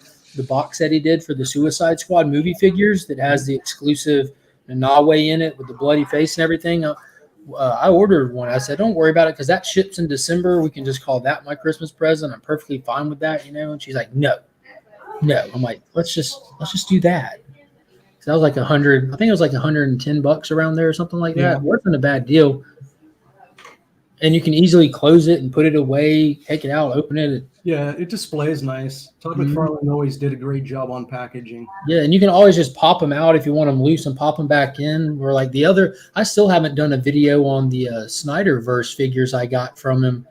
box set he did for the Suicide Squad movie figures that has the exclusive Nanawe in it with the bloody face and everything. I ordered one. I said, "Don't worry about it because that ships in December. We can just call that my Christmas present. I'm perfectly fine with that, And she's like, "No." I'm like, let's just do that. So that was like $100. I think it was like $110 around there or something like that. It wasn't a bad deal. And you can easily close it and put it away, take it out, open it. Yeah, it displays nice. Todd McFarlane always did a great job on packaging. Yeah, and you can always just pop them out if you want them loose and pop them back in. Or like the other, I still haven't done a video on the Snyderverse figures I got from him,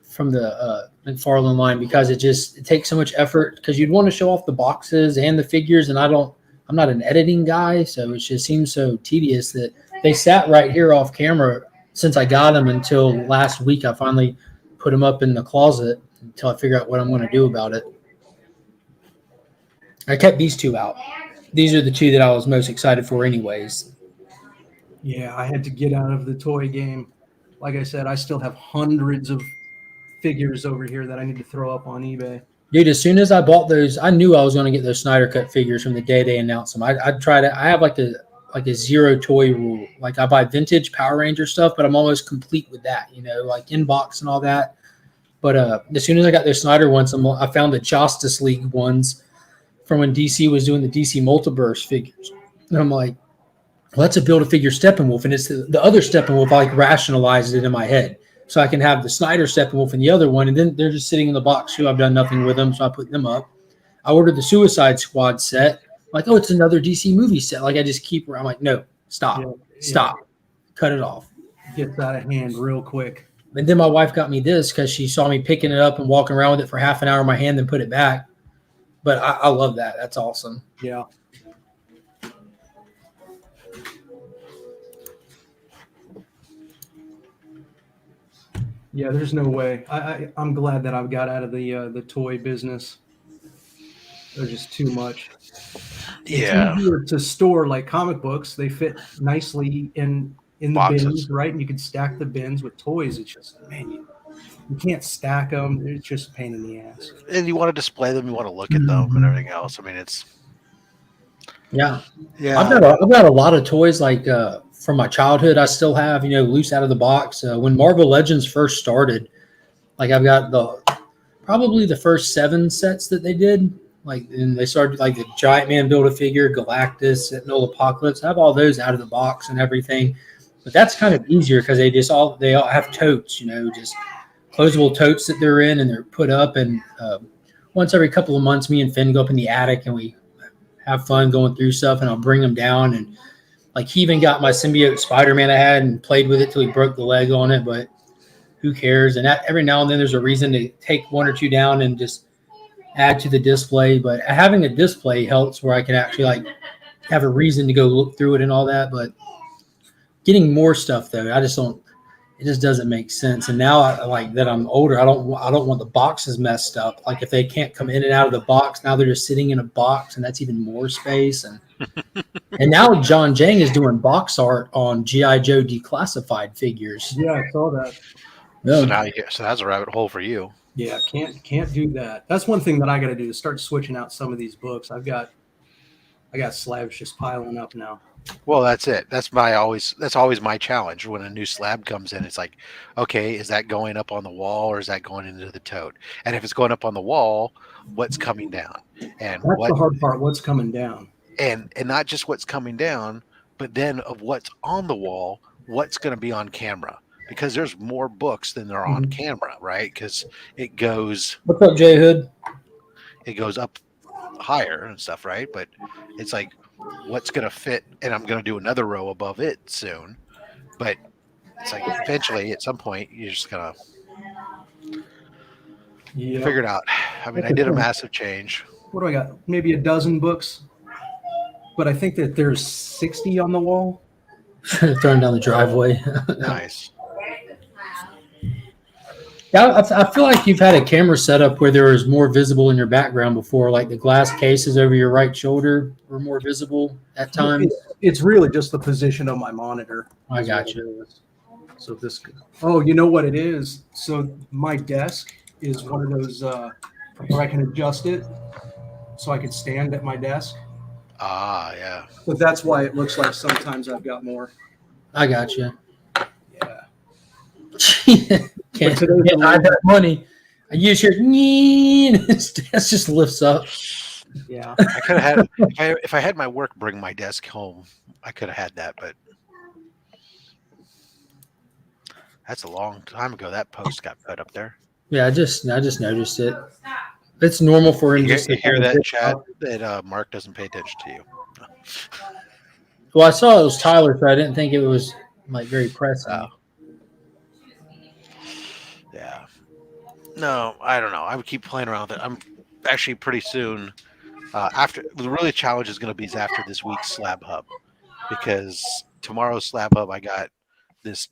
from the McFarlane line, because it takes so much effort, because you'd want to show off the boxes and the figures, and I'm not an editing guy, so it just seems so tedious that they sat right here off camera since I got them until last week. I finally put them up in the closet until I figure out what I'm going to do about it. I kept these two out. These are the two that I was most excited for anyways. Yeah, I had to get out of the toy game. Like I said, I still have hundreds of figures over here that I need to throw up on eBay. Dude, as soon as I bought those, I knew I was going to get those Snyder Cut figures from the day they announced them. I tried it. I have like a zero toy rule. Like I buy vintage Power Ranger stuff, but I'm almost complete with that, like in-box and all that. But as soon as I got those Snyder ones, I found the Justice League ones from when DC was doing the DC Multiverse figures. And I'm like, well, that's a Build-A-Figure Steppenwolf. And it's the other Steppenwolf, I like rationalized it in my head. So I can have the Snyder Steppenwolf and the other one, and then they're just sitting in the box too. I've done nothing with them, so I put them up. I ordered the Suicide Squad set. Like, oh, it's another DC movie set. Like, I just I'm like, no, stop, cut it off. Gets out of hand real quick. And then my wife got me this because she saw me picking it up and walking around with it for half an hour in my hand, then put it back. But I love that. That's awesome. Yeah. Yeah, there's no way. I'm glad that I've got out of the toy business. They're just too much. Yeah. It's easier to store like comic books. They fit nicely in the boxes, bins, right? And you can stack the bins. With toys, it's just, man, you can't stack them. It's just a pain in the ass. And you want to display them, you want to look at them and everything else. I mean, it's yeah. Yeah. I've got a lot of toys like from my childhood. I still have, loose out of the box. When Marvel Legends first started, like I've got probably the first 7 sets that they did. Like, and they started like the Giant Man Build-A-Figure, Galactus, Sentinel, Apocalypse. I have all those out of the box and everything. But that's kind of easier because they all have totes, just closable totes that they're in, and they're put up. And once every couple of months, me and Finn go up in the attic and we have fun going through stuff, and I'll bring them down. And like, he even got my symbiote Spider-Man I had and played with it till he broke the leg on it, but who cares? And every now and then there's a reason to take 1 or 2 down and just add to the display. But having a display helps where I can actually like have a reason to go look through it and all that. But getting more stuff though, it just doesn't make sense. And now I like that I'm older, I don't want the boxes messed up. Like if they can't come in and out of the box, now they're just sitting in a box, and that's even more space. And and now John Jang is doing box art on G.I. Joe declassified figures. Yeah, I saw that. Yeah. So that's a rabbit hole for you. Yeah, can't do that. That's one thing that I got to do, is start switching out some of these books. I got slabs just piling up now. Well, that's it. That's always my challenge when a new slab comes in. It's like, okay, is that going up on the wall or is that going into the tote? And if it's going up on the wall, what's coming down? And That's the hard part. What's coming down? And not just what's coming down, but then of what's on the wall, what's going to be on camera? Because there's more books than there are on camera, right? Because it goes. What's up, J Hood? It goes up higher and stuff, right? But it's like, what's going to fit? And I'm going to do another row above it soon. But it's like eventually, at some point, you're just going to figure it out. I mean, I did a massive change. What do I got? Maybe a dozen books, but I think that there's 60 on the wall. Throwing down the driveway. Nice. Yeah, I feel like you've had a camera set up where there was more visible in your background before, like the glass cases over your right shoulder were more visible at times. It's really just the position of my monitor. I got you. So this, you know what it is? So my desk is one of those where I can adjust it so I can stand at my desk. Ah, yeah. So that's why it looks like sometimes I've got more. I got you. Yeah. Can't hide that money. I use your that just lifts up. Yeah. I could have had if I had my work bring my desk home, I could have had that, but that's a long time ago that post got put up there. Yeah, I just noticed it. It's normal for him You to hear that, chat, that Mark doesn't pay attention to you. Well, I saw it was Tyler, so I didn't think it was like very pressing. Yeah. No, I don't know. I would keep playing around with it. I'm actually pretty soon after the really challenge is going to be after this week's Slab Hub, because tomorrow's Slab Hub I got this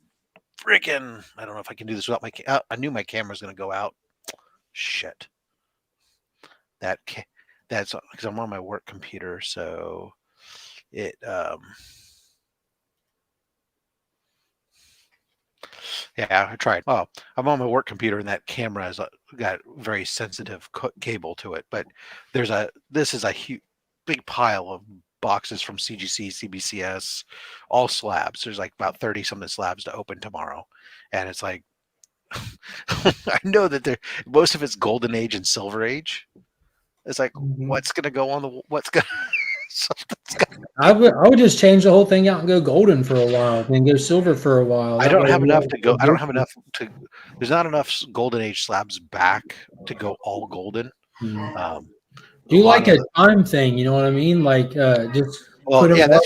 freaking. I don't know if I can do this without my. I knew my camera's going to go out. Shit. That's because I'm on my work computer, so it. Yeah, I tried. Well, I'm on my work computer, and that camera has got very sensitive cable to it. But this is a huge, big pile of boxes from CGC, CBCS, all slabs. There's like about 30 something slabs to open tomorrow, and it's like I know that most of it's Golden Age and Silver Age. It's like what's gonna go on the what's gonna. I would just change the whole thing out and go golden for a while, then go silver for a while. I don't have enough to go. I don't have enough to. There's not enough Golden Age slabs back to go all golden. Do you like a time thing? You know what I mean? Like just. Well, yeah,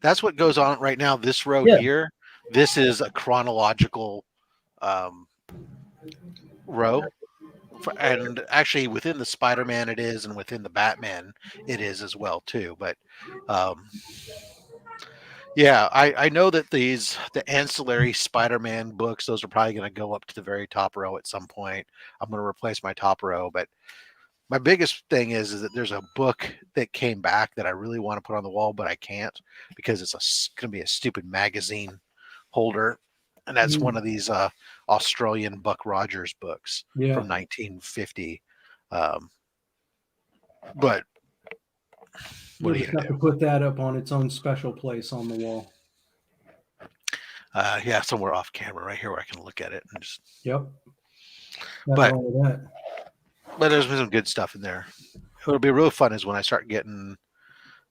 that's what goes on right now. This row here. This is a chronological row. And actually within the Spider-Man it is, and within the Batman it is as well too. But yeah, I know that the ancillary Spider-Man books, those are probably going to go up to the very top row at some point. I'm going to replace my top row, but my biggest thing is that there's a book that came back that I really want to put on the wall, but I can't because it's going to be a stupid magazine holder. And that's one of these Australian Buck Rogers books from 1950. But what do you have to put that up on its own special place on the wall? Yeah, somewhere off camera, right here where I can look at it and just. Yep. But there's some good stuff in there. What'll be real fun is when I start getting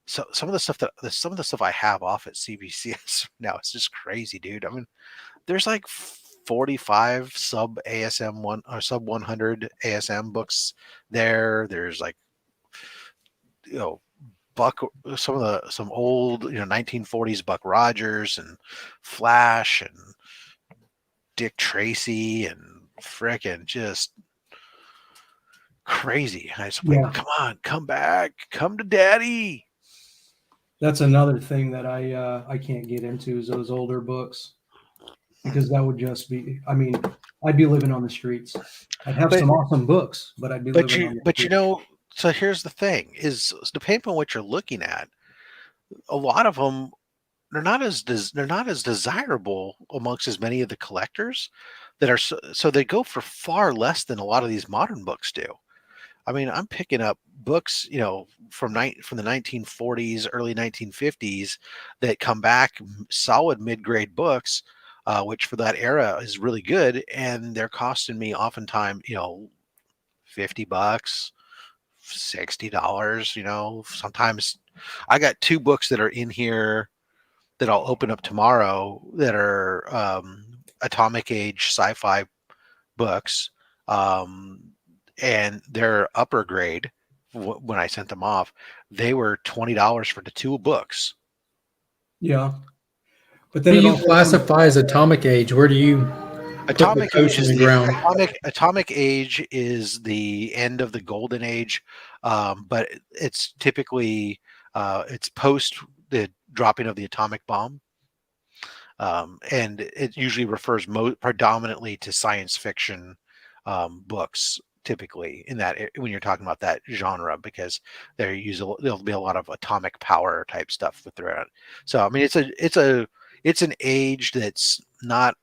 some of the stuff I have off at CBCS now. It's just crazy, dude. I mean, there's like 45 sub ASM one or sub 100 ASM books there. There's like, some old 1940s Buck Rogers and Flash and Dick Tracy and frickin' just crazy. I just like, come on, come back, come to daddy. That's another thing that I can't get into is those older books. Because that would just be, I mean, I'd be living on the streets. I'd have some awesome books, but I'd be living on the streets. So here's the thing: is depending on what you're looking at, a lot of them they're not as desirable amongst as many of the collectors that are. So they go for far less than a lot of these modern books do. I mean, I'm picking up books, from the 1940s, early 1950s that come back solid mid-grade books, which for that era is really good, and they're costing me oftentimes, $50, $60. Sometimes I got 2 books that are in here that I'll open up tomorrow that are Atomic Age sci-fi books, and they're upper grade. When I sent them off, they were $20 for the 2 books. Yeah, but then do you classify as Atomic Age? Where do you Atomic put the Age is in the ground? Atomic Age is the end of the Golden Age, but it's typically it's post the dropping of the atomic bomb. And it usually refers predominantly to science fiction books, typically in that when you're talking about that genre, because there'll be a lot of atomic power type stuff with throughout. So I mean, it's an age that's not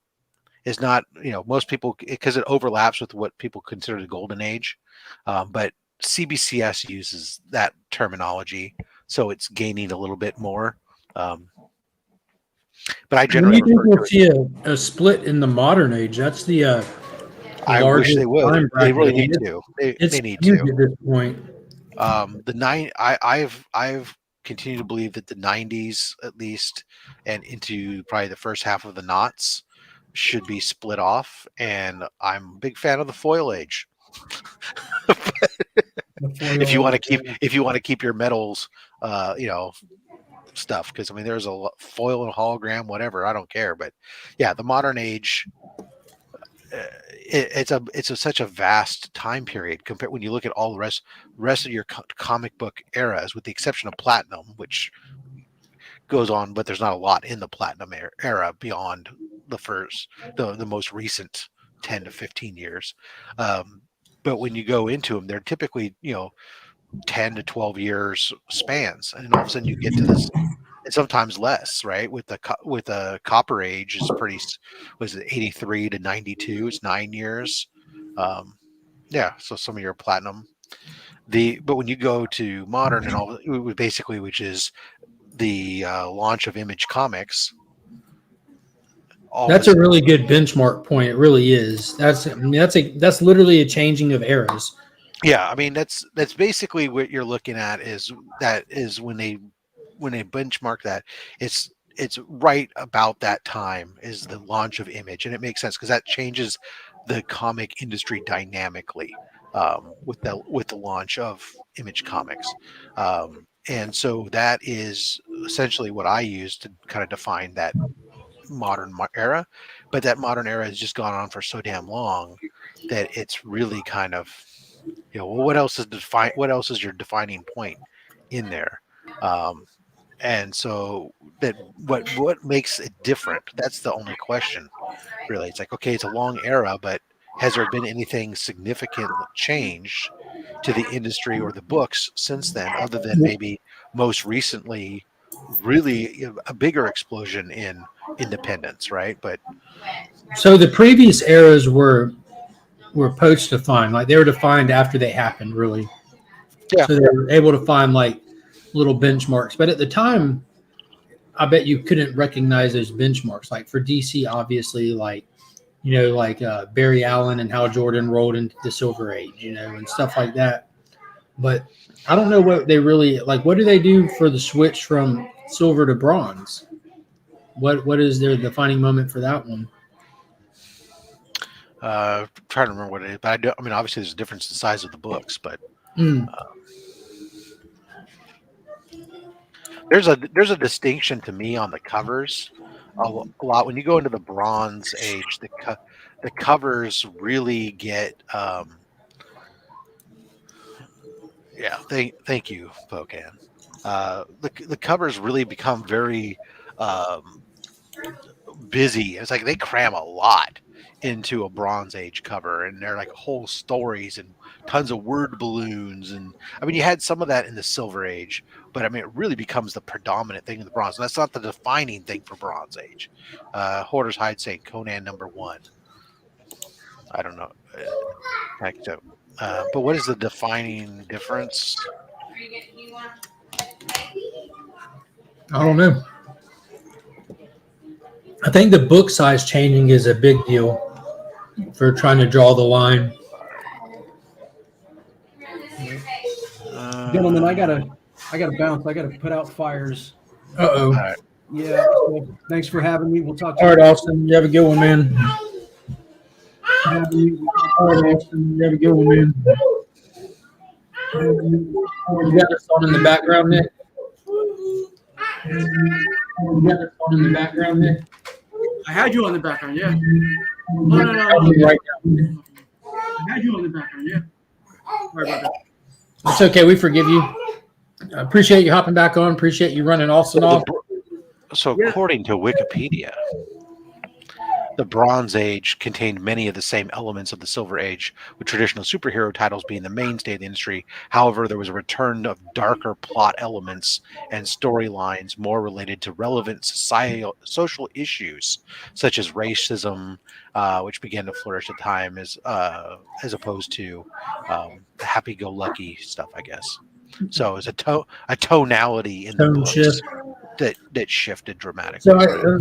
most people, because it overlaps with what people consider the golden age, but CBCS uses that terminology, so it's gaining a little bit more. But I generally you think we'll see a split in the modern age? That's the I wish they would. They really need to. They need to at this point. I've continued to believe that the 90s at least, and into probably the first half of the knots, should be split off, and I'm a big fan of the foil age. If you want to keep your metals, stuff, because I mean there's a foil and hologram, whatever, I don't care. But yeah, the modern age, it's such a vast time period compared when you look at all the rest of your comic book eras, with the exception of Platinum, which goes on, but there's not a lot in the Platinum era beyond the most recent 10 to 15 years. But when you go into them, they're typically 10 to 12 years spans, and all of a sudden you get to this, and sometimes less, right? With the Copper Age is was it 83 to 92? It's 9 years. Yeah, so some of your Platinum. But when you go to modern and all, basically, which is the launch of Image Comics. That's a really good benchmark point. It really is. That's literally a changing of eras. Yeah, I mean that's basically what you're looking at is when they benchmark that, it's right about that time is the launch of Image, and it makes sense because that changes the comic industry dynamically with the launch of Image Comics, and so that is essentially what I use to kind of define that modern era. But that modern era has just gone on for so damn long that it's really kind of, what else is your defining point in there? And so that what makes it different? That's the only question, really. It's like, okay, it's a long era, but has there been anything significant change to the industry or the books since then, other than maybe most recently, really a bigger explosion in independence, right? But so the previous eras were post defined, like they were defined after they happened, really. Yeah. So they were able to find like little benchmarks, but at the time, I bet you couldn't recognize those benchmarks. Like for DC, obviously, like Barry Allen and Hal Jordan rolled into the Silver Age, and stuff like that. But I don't know what they really like. What do they do for the switch from silver to bronze? What is their defining moment for that one? Trying to remember what it is, but I mean, obviously, there's a difference in the size of the books, but there's a distinction to me on the covers a lot. When you go into the Bronze Age, the covers really get yeah. Thank you, Pocan. The covers really become very busy. It's like they cram a lot into a Bronze Age cover, and they're like whole stories and tons of word balloons. And I mean, you had some of that in the Silver Age, but I mean, it really becomes the predominant thing in the Bronze. And that's not the defining thing for Bronze Age. Hoarder's Hide saying Conan #1. I don't know. So But what is the defining difference? I don't know. I think the book size changing is a big deal for trying to draw the line. Gentlemen, I gotta bounce. I gotta put out fires. Uh-oh. All right. Yeah. So thanks for having me. We'll talk to All you. right, Austin. You have a good one, man. All right, Austin. You have a good one, man. You got this on in the background, Nick? You got this on in the background, Nick? I had you on the background, yeah. Oh, no. Right now. I had you on the background, yeah. Sorry about that. It's okay. We forgive you. I appreciate you hopping back on. Appreciate you running Austin off. So according to Wikipedia, the Bronze Age contained many of the same elements of the Silver Age, with traditional superhero titles being the mainstay of the industry. However, there was a return of darker plot elements and storylines more related to relevant social issues, such as racism, which began to flourish at the time, as opposed to the happy-go-lucky stuff, I guess. So it's a tonality in the books Shift. that shifted dramatically.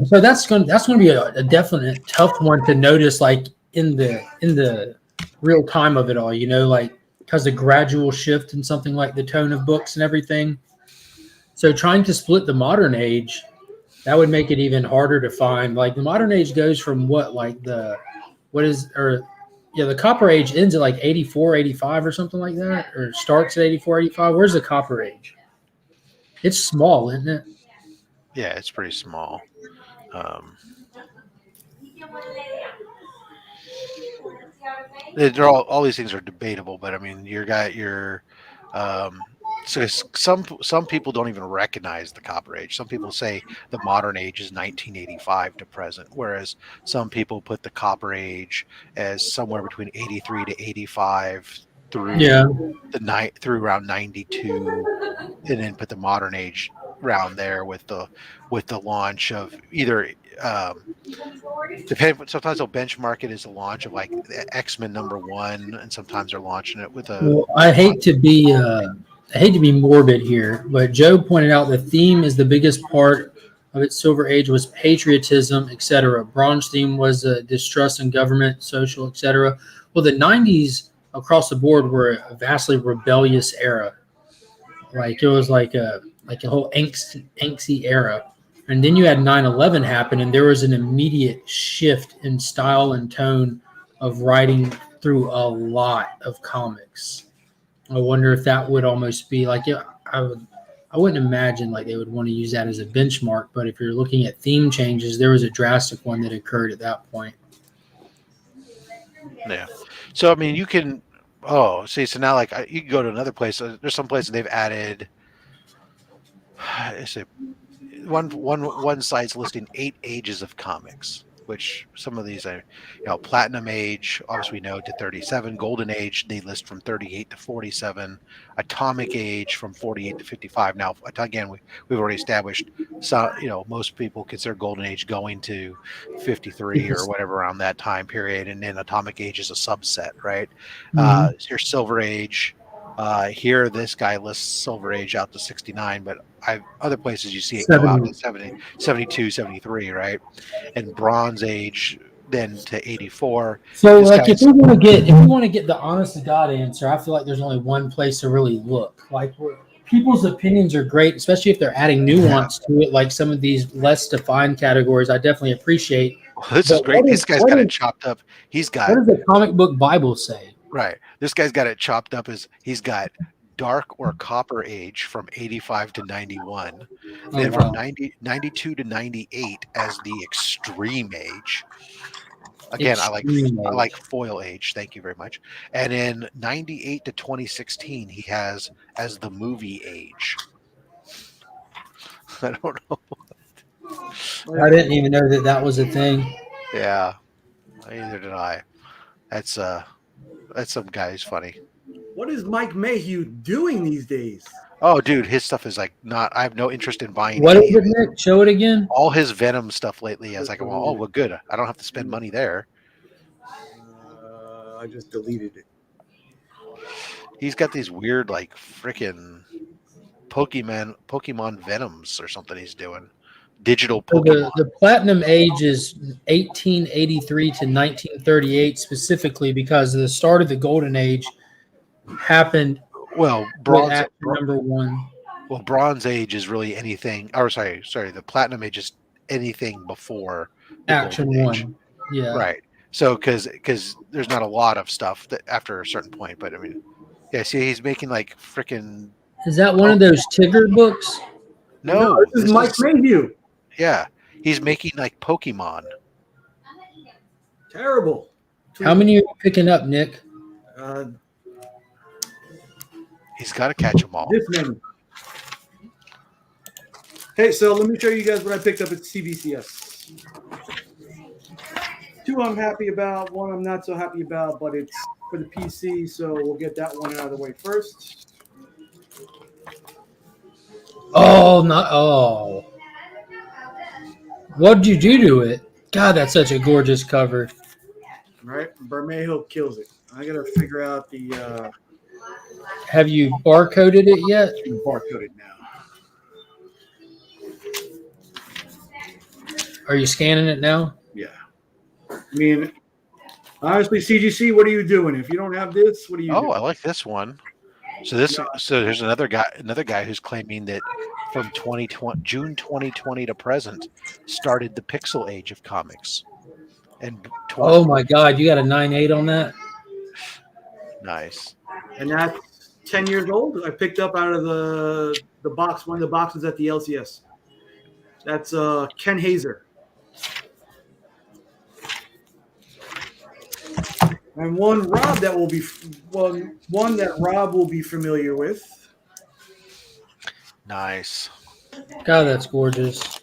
So that's going to be a definite tough one to notice, like in the real time of it all, like because the gradual shift in something like the tone of books and everything. So trying to split the modern age, that would make it even harder to find. Like the modern age goes from the Copper Age ends at like 84, 85 or something like that, or starts at 84, 85. Where's the Copper Age? It's small, isn't it? Yeah, it's pretty small. They're all these things are debatable, but I mean, so some people don't even recognize the Copper Age. Some people say the modern age is 1985 to present, whereas some people put the Copper Age as somewhere between 83 to 85 through through around 92, and then put the modern age around there with the launch of either sometimes they'll benchmark it as a launch of like X-Men #1, and sometimes they're launching it with a. Well, I hate to be morbid here, but Joe pointed out the theme is the biggest part of its Silver Age was patriotism, etc. Bronze theme was distrust in government, social, etc. Well, the 90s across the board were a vastly rebellious era. Like it was like a whole angsty era. And then you had 9/11 happen, and there was an immediate shift in style and tone of writing through a lot of comics. I wonder if that would almost be like I wouldn't imagine like they would want to use that as a benchmark, but if you're looking at theme changes, there was a drastic one that occurred at that point. Yeah. So I mean, you can. Oh, see. So now, like, you can go to another place. There's some places they've added. Is it one site's listing 8 ages of comics, which some of these are, Platinum Age, obviously we know, to 37. Golden Age, they list from 38 to 47. Atomic Age from 48 to 55. Now, again, we've already established, so most people consider Golden Age going to 53 or whatever around that time period, and then Atomic Age is a subset, right? Here's Silver Age. Here, this guy lists Silver Age out to 69, but other places you see it go out to 70, 72, 73, right? And Bronze Age then to 84. So, like, if we want to get the honest to God answer, I feel like there's only one place to really look. Like, people's opinions are great, especially if they're adding nuance to it, like some of these less defined categories. I definitely appreciate. Well, this is great. This guy's got it chopped up. What does the comic book Bible say? Right. This guy's got it chopped up as he's got Dark or Copper Age from 85 to 91. Then from 92 to 98 as the Extreme Age. Again, I like Foil Age. Thank you very much. And then 98 to 2016 he has as the Movie Age. I don't know. I didn't even know that was a thing. Yeah. Neither did I. That's some guy who's funny. What is Mike Mayhew doing these days? Oh, dude, his stuff is like not. I have no interest in buying. What is it, Nick? Show it again. All his Venom stuff lately is like, well, good. I don't have to spend money there. I just deleted it. he's got these weird like freaking Pokemon Venoms or something he's doing. Digital Pokemon. The platinum age is 1883 to 1938 specifically because the start of the golden age happened bronze action number 1. Well, bronze age is really anything, or sorry, the platinum age is anything before the action golden 1. age. Yeah. Right. So because there's not a lot of stuff that after a certain point, but I mean, yeah, see he's making like freaking. Is that one of those Tigger books? No, this is Mike Mayhew. Yeah, he's making like Pokemon. Terrible. How many are you picking up, Nick? He's got to catch them all. This many. Hey, so let me show you guys what I picked up at CBCS. 2 I'm happy about, 1 I'm not so happy about, but it's for the PC, so we'll get that one out of the way first. Oh. What did you do to it? God, that's such a gorgeous cover. All right, Bermejo kills it. I gotta figure out the. Have you barcoded it yet? Barcoded now. Are you scanning it now? Yeah. I mean, honestly, CGC, what are you doing? If you don't have this, what are you doing? I like this one. So there's another guy who's claiming that from June 2020 to present started the pixel age of comics. And oh my God, you got a 9.8 on that? Nice. And that's 10 years old. I picked up out of the box, one of the boxes at the LCS. That's Ken Hazer. And one that Rob will be familiar with. Nice. God, that's gorgeous.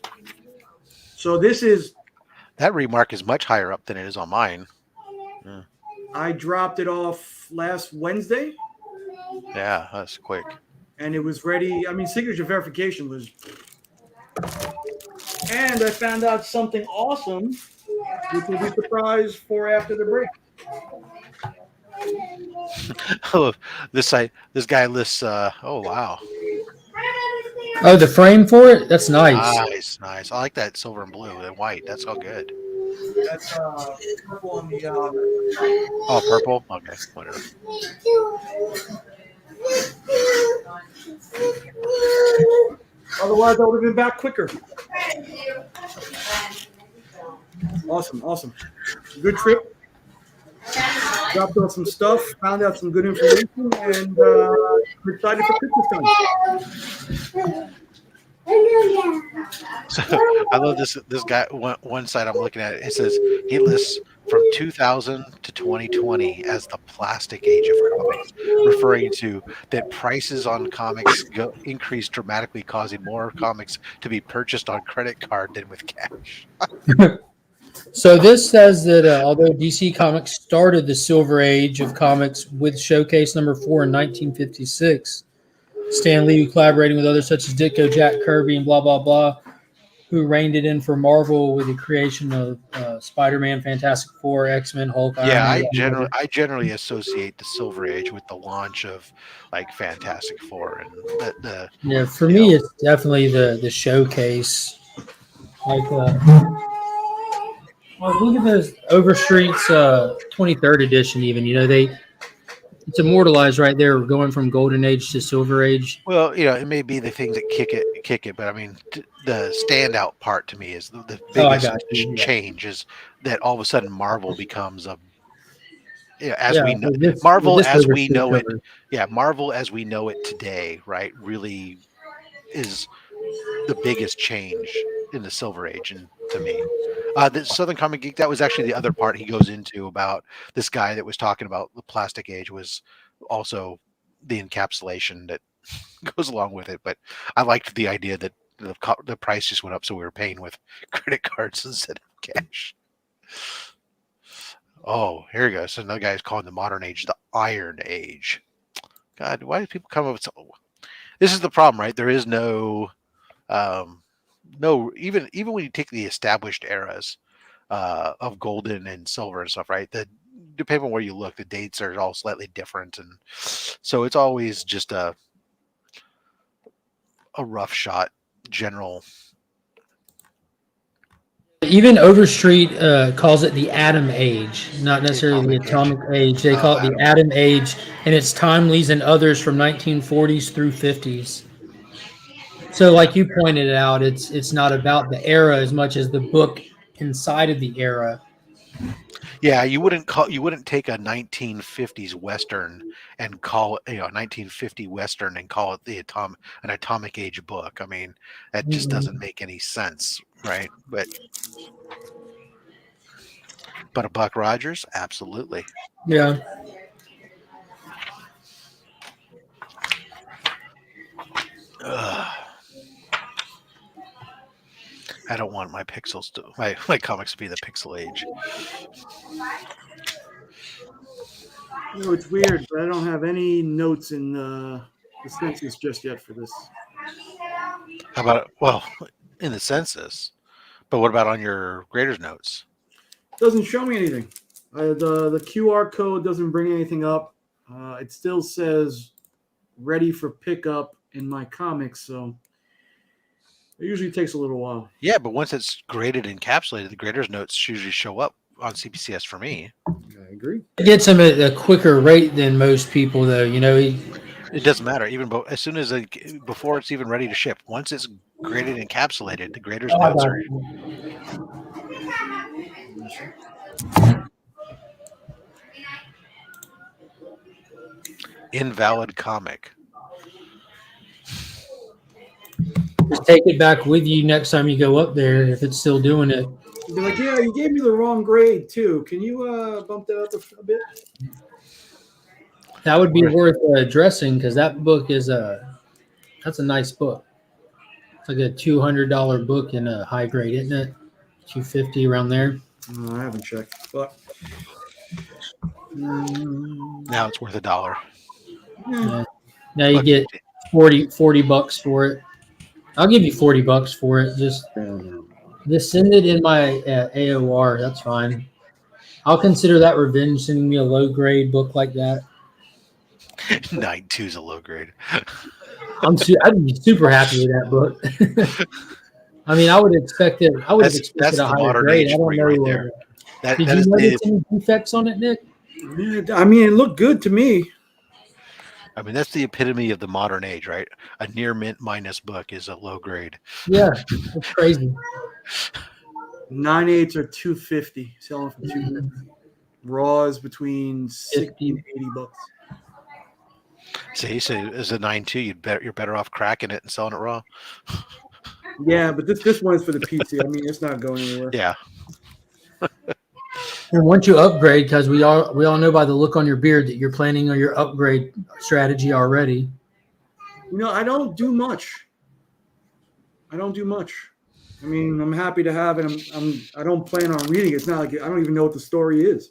So this is that remark is much higher up than it is on mine. Yeah. I dropped it off last Wednesday. Yeah, that's quick. And it was ready. I mean, signature verification was. And I found out something awesome, which will be surprised for after the break. Oh, this guy lists. Oh wow. Oh, the frame for it? That's nice. Nice. I like that silver and blue and white. That's all good. That's purple on the. Oh, purple. Okay, whatever. Otherwise, I would have been back quicker. Awesome. Good trip. Dropped off some stuff, found out some good information, and we're excited for Christmas time. So I love this guy. One side I'm looking at, it says he lists from 2000 to 2020 as the plastic age of comics, referring to that prices on comics increased dramatically, causing more comics to be purchased on credit card than with cash. So this says that although DC Comics started the Silver Age of comics with Showcase number 4 in 1956, Stan Lee, collaborating with others such as Ditko, Jack Kirby, and blah, blah, blah, who reined it in for Marvel with the creation of Spider-Man, Fantastic Four, X-Men, Hulk, Iron Man. I generally associate the Silver Age with the launch of like Fantastic Four and for me it's definitely the Showcase. Like look at those Overstreet's 23rd edition. Even it's immortalized right there, going from Golden Age to Silver Age. Well, it may be the things that kick it, but I mean, the standout part to me is the biggest change is that all of a sudden Marvel becomes Marvel as we know it. Yeah, Marvel as we know it today, right? Really is the biggest change in the Silver Age, and to me, the Southern Comic Geek, that was actually the other part he goes into about this guy that was talking about the plastic age was also the encapsulation that goes along with it. But I liked the idea that the price just went up, so we were paying with credit cards instead of cash. Oh, here we go. So another guy is calling the modern age the Iron Age. God, why do people come up with this is the problem, right? There is no even when you take the established eras of golden and silver and stuff, right? depending on where you look, the dates are all slightly different, and so it's always just a rough shot general. Even Overstreet calls it the Atom Age, not necessarily the Atomic Age. They call it the Atom Age, and it's Timely's and others from 1940s through 50s. So, like you pointed out, it's not about the era as much as the book inside of the era. Yeah, you wouldn't take a 1950s Western and call it, a 1950 Western and call it an Atomic Age book. I mean, that just doesn't make any sense, right? But a Buck Rogers, absolutely. Yeah. I don't want my pixels to my comics to be the Pixel Age. It's weird, but I don't have any notes in the census just yet for this. How about in the census? But what about on your graders notes? Doesn't show me anything. The QR code doesn't bring anything up. It still says ready for pickup in my comics, so it usually takes a little while. Yeah, but once it's graded and encapsulated, the graders notes usually show up on CPCS for me. I agree. It gets him at a quicker rate than most people, though. It doesn't matter. Even as soon as before it's even ready to ship, once it's graded and encapsulated, the graders notes are. Invalid comic. Just take it back with you next time you go up there if it's still doing it. You'd be like, yeah, you gave me the wrong grade too. Can you bump that up a bit? That would be worth addressing because that book is that's a nice book. It's like a $200 book in a high grade, isn't it? $250 around there. I haven't checked, but now it's worth $1. Yeah. Now you get $40 for it. I'll give you $40 for it. Just send it in my AOR. That's fine. I'll consider that revenge, sending me a low grade book like that. 9.2 is a low grade. I'd be super happy with that book. I mean, I would expect it. I would have expected a higher grade. I don't know. Right there. Did you notice any defects on it, Nick? I mean, it looked good to me. I mean, that's the epitome of the modern age, right? A near mint minus book is a low grade. Yeah, that's crazy. 9.8s are $250, selling for $250. Raw is between $60 and $80. See, so as a 9.2, you're better off cracking it and selling it raw. Yeah, but this one is for the PC. I mean, it's not going anywhere. Yeah. And once you upgrade, because we all know by the look on your beard that you're planning on your upgrade strategy already. I don't do much. I mean, I'm happy to have it. I don't plan on reading it. It's not like I don't even know what the story is.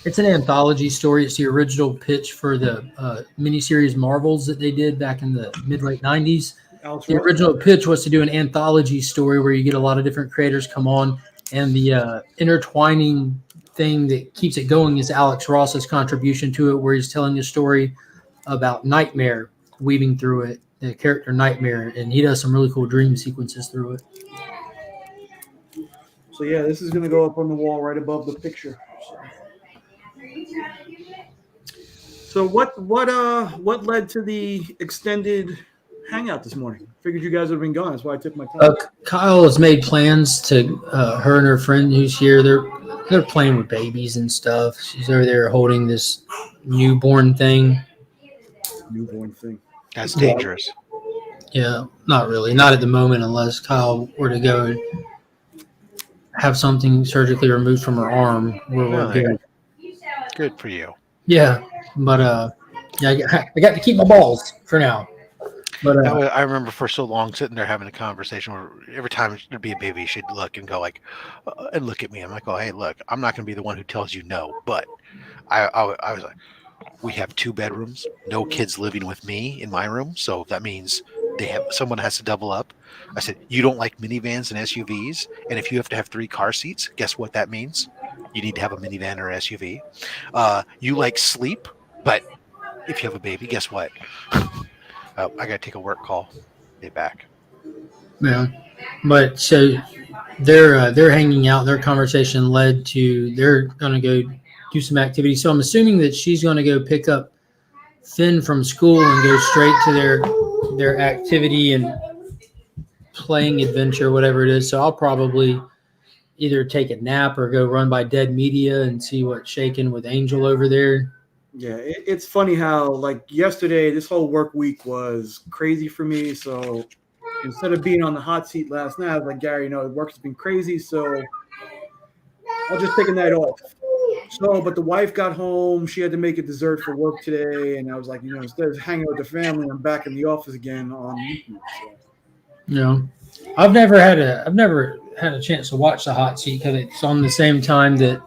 It's an anthology story. It's the original pitch for the miniseries Marvels that they did back in the mid-late 90s. The original pitch was to do an anthology story where you get a lot of different creators come on, and the intertwining thing that keeps it going is Alex Ross's contribution to it, where he's telling a story about Nightmare weaving through it, the character Nightmare, and he does some really cool dream sequences through it. So yeah, this is going to go up on the wall right above the picture. So what led to the extended hangout this morning? Figured you guys would have been gone. That's why I took my time. Kyle has made plans to her and her friend who's here. They're playing with babies and stuff. She's over there holding this newborn thing. That's dangerous. Yeah, not really. Not at the moment, unless Kyle were to go and have something surgically removed from her arm. We're good. Good for you. Yeah, but yeah, I got to keep my balls for now. But I remember for so long sitting there having a conversation where every time there'd be a baby, she'd look and go like, and look at me. I'm like, oh, hey, look, I'm not going to be the one who tells you no, but I was like, we have 2 bedrooms, no kids living with me in my room, so that means someone has to double up. I said, you don't like minivans and SUVs, and if you have to have 3 car seats, guess what that means? you need to have a minivan or SUV. You like sleep, but if you have a baby, guess what? I got to take a work call. Be back. Yeah, but so they're hanging out. Their conversation led to they're going to go do some activity. So I'm assuming that she's going to go pick up Finn from school and go straight to their activity and playing adventure, whatever it is. So I'll probably either take a nap or go run by Dead Media and see what's shaking with Angel over there. Yeah, it's funny how like yesterday, this whole work week was crazy for me. So instead of being on the hot seat last night, I was like, Gary, the work's been crazy, so I'll just take a night off. So, but the wife got home. She had to make a dessert for work today, and I was like, instead of hanging out with the family, I'm back in the office again on YouTube. So. I've never had a chance to watch the hot seat because it's on the same time that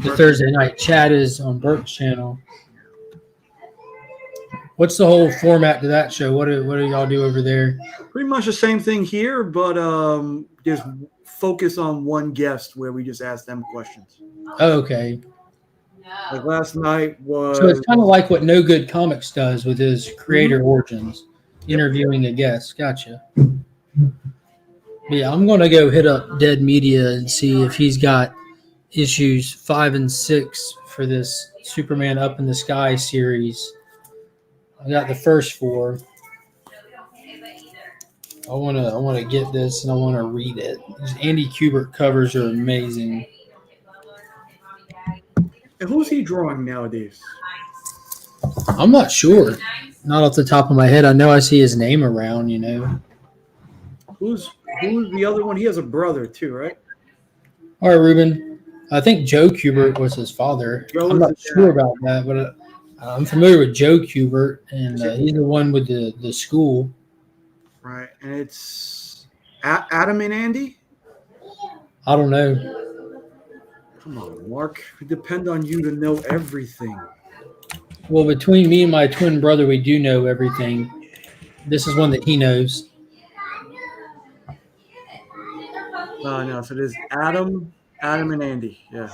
the Thursday night chat is on Burke's channel. What's the whole format to that show? What do y'all do over there? Pretty much the same thing here, but just focus on one guest where we just ask them questions. Oh, okay. Like last night was. So it's kind of like what No Good Comics does with his creator origins, interviewing a guest. Gotcha. Yeah, I'm going to go hit up Dead Media and see if he's got issues 5 and 6 for this Superman Up in the Sky series. I got the first 4. I want to get this and I want to read it. These Andy Kubert covers are amazing. And who's he drawing nowadays? I'm not sure. Not off the top of my head. I know I see his name around, Who's the other one? He has a brother too, right? All right, Ruben. I think Joe Kubert was his father. I'm not sure about that, but I'm familiar with Joe Kubert, and he's the one with the school. Right, and it's Adam and Andy? I don't know. Come on, Mark. We depend on you to know everything. Well, between me and my twin brother, we do know everything. This is one that he knows. No, so it is Adam and Andy. Yeah.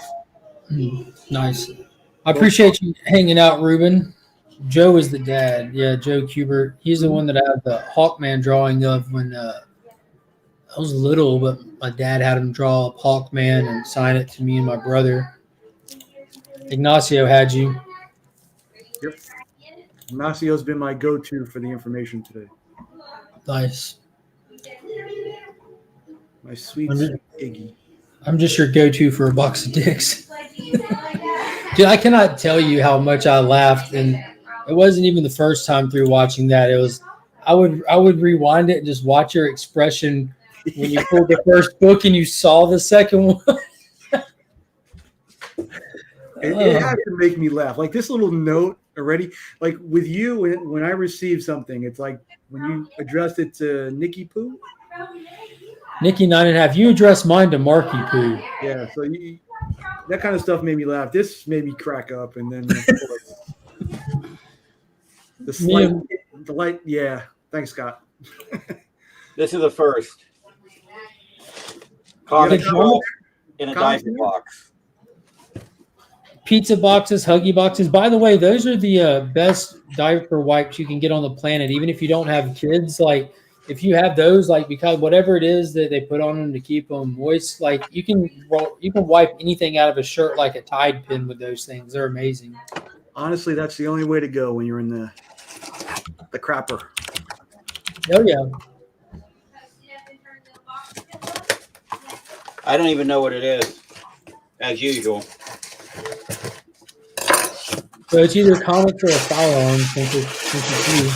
Nice. I appreciate you hanging out, Ruben. Joe is the dad. Yeah, Joe Kubert. He's the one that I have the Hawkman drawing of when I was little, but my dad had him draw up Hawkman and sign it to me and my brother. Ignacio had you. Yep. Ignacio's been my go-to for the information today. Nice. My sweet Iggy. I'm just your go-to for a box of dicks. Dude, I cannot tell you how much I laughed, and it wasn't even the first time through watching that. It was I would rewind it and just watch your expression when you pulled the first book and you saw the second one. It has to make me laugh. Like this little note already, like with you, when I receive something, it's like when you addressed it to Nikki Poo. Nikki 9.5. You addressed mine to Marky Poo. Yeah, so that kind of stuff made me laugh. This made me crack up, and then the light. Yeah, thanks, Scott. This is the first comic in a diaper box. Pizza boxes, Huggy boxes. By the way, those are the best diaper wipes you can get on the planet. Even if you don't have kids, like if you have those, like because whatever it is that they put on them to keep them moist, like you can wipe anything out of a shirt like a Tide pin with those things. They're amazing. Honestly, that's the only way to go when you're in the crapper. Oh yeah. I don't even know what it is, as usual. So it's either comics or a firearm since it's you.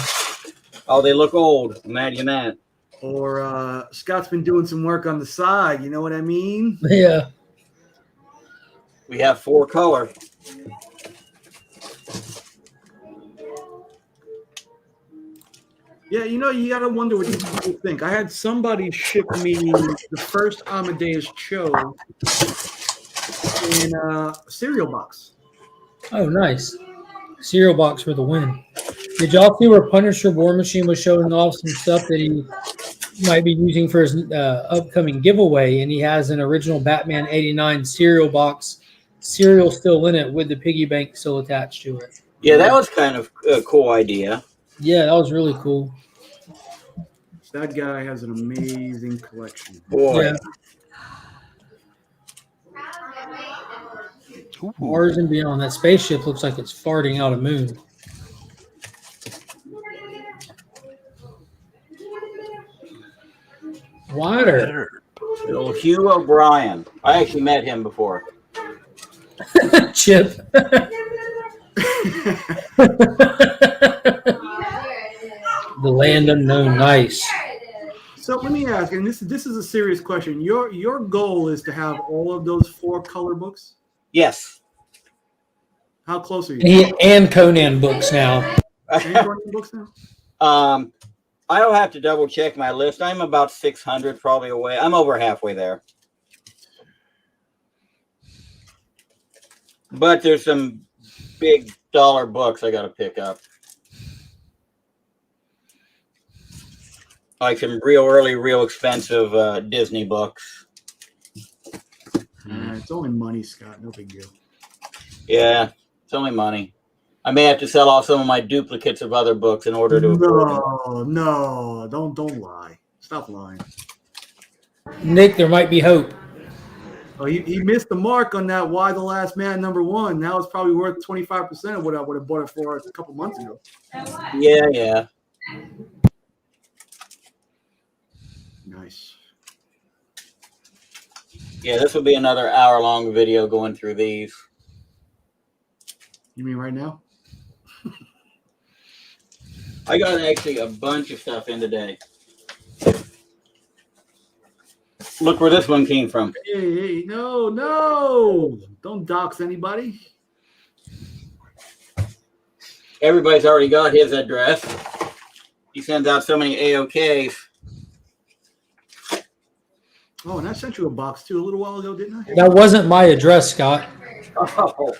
Oh, they look old. Imagine that. Or Scott's been doing some work on the side. You know what I mean? Yeah. We have 4 color. Yeah, you gotta wonder what these people think. I had somebody ship me the first Amadeus Cho in a cereal box. Oh, nice. Cereal box for the win. Did y'all see where Punisher War Machine was showing off some stuff that he might be using for his upcoming giveaway? And he has an original Batman '89 cereal box cereal still in it with the piggy bank still attached to it. Yeah, that was kind of a cool idea. Yeah, that was really cool. That guy has an amazing collection. Boy. Yeah. Mars and beyond. That spaceship looks like it's farting out a moon. Water. Little Hugh O'Brien. I actually met him before. Chip. The land unknown. Nice. So let me ask, and this is a serious question. Your goal is to have all of those 4 color books? Yes. How close are you? And Conan books now. Books now? I'll have to double check my list. I'm about 600 probably away. I'm over halfway there. But there's some big dollar books I got to pick up. Like some real early, real expensive Disney books. It's only money, Scott. No big deal. Yeah, it's only money. I may have to sell off some of my duplicates of other books in order to afford No, don't lie. Stop lying. Nick, there might be hope. Oh, he missed the mark on that Why the Last Man #1. Now it's probably worth 25% of what I would have bought it for a couple months ago. Yeah. Nice. Yeah, this will be another hour-long video going through these. You mean right now? I got actually a bunch of stuff in today. Look where this one came from. Hey, no. Don't dox anybody. Everybody's already got his address. He sends out so many AOKs. Oh, and I sent you a box too a little while ago, didn't I? That wasn't my address, Scott. Oh.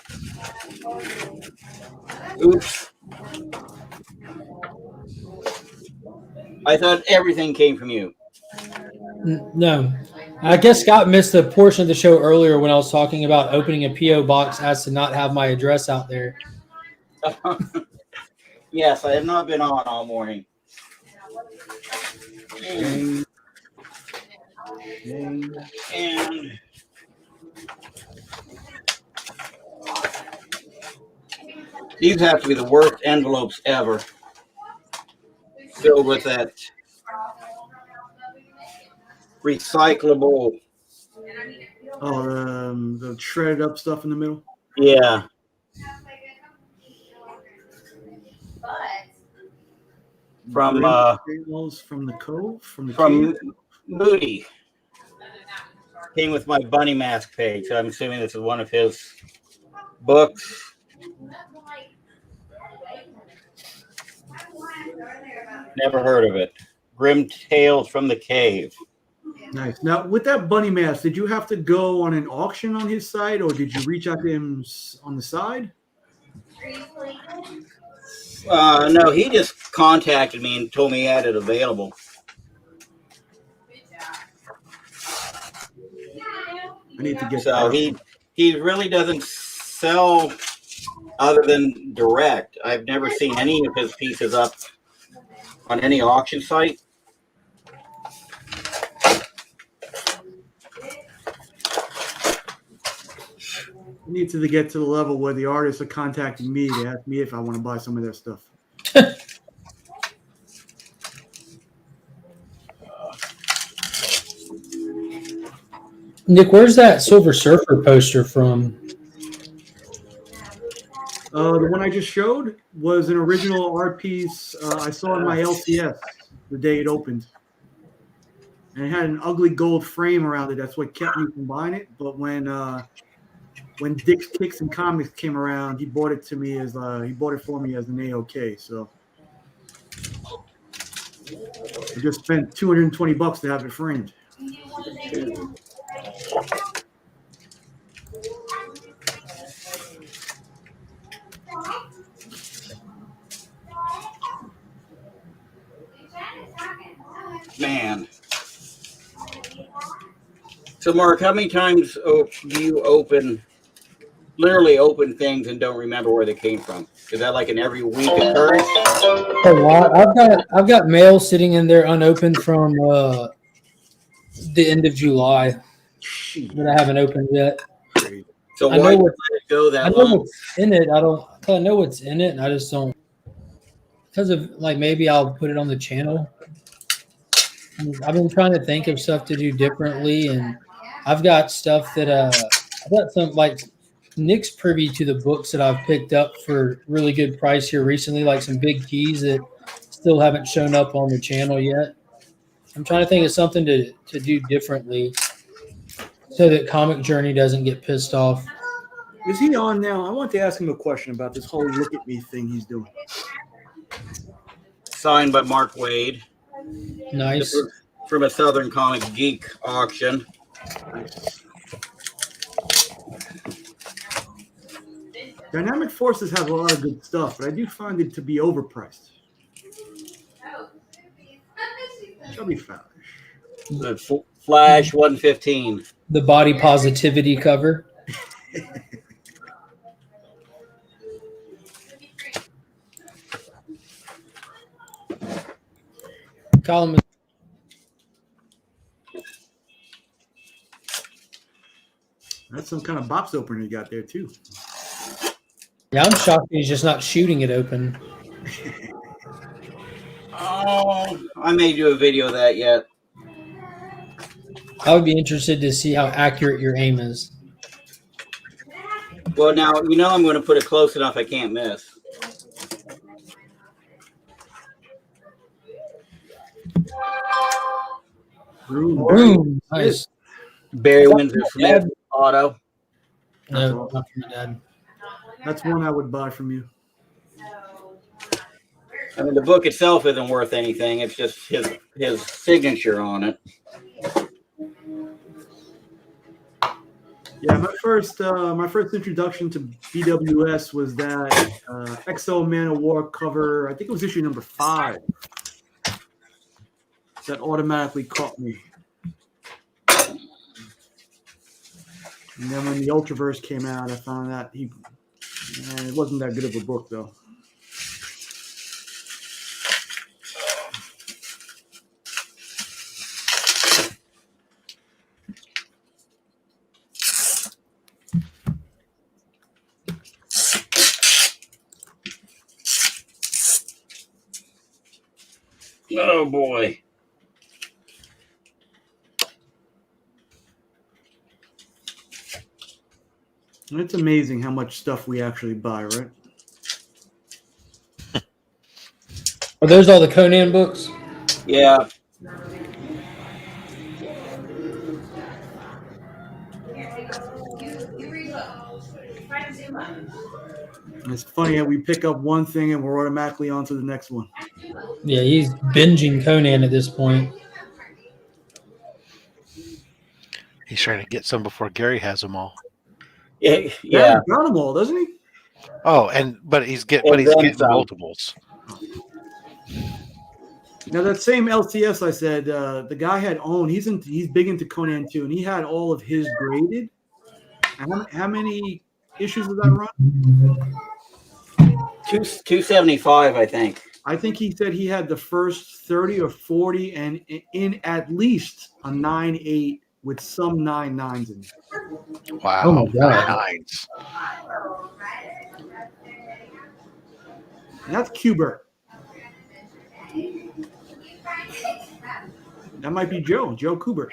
Oops. I thought everything came from you. No. I guess Scott missed a portion of the show earlier when I was talking about opening a P.O. box as to not have my address out there. Yes, I have not been on all morning. And these have to be the worst envelopes ever. Filled with that recyclable. Oh, the shredded up stuff in the middle. Yeah. From the Cove, from Moody. Came with my bunny mask page. So I'm assuming this is one of his books. Never heard of it. Grim Tales from the Cave. Nice. Now, with that bunny mask, did you have to go on an auction on his site, or did you reach out to him on the side? No, he just contacted me and told me he had it available. I need to get so he really doesn't sell other than direct. I've never seen any of his pieces up on any auction site. I need to get to the level where the artists are contacting me to ask me if I want to buy some of their stuff. Nick, where's that Silver Surfer poster from? The one I just showed was an original art piece I saw in my LCS the day it opened. And it had an ugly gold frame around it. That's what kept me from buying it. But when Dick's Kicks and Comics came around, he bought it to me as he bought it for me as an AOK. So I just spent $220 to have it framed. Man. So, Mark, how many times do you open literally open things and don't remember where they came from? Is that like an every week occurrence? A lot. I've got mail sitting in there unopened from the end of July that I haven't opened yet. So I why know let what, it go that I know long? what's in it. I know what's in it, and I just don't, because of like maybe I'll put it on the channel. I've been trying to think of stuff to do differently, and I've got stuff that I've got some like Nick's privy to the books that I've picked up for really good price here recently, like some big keys that still haven't shown up on the channel yet. I'm trying to think of something to do differently so that Comic Journey doesn't get pissed off. Is he on now? I want to ask him a question about this whole look at me thing he's doing. Signed by Mark Wade. Nice. From a Southern Comic Geek auction. Dynamic Forces have a lot of good stuff, but I do find it to be overpriced. Chubby Flash. The Flash 115. The body positivity cover. Column. That's some kind of box opener you got there too. Yeah, I'm shocked he's just not shooting it open. Oh, I may do a video of that yet. I would be interested to see how accurate your aim is. Well, now, I'm going to put it close enough I can't miss. Boom. Nice. Barry Windsor Smith auto. No, not from my dad. That's one I would buy from you. I mean, the book itself isn't worth anything. It's just his signature on it. Yeah, my first introduction to BWS was that XO Man of War cover. I think it was issue number 5. That automatically caught me. And then when the Ultraverse came out, I found out it wasn't that good of a book, though. Oh, boy. And it's amazing how much stuff we actually buy, right? Are those all the Conan books? Yeah. And it's funny how we pick up one thing and we're automatically on to the next one. Yeah, he's binging Conan at this point. He's trying to get some before Gary has them all. Yeah. Gary's got them all, doesn't he? Oh, but he's getting multiples. Now that same LCS I said, the guy had owned. He's big into Conan too, and he had all of his graded. How many issues of that run? 275, I think. I think he said he had the first 30 or 40, and in at least a 9/8 with some 9/9s in it. Wow! Oh my God. 9/9s. And that's Kubert. That might be Joe Kubert.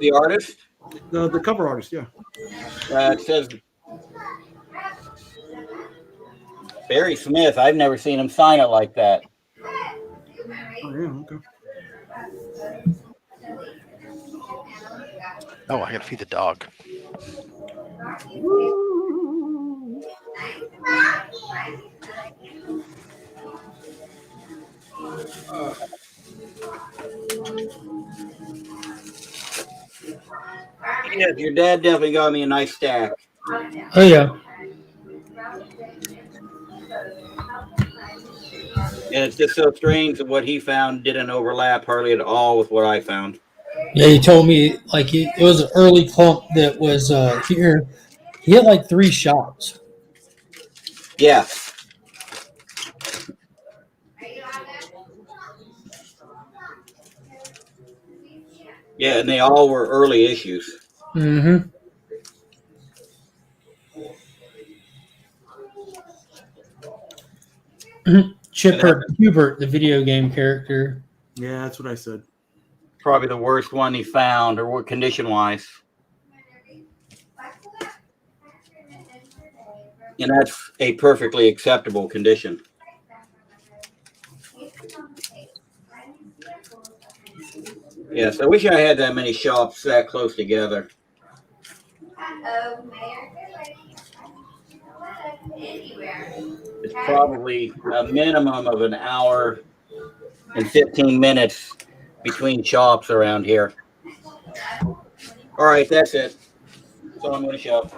The artist? The cover artist, yeah. It says Barry Smith. I've never seen him sign it like that. Oh, yeah, okay. Oh, I gotta feed the dog. Yeah, your dad definitely got me a nice stack. Oh, yeah. And it's just so strange that what he found didn't overlap hardly at all with what I found. Yeah, he told me like it was an early clump that was here. He had like 3 shops. Yeah. Yeah, and they all were early issues. Mm-hmm. Chipper Hubert, the video game character. Yeah, that's what I said. Probably the worst one he found, or condition-wise. And that's a perfectly acceptable condition. Yes, I wish I had that many shops that close together. It's probably a minimum of an hour and 15 minutes between shops around here. All right, that's it. So I'm going to show.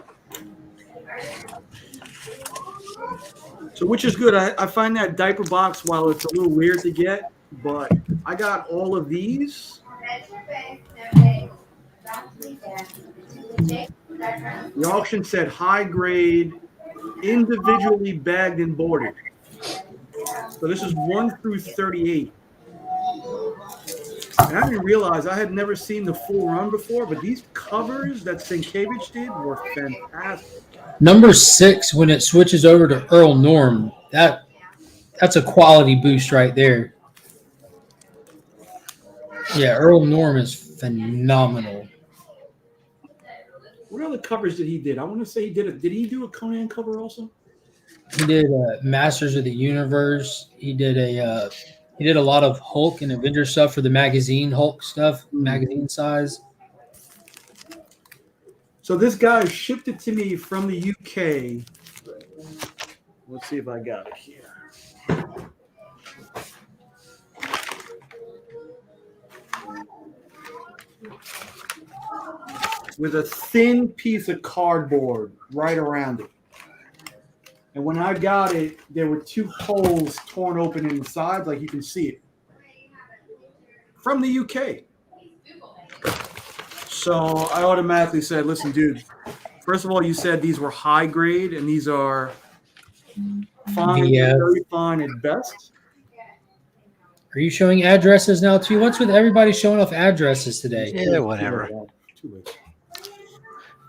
So which is good. I find that diaper box, while it's a little weird to get, but I got all of these. The auction said high grade, individually bagged and boarded. So this is 1 through 38. And I didn't realize, I had never seen the full run before, but these covers that Sienkiewicz did were fantastic. Number 6, when it switches over to Earl Norm, that's a quality boost right there. Yeah, Earl Norm is phenomenal. What other covers did he did? I want to say he did it. Did he do a Conan cover also? He did Masters of the Universe. He did a lot of Hulk and Avenger stuff for the magazine Hulk stuff, magazine size. So this guy shipped it to me from the UK. Let's see if I got it here. With a thin piece of cardboard right around it. And when I got it, there were 2 holes torn open in the sides, like you can see it. From the UK. So I automatically said, listen, dude, first of all, you said these were high grade, and these are fine, very fine at best. Are you showing addresses now too? What's with everybody showing off addresses today? Yeah, whatever.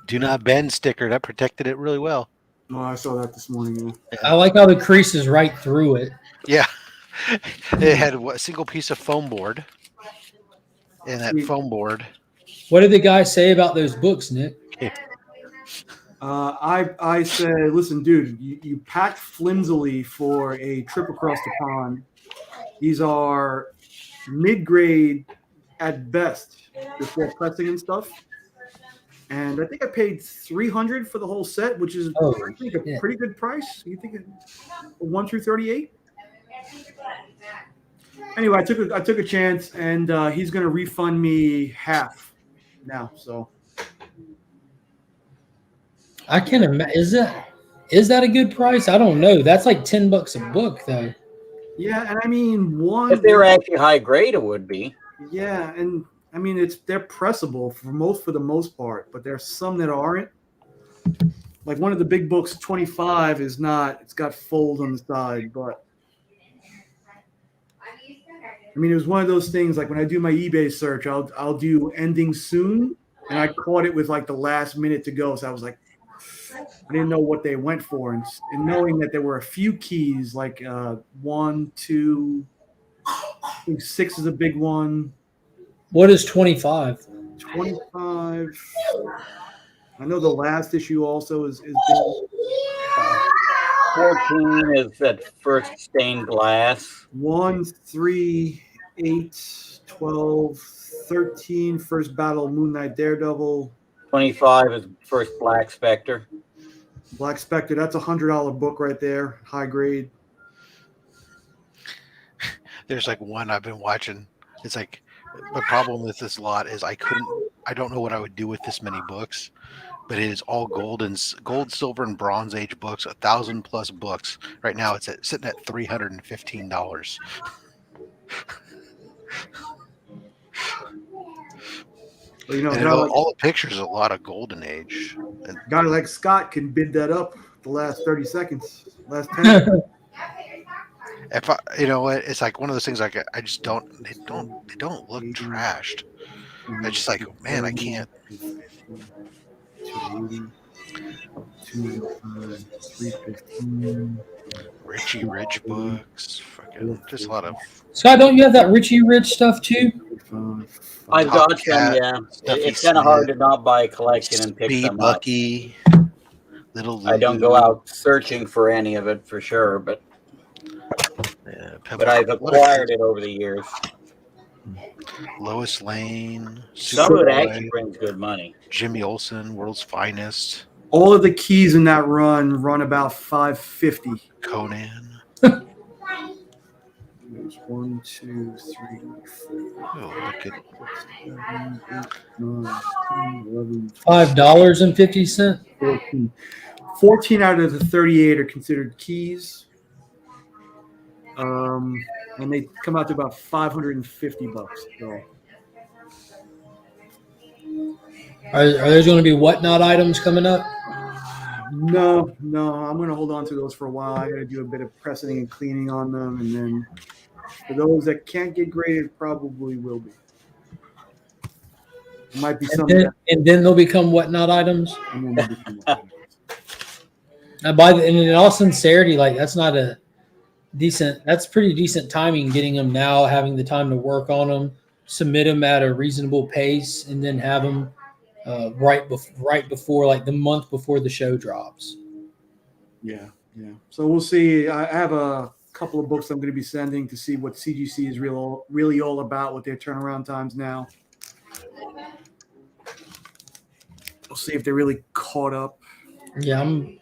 Do not bend sticker. That protected it really well. Oh, I saw that this morning. Yeah. I like how the crease is right through it. Yeah. It had a single piece of foam board. And that foam board. What did the guy say about those books, Nick? I said, listen, dude, you packed flimsily for a trip across the pond. These are mid-grade at best before pressing and stuff. And I think I paid $300 for the whole set, which is I think a pretty good price. You think 1 through 38? Anyway, I took a chance, and he's going to refund me half now. So I can't imagine. Is that a good price? I don't know. That's like $10 a book, though. Yeah, and I mean If they were actually high grade, it would be. Yeah, and I mean they're pressable for the most part, but there's some that aren't. Like one of the big books, 25, is not. It's got folds on the side, but I mean it was one of those things. Like when I do my eBay search, I'll do ending soon, and I caught it with like the last minute to go, so I was like, I didn't know what they went for, and knowing that there were a few keys, like 1, 2, I think 6 is a big one. What is 25? 25. I know the last issue also is big. 14 is that first stained glass. 1, 3, 8, 12, 13, First Battle of Moon Knight Daredevil. 25 is first Black Spectre. Black Spectre, that's $100 book right there, high grade. There's like one I've been watching. It's like the problem with this lot is I don't know what I would do with this many books, but it is all gold, silver, and bronze age books, 1,000+ books. Right now it's sitting at $315. But, you know, and all the pictures are a lot of golden age. And a guy like Scott can bid that up the last 30 seconds, last 10. if I, you know what, it's like one of those things like I just don't. They don't look trashed. It's just like, man, I can't. 315. Richie Rich books, fucking just a lot of. Scott, don't you have that Richie Rich stuff too? I've got some, yeah. It's kind of hard to not buy a collection and pick them Bucky, up. Little I don't go out searching for any of it for sure, but I've acquired it over the years. Lois Lane. Some of it actually brings good money. Jimmy Olsen, World's Finest. All of the keys in that run about $550. Conan. There's 1, 2, 3, 4. Oh, look at $5.50. 14 out of the 38 are considered keys. And they come out to about $550. So. Are there going to be whatnot items coming up? No. I'm going to hold on to those for a while. I got to do a bit of pressing and cleaning on them, and then for those that can't get graded, probably will be. It might be something. And then they'll become whatnot items. And then they'll become whatnot items. And in all sincerity, like that's not a decent. That's pretty decent timing. Getting them now, having the time to work on them, submit them at a reasonable pace, and then have them right before, like the month before the show drops. Yeah. So we'll see. I have a couple of books I'm going to be sending to see what CGC is really all about, what their turnaround times now. We'll see if they're really caught up. Yeah, I'm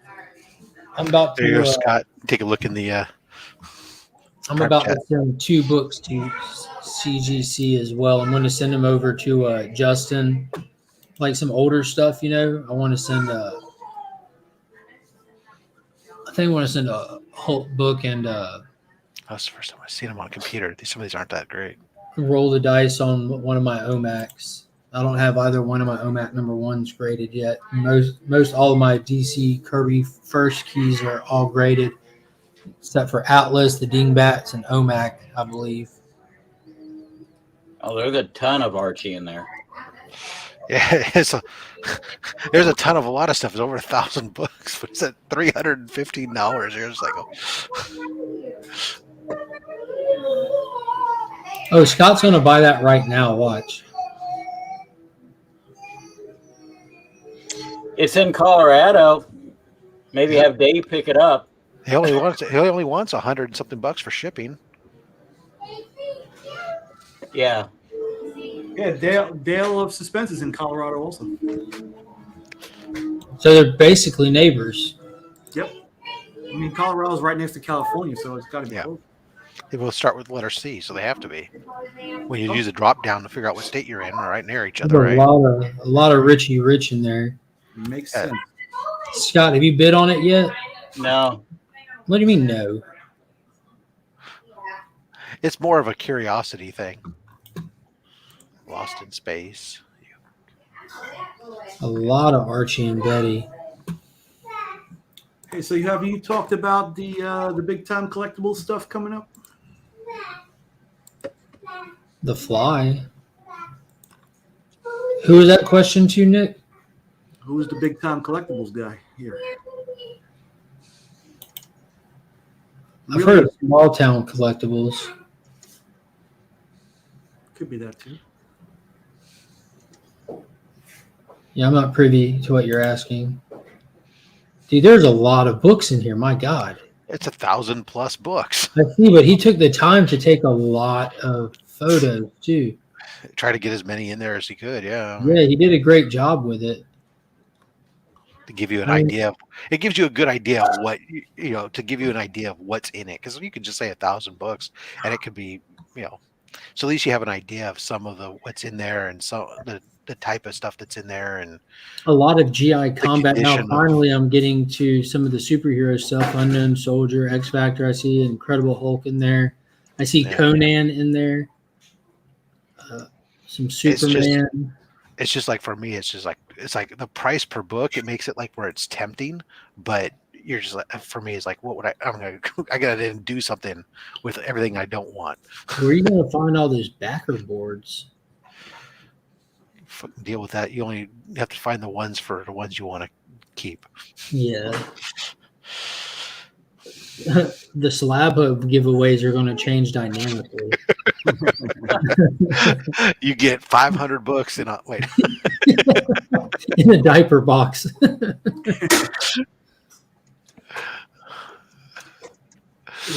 about to. There you go, Scott. Take a look in the. I'm about to send 2 books to CGC as well. I'm going to send them over to Justin, like some older stuff. You know, I want to send. I think I want to send a Hulk book and. That's the first time I've seen them on a computer. Some of these aren't that great. Roll the dice on one of my OMACs. I don't have either one of my OMAC number 1s graded yet. Most all of my DC Kirby first keys are all graded, except for Atlas, the Dingbats, and OMAC, I believe. Oh, there's a ton of Archie in there. Yeah, there's a ton of a lot of stuff. It's over 1,000 books. But it's at $315. You're just like, oh, Scott's going to buy that right now. Watch. It's in Colorado. Maybe have Dave pick it up. He only wants $100 and something bucks for shipping. Yeah. Yeah, Dale of Suspense is in Colorado also. So they're basically neighbors. Yep. I mean, Colorado's right next to California, so it's got to be close. They both start with the letter C, so they have to be. When you use a drop down to figure out what state you're in, right near each other, right? A lot of Richie Rich in there. Makes sense. Scott, have you bid on it yet? No. What do you mean no? It's more of a curiosity thing. Lost in Space. A lot of Archie and Betty. Hey, so have you talked about the big time collectible stuff coming up? The Fly. Who was that question to, Nick? Who's the big time collectibles guy here? I've heard of Small Town Collectibles. Could be that too. Yeah, I'm not privy to what you're asking. Dude, there's a lot of books in here. My God. It's 1,000+ books. I see, but he took the time to take a lot of photos too. Try to get as many in there as he could. Yeah. Yeah, he did a great job with it. To give you an idea, it gives you a good idea of what to give you an idea of what's in it. Because you could just say 1,000 books, and it could be, so at least you have an idea of some of the what's in there and so the type of stuff that's in there, and a lot of GI combat. Now finally I'm getting to some of the superhero stuff. Unknown Soldier, X Factor. I see Incredible Hulk in there. I see Conan in there. Some Superman. it's just like for me, it's like the price per book. It makes it like where it's tempting, but you're just like, for me, it's like, what would I gotta do something with everything I don't want. Where are you gonna find all those backer boards? Fucking deal with that. You only have to find the ones you want to keep. Yeah. The slab of giveaways are going to change dynamically. You get 500 books in a wait. In a diaper box. You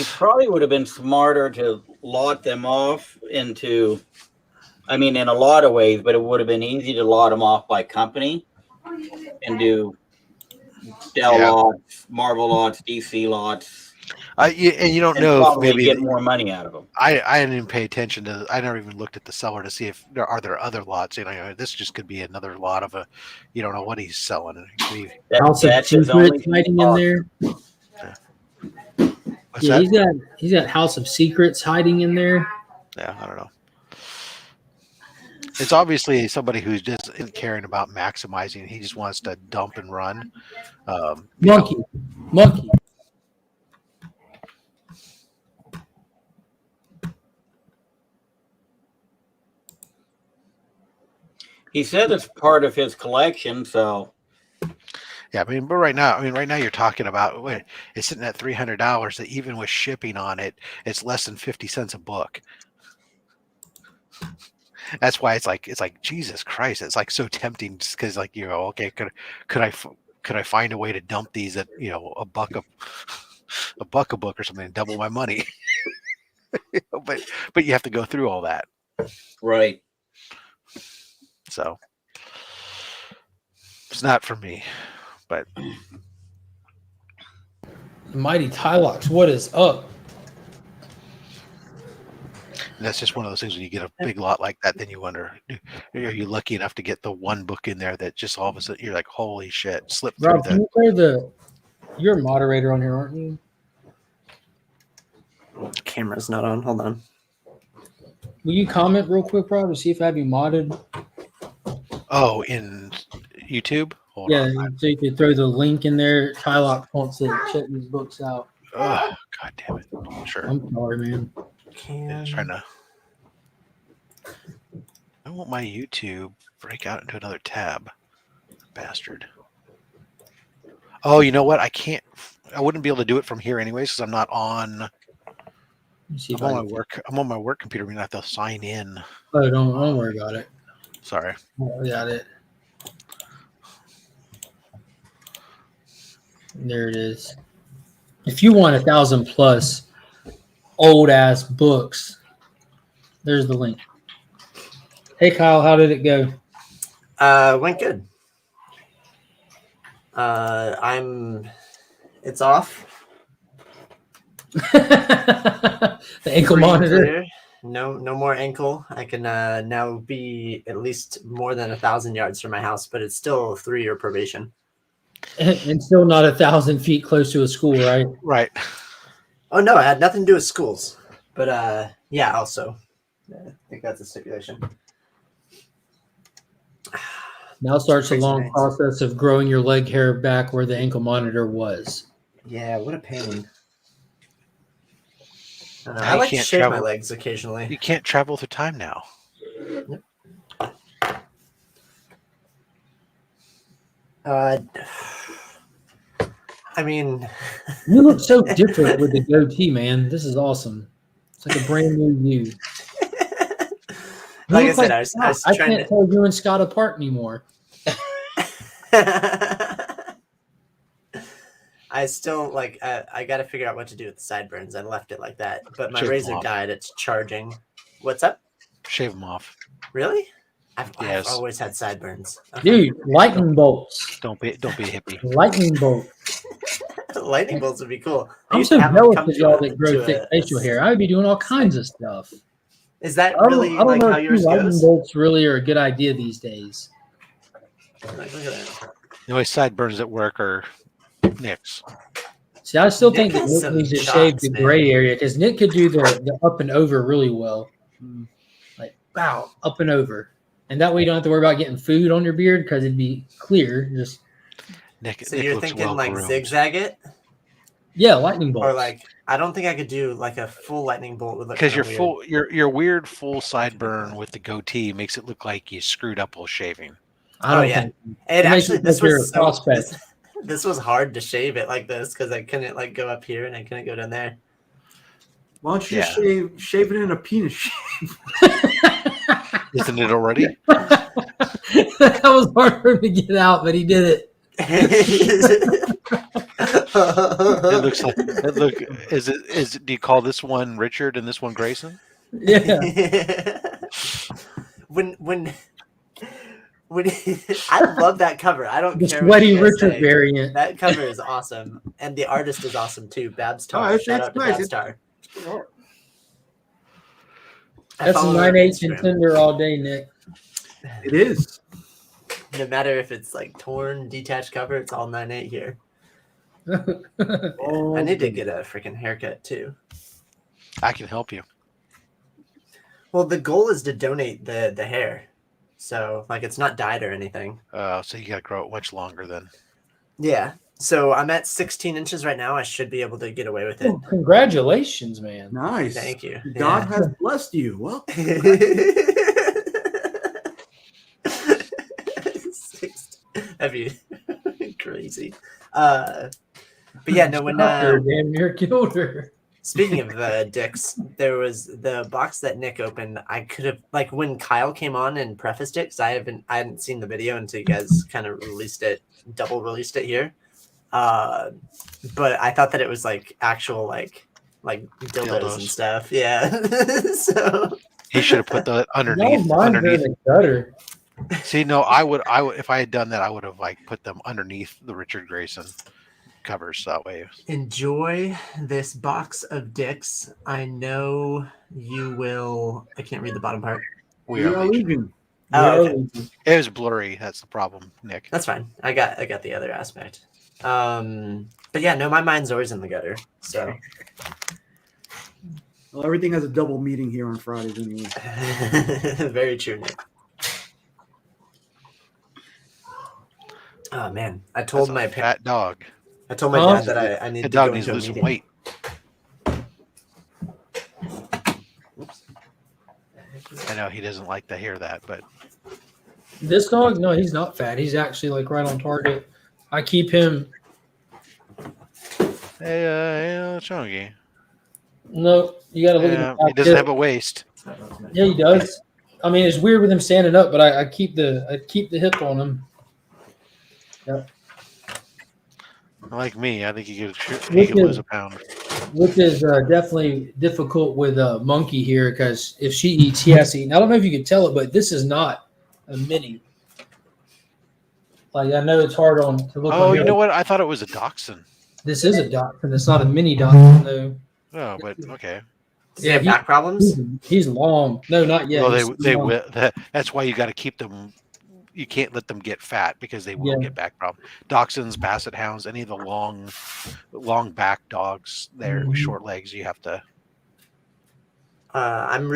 probably would have been smarter to lot them off into, I mean, in a lot of ways, but it would have been easy to lot them off by company and do Dell lots, Marvel lots, DC lots. And you don't know if maybe get more money out of them. I didn't even pay attention to. I never even looked at the seller to see if there are other lots. You know, this just could be another lot of a. You don't know what he's selling. House of Secrets hiding in there. What's that? He's got House of Secrets hiding in there. Yeah, I don't know. It's obviously somebody who just isn't caring about maximizing. He just wants to dump and run. Monkey. He said it's part of his collection, so. Yeah, but right now you're talking about it's sitting at $300. That even with shipping on it, it's less than 50 cents a book. That's why it's like Jesus Christ. It's like so tempting because okay, could I find a way to dump these at a buck a book or something and double my money? but you have to go through all that, right? So it's not for me, but Mighty Tylox, what is up? And that's just one of those things when you get a big lot like that, then you wonder, are you lucky enough to get the one book in there that just all of a sudden you're like, holy shit, slip through Rob, can you play you're a moderator on here, aren't you? Camera's not on. Hold on. Will you comment real quick, Rob, to see if I have you modded? Oh, in YouTube? Hold on. So you could throw the link in there. Tylock wants to check these books out. Oh, God damn it. Sure. I'm sorry, man. I'm trying to. I want my YouTube break out into another tab. Bastard. Oh, you know what? I can't. I wouldn't be able to do it from here anyways because I'm not on. I'm on my work computer. I'm gonna have to sign in. Oh, don't worry about it. Sorry. I got it. There it is. If you want 1,000 plus old ass books, there's the link. Hey Kyle, how did it go? Went good. It's off. The ankle monitor. Clear. No more ankle. I can now be at least more than 1,000 yards from my house, but it's still 3-year probation. And still not 1,000 feet close to a school, right? Right. Oh no, it had nothing to do with schools. But yeah, also. I think that's a stipulation. Now starts a long process of growing your leg hair back where the ankle monitor was. Yeah, what a pain. I like to shave my legs occasionally. You can't travel through time now. Yep. I mean, you look so different with the goatee, man. This is awesome. It's like a brand new you. Like I said, I can't tell you and Scott apart anymore. I still I got to figure out what to do with the sideburns. I left it like that, but my razor died. It's charging. What's up? Shave them off. Really? I've always had sideburns. Dude, lightning bolts. Don't be a hippie. Lightning bolts. Lightning bolts would be cool. I'm so jealous of y'all that grow thick facial hair. I would be doing all kinds of stuff. Is that really I don't know how if yours lightning goes? bolts really are a good idea these days. Look at that. The only sideburns that work are Nick's. See, I still think that has Nick some needs to shots, shave the man. gray area because Nick could do the up and over really well. Like, wow, up and over. and that way you don't have to worry about getting food on your beard because it'd be clear. Just Nick you're thinking like zigzag it? Yeah, lightning bolts. Or like I don't think I could do like a full lightning bolt with because your weird full sideburn with the goatee makes it look like you screwed up while shaving. I don't think it actually this was hard to shave it like this because I couldn't like go up here and I couldn't go down there. Why don't you just shave it in a penis shape? Isn't it already? That was hard for him to get out, but he did it. It looks like do you call this one Richard and this one Grayson? Yeah. when I love that cover. I don't care. Sweaty Richard variant. That cover is awesome, and the artist is awesome too. Babstar. Shout out to Babstar. That's a 9/8 contender all day, Nick. It is. No matter if it's like torn, detached cover, it's all 9/8 here. I need to get a freaking haircut too. I can help you. Well, the goal is to donate the hair, so like it's not dyed or anything. So you got to grow it much longer then. Yeah. So I'm at 16 inches right now. I should be able to get away with it. Oh, congratulations, man. Nice. Thank you. God has blessed you. Well. That'd be crazy. But yeah, no, when damn near killed her. Speaking of dicks, there was the box that Nick opened. I could have like when Kyle came on and prefaced it because I hadn't seen the video until you guys kind of double released it here. But I thought that it was like actual like dildos and stuff. Yeah. So he should have put the underneath the gutter. See, no, I would if I had done that, I would have like put them underneath the Richard Grayson covers that way. Enjoy this box of dicks. I know you will. I can't read the bottom part. We are leaving. Oh, okay. It was blurry. That's the problem, Nick. That's fine. I got the other aspect. But yeah, no, my mind's always in the gutter. So. Well, everything has a double meeting here on Fridays anyway. Very true, Nick. Oh man, I told my fat dog. I told my dad that I need to go into a meeting. Weight. Oops. I know he doesn't like to hear that, but this dog, no, he's not fat. He's actually like right on target. I keep him. Hey, chunky. No, you got to look at. He doesn't have a waist. Yeah, he does. I mean, it's weird with him standing up, but I keep the hip on him. Yep. Like me, I think he could lose a pound. Which is definitely difficult with Monkey here because if she eats, he has to eat. I don't know if you can tell it, but this is not a mini. Like I know it's hard to look. Oh, you know what? I thought it was a dachshund. This is a dachshund. It's not a mini dachshund, though. Oh, but okay. Does he have back problems? He's long. No, not yet. Well, they will. That's why you got to keep them. You can't let them get fat because they will get back problems. Dachshunds, basset hounds, any of the long back dogs there with short legs, you have to. I'm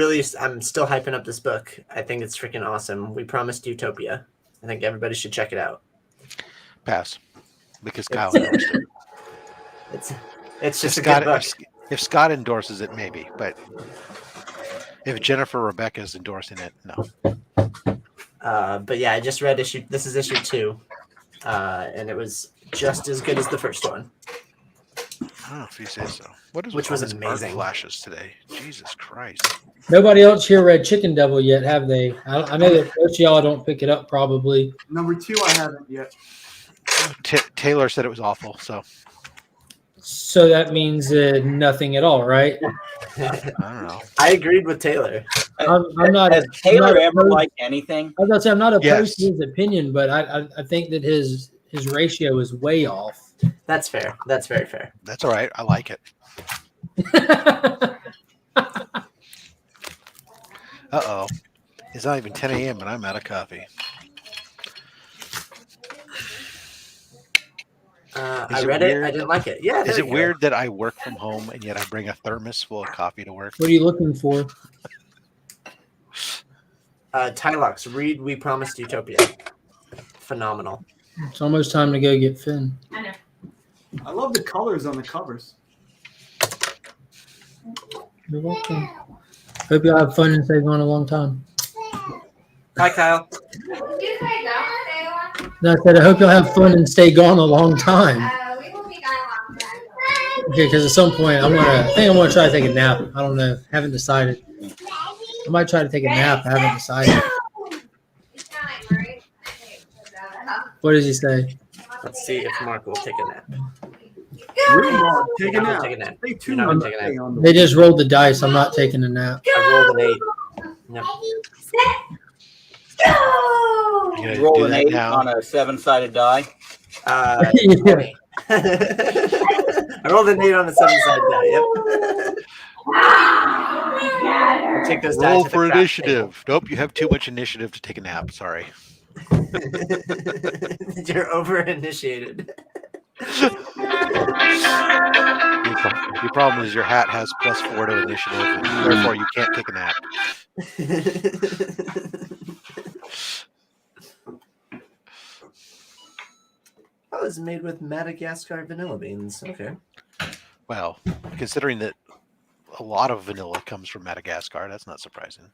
still hyping up this book. I think it's freaking awesome. We Promised Utopia. I think everybody should check it out. Pass, because Kyle endorsed it. It's just a good book. If Scott endorses it, maybe, but if Jennifer Rebecca is endorsing it, no. But yeah, I just read this is issue 2, and it was just as good as the first one. Oh, if you say so. Which was amazing. Flashes today. Jesus Christ. Nobody else here read Chicken Devil yet, have they? I know that most of y'all don't pick it up probably. Number 2, I haven't yet. Taylor said it was awful, So that means nothing at all, right? I don't know. I agreed with Taylor. I'm not. Has Taylor ever liked anything? I was gonna say I'm not opposed to his opinion, but I think that his ratio is way off. That's fair. That's very fair. That's all right. I like it. Uh-oh. It's not even 10 a.m. and I'm out of coffee. I read it. I didn't like it. Yeah. Is it weird that I work from home and yet I bring a thermos full of coffee to work? What are you looking for? Tylux, read We Promised Utopia. Phenomenal. It's almost time to go get Finn. I know. I love the colors on the covers. You're welcome. Hope y'all have fun and stay going a long time. Hi, Kyle. No, I said I hope y'all have fun and stay gone a long time. We will be gone a long time. Okay, because at some point I think I'm gonna try to take a nap. I don't know. Haven't decided. I might try to take a nap. I haven't decided. What does he say? Let's see if Mark will take a nap. Take a nap. You're not gonna take a nap. They just rolled the dice. I'm not taking a nap. I rolled an 8. Yep. You roll an 8 on a 7-sided die. I rolled an 8 on a 7-sided die. Yep. I'll take those Roll dice for initiative. Nope, you have too much initiative to take a nap. Sorry. You're over initiated. Your problem is your hat has +4 to initiative, and therefore you can't take a nap. That was made with Madagascar vanilla beans. Okay. Well, considering that a lot of vanilla comes from Madagascar, that's not surprising.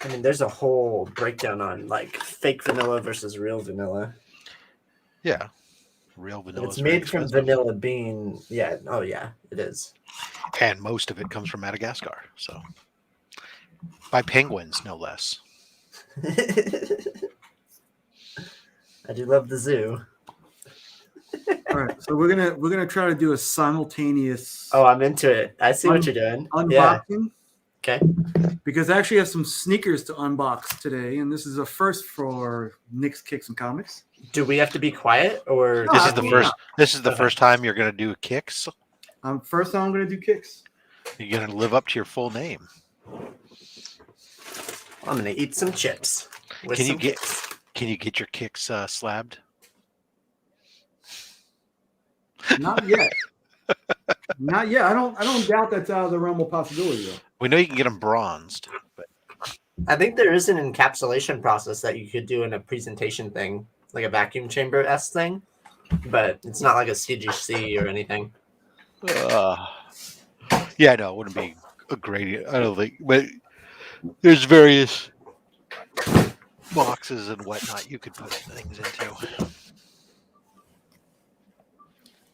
I mean, there's a whole breakdown on like fake vanilla versus real vanilla. Yeah. Real vanilla. It's made from vanilla bean. Yeah. Oh, yeah, it is. And most of it comes from Madagascar. So, by penguins, no less. I do love the zoo. All right, so we're gonna try to do a simultaneous. Oh, I'm into it. I see what you're doing. Unboxing. Yeah. Okay. Because I actually have some sneakers to unbox today, and this is a first for Nick's Kicks and Comics. Do we have to be quiet, or This is the first. This is the first time you're going to do kicks. First time I'm going to do kicks. You're going to live up to your full name. I'm going to eat some chips. Can you get your kicks slabbed? Not yet. Not yet. I don't doubt that's out of the realm of possibility though. We know you can get them bronzed, but I think there is an encapsulation process that you could do in a presentation thing, like a vacuum chamber-esque thing, but it's not like a CGC or anything. Yeah, no, it wouldn't be a great. I don't think, but there's various boxes and whatnot you could put things into.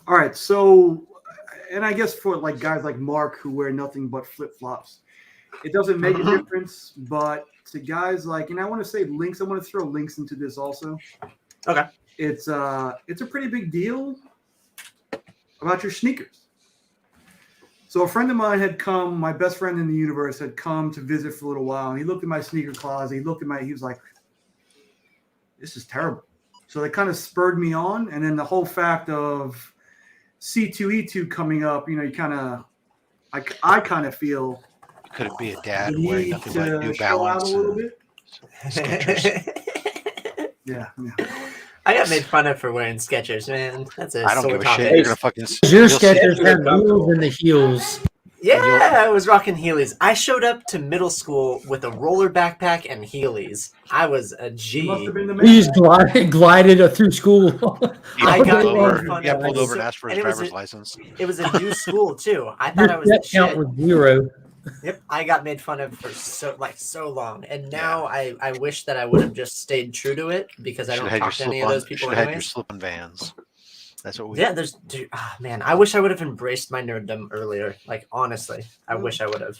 All right, so, and I guess for like guys like Mark who wear nothing but flip-flops, it doesn't make a difference, but to guys like, and I want to say links, I want to throw links into this also. Okay. It's a pretty big deal about your sneakers. So a friend of mine had come, my best friend in the universe had come to visit for a little while, and he looked at my sneaker closet, he was like, this is terrible. So they kind of spurred me on, and then the whole fact of C2E2 coming up, you kind of, I kind of feel. Could it be a dad wearing nothing but New Balance? A little bit. Yeah. I got made fun of for wearing Skechers, man. That's a I don't give a topic. shit. You're gonna fucking. Your Skechers have wheels in the heels. Yeah, I was rocking Heelys. I showed up to middle school with a roller backpack and Heelys. I was a G. You just glided through school. I got pulled over and asked for his driver's license. It was a new school too. I thought I was Your the step count shit. was 0. Yep, I got made fun of for so long, and now I wish that I would have just stayed true to it because I don't talk to any of those people. Should have had your slip-on Vans. That's what we. Yeah, man. I wish I would have embraced my nerddom earlier. Like honestly, I wish I would have.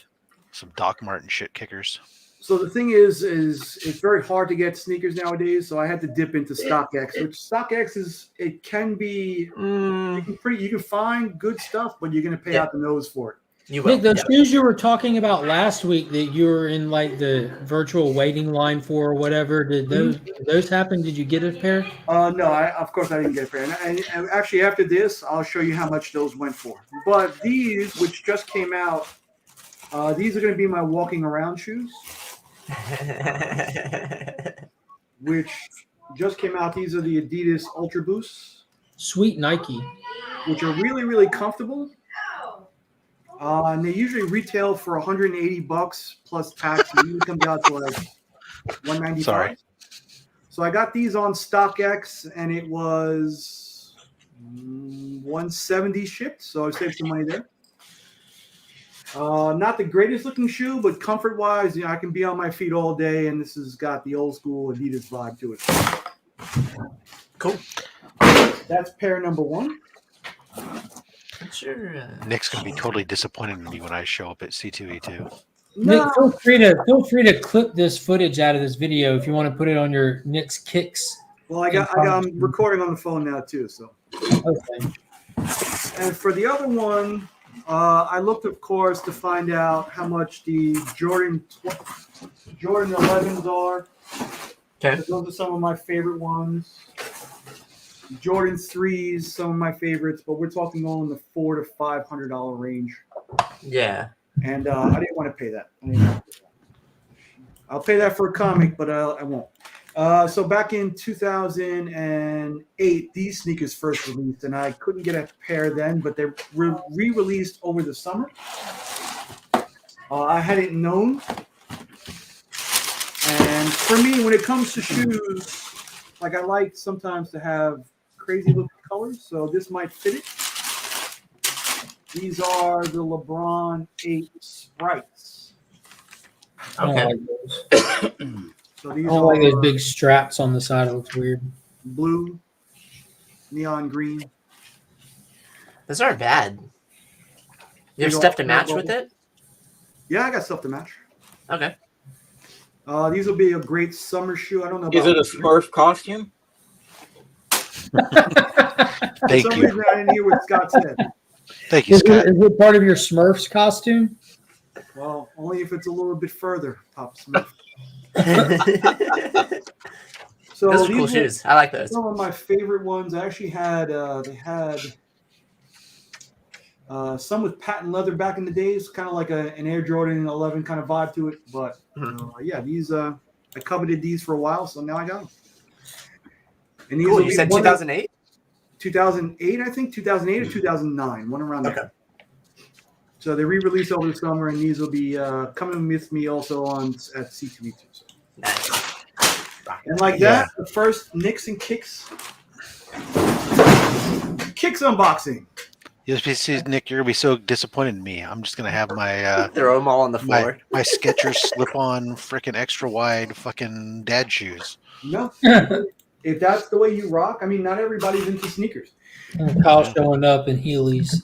Some Doc Martin shit kickers. So the thing is it's very hard to get sneakers nowadays. So I had to dip into StockX, which StockX it can be you can find good stuff, but you're going to pay out the nose for it. Nick, those shoes you were talking about last week that you were in like the virtual waiting line for or whatever, did those happen? Did you get a pair? No, of course I didn't get a pair. And actually after this, I'll show you how much those went for. But these, which just came out, these are going to be my walking around shoes. Which just came out. These are the Adidas Ultra Boosts. Sweet Nike. Which are really, really comfortable. And they usually retail for $180 plus tax. It usually comes out to like $195. Sorry. So I got these on StockX, and it was $170 shipped. So I saved some money there. Not the greatest looking shoe, but comfort wise, I can be on my feet all day, and this has got the old school Adidas vibe to it. Cool. That's pair number one. Sure. Nick's gonna be totally disappointed in me when I show up at C2E2. Nick, feel free to clip this footage out of this video if you want to put it on your Nick's Kicks. Well, I'm recording on the phone now too. So. Okay. And for the other one, I looked, of course, to find out how much the Joinn 11s are. Okay. Those are some of my favorite ones. Jordan 3s, some of my favorites, but we're talking all in the $400 to $500 range. Yeah. And I didn't want to pay that. I'll pay that for a comic, but I won't. So back in 2008, these sneakers first released, and I couldn't get a pair then, but they were re-released over the summer. I hadn't known. And for me, when it comes to shoes, like I like sometimes to have crazy looking colors, so this might fit it. These are the LeBron 8 Sprites. Okay. So these I don't like those big straps on the side. It looks weird. Blue, neon green. Those aren't bad. You have stuff to match with it? Yeah, I got stuff to match. Okay. These will be a great summer shoe. I don't know. Is it a Smurf costume? Thank For some you. reason, I didn't hear what Scott said. Thank you, Scott. Is it part of your Smurfs costume? Well, only if it's a little bit further, Pop Smith. So Those are cool shoes. I like those. Some of my favorite ones. I actually had some with patent leather back in the days, kind of like an Air Jordan 11 kind of vibe to it. But yeah, these I coveted these for a while, so now I got them. And these Cool. You said 2008? 2008, I think 2008 or 2009, one around there. Okay. So they re-released over the summer, and these will be coming with me also at C2E2. So. Nice. And like that, the first Knicks and Kicks unboxing. Yes, Nick, you're gonna be so disappointed in me. I'm just gonna have my throw them all on the floor. My Skechers slip-on freaking extra wide fucking dad shoes. No, if that's the way you rock, I mean, not everybody's into sneakers. Kyle showing up in Heelys.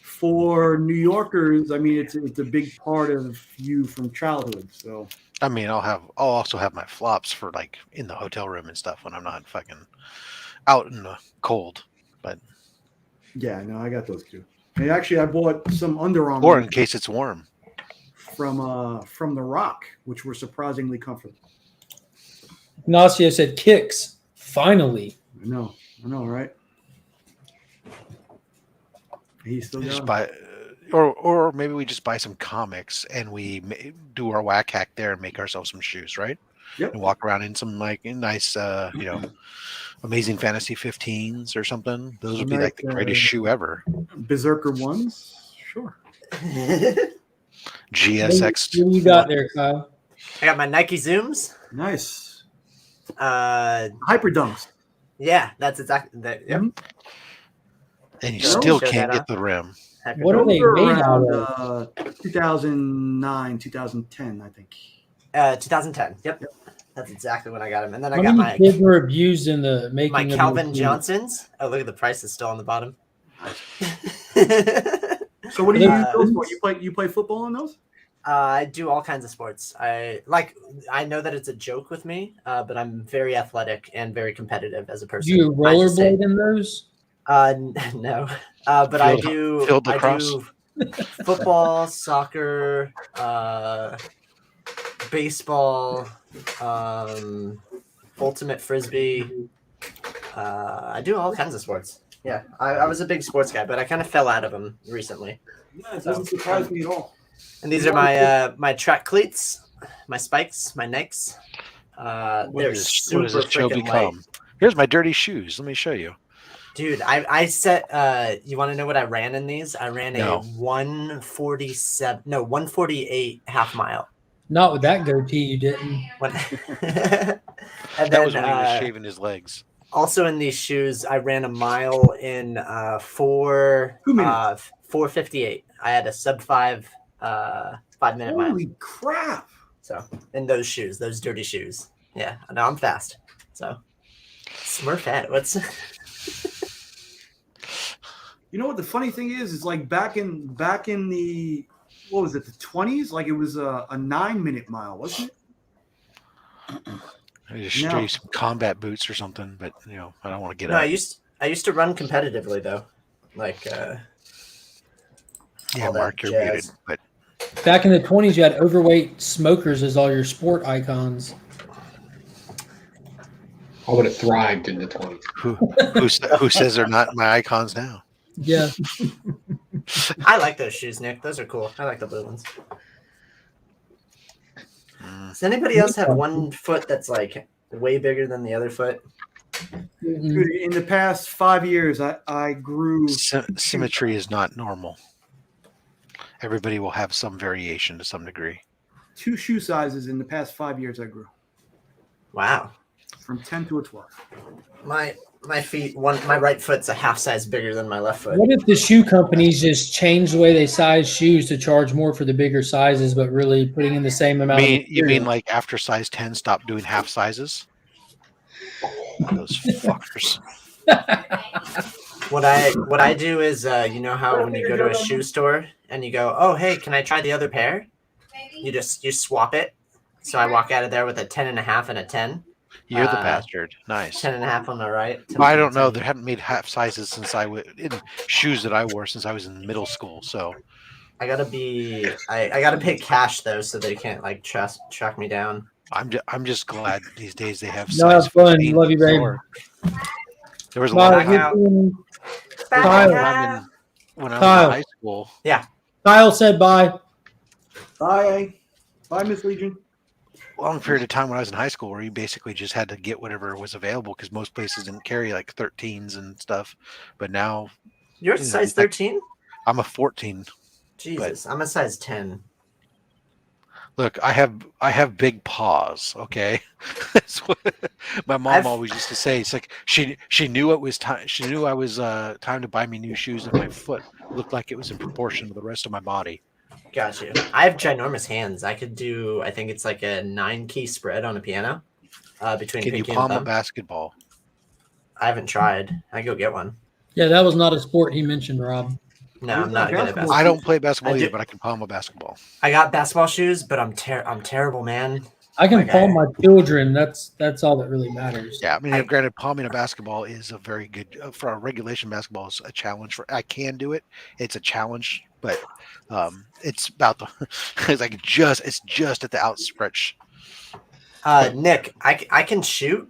For New Yorkers, I mean, it's a big part of you from childhood. So I mean, I'll also have my flops for like in the hotel room and stuff when I'm not fucking out in the cold. But yeah, no, I got those too. And actually, I bought some Under Armour, or in case it's warm, from The Rock, which were surprisingly comfortable. Ignacio said kicks. Finally. I know, right? He's still just going. or maybe we just buy some comics and we do our whack hack there and make ourselves some shoes, right? Yep. And walk around in some like nice, Amazing Fantasy 15s or something. Those would be like the greatest shoe ever. Berserker ones, sure. GSX. What you got there, Kyle? I got my Nike Zooms. Nice. Hyper Dunks. Yeah, that's exactly that. Yep. And you still can't get the rim. What are they made out of? 2009, 2010, I think. 2010. Yep. That's exactly when I got them. And then How I got many my kids were abused in the making my of Calvin those Johnsons. Oh, look at the price is still on the bottom. So what do you use those for? You play football on those? I do all kinds of sports. I know that it's a joke with me, but I'm very athletic and very competitive as a person. Do you rollerblade in those? No. But I do football, soccer, baseball, ultimate frisbee. I do all kinds of sports. Yeah, I was a big sports guy, but I kind of fell out of them recently. Yeah, it doesn't surprise me at all. And these are my track cleats, my spikes, my Nikes. What They're does super this show freaking become? light. Here's my dirty shoes. Let me show you. Dude, I set. You want to know what I ran in these? I ran No. a 148 half mile. Not with that goatee, you didn't. And That then was when he was shaving his legs. also in these shoes, I ran a mile in 4:58. I had a sub 5 5-minute mile. Holy crap! So in those shoes, those dirty shoes. Yeah, I know I'm fast. So Smurfette, what's You know what the funny thing is like back in the what was it, the 20s? Like it was a 9-minute mile, wasn't it? I just show you some combat boots or something, but I don't want to get No, up. I used to run competitively though. Like Yeah, Mark, you're muted. But back in the 20s, you had overweight smokers as all your sport icons. I would have thrived in the 20s. Who says they're not my icons now? Yeah. I like those shoes, Nick. Those are cool. I like the blue ones. Does anybody else have one foot that's like way bigger than the other foot? Dude, in the past 5 years, I grew. Symmetry is not normal. Everybody will have some variation to some degree. 2 shoe sizes in the past 5 years. I grew. Wow. From 10 to a 12. My feet, my right foot's a half size bigger than my left foot. What if the shoe companies just change the way they size shoes to charge more for the bigger sizes, but really putting in the same amount? You mean like after size 10, stop doing half sizes? Those fuckers. What I do is, you know how when you go to a shoe store and you go, oh hey, can I try the other pair? You swap it. So I walk out of there with a 10.5 and a 10. You're the bastard. Nice. 10.5 on the right. I don't know. They haven't made half sizes since in shoes that I wore since I was in middle school. So I gotta pay cash though, so they can't like track me down. I'm just glad these days they have No, size have fun. 15 Love you, babe. There was a lot of Kyle. when I was in high school. Yeah. Kyle said bye. Bye. Bye, Miss Legion. Long period of time when I was in high school where you basically just had to get whatever was available because most places didn't carry like 13s and stuff. But now You're a size 13? I'm a 14. Jesus, I'm a size 10. Look, I have big paws. Okay, that's what my mom always used to say. It's like she knew it was time. She knew I was time to buy me new shoes, and my foot looked like it was in proportion to the rest of my body. Got you. I have ginormous hands. I could do. I think it's like a 9-key spread on a piano. Between Can you pinky palm and a thumb. basketball? I haven't tried. I go get one. Yeah, that was not a sport he mentioned, Rob. No, I'm not good at basketball. I don't play basketball I either, do- but I can palm a basketball. I got basketball shoes, but I'm terrible, man. I can Like, palm my children. That's all that really matters. Yeah, I mean, granted, palming a basketball is a very good for a regulation basketball is a challenge. I can do it. It's a challenge, but it's about the it's just at the outstretch. Nick, I can shoot,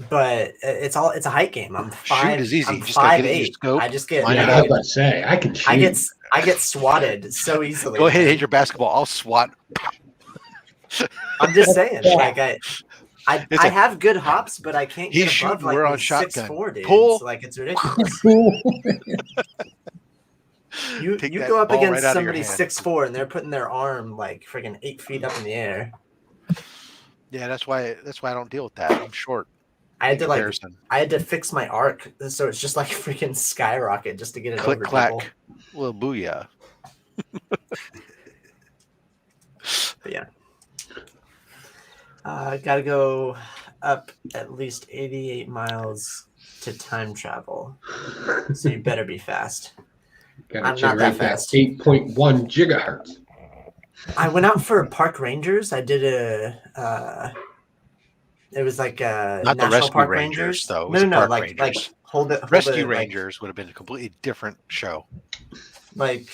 but it's a height game. I'm Shoot is easy. I'm You just gotta get it in your 5'8". scope. I just get. Line it I was up. about to say, I can shoot. I get swatted so easily. Go ahead and hit your basketball. I'll swat. I'm just saying, like It's I like- have good hops, but I can't He's get above shooting, like we're on these shotgun. 6'4" dudes. Pull. Like it's ridiculous. You Take that go up ball against right out of your somebody hand. 6'4" and they're putting their arm like freaking 8 feet up in the air. Yeah, that's why I don't deal with that. I'm short. I had to Comparison. I had to fix my arc, so it's just like freaking skyrocket just to get it Click over clack. people. Well, booyah. But yeah. Gotta go up at least 88 miles to time travel. So you better be fast. Gotta I'm not generate that that fast. 8.1 gigahertz. I went out for park rangers. I did it was like a Not the National Rescue Park Rangers, though. It was No, the Park like Rangers. hold it. Rescue like, Rangers would have been a completely different show. like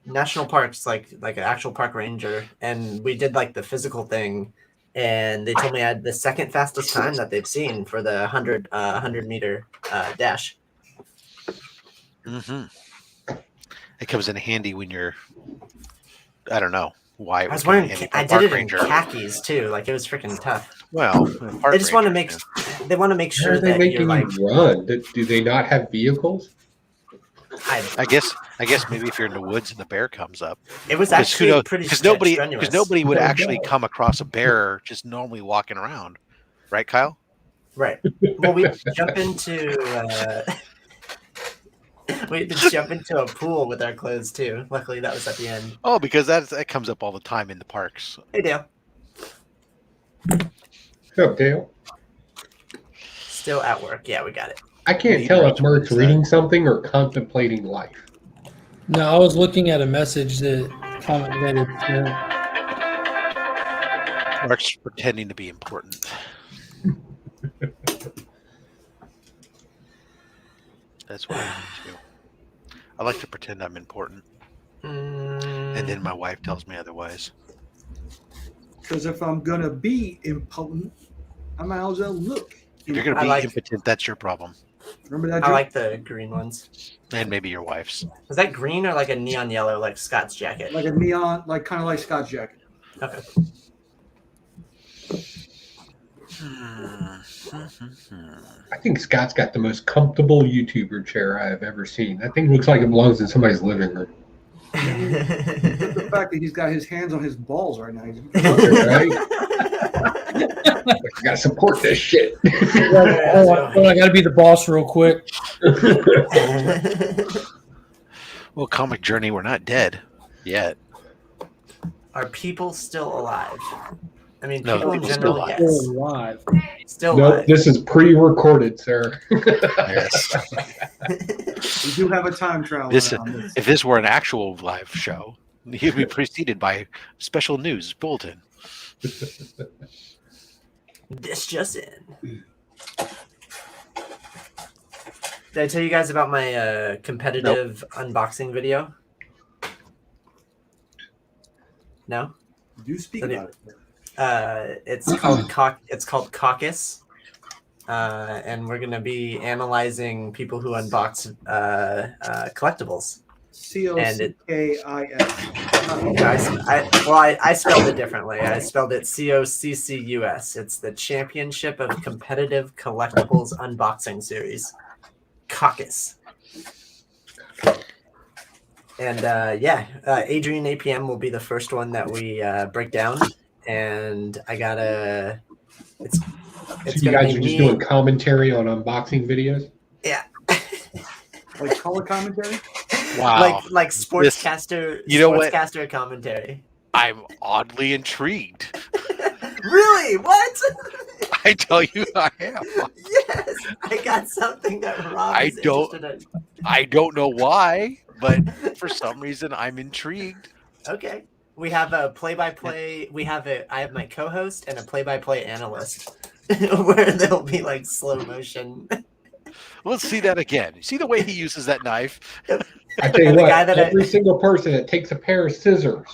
national parks, like an actual park ranger, and we did like the physical thing, and they told me I had the second fastest time that they've seen for the 100 meter dash. Mm-hmm. It comes in handy when you're, I don't know, why it I was became wearing. a handy I park did it ranger. in khakis too. Like it was freaking tough. Well, they just want to make. They want to make How sure are they that making you're like. you run? Do they not have vehicles? I guess maybe if you're in the woods and the bear comes up, It was actually pretty because nobody strenuous. would actually come across a bear just normally walking around, right, Kyle? Right. Well, we jump into a pool with our clothes too. Luckily, that was at the end. Oh, because that comes up all the time in the parks. Hey, Dale. What's up, Dale? Still at work. Yeah, we got it. I can't tell if Mert's reading something or contemplating life. No, I was looking at a message that commented. Mark's pretending to be important. That's what I do. I like to pretend I'm important. And then my wife tells me otherwise. Because if I'm going to be impotent, I might as well look. If you're going to be impotent, that's your problem. Remember that? I like the green ones. And maybe your wife's. Was that green or like a neon yellow, like Scott's jacket? Like a neon, like kind of like Scott's jacket. Okay. I think Scott's got the most comfortable YouTuber chair I have ever seen. That thing looks like it belongs in somebody's living room. The fact that he's got his hands on his balls right now. Right? I gotta support this shit. I gotta be the boss real quick. Well, Comic Journey, we're not dead yet. Are people still alive? I mean, No, people in people general, still yes. alive. Still Nope, alive. this is pre-recorded, sir. Yes. We do have a time travel. If this were an actual live show, he'd be preceded by special news bulletin. This just in. Did I tell you guys about my competitive unboxing video? No. Do speak about it. It's called Caucus, and we're gonna be analyzing people who unbox collectibles. COCKIS. I spelled it differently. I spelled it COCCUS. It's the Championship of Competitive Collectibles Unboxing Series. Caucus. And Adrian APM will be the first one that we break down. And I gotta. It's So you guys are just doing commentary on unboxing videos? Yeah. Like color commentary? Wow. Like sportscaster. You know what? Sportscaster commentary. I'm oddly intrigued. Really? What? I tell you, I am. Yes, I got something that Rob is interested in. I don't know why, but for some reason I'm intrigued. Okay. We have a play-by-play. I have my co-host and a play-by-play analyst, where there'll be like slow motion. Let's see that again. See the way he uses that knife? I tell you what, every single person that takes a pair of scissors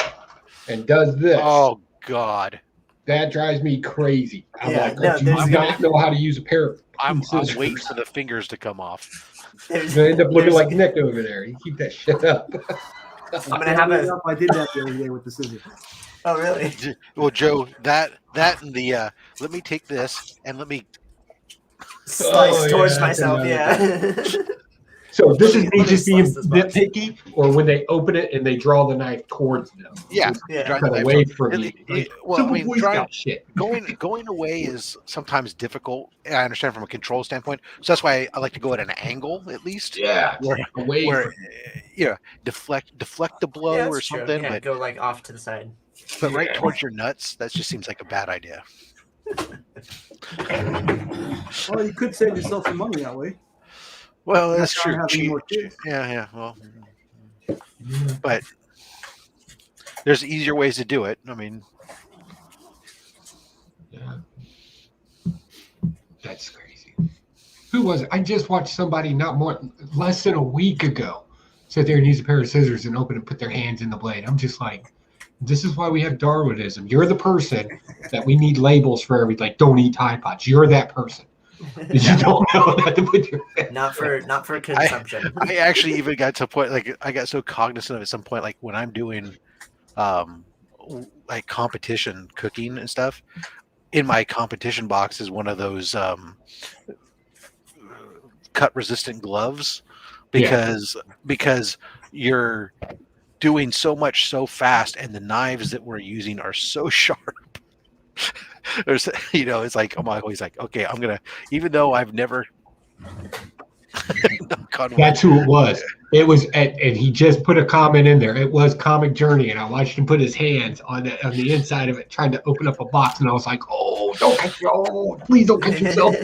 and does this. Oh God, that drives me crazy. I'm Yeah, like, no, do you not know how to use a pair of I'm scissors? waiting for the fingers to come off. You're gonna end up looking like Nick over there. You keep that shit up. I'm gonna have a. I did that the other day with the scissors. Oh really? Well, Joe, that and the let me take this and let me Slice towards myself. Yeah. So this is me just being nitpicky, or when they open it and they draw the knife towards them. Yeah, Kind of away from me. Well, I mean, Boy Scout shit. going away is sometimes difficult. I understand from a control standpoint, so that's why I like to go at an angle at least. Yeah, away. Where deflect the blow Yeah, or that's true. something. Yeah, But go like off to the side. But right towards your nuts, that just seems like a bad idea. Well, you could save yourself some money that way. Well, that's Not true. have any more kids. Yeah. Well, but there's easier ways to do it. I mean, yeah, that's crazy. Who was it? I just watched somebody less than a week ago sit there and use a pair of scissors and open and put their hands in the blade. I'm just like, this is why we have Darwinism. You're the person that we need labels for everything. Like, don't eat Tide Pods. You're that person. You don't know that to put your not for consumption. I actually even got to a point, like I got so cognizant of at some point, like when I'm doing like competition cooking and stuff, in my competition box is one of those cut resistant gloves because you're doing so much so fast, and the knives that we're using are so sharp. There's, it's like, I'm always like, okay, I'm gonna, even though I've never. That's who it was. It was, and he just put a comment in there. It was Comic Journey, and I watched him put his hands on the inside of it, trying to open up a box, and I was like, "Oh, don't cut your, oh, please don't cut yourself."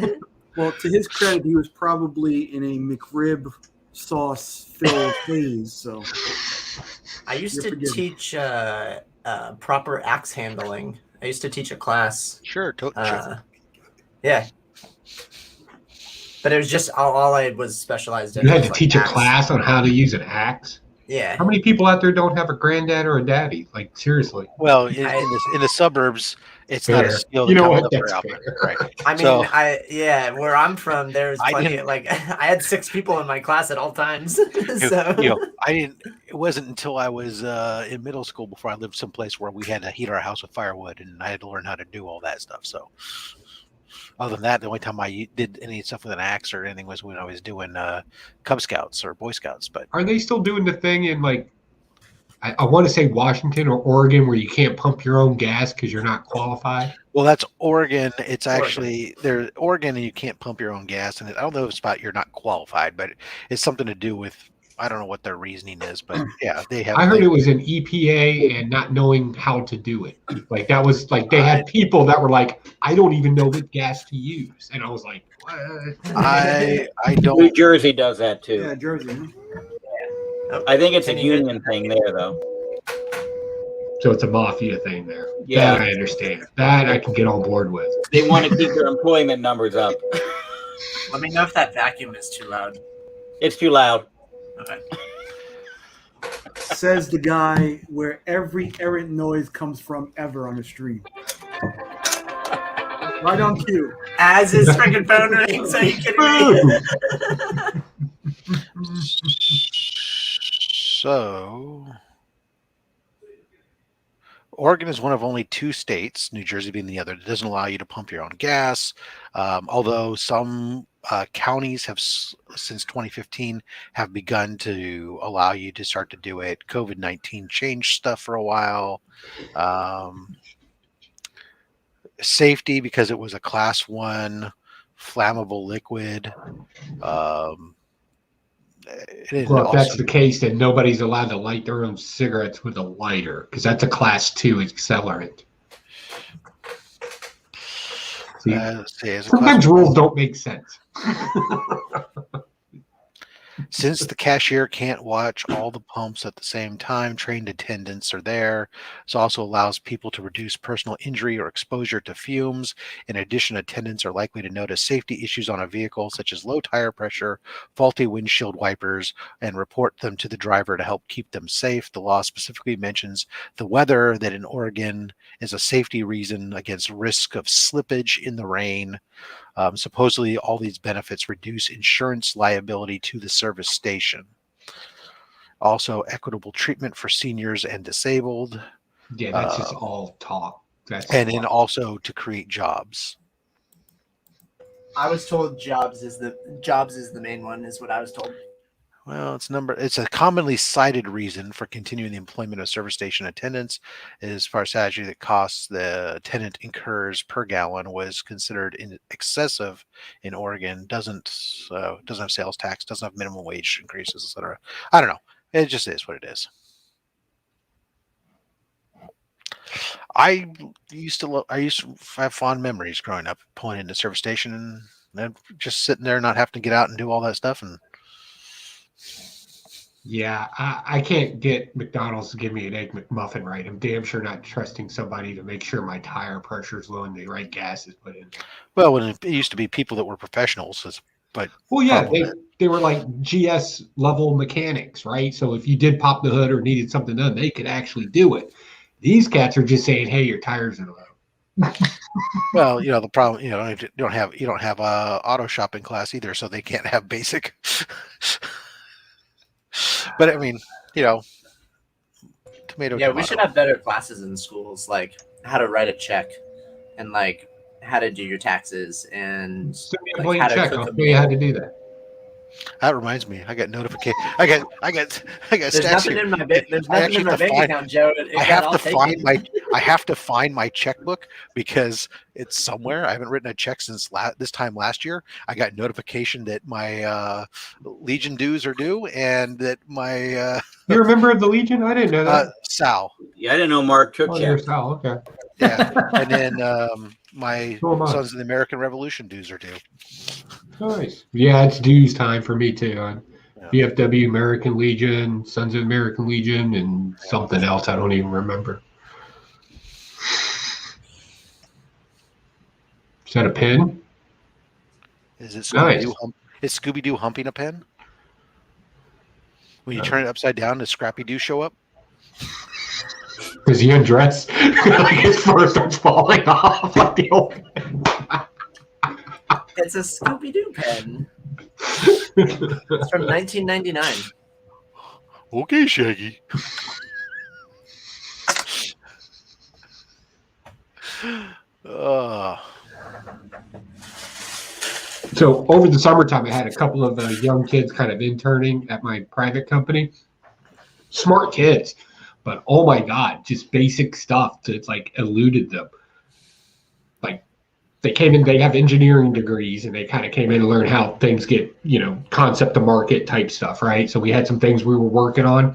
Well, to his credit, he was probably in a McRib sauce filled phase. So I used to teach proper axe handling. I used to teach a class. Sure. Yeah. But it was just all I was specialized in. You had to teach a class on how to use an axe? Yeah. How many people out there don't have a granddad or a daddy? Like, seriously. Well, in the suburbs, it's fair. not a skill. You know comes what? up very That's often, fair. right? I mean, where I'm from, there's plenty. I had 6 people in my class at all times. So It wasn't until I was in middle school before I lived someplace where we had to heat our house with firewood, and I had to learn how to do all that stuff. So, other than that, the only time I did any stuff with an axe or anything was when I was doing Cub Scouts or Boy Scouts. But are they still doing the thing in, like, I want to say Washington or Oregon, where you can't pump your own gas because you're not qualified? Well, that's Oregon. It's actually there's Oregon, and you can't pump your own gas. And I don't know if it's about you're not qualified, but it's something to do with, I don't know what their reasoning is, but yeah, they have. I heard it was an EPA and not knowing how to do it. Like, that was like they had people that were like, I don't even know what gas to use, and I was like, what? I don't. New Jersey does that too. Yeah, Jersey. I think it's a union thing there, though. So it's a mafia thing there. Yeah. That I understand. That I can get on board with. They want to keep their employment numbers up. let me know if that vacuum is too loud. It's too loud. Okay. Says the guy where every errant noise comes from ever on the street. Right on cue. As his freaking phone rings, are you kidding me? So, Oregon is one of only 2 states, New Jersey being the other, that doesn't allow you to pump your own gas. Although some counties have, since 2015, have begun to allow you to start to do it. COVID-19 changed stuff for a while. Safety, because it was a Class 1 flammable liquid. Well, if that's the case, then nobody's allowed to light their own cigarettes with a lighter, because that's a Class 2 accelerant. Sometimes rules don't make sense. Since the cashier can't watch all the pumps at the same time, trained attendants are there. This also allows people to reduce personal injury or exposure to fumes. In addition, attendants are likely to notice safety issues on a vehicle, such as low tire pressure, faulty windshield wipers, and report them to the driver to help keep them safe. The law specifically mentions the weather, that in Oregon is a safety reason against risk of slippage in the rain. Supposedly, all these benefits reduce insurance liability to the service station. Also, equitable treatment for seniors and disabled. Yeah, that's just all talk. And then also to create jobs. I was told jobs is the main one, is what I was told. Well, it's a commonly cited reason for continuing the employment of service station attendants. As far as salary that costs the attendant incurs per gallon was considered excessive in Oregon. Doesn't have sales tax, doesn't have minimum wage increases, etc. I don't know. It just is what it is. I used to have fond memories growing up, pulling into the service station and just sitting there, not having to get out and do all that stuff. And yeah, I can't get McDonald's to give me an Egg McMuffin right. I'm damn sure not trusting somebody to make sure my tire pressure is low and the right gas is put in. Well, when it used to be people that were professionals, but well, yeah, they were like GS level mechanics, right? So if you did pop the hood or needed something done, they could actually do it. These cats are just saying, "Hey, your tires are low." Well, the problem, you don't have a auto shopping class either, so they can't have basic. But I mean, to Tomato. Yeah, tomato. we should have better classes in schools, like how to write a check, and like how to do your taxes, and Send me a like blank how to check. cook I'll a show you how meal. to do that. That reminds me. I got notification. I got There's stats nothing here. in my bank. There's I nothing actually in my have to bank find. account, Joe. It I got have all to find taken. my. I have to find my checkbook because it's somewhere. I haven't written a check since this time last year. I got notification that my Legion dues are due and that my. You're a member of the Legion? I didn't know that. Sal. Yeah, I didn't know Mark took Oh, you're checks. Sal. Okay. Yeah, and then my So am I. Sons of the American Revolution dues are due. Nice. Yeah, it's dues time for me too. On VFW American Legion, Sons of American Legion, and something else I don't even remember. Is that a pin? Is it Nice. Scooby-Doo? Is Scooby-Doo humping a pen? When you turn it upside down, does Scrappy-Doo show up? Does he undress? Like his fur starts falling off like the old. It's a Scooby-Doo pen. It's from 1999. Okay, Shaggy. So over the summertime, I had a couple of young kids kind of interning at my private company. Smart kids, but oh my God, just basic stuff that's like eluded them. Like they came in, they have engineering degrees, and they kind of came in and learned how things get, concept to market type stuff, right? So we had some things we were working on,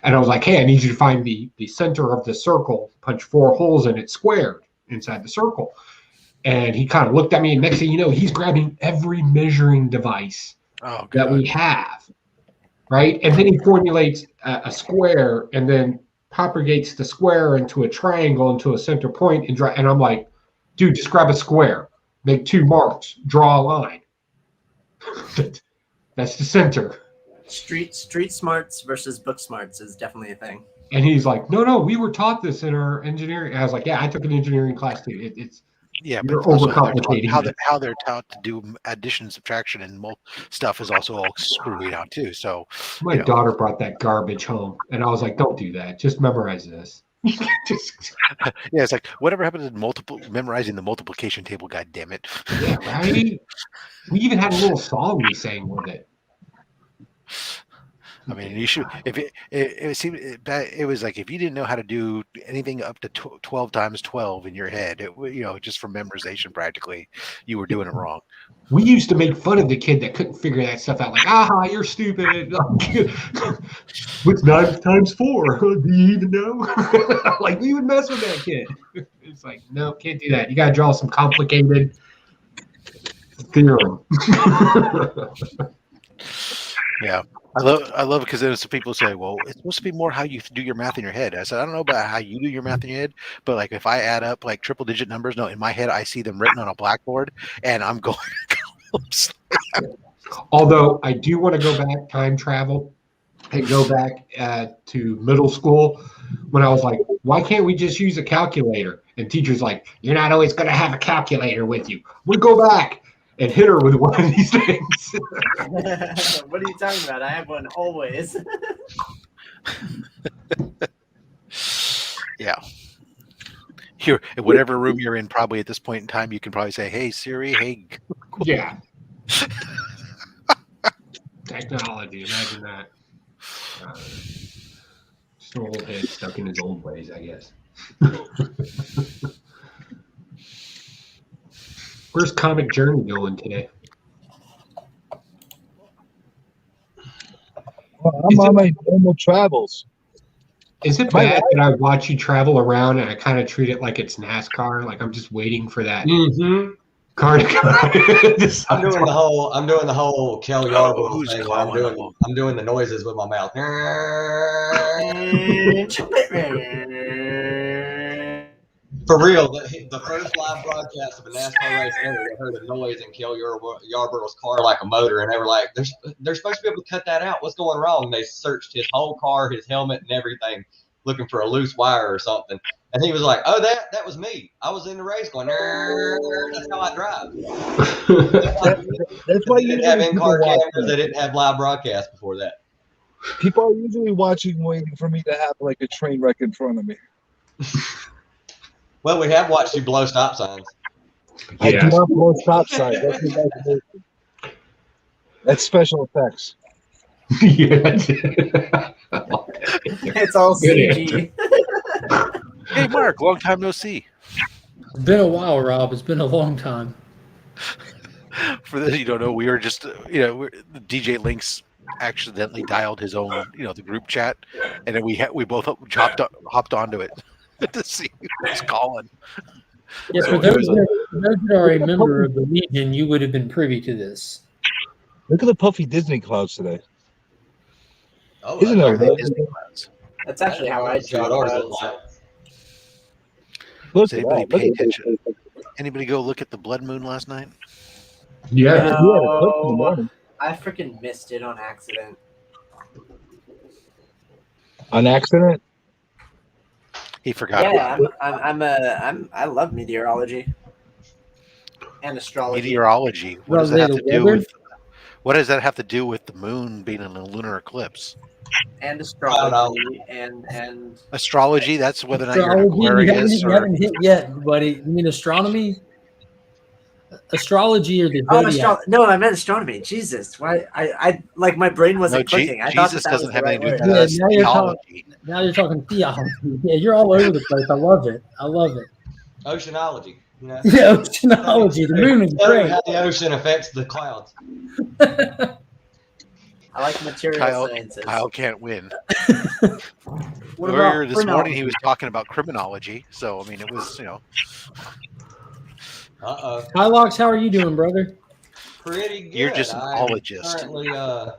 and I was like, hey, I need you to find the center of the circle, punch 4 holes in it squared inside the circle. And he kind of looked at me, and next thing you know, he's grabbing every measuring device that we have, right? And then he formulates a square and then propagates the square into a triangle, into a center point, and I'm like, dude, just grab a square, make 2 marks, draw a line. That's the center. Street smarts versus book smarts is definitely a thing. And he's like, no, we were taught this in our engineering. And I was like, yeah, I took an engineering class too. It's you're but also overcomplicating how they're taught to do addition, subtraction, and stuff is also all screwy out too. So my daughter brought that garbage home, and I was like, don't do that. Just memorize this. Yeah, it's like whatever happened to memorizing the multiplication table. God damn it! Yeah, right. We even had a little song we sang with it. I mean, you should. If it seemed it was like if you didn't know how to do anything up to 12 times 12 in your head, just for memorization, practically, you were doing it wrong. We used to make fun of the kid that couldn't figure that stuff out. Like, aha, you're stupid. What's 9 times 4? Do you even know? Like, we would mess with that kid. It's like, no, can't do that. You got to draw some complicated theorem. Yeah. I love it because then some people say, well, it's supposed to be more how you do your math in your head. I said, I don't know about how you do your math in your head, but like if I add up like triple digit numbers, no, in my head, I see them written on a blackboard and I'm going. Although I do want to go back, time travel, and go back to middle school when I was like, why can't we just use a calculator? And teacher's like, you're not always going to have a calculator with you. We go back and hit her with one of these things. What are you talking about? I have one always. Yeah. Here, in whatever room you're in, probably at this point in time, you can probably say, hey, Siri, hey. Yeah. Technology, imagine that. Just an old head stuck in his old ways, I guess. Where's Comic Journey going today? Well, I'm on my normal travels. Is it bad that I watch you travel around and I kind of treat it like it's NASCAR? Like I'm just waiting for that car to come. I'm doing the whole Kel Yarborough thing. I'm doing the noises with my mouth. For real, the first live broadcast of a NASCAR race ever, I heard a noise in Kel Yarborough's car like a motor, and they were like, they're supposed to be able to cut that out. What's going wrong? And they searched his whole car, his helmet, and everything, looking for a loose wire or something. And he was like, oh, that was me. I was in the race going, that's how I drive. That's why you didn't have in-car cameras. They didn't have live broadcasts before that. People are usually watching, waiting for me to have like a train wreck in front of me. Well, we have watched you blow stop signs. I do not blow stop signs. That's imagination. That's special effects. It's all CG. Hey, Mark, long time no see. It's been a while, Rob. It's been a long time. For those you don't know, we were just, DJ Links accidentally dialed his own, the group chat, and then we both hopped onto it to see who was calling. Yeah, So for those it that are a member of the Legion, you would have been privy to this. Look at the puffy Disney clouds today. Oh, Isn't that weird? Disney clouds. That's actually how I See what draw ours clouds. look like. Does anybody pay attention? Anybody go look at the blood moon last night? Yeah. No, I freaking missed it on accident. On accident? He forgot. Yeah, I love meteorology and astrology. Meteorology. What does that have to do with? What does that have to do with the moon being in a lunar eclipse? And astrology and astrology. That's whether or not you're an Astrology, Aquarius you haven't hit yet, buddy. You mean astronomy? Astrology or the zodiac? No, I meant astronomy. Jesus, why? I like my brain wasn't clicking. I thought Jesus that doesn't was have the anything right to do word. with that. Now you're talking theology. Yeah, you're all over the place. I love it. Oceanology. You know? Yeah, oceanology. The moon is Studying great. how the ocean affects the clouds. I like material sciences. Kyle can't win. What Earlier about this morning, phrenology? he was talking about criminology. So, I mean, it was, Kylox, how are you doing, brother? Pretty good. You're just an ologist.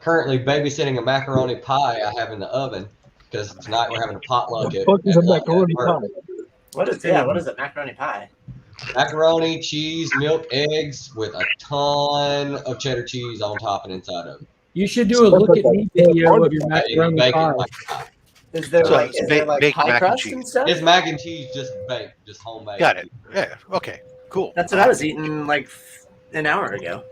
Currently babysitting a macaroni pie I have in the oven because tonight we're having a potluck. What is a macaroni pie? What is it? Macaroni pie. Macaroni, cheese, milk, eggs with a ton of cheddar cheese on top and inside of it. You should do a look at me video of your macaroni Bacon, pie. Is there baked pie mac and crust cheese. and stuff? It's mac and cheese just baked, just homemade. Got it. Yeah. Okay. Cool. That's what I was eating like an hour ago.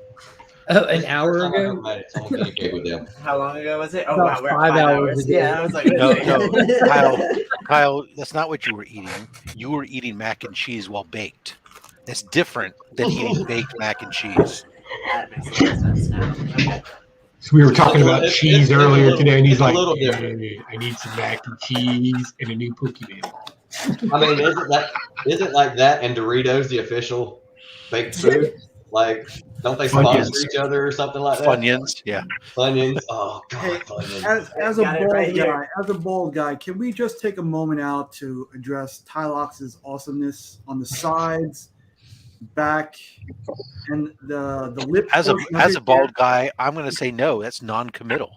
An hour First time I ago? ever made it, so I'm gonna communicate with them. How long ago was it? Oh, About wow, we're 5 hours ago. Yeah, I was like, No, Kyle, that's not what you were eating. You were eating mac and cheese while baked. That's different than eating baked mac and cheese. That makes a lot of sense now. Okay. So we were talking about cheese earlier today, and he's it's a like, little "Hey, I need some mac and cheese and a new Pokemon." I mean, isn't like that and Doritos the official baked food? Like, don't they sponsor each other or something like that? Funyuns, yeah. Funyuns. Oh God, Funyuns. As a Got it bald right guy, here. can we just take a moment out to address Tylox's awesomeness on the sides, back, and the lip? As portion of a his bald hair? guy, I'm going to say no. That's non-committal.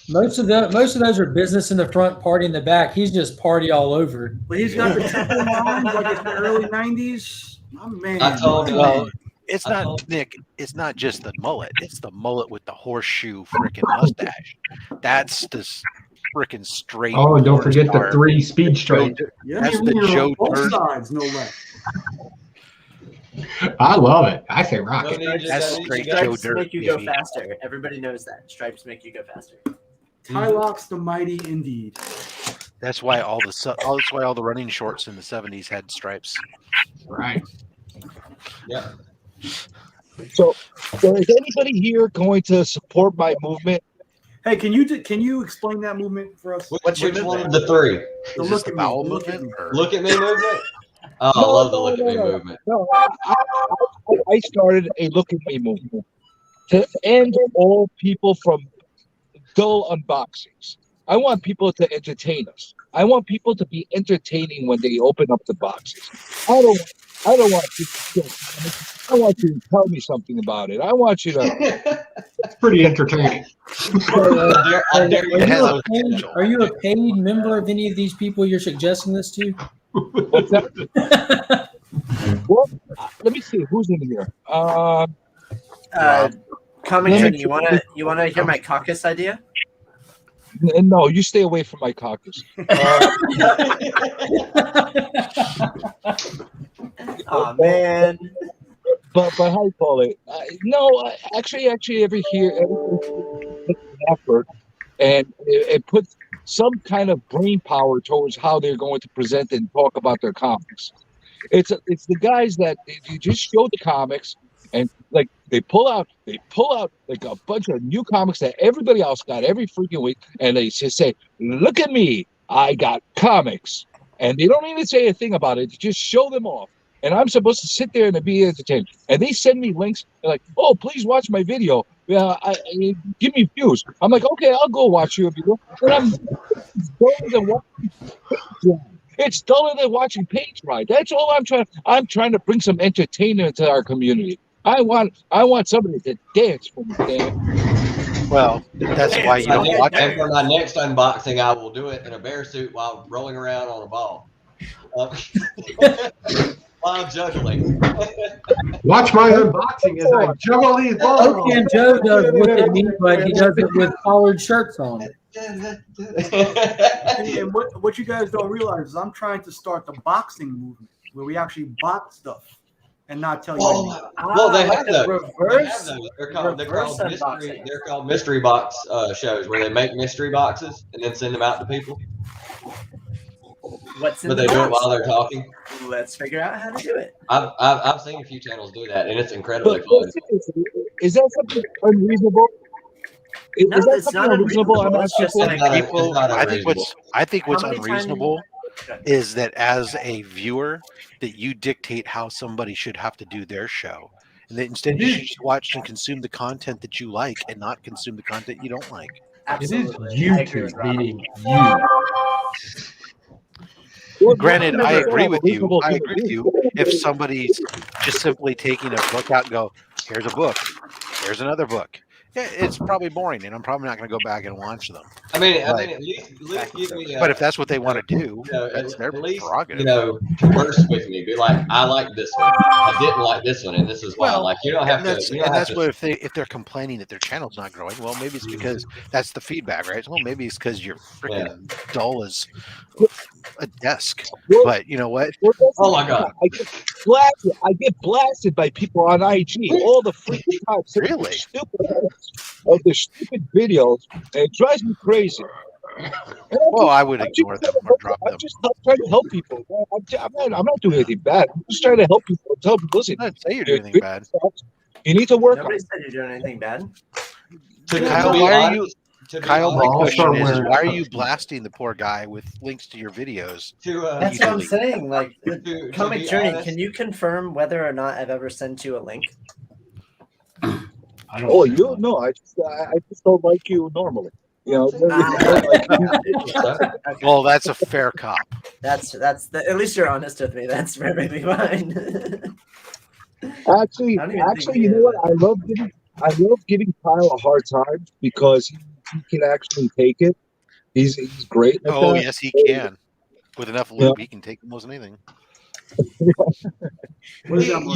Most of those are business in the front, party in the back. He's just party all over. But he's got the triple lines like it's the early '90s. My man. I told him. Well, it's not Nick. It's not just the mullet. It's the mullet with the horseshoe freaking mustache. That's the freaking straight. Oh, and don't forget the star. 3 speed strokes. Yeah, That's the Joe both Dirt. sides, no less. I love it. I say rock it. That's straight Joe Stripes Dirt. make you go baby. faster. Everybody knows that. Stripes make you go faster. Tylox the mighty indeed. That's why all the running shorts in the '70s had stripes. Right. Yeah. So is anybody here going to support my movement? Hey, can you explain that movement for us? Which one of the 3? The Is this look the at bowel me. Look at movement? me. Or? Look at me movement. Oh, I love the look at me movement. No, I started a look at me movement to end all people from dull unboxings. I want people to entertain us. I want people to be entertaining when they open up the boxes. I don't want you to. I want you to tell me something about it. I want you to. It's pretty entertaining. I dare you to have Are you a paid member of any of these people you're suggesting this to? What's that? Well, let me see who's in here. Commentary, you wanna hear my caucus idea? No, you stay away from my caucus. Oh man. But how you call it? No, actually, every effort and it puts some kind of brain power towards how they're going to present and talk about their comics. It's the guys that you just show the comics and like they pull out like a bunch of new comics that everybody else got every freaking week, and they just say, "Look at me, I got comics," and they don't even say a thing about it. They just show them off, and I'm supposed to sit there and be entertained. And they send me links. They're like, "Oh, please watch my video. Give me views." I'm like, "Okay, I'll go watch your video," and I'm duller than watching. It's duller than watching Page Ride. That's all I'm trying. I'm trying to bring some entertainment to our community. I want somebody to dance for me, Dan. Well, that's why you don't watch And it. for my next unboxing, I will do it in a bear suit while rolling around on a ball. While juggling. Watch my unboxing as I juggle these balls. Okay, Joe does look at me, but he does it with collared shirts on. And what you guys don't realize is I'm trying to start the boxing movement where we actually box stuff and not tell you anything. Well, they have those. Reverse. They're called mystery box shows where they make mystery boxes and then send them out to people. What's in But the they do it box? while they're talking. Let's figure out how to do it. I've seen a few channels do that, and it's incredibly fun. Is that something unreasonable? No, is that it's something not unreasonable? unreasonable. I'm It's asking just for? that I think what's How many unreasonable is that as a viewer that you dictate how somebody should have to do their show. And that instead you should just watch and consume the content that you like and not consume the content you don't like. Absolutely. It is YouTube meaning you. Granted, I agree with you. I agree with you. If somebody's just simply taking a book out and go, here's a book, here's another book. Yeah, it's probably boring, and I'm probably not going to go back and watch them. I mean, But- at least give me. But if that's what they want to do, that's their at least prerogative. converse with me. Be like, I like this one. I didn't like this one, and this is why. Like, you don't have and to. that's, You don't and have that's to. what if they're complaining that their channel's not growing, well, maybe it's because that's the feedback, right? Well, maybe it's because you're freaking dull as a desk. But you know what? Oh my God! I get blasted by people on IG all the freaking time. Really? Of the stupid videos, and it drives me crazy. Well, I would ignore them or drop them. I'm just trying to help people. I'm not doing anything bad. I'm just trying to help people. Tell people, listen, I didn't say you're doing anything bad. You need to work Nobody on said you're doing anything bad. Kyle, why are you? Kyle, my question is, wearing why are you blasting the poor guy with links to your videos? That's what I'm saying. Like, Comic be Journey, honest- can you confirm whether or not I've ever sent you a link? Oh, you know, I just don't like you normally. You know, Well, that's a fair cop. That's at least you're honest with me. That's perfectly fine. Actually, you know what? I love giving Kyle a hard time because he can actually take it. He's great. Like Oh, that. yes, he can. With enough lube, he can take almost anything. You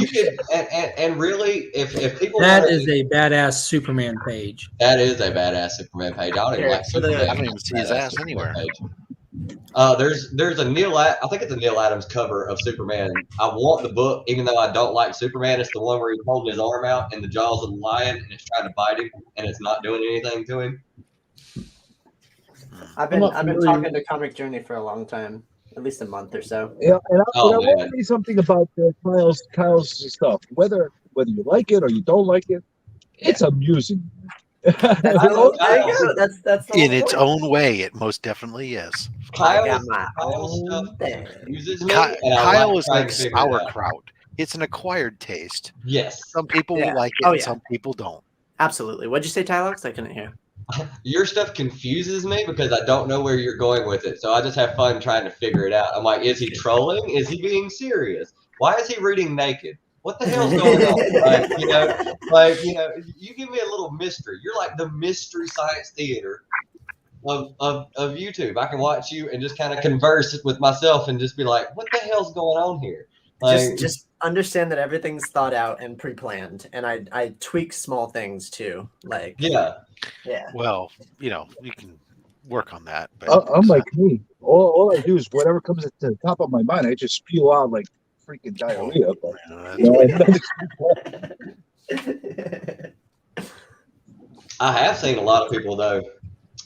could, and really, if people That wanna- is a badass Superman page. that is a badass Superman page. I don't even Here, like for the- Superman. I don't even see his Badass ass Superman anywhere. page. There's a I think it's a Neil Adams cover of Superman. I want the book, even though I don't like Superman. It's the one where he's holding his arm out in the jaws of the lion, and it's trying to bite him, and it's not doing anything to him. I've been talking to Comic Journey for a long time, at least a month or so. Yeah, and I Oh, want to man. say something about Kyle's stuff. Whether you like it or you don't like it, it's amusing. There you go. That's the In whole its point. own way, it most definitely is. I got my Kyle's own stuff thing. uses me, Ky- and I Kyle like is trying like to figure it out. sauerkraut. It's an acquired taste. Yes, Some people Yeah. will like it, Oh, and yeah. some people don't. Absolutely. What'd you say, Tyler? 'Cause I couldn't hear. your stuff confuses me because I don't know where you're going with it. So I just have fun trying to figure it out. I'm like, is he trolling? Is he being serious? Why is he reading naked? What the hell's going on? You give me a little mystery. You're like the mystery science theater of YouTube. I can watch you and just kind of converse with myself and just be like, what the hell's going on here? Like, Just understand that everything's thought out and pre-planned, and I tweak small things too. Like yeah. Well, you can work on that. But I'm like me. All I do is whatever comes to the top of my mind, I just spew out like freaking diarrhea. But, I have seen a lot of people though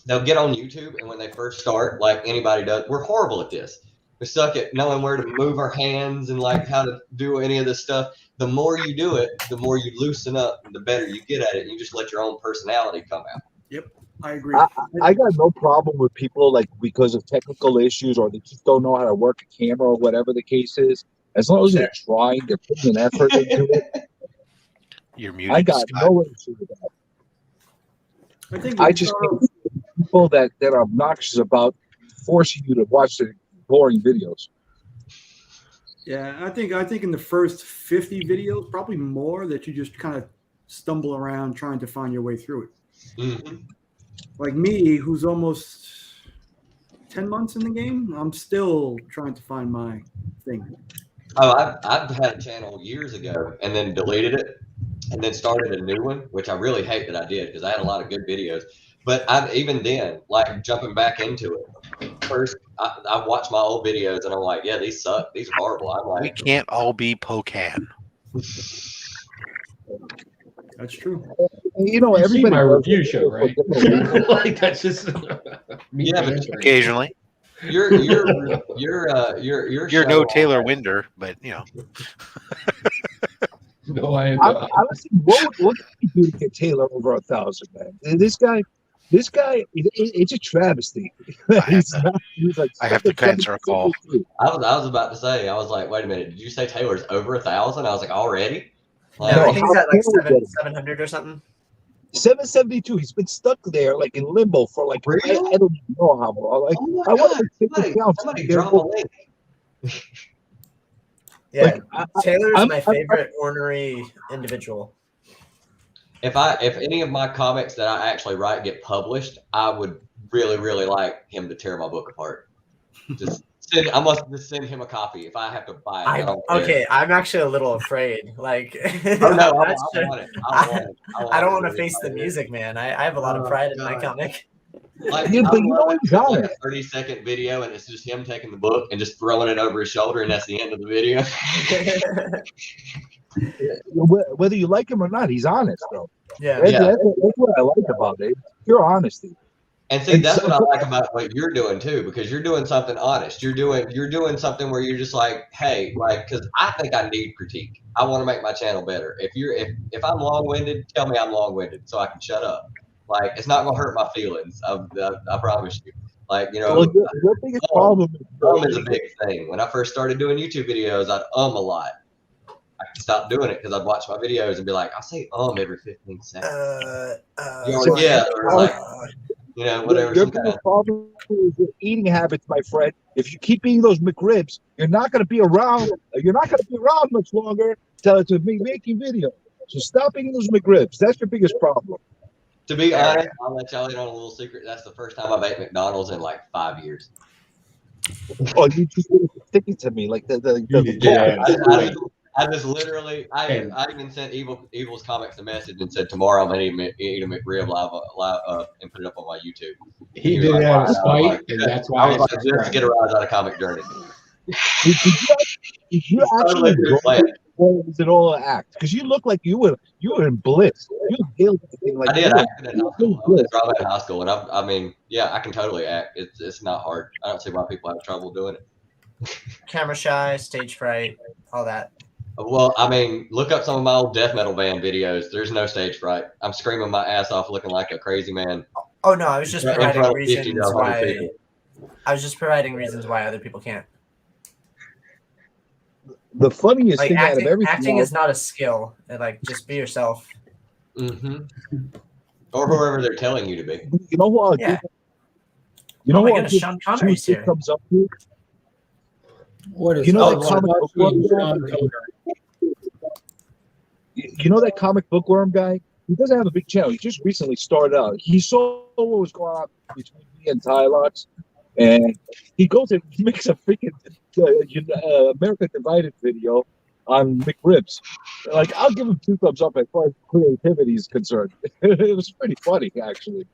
they'll get on YouTube, and when they first start, like anybody does, we're horrible at this. We suck at knowing where to move our hands and like how to do any of this stuff. The more you do it, the more you loosen up, and the better you get at it. You just let your own personality come out. Yep, I agree. I got no problem with people like because of technical issues or they just don't know how to work a camera or whatever the case is. As long as they're trying, they're putting an effort into it. You're muted. I got no issue with that. I just hate people that are obnoxious about forcing you to watch the boring videos. Yeah, I think in the first 50 videos, probably more, that you just kind of stumble around trying to find your way through it. Mm-hmm. Like me, who's almost 10 months in the game, I'm still trying to find my thing. Oh, I've had a channel years ago and then deleted it and then started a new one, which I really hate that I did because I had a lot of good videos. But even then, like jumping back into it, first I watched my old videos and I'm like, yeah, these suck. These are horrible. I'm like, we can't all be Pocan. That's true. You know, everybody my review show, right? Like that's just Occasionally. You're no Taylor Winder, but you know. No, I am not. Honestly, what can you do to get Taylor over 1,000, man? This guy, it's a travesty. He's like, I have to answer a call. I was about to say, I was like, wait a minute, did you say Taylor's over 1,000? I was like, already? Like, No, I think he's at like 700 or something. 772. He's been stuck there like in limbo for like I don't even know how long. Like I want to take the count. Somebody drop a link. Yeah, Taylor's my favorite ornery individual. If any of my comics that I actually write get published, I would really, really like him to tear my book apart. I must just send him a copy if I have to buy it. I'm actually a little afraid. Like, oh no, I want it. I don't want to face the music, man. I have a lot of pride in my comic. Like, I love like a 30-second video, and it's just him taking the book and just throwing it over his shoulder, and that's the end of the video. Whether you like him or not, he's honest, though. Yeah, that's what I like about it. Pure honesty. And see, that's what I like about what you're doing too, because you're doing something honest. You're doing something where you're just like, hey, like, because I think I need critique. I want to make my channel better. If I'm long-winded, tell me I'm long-winded so I can shut up. Like, it's not gonna hurt my feelings. I promise you. Like, you know, your biggest problem is a big thing. When I first started doing YouTube videos, I'd a lot. I stopped doing it because I'd watch my videos and be like, I'll say every 15 seconds. Or like, you know, whatever. Your biggest problem is your eating habits, my friend. If you keep eating those McRibs, you're not going to be around. You're not going to be around much longer to be making videos. So stop eating those McRibs. That's your biggest problem. To be honest, I'll let y'all in on a little secret. That's the first time I've ate McDonald's in like 5 years. Oh, you just stick it to me like I just literally, I even sent Evil's Comics a message and said tomorrow I'm gonna eat a McRib live and put it up on my YouTube. He did that out of spite, and that's why I was like, just to get a rise out of Comic Journey. Did you actually or was it all an act? Because you look like you were in bliss. You nailed everything like I did. I acted in high school. I was drama in high school, and I mean, yeah, I can totally act. It's not hard. I don't see why people have trouble doing it. Camera shy, stage fright, all that. Well, I mean, look up some of my old death metal band videos. There's no stage fright. I'm screaming my ass off, looking like a crazy man. Oh no, I was just providing reasons why. I was just providing reasons why other people can't. The funniest thing out of everything. Acting is not a skill. Like, just be yourself. Mm-hmm. Or whoever they're telling you to be. You know what? Yeah. You know what? Sean Connery's here. Comes up here. What is? You know that comic bookworm? You know that comic bookworm guy? He doesn't have a big channel. He just recently started out. He saw what was going on between me and Tylox, and he goes and makes a freaking America Divided video on McRibs. Like, I'll give him 2 thumbs up as far as creativity is concerned. It was pretty funny, actually.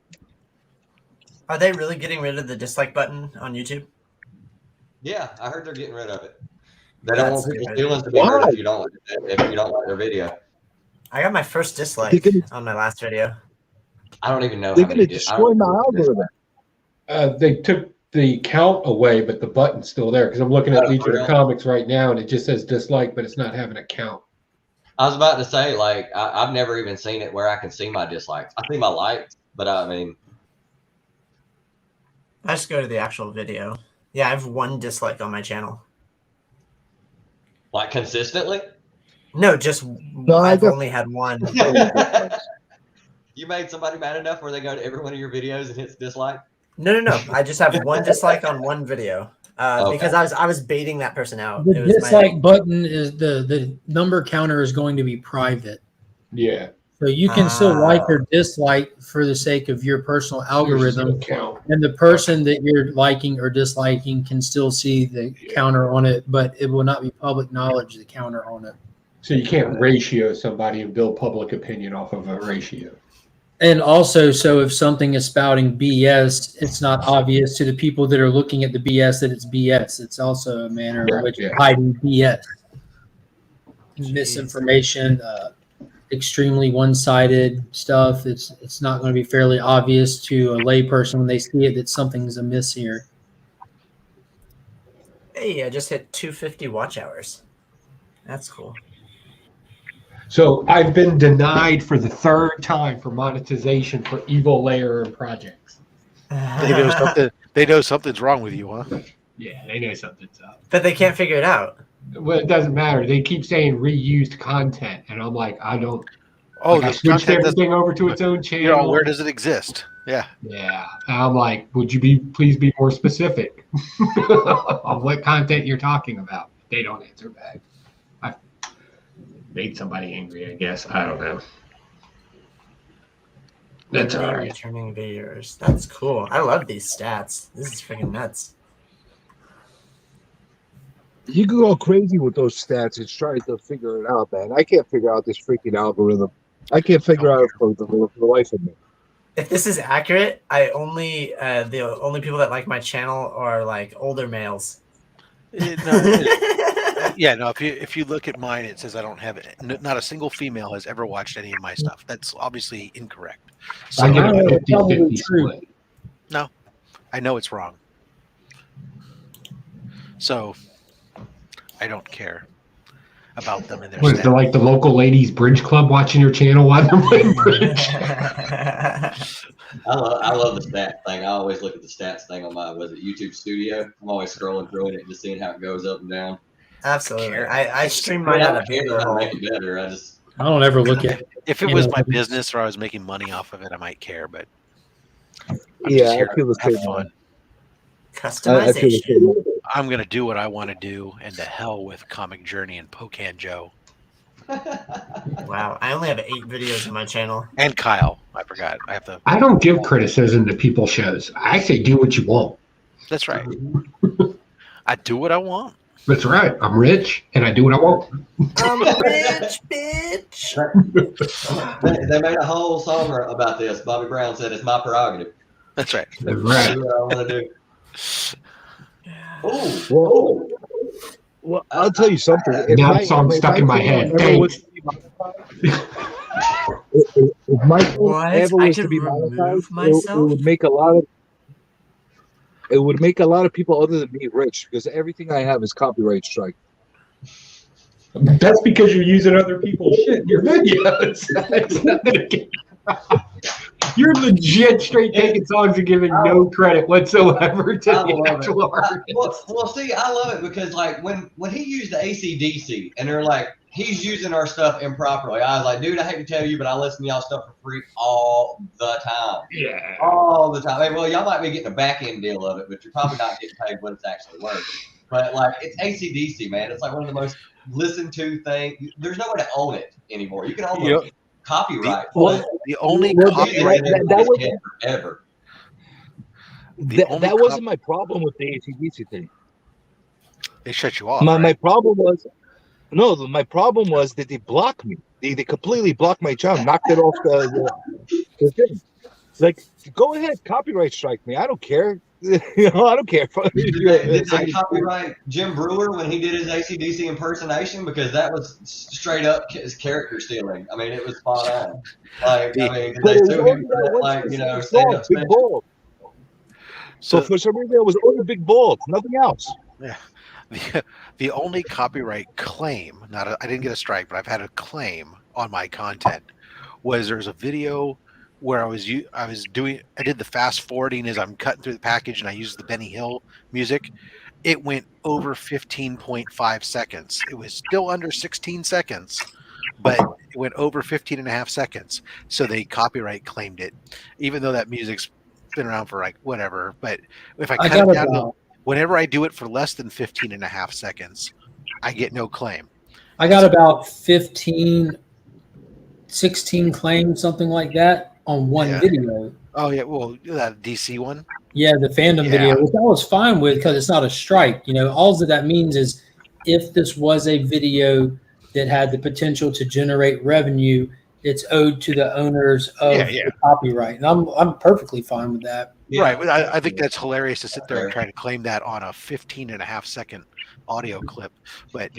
Are they really getting rid of the dislike button on YouTube? Yeah, I heard they're getting rid of it. They don't want people's feelings to be hurt if you don't like their video. I got my first dislike on my last video. I don't even know. They're going to destroy my algorithm. They took the count away, but the button's still there because I'm looking at Legion of really? Comics right now, and it just says dislike, but it's not having a count. I was about to say, like, I've never even seen it where I can see my dislikes. I see my likes, but I mean, I just go to the actual video. Yeah, I have 1 dislike on my channel. like consistently? No, just I've only had 1. You made somebody mad enough where they go to every one of your videos and hits dislike? No. I just have 1 dislike on 1 video because I was baiting that person out. The dislike button is the number counter is going to be private. Yeah. So you can still like or dislike for the sake of your personal algorithm, and the person that you're liking or disliking can still see the counter on it, but it will not be public knowledge, the counter on it. So you can't ratio somebody and build public opinion off of a ratio. And also, so if something is spouting BS, it's not obvious to the people that are looking at the BS that it's BS. It's also a manner in which hiding BS. Misinformation, extremely one-sided stuff. It's not going to be fairly obvious to a layperson when they see it that something's amiss here. Hey, I just hit 250 watch hours. That's cool. So I've been denied for the 3rd time for monetization for Evil Layer and projects. They know something's wrong with you, huh? Yeah, they know something's up. But they can't figure it out. Well, it doesn't matter. They keep saying reused content, and I'm like, I don't. Oh, like, I switched everything over to its own channel. You know, where does it exist? Yeah. Yeah. And I'm like, would you please be more specific on what content you're talking about? They don't answer back. I made somebody angry, I guess. I don't know. That's all right. Returning viewers. That's cool. I love these stats. This is freaking nuts. You can go crazy with those stats and try to figure it out, man. I can't figure out this freaking algorithm. I can't figure out for the life of me. If this is accurate, I only the only people that like my channel are like older males. Yeah, no. If you look at mine, it says I don't have it. Not a single female has ever watched any of my stuff. That's obviously incorrect. So, I give it a 50-50 split. No, I know it's wrong. So I don't care about them and their What is it, like the local ladies bridge club watching your channel while they're playing bridge? I love the stats thing. I always look at the stats thing on my YouTube Studio. I'm always scrolling through it and just seeing how it goes up and down. Absolutely. I stream mine out of to make it better. I don't ever look at it. If it was my business or I was making money off of it, I might care, but Yeah, I feel the same. fun. Customization. I'm gonna do what I want to do, and to hell with Comic Journey and Pocan Joe. Wow, I only have 8 videos on my channel. And Kyle, I forgot. I have to. I don't give criticism to people's shows. I say do what you want. That's right. I do what I want. That's right. I'm rich and I do what I want. I'm rich, bitch. They made a whole song about this. Bobby Brown said it's my prerogative. That's right. That's right. Do what I want to do. Well, I'll tell you something. Now the song's stuck in my head. Thanks. If my phone ever was to be monetized, it would make a lot of. It would make a lot of people other than me rich because everything I have is copyright strike. That's because you're using other people's shit in your videos. It's nothing against- You're legit straight taking songs and giving no credit whatsoever to the actual artist. Well, see, I love it because like when he used the AC/DC and they're like, he's using our stuff improperly. I was like, dude, I hate to tell you, but I listen to y'all stuff for free all the time. Yeah. All the time. Hey, well, y'all might be getting a back end deal of it, but you're probably not getting paid what it's actually worth. But like, it's AC/DC, man. It's like one of the most listened to things. There's no way to own it anymore. You can own the copyright. The only copyright ever. That wasn't my problem with the AC/DC thing. They shut you off. My problem was. No, my problem was that they blocked me. They completely blocked my channel, knocked it off the thing. Like, go ahead, copyright strike me. I don't care. I don't care. Did they copyright Jim Brewer when he did his AC/DC impersonation? Because that was straight up his character stealing. I mean, it was spot on. Like, I mean, they sue him for that, like, stand-up special. So for some reason, it was only big balls, nothing else. Yeah. The only copyright claim, I didn't get a strike, but I've had a claim on my content, was there's a video where I did the fast forwarding as I'm cutting through the package, and I used the Benny Hill music. It went over 15.5 seconds. It was still under 16 seconds, but it went over 15 and a half seconds. So they copyright claimed it, even though that music's been around for like whatever. But if I cut it down, whenever I do it for less than 15 and a half seconds, I get no claim. I got about 15, 16 claims, something like that, on one video. Oh, yeah. Well, that DC one? Yeah, the fandom video, which I was fine with because it's not a strike. All that means is if this was a video that had the potential to generate revenue, it's owed to the owners of the copyright. And I'm perfectly fine with that. Right. I think that's hilarious to sit there and try to claim that on a 15 and a half second audio clip. But,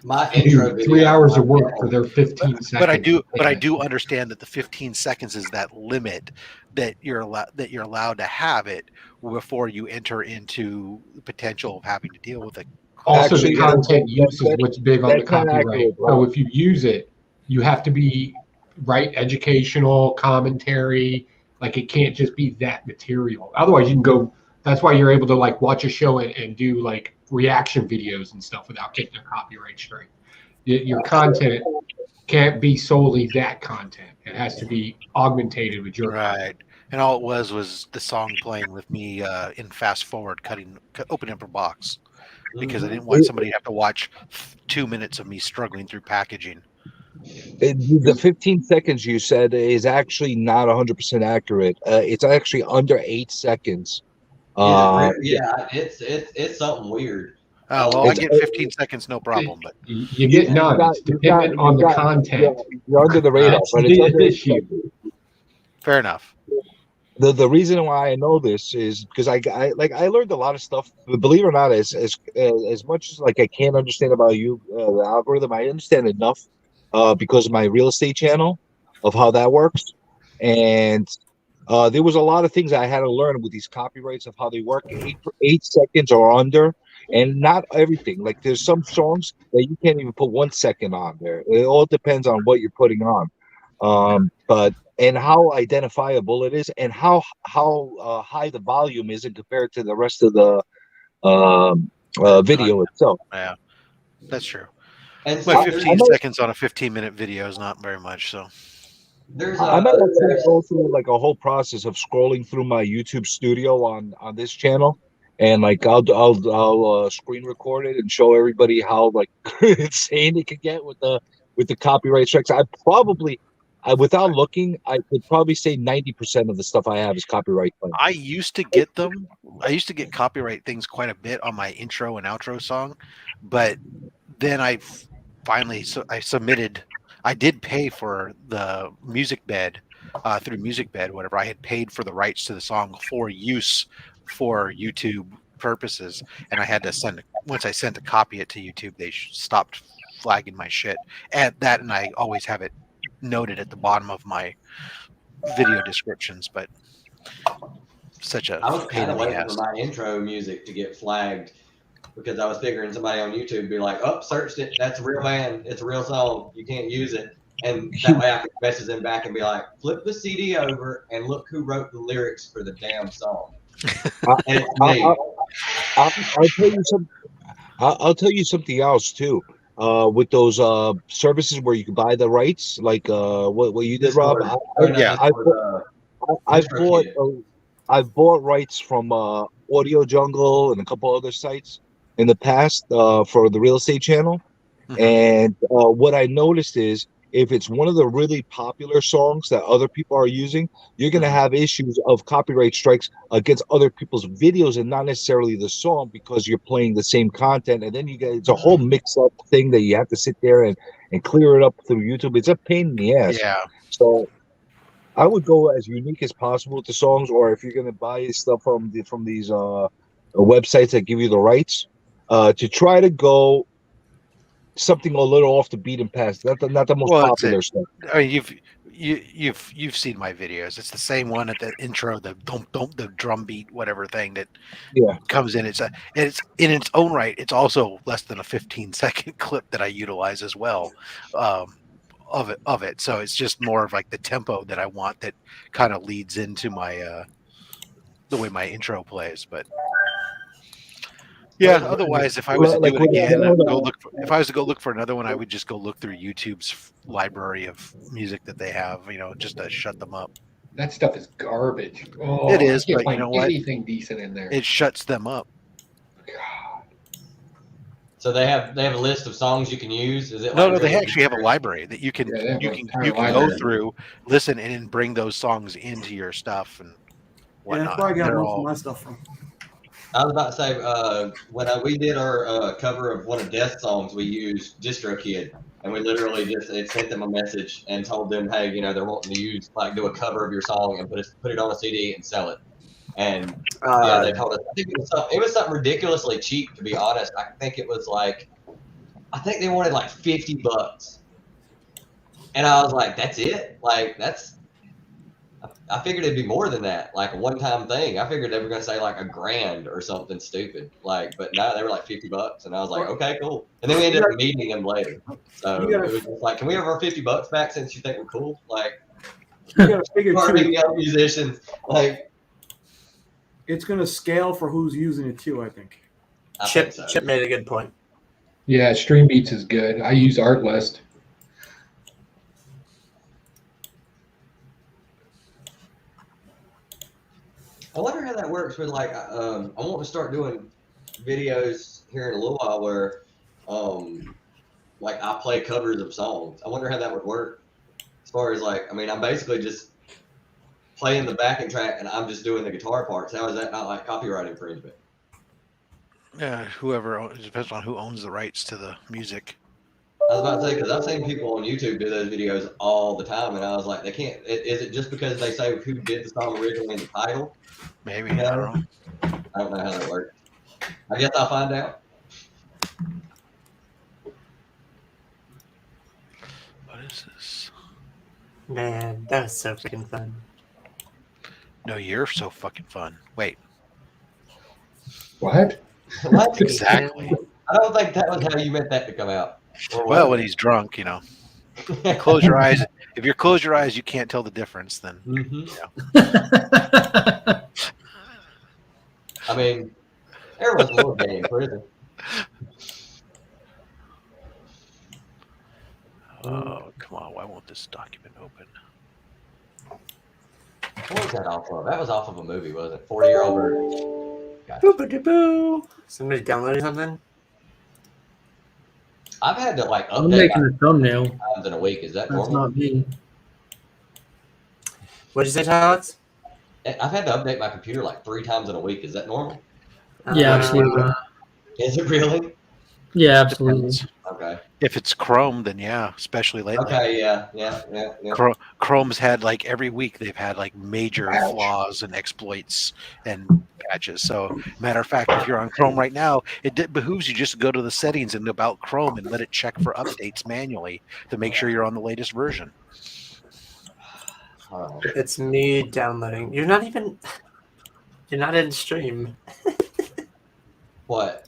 my intro video, 3 hours of work for their 15 seconds. But I do understand that the 15 seconds is that limit that you're allowed to have it before you enter into the potential of having to deal with it. Also, the content use is what's big on the copyright. So if you use it, you have to be educational commentary. Like it can't just be that material. Otherwise, you can go. That's why you're able to watch a show and do reaction videos and stuff without getting a copyright strike. Your content can't be solely that content. It has to be augmented with your right. And all it was the song playing with me in fast forward, opening up a box, because I didn't want somebody to have to watch 2 minutes of me struggling through packaging. The 15 seconds you said is actually not 100% accurate. It's actually under 8 seconds. It's something weird. Oh, well, I get 15 seconds, no problem. But you get none. It's dependent on the content. You're under the radar, but it's under the issue. Fair enough. The reason why I know this is because I learned a lot of stuff. Believe it or not, as much as I can't understand about the algorithm, I understand enough because of my real estate channel of how that works, and there was a lot of things I had to learn with these copyrights of how they work. 8 seconds or under, and not everything. There's some songs that you can't even put 1 second on there. It all depends on what you're putting on, and how identifiable it is, and how high the volume is compared to the rest of the video itself. Yeah, that's true. And 15 seconds on a 15-minute video is not very much. So I might actually go through a whole process of scrolling through my YouTube studio on this channel, and I'll screen record it and show everybody how insane it could get with the copyright strikes. Without looking, I could probably say 90% of the stuff I have is copyright claims. I used to get them. I used to get copyright things quite a bit on my intro and outro song, but then I submitted. I did pay for the music bed through Music Bed, whatever. I had paid for the rights to the song for use for YouTube purposes, and I had to once I sent a copy it to YouTube, they stopped flagging my shit. And I always have it noted at the bottom of my video descriptions, but I was kind of waiting for my intro music to get flagged because I was figuring somebody on YouTube would be like, "Oh, searched it. That's a real man. It's a real song. You can't use it." And that way I could message them back and be like, "Flip the CD over and look who wrote the lyrics for the damn song." And it's me. I'll tell you something else too. With those services where you can buy the rights, like what you did, Rob. I've bought rights from Audio Jungle and a couple other sites in the past for the real estate channel. Mm-hmm. And what I noticed is if it's one of the really popular songs that other people are using, you're going to have issues of copyright strikes against other people's videos and not necessarily the song, because you're playing the same content. And then it's a whole mix-up thing that you have to sit there and clear it up through YouTube. It's a pain in the ass. Yeah. So I would go as unique as possible with the songs, or if you're going to buy stuff from these websites that give you the rights, to try to go something a little off the beaten path. Not the most popular stuff. I mean, you've seen my videos. It's the same one at the intro, the don't the drum beat whatever thing that comes in. It's in its own right. It's also less than a 15-second clip that I utilize as well. Of it. So it's just more of like the tempo that I want that kind of leads into my the way my intro plays. But yeah, otherwise, if I was to do it again, if I was to go look for another one, I would just go look through YouTube's library of music that they have, just to shut them up. That stuff is garbage. Oh, It is, I can't but you find know what? anything decent in there. It shuts them up. So they have a list of songs you can use. Is it No, like they really actually have a library that you can go through, listen, and then bring those songs into your stuff and whatnot. Yeah, that's where I got most of my stuff from. I was about to say, when we did our cover of one of Death's songs, we used DistroKid, and we literally just sent them a message and told them, hey, they're wanting to do a cover of your song and put it on a CD and sell it. And they told us. I think it was something ridiculously cheap, to be honest. I think it was I think they wanted like $50, and I was like, that's it? I figured it'd be more than that, like a one-time thing. I figured they were going to say like $1,000 or something stupid, but no, they were like $50, and I was like, okay, cool. And then we ended up meeting them later, so it was just like, can we have our $50 back since you think we're cool? You got to figure too, young musicians, it's going to scale for who's using it too. I think. Chip made a good point. Yeah, Stream Beats is good. I use Artlist. I wonder how that works with I want to start doing videos here in a little while where I play covers of songs. I wonder how that would work as far as I'm basically just playing the backing track and I'm just doing the guitar parts. How is that not like copyright infringement? Yeah, it depends on who owns the rights to the music. I was about to say, because I've seen people on YouTube do those videos all the time, and I was like, they can't. Is it just because they say who did the song originally in the title? Maybe. I don't know. I don't know how that works. I guess I'll find out. What is this? Man, that was so freaking fun. No, you're so fucking fun. Wait. What? What? Exactly. I don't think that was how you meant that to come out. Well, when he's drunk, close your eyes. If you close your eyes, you can't tell the difference. Then, I mean, everyone's a little gay in prison. Oh, come on! Why won't this document open? What was that off of? That was off of a movie, wasn't it? 40-Year-Old Virgin. Boop-a-doo-boo. Somebody downloading something? I've had to update. I'm making a thumbnail. Times in a week. Is that That's normal? not me. What'd you say, Alex? I've had to update my computer 3 times in a week. Is that normal? Yeah, absolutely. Is it really? Yeah, absolutely. Okay. If it's Chrome, then yeah, especially lately. Okay, yeah. Chrome's had every week they've had major flaws and exploits and patches. So, matter of fact, if you're on Chrome right now, it behooves you just to go to the settings and about Chrome and let it check for updates manually to make sure you're on the latest version. It's me downloading. You're not in stream. What?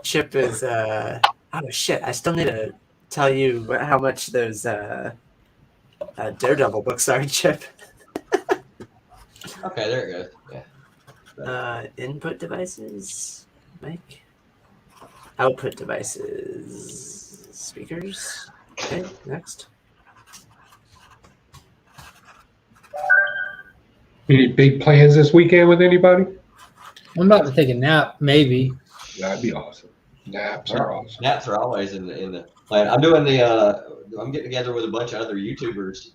Chip is oh shit, I still need to tell you how much those Daredevil books are, Chip. Okay, there it goes. Yeah. Input devices, mic. Output devices, speakers. Okay, next. Any big plans this weekend with anybody? I'm about to take a nap, maybe. That'd be awesome. Naps are awesome. Naps are always in the plan. I'm doing I'm getting together with a bunch of other YouTubers,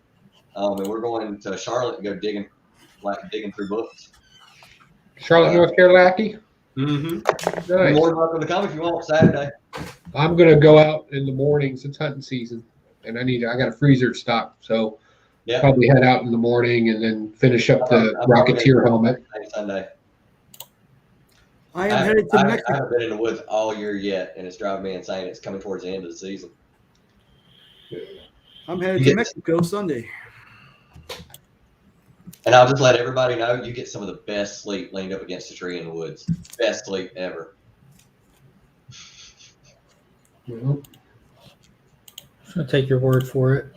and we're going to Charlotte and go digging through books. Charlotte, North Carolina. Mm-hmm. Nice. You're more than welcome to come if you want Saturday. I'm gonna go out in the mornings. It's hunting season, and I got a freezer stock, so probably head out in the morning and then finish up the Rocketeer helmet. Sunday. I am headed to Mexico. I haven't been in the woods all year yet, and it's driving me insane. It's coming towards the end of the season. I'm headed to Mexico Sunday. And I'll just let everybody know you get some of the best sleep leaned up against a tree in the woods. Best sleep ever. Well, I'm gonna take your word for it.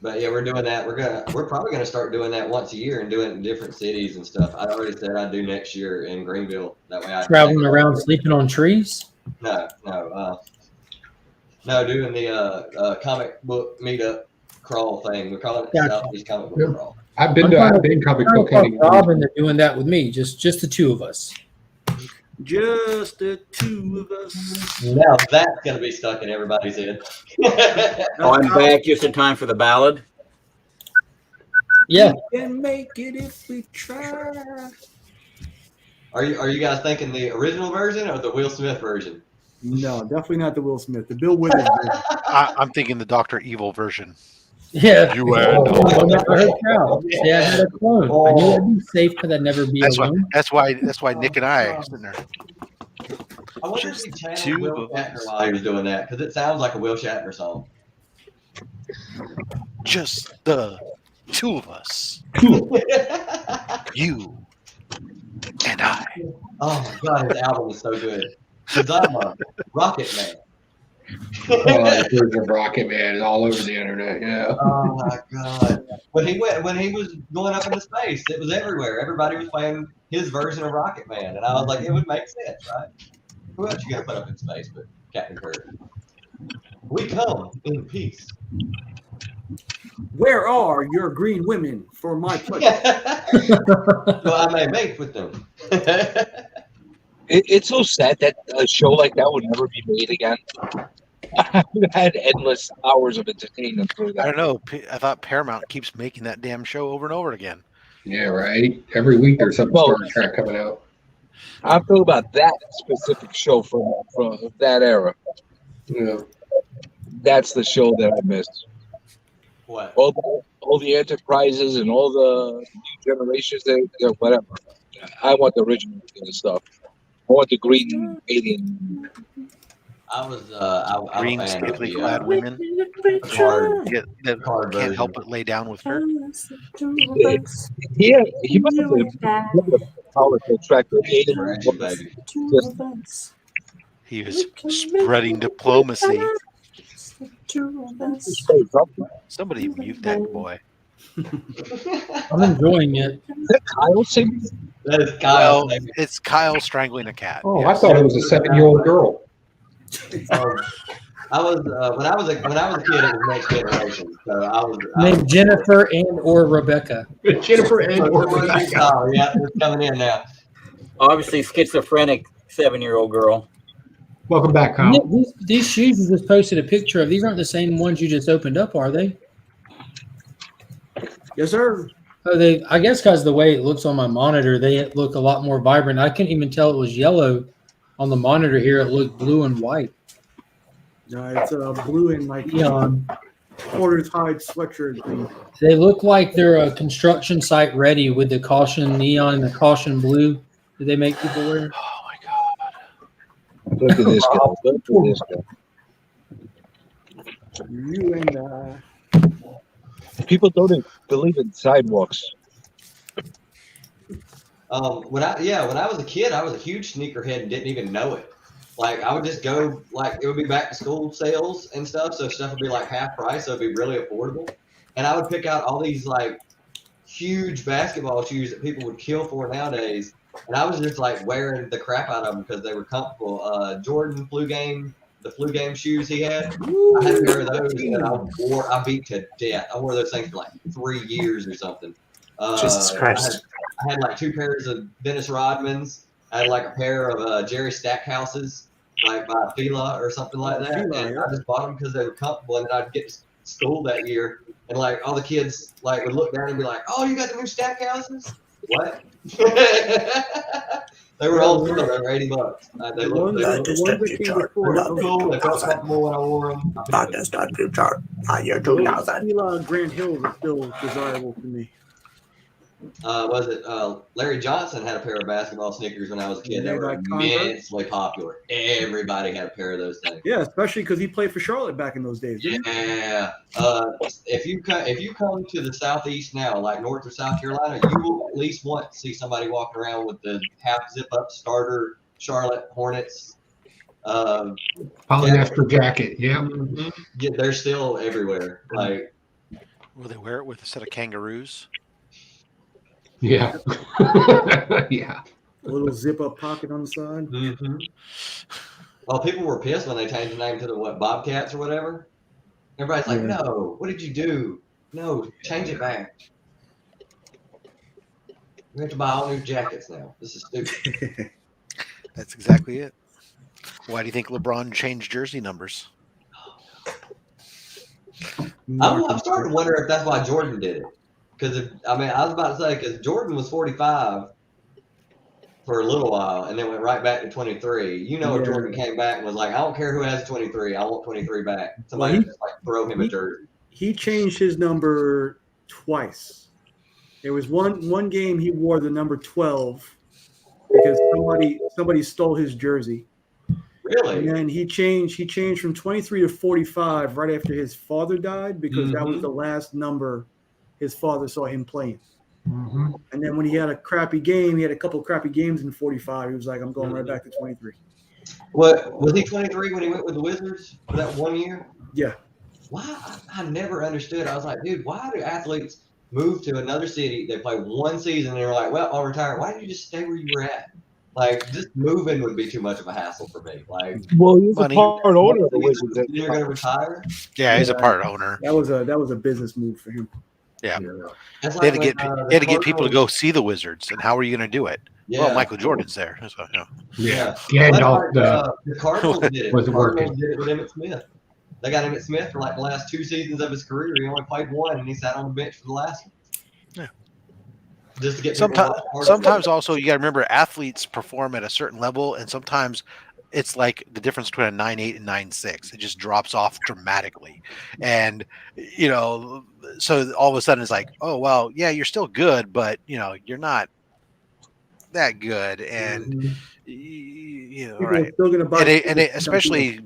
But yeah, we're doing that. We're probably gonna start doing that once a year and doing it in different cities and stuff. I already said I'd do next year in Greenville. That way I Traveling around sleeping on trees? No, doing the comic book meetup crawl thing. We're calling it the Southeast Comic Book Crawl. I've been comic book hunting. Rob, they're doing that with me. Just the two of us. Just the two of us. Now that's gonna be stuck in everybody's head. Oh, I'm back just in time for the ballad. Yeah. We can make it if we try. Are you guys thinking the original version or the Will Smith version? No, definitely not the Will Smith. The Bill Withers version. I'm thinking the Dr. Evil version. Yeah. You and I. Yeah, I had a clone. I knew I'd be safe because I'd never be alone. That's why Nick and I are sitting there. I wonder if he channeled Will Shatner while he was doing that because it sounds like a Will Shatner song. Just the two of us. You and I. Oh my God, his album is so good. Because I'm a Rocket Man. That version of Rocket Man is all over the internet. Yeah. Oh my God. When he was going up into space, it was everywhere. Everybody was playing his version of Rocket Man, and I was like, it would make sense, right? Who else you gonna put up in space but Captain Kirk? We come in peace. Where are your green women for my pleasure? So I may mate with them. It's so sad that a show like that would never be made again. I've had endless hours of entertainment through that. I don't know. I thought Paramount keeps making that damn show over and over again. Yeah, right. Every week there's some Star Trek coming out. I'm talking about that specific show from that era. Yeah. That's the show that I missed. What? All the Enterprises and all the new generations, whatever. I want the original stuff. I want the green alien. I was green stiffly clad women that can't help but lay down with her. Yeah, he must have been powerful track. He was spreading diplomacy. Somebody mute that boy. I'm enjoying it. Is that Kyle singing? That is Kyle. Well, it's Kyle strangling a cat. Oh, yes. I thought it was a 7-year-old girl. I was when I was a kid, it was Next Generation. So I was named Jennifer and or Rebecca. Jennifer and or Rebecca. Oh yeah, it's coming in now. Obviously, schizophrenic 7-year-old girl. Welcome back, Kyle. These shoes you just posted a picture of. These aren't the same ones you just opened up, are they? Yes, sir. Oh, they. I guess because the way it looks on my monitor, they look a lot more vibrant. I couldn't even tell it was yellow on the monitor here. It looked blue and white. No, it's blue and like neon. Porter's hide sweatshirt thing. They look like they're a construction site ready with the caution neon and the caution blue that they make people wear. Oh my God! Look at this guy. Look at this guy. You and people don't believe in sidewalks. When I was a kid, I was a huge sneakerhead and didn't even know it. Like I would just go, like it would be back to school sales and stuff, so stuff would be like half price, so it'd be really affordable. And I would pick out all these like huge basketball shoes that people would kill for nowadays, and I was just like wearing the crap out of them because they were comfortable. Jordan the flu game shoes he had, I had a pair of those and I beat to death. I wore those things for like 3 years or something. Jesus Christ. I had like 2 pairs of Dennis Rodmans. I had like a pair of Jerry Stackhouses, like by Fila or something like that. And I just bought them because they were comfortable. And then I'd get to school that year, and like all the kids like would look down and be like, "Oh, you got the new Stackhouses? What?" They were all similar. They were $80. They looked cool. They felt comfortable when I wore them. That does not do chart. Year 2000. Grand Hills are still desirable to me. Was it Larry Johnson had a pair of basketball sneakers when I was a kid that were immensely popular. Everybody had a pair of those things. Yeah, especially because he played for Charlotte back in those days, didn't he? Yeah. If you come to the southeast now, like North or South Carolina, you will at least want to see somebody walking around with the half zip up starter Charlotte Hornets. Polyester jacket. Yeah. Mm-hmm. Yeah, they're still everywhere. Like, will they wear it with a set of kangaroos? Yeah. Yeah. A little zip up pocket on the side. Mm-hmm. Well, people were pissed when they changed the name to the Bobcats or whatever. Everybody's like, "No, what did you do? No, change it back. We have to buy all new jackets now. This is stupid." That's exactly it. Why do you think LeBron changed jersey numbers? I'm starting to wonder if that's why Jordan did it. Because I was about to say, because Jordan was 45 for a little while and then went right back to 23. If Jordan came back and was like, "I don't care who has 23, I want 23 back." Somebody just like throw him a jersey. He changed his number twice. There was one game he wore the number 12 because somebody stole his jersey. Really? And then he changed from 23 to 45 right after his father died because that was the last number his father saw him playing. Mm-hmm. And then when he had a crappy game, he had a couple of crappy games in 45. He was like, "I'm going right back to 23." What was he 23 when he went with the Wizards for that 1 year? Yeah. Why? I never understood. I was like, dude, why do athletes move to another city? They play one season and they're like, "Well, I'll retire." Why didn't you just stay where you were at? Like, just moving would be too much of a hassle for me. Like, well, he's a part owner of the Wizards. You're going to retire? Yeah, he's a part owner. That was a business move for him. Yeah. That's They had like to get people to go see the Wizards, and how are you going to do it? Yeah. Well, Michael Jordan's there. So, Yeah. Gandalf The Cardinals did it. wasn't The Cardinals working. did it with Emmitt Smith. They got Emmitt Smith for like the last 2 seasons of his career. He only played one, and he sat on the bench for the last one. Yeah. Just to get sometimes also you got to remember athletes perform at a certain level, and sometimes it's like the difference between a 9.8 and 9.6. It just drops off dramatically, and so all of a sudden it's like, oh well, yeah, you're still good, but you're not that good, and right. Still gonna buy especially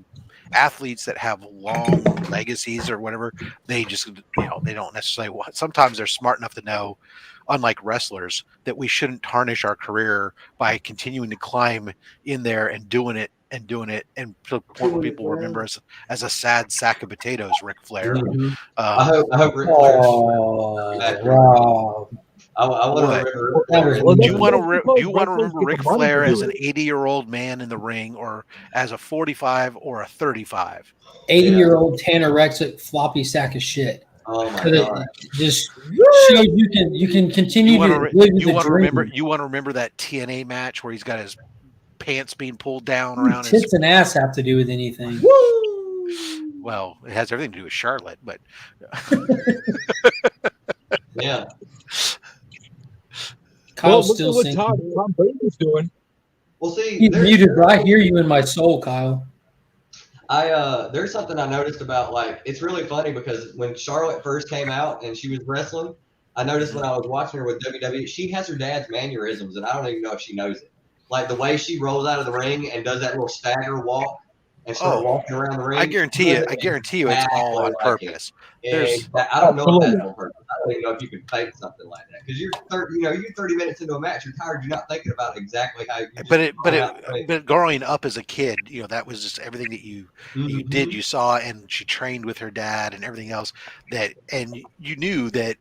athletes that have long legacies or whatever, they just they don't necessarily sometimes they're smart enough to know, unlike wrestlers, that we shouldn't tarnish our career by continuing to climb in there and doing it and to the point where people remember us as a sad sack of potatoes, Ric Flair. I hope Ric Flair. Wow. I want to remember Ric Flair. Do you want to remember Ric Flair as an 80-year-old man in the ring, or as a 45 or a 35? 80-year-old anorexic floppy sack of shit. Oh my god! Just shows you can continue to live You want to remember that TNA match where he's got his pants being pulled down around his tits and ass have to do with anything? Well, it has everything to do with Charlotte, but yeah. Kyle's still what Tom Brady's doing. Well, see, he's muted, but I hear you in my soul, Kyle. There's something I noticed about, like, it's really funny because when Charlotte first came out and she was wrestling, I noticed when I was watching her with WWE, she has her dad's mannerisms, and I don't even know if she knows it. Like the way she rolls out of the ring and does that little stagger walk and starts walking around the ring. I guarantee you, it's all on purpose. I don't know if that's on purpose. I don't even know if you can fake something like that because you're 30 minutes into a match, you're tired, you're not thinking about exactly how. But growing up as a kid, that was just everything that you did, you saw, and she trained with her dad and everything else and you knew that.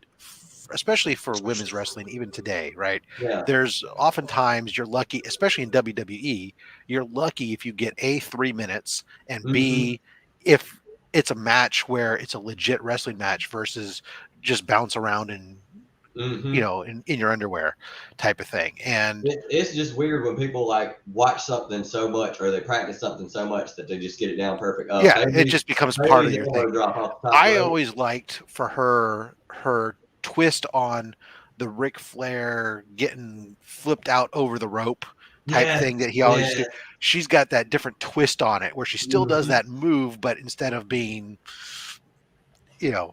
Especially for women's wrestling, even today, right? Yeah. There's oftentimes you're lucky, especially in WWE, you're lucky if you get A, 3 minutes, and B, if it's a match where it's a legit wrestling match versus just bounce around and in your underwear type of thing. And it's just weird when people like watch something so much or they practice something so much that they just get it down perfect. It just becomes part of your thing. I always liked for her twist on the Ric Flair getting flipped out over the rope type thing that he always do. She's got that different twist on it where she still does that move, but instead of being, yeah.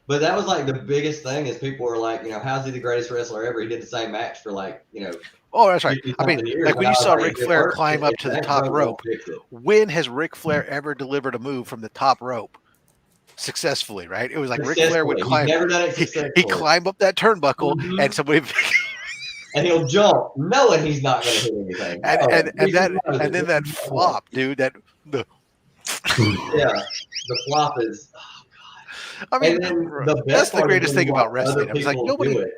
But that was like the biggest thing is people were like, how's he the greatest wrestler ever? He did the same match for Oh, that's right. I mean, years. like when And you I was saw like, Ric if it Flair works, climb up if to the it ain't top broke, we'll rope, fix it. when has Ric Flair ever delivered a move from the top rope successfully, right? It was like Ric Flair would climb. He's never done it He successfully. climb up that turnbuckle and somebody and he'll jump knowing he's not going to hit anything. and then that flop, dude, the the flop is I mean, and then the best that's the part greatest is when thing you about watch other wrestling. I was like, people nobody, do it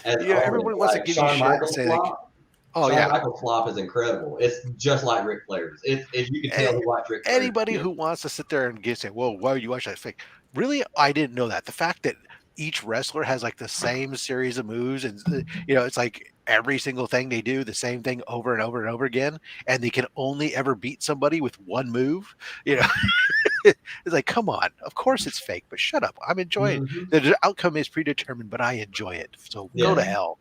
as everybody wants to give you Shawn shit and Michaels say like, flop. oh Shawn yeah, Michaels flop is incredible. It's just like Ric Flair's. If you can tell who watched Ric Flair. Anybody who wants to sit there and say, "Well, why would you watch that?" Fake. Really, I didn't know that. The fact that each wrestler has like the same series of moves, and it's like every single thing they do, the same thing over and over and over again, and they can only ever beat somebody with one move. It's like, come on. Of course it's fake, but shut up. I'm enjoying it. The outcome is predetermined, but I enjoy it. So go to hell.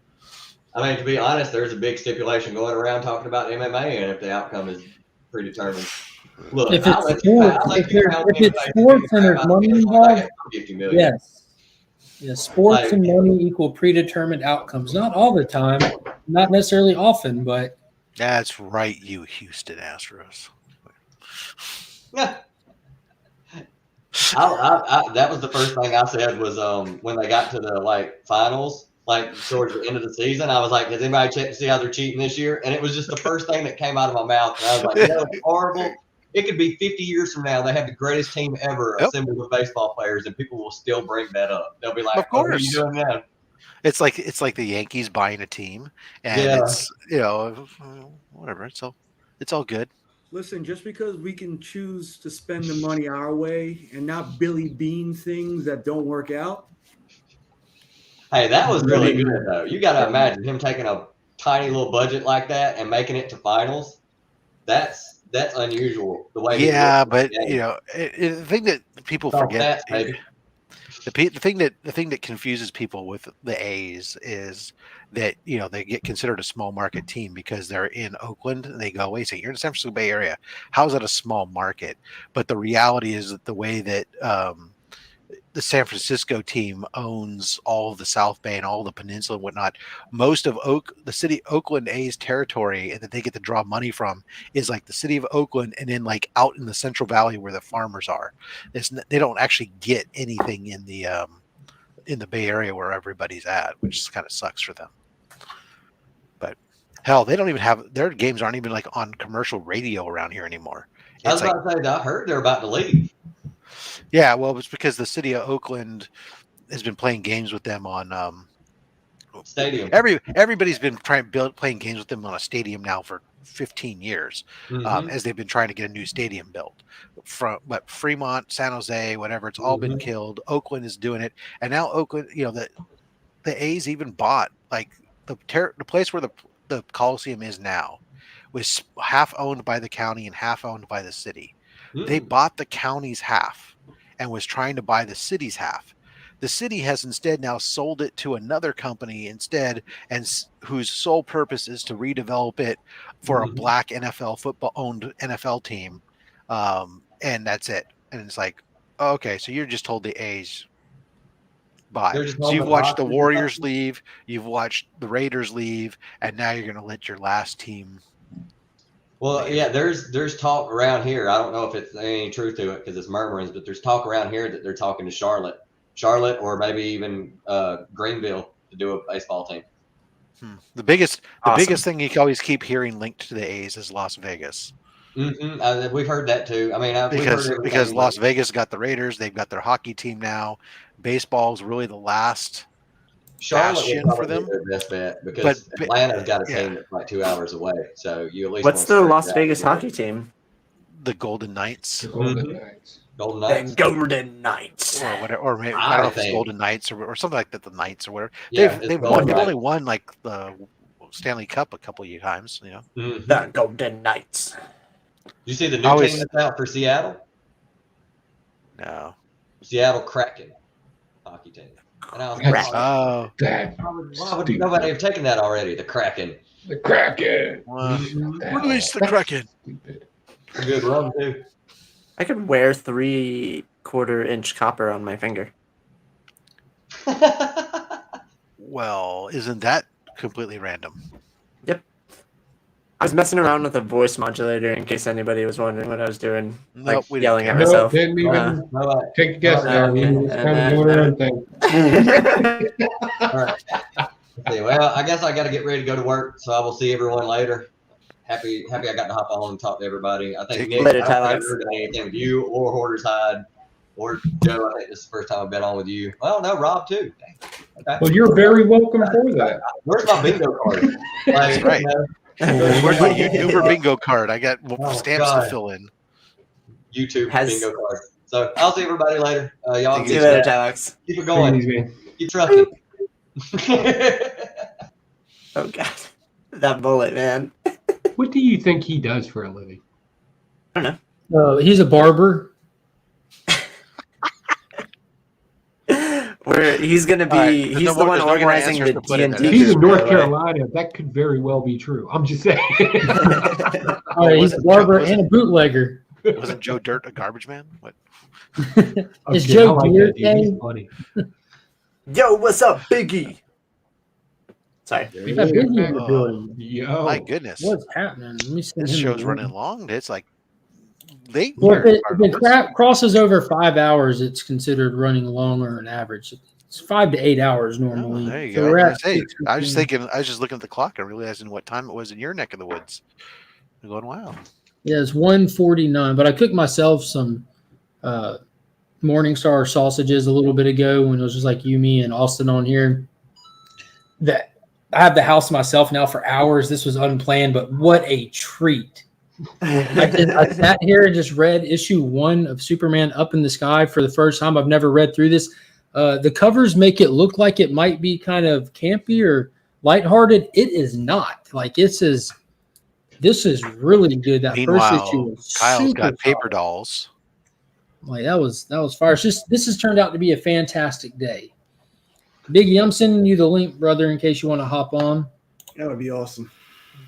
I mean, to be honest, there's a big stipulation going around talking about MMA, and if the outcome is predetermined. Look, if it's sports and there's money involved, yes, sports and money equal predetermined outcomes. Not all the time, not necessarily often, but that's right, you Houston Astros. Yeah. That was the first thing I said was when they got to the finals, towards the end of the season, I was like, has anybody checked to see how they're cheating this year? And it was just the first thing that came out of my mouth. And I was like, it's horrible. It could be 50 years from now. They have the greatest team ever assembled of baseball players, and people will still bring that up. They'll be like, of course. What are you doing now? It's like the Yankees buying a team, and it's whatever. It's all good. Listen, just because we can choose to spend the money our way and not Billy Bean things that don't work out. Hey, that was really good though. You got to imagine him taking a tiny little budget like that and making it to finals. That's unusual. The way but the thing that people forget. The thing that confuses people with the A's is that they get considered a small market team because they're in Oakland and they go, wait a second, you're in the San Francisco Bay Area. How is that a small market? But the reality is that the way that the San Francisco team owns all of the South Bay and all the peninsula and whatnot, most of the city Oakland A's territory and that they get to draw money from is like the city of Oakland and then like out in the Central Valley where the farmers are. They don't actually get anything in the Bay Area where everybody's at, which kind of sucks for them. But hell, they don't even have their games aren't even like on commercial radio around here anymore. I was about to say, I heard they're about to leave. Yeah, well, it's because the city of Oakland has been playing games with them on stadium. Everybody's been playing games with them on a stadium now for 15 years, as they've been trying to get a new stadium built. From Fremont, San Jose, whatever, it's all been killed. Oakland is doing it, and now Oakland, the A's even bought like the place where the Coliseum is now was half owned by the county and half owned by the city. They bought the county's half and was trying to buy the city's half. The city has instead now sold it to another company instead, and whose sole purpose is to redevelop it for a black football-owned NFL team, and that's it. And it's like, okay, so you're just told the A's bye. So you've watched the Warriors leave, you've watched the Raiders leave, and now you're going to let your last team. Well, yeah, there's talk around here. I don't know if it's any truth to it because it's murmurings, but there's talk around here that they're talking to Charlotte, or maybe even Greenville to do a baseball team. The biggest thing you can always keep hearing linked to the A's is Las Vegas. We've heard that too. I mean, because Las Vegas got the Raiders, they've got their hockey team now. Baseball's really the last bastion for them. Their best bet because Atlanta's got a team that's like 2 hours away. So you at least. What's the Las Vegas hockey team? The Golden Knights. Golden Knights. Golden Knights. Or whatever, or maybe I don't know if it's Golden Knights or something like that. The Knights or whatever. Yeah, they've only won like the Stanley Cup a couple of times. The Golden Knights. Did you see the new team that's out for Seattle? No. Seattle Kraken hockey team. And I was why would nobody have taken that already? The Kraken. The Kraken. Release the Kraken. Good run too. I could wear 3/4 inch copper on my finger. Well, isn't that completely random? Yep. I was messing around with a voice modulator in case anybody was wondering what I was doing. Nope, like yelling at No, myself. didn't even take a guess there. We were just kind of doing our own thing. All right. Let's see. Well, I guess I got to get ready to go to work, so I will see everyone later. Happy I got to hop on and talk to everybody. I think Nick, later, I don't think I've Tylex. heard anything with you or Hoarder's Hide or Joe. I think this is the first time I've been on with you. Well, no, Rob too. Okay. Well, you're very welcome for that. Where's my bingo card? That's right. Where's my YouTuber bingo card? I got stamps to God. fill in. YouTube bingo card. So I'll see everybody later. Y'all See you later, Tylex. keep it going. Easy. Keep trucking. Oh god, that bullet, man. What do you think he does for a living? I don't know. He's a barber. Where he's gonna be, Right, he's the one organizing the If D&D. he's in North Carolina, that could very well be true. I'm just saying. All right, he's a barber and a bootlegger. Wasn't Joe Dirt a garbage man? What? Is Okay, Joe I like Beard that, dude. He's gay? funny. Yo, what's up, Biggie? Sorry. We got Biggie in the building. Yo. My goodness. What's happening? Let me send This him show's the running link. long. It's like late. Well, here. if it crosses over 5 hours, it's considered running longer than average. It's 5 to 8 hours normally. Oh, there you So go. we're I at was just 6:15. thinking. I was just looking at the clock and realizing what time it was in your neck of the woods. I'm going, wow. Yeah, it's 1:49. But I cooked myself some Morningstar sausages a little bit ago when it was just like you, me, and Austin on here. That I have the house to myself now for hours. This was unplanned, but what a treat! I sat here and just read issue 1 of Superman Up in the Sky for the first time. I've never read through this. The covers make it look like it might be kind of campy or lighthearted. It is not. Like this is really good. That first issue Meanwhile, was Kyle's super got paper solid. dolls. Like that was fire. It's just this has turned out to be a fantastic day. Biggie, I'm sending you the link, brother, in case you want to hop on. That would be awesome.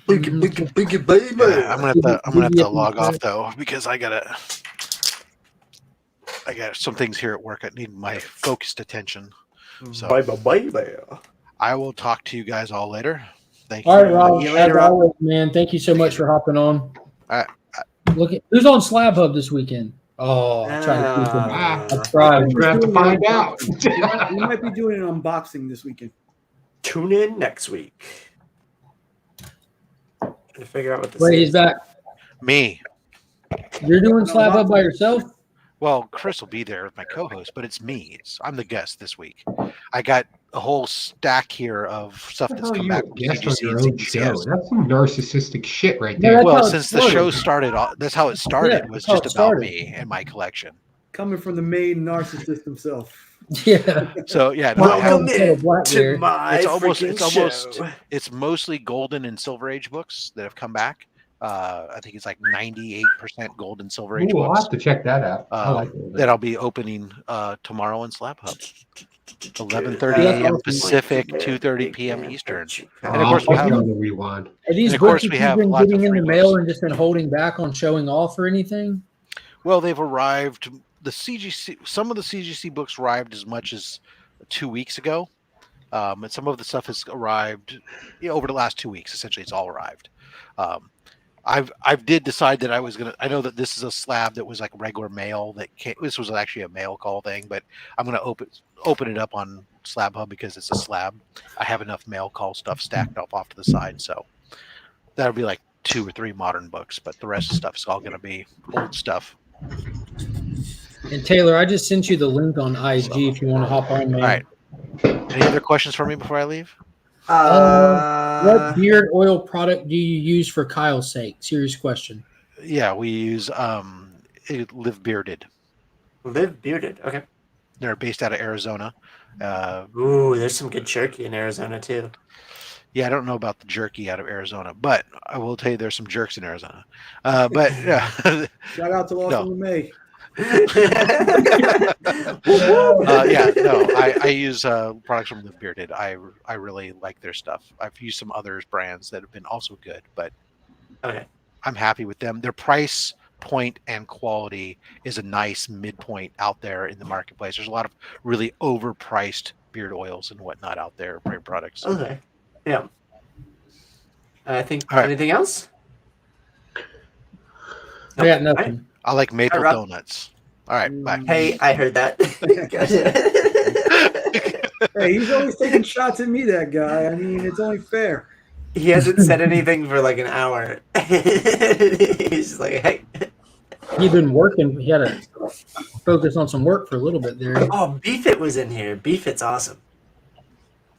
Biggie, baby. Yeah, I'm gonna have to log off though because I got some things here at work that need my focused attention. So Bye. I will talk to you guys all later. Thank All you. right, Rob. See you As later, Rob. always, man. Thank you so much for hopping on. All right. Look at who's on Slab Hub this weekend. Oh, I tried to keep him. I tried. We're gonna have to find out. We might be doing an unboxing this weekend. Tune in next week. Trying to figure out what this Wait, is. he's back. Me. You're doing Slab Hub by yourself? Well, Chris will be there with my co-host, but it's me. I'm the guest this week. I got a whole stack here of stuff that's How come you back a from guest on CGC your and own show? CGCS. That's some narcissistic shit right No, there. that's Well, how it since the started. show started, that's how it started. Yeah, Was that's how just it about started. me and my collection. Coming from the main narcissist himself. Yeah. So yeah, no, I have, Welcome in Black to Bear. my it's mostly golden and silver age books that have come back. I think it's like 98% gold and silver age Ooh, I'll books. have to check that out. I like it. That I'll be opening tomorrow in Slab Hub. 11:30 That's a.m. awesome. Pacific, 2:30 p.m. Eastern. And of I'll course we check have it on the rewind. Are these And of books course that we you've have been lots of getting in free the mail books. and just been holding back on showing off or anything? Well, they've arrived. The CGC, some of the CGC books arrived as much as 2 weeks ago, and some of the stuff has arrived over the last 2 weeks. Essentially, it's all arrived. I did decide that I was gonna. I know that this is a slab that was like regular mail. This was actually a mail call thing, but I'm gonna open it up on Slab Hub because it's a slab. I have enough mail call stuff stacked up off to the side, so that'll be like 2 or 3 modern books, but the rest of the stuff is all gonna be old stuff. And Taylor, I just sent you the link on IG if you want to hop on, man. All right. Any other questions for me before I leave? What beard oil product do you use for Kyle's sake? Serious question. Yeah, we use Live Bearded. Live Bearded. Okay. They're based out of Arizona. Ooh, there's some good jerky in Arizona too. Yeah, I don't know about the jerky out of Arizona, but I will tell you there's some jerks in Arizona. But yeah. Shout out to Lost on the May. I use products from Live Bearded. I really like their stuff. I've used some other brands that have been also good, but I'm happy with them. Their price point and quality is a nice midpoint out there in the marketplace. There's a lot of really overpriced beard oils and whatnot out there, beard products. Okay. Yeah. I think anything else? I got nothing. Right. I like maple All right, donuts. All right, bye. Hey, I heard that. Hey, he's always taking shots at me, that guy. I mean, it's only fair. He hasn't said anything for like an hour. He's just like, hey. He'd been working. He had to focus on some work for a little bit there. Oh, Beefit was in here. Beefit's awesome.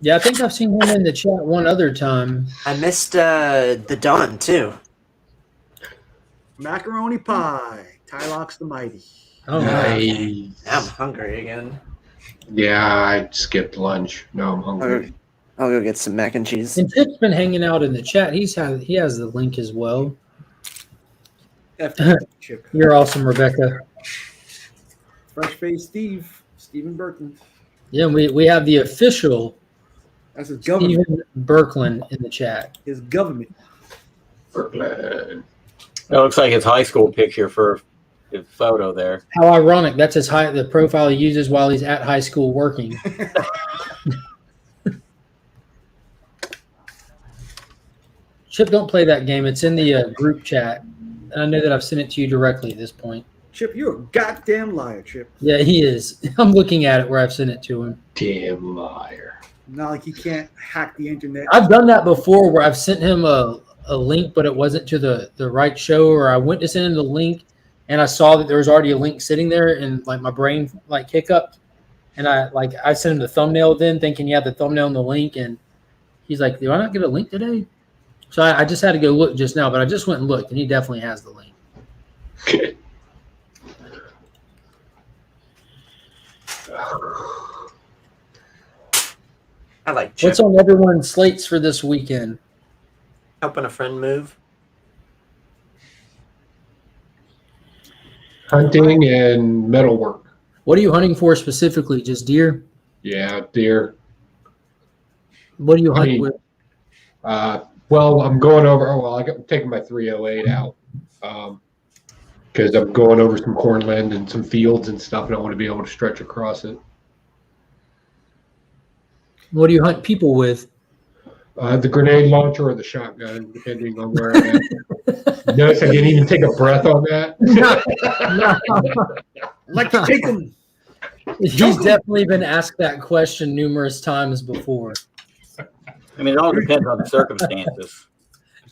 Yeah, I think I've seen him in the chat one other time. I missed the Don too. Macaroni pie. Tylox the Mighty. Oh, nice. I'm hungry again. Yeah, I skipped lunch. No, I'm hungry. I'll go get some mac and cheese. And Chip's been hanging out in the chat. He has the link as well. Chip. You're awesome, Rebecca. Fresh face Stephen Berkland. Yeah, we have the official That's his government. Stephen Berkland in the chat. His government. Berkland. That looks like his high school picture for his photo there. How ironic. That's the profile he uses while he's at high school working. Chip, don't play that game. It's in the group chat. And I know that I've sent it to you directly at this point. Chip, you're a goddamn liar, Chip. Yeah, he is. I'm looking at it where I've sent it to him. Damn liar. Not like you can't hack the internet. I've done that before where I've sent him a link, but it wasn't to the right show, or I went to send him the link and I saw that there was already a link sitting there, and like my brain like hiccuped, and I sent him the thumbnail then thinking he had the thumbnail and the link, and he's like, "Do I not get a link today?" So I just had to go look just now, but I just went and looked, and he definitely has the link. Okay. I like Chip. What's on everyone's slates for this weekend? Helping a friend move. Hunting and metalwork. What are you hunting for specifically? Just deer? Yeah, deer. What do you hunt with? Well, I'm going over. I'm taking my 308 out because I'm going over some cornland and some fields and stuff, and I want to be able to stretch across it. What do you hunt people with? The grenade launcher or the shotgun, depending on where I'm at. Notice I didn't even take a breath on that. I'd like to take them. He's definitely been asked that question numerous times before. I mean, it all depends on the circumstances.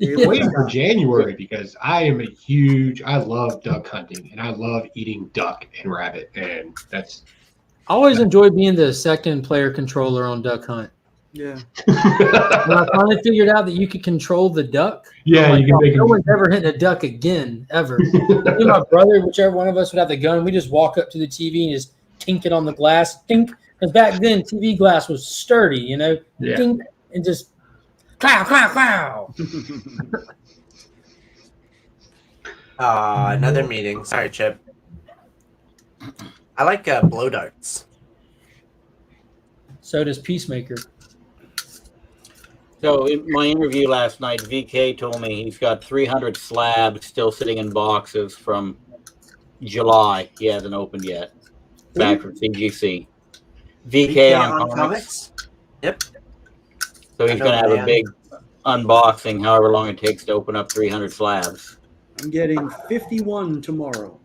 I'm waiting for January because I love duck hunting and I love eating duck and rabbit, and that's. I always enjoy being the second player controller on Duck Hunt. Yeah. When I finally figured out that you could control the duck, yeah, like, you can make no one's ever hitting a duck again, ever. Me and my brother, whichever one of us would have the gun, we just walk up to the TV and just tink it on the glass, tink. Because back then, TV glass was sturdy, you know, Yeah. tink, and just clow, clow, clow. Another meeting. Sorry, Chip. I like blow darts. So does Peacemaker. So in my interview last night, VK told me he's got 300 slabs still sitting in boxes from July. He hasn't opened yet. Back from CGC. VK on comics. Yep. So he's going to have a big unboxing, however long it takes to open up 300 slabs. I'm getting 51 tomorrow.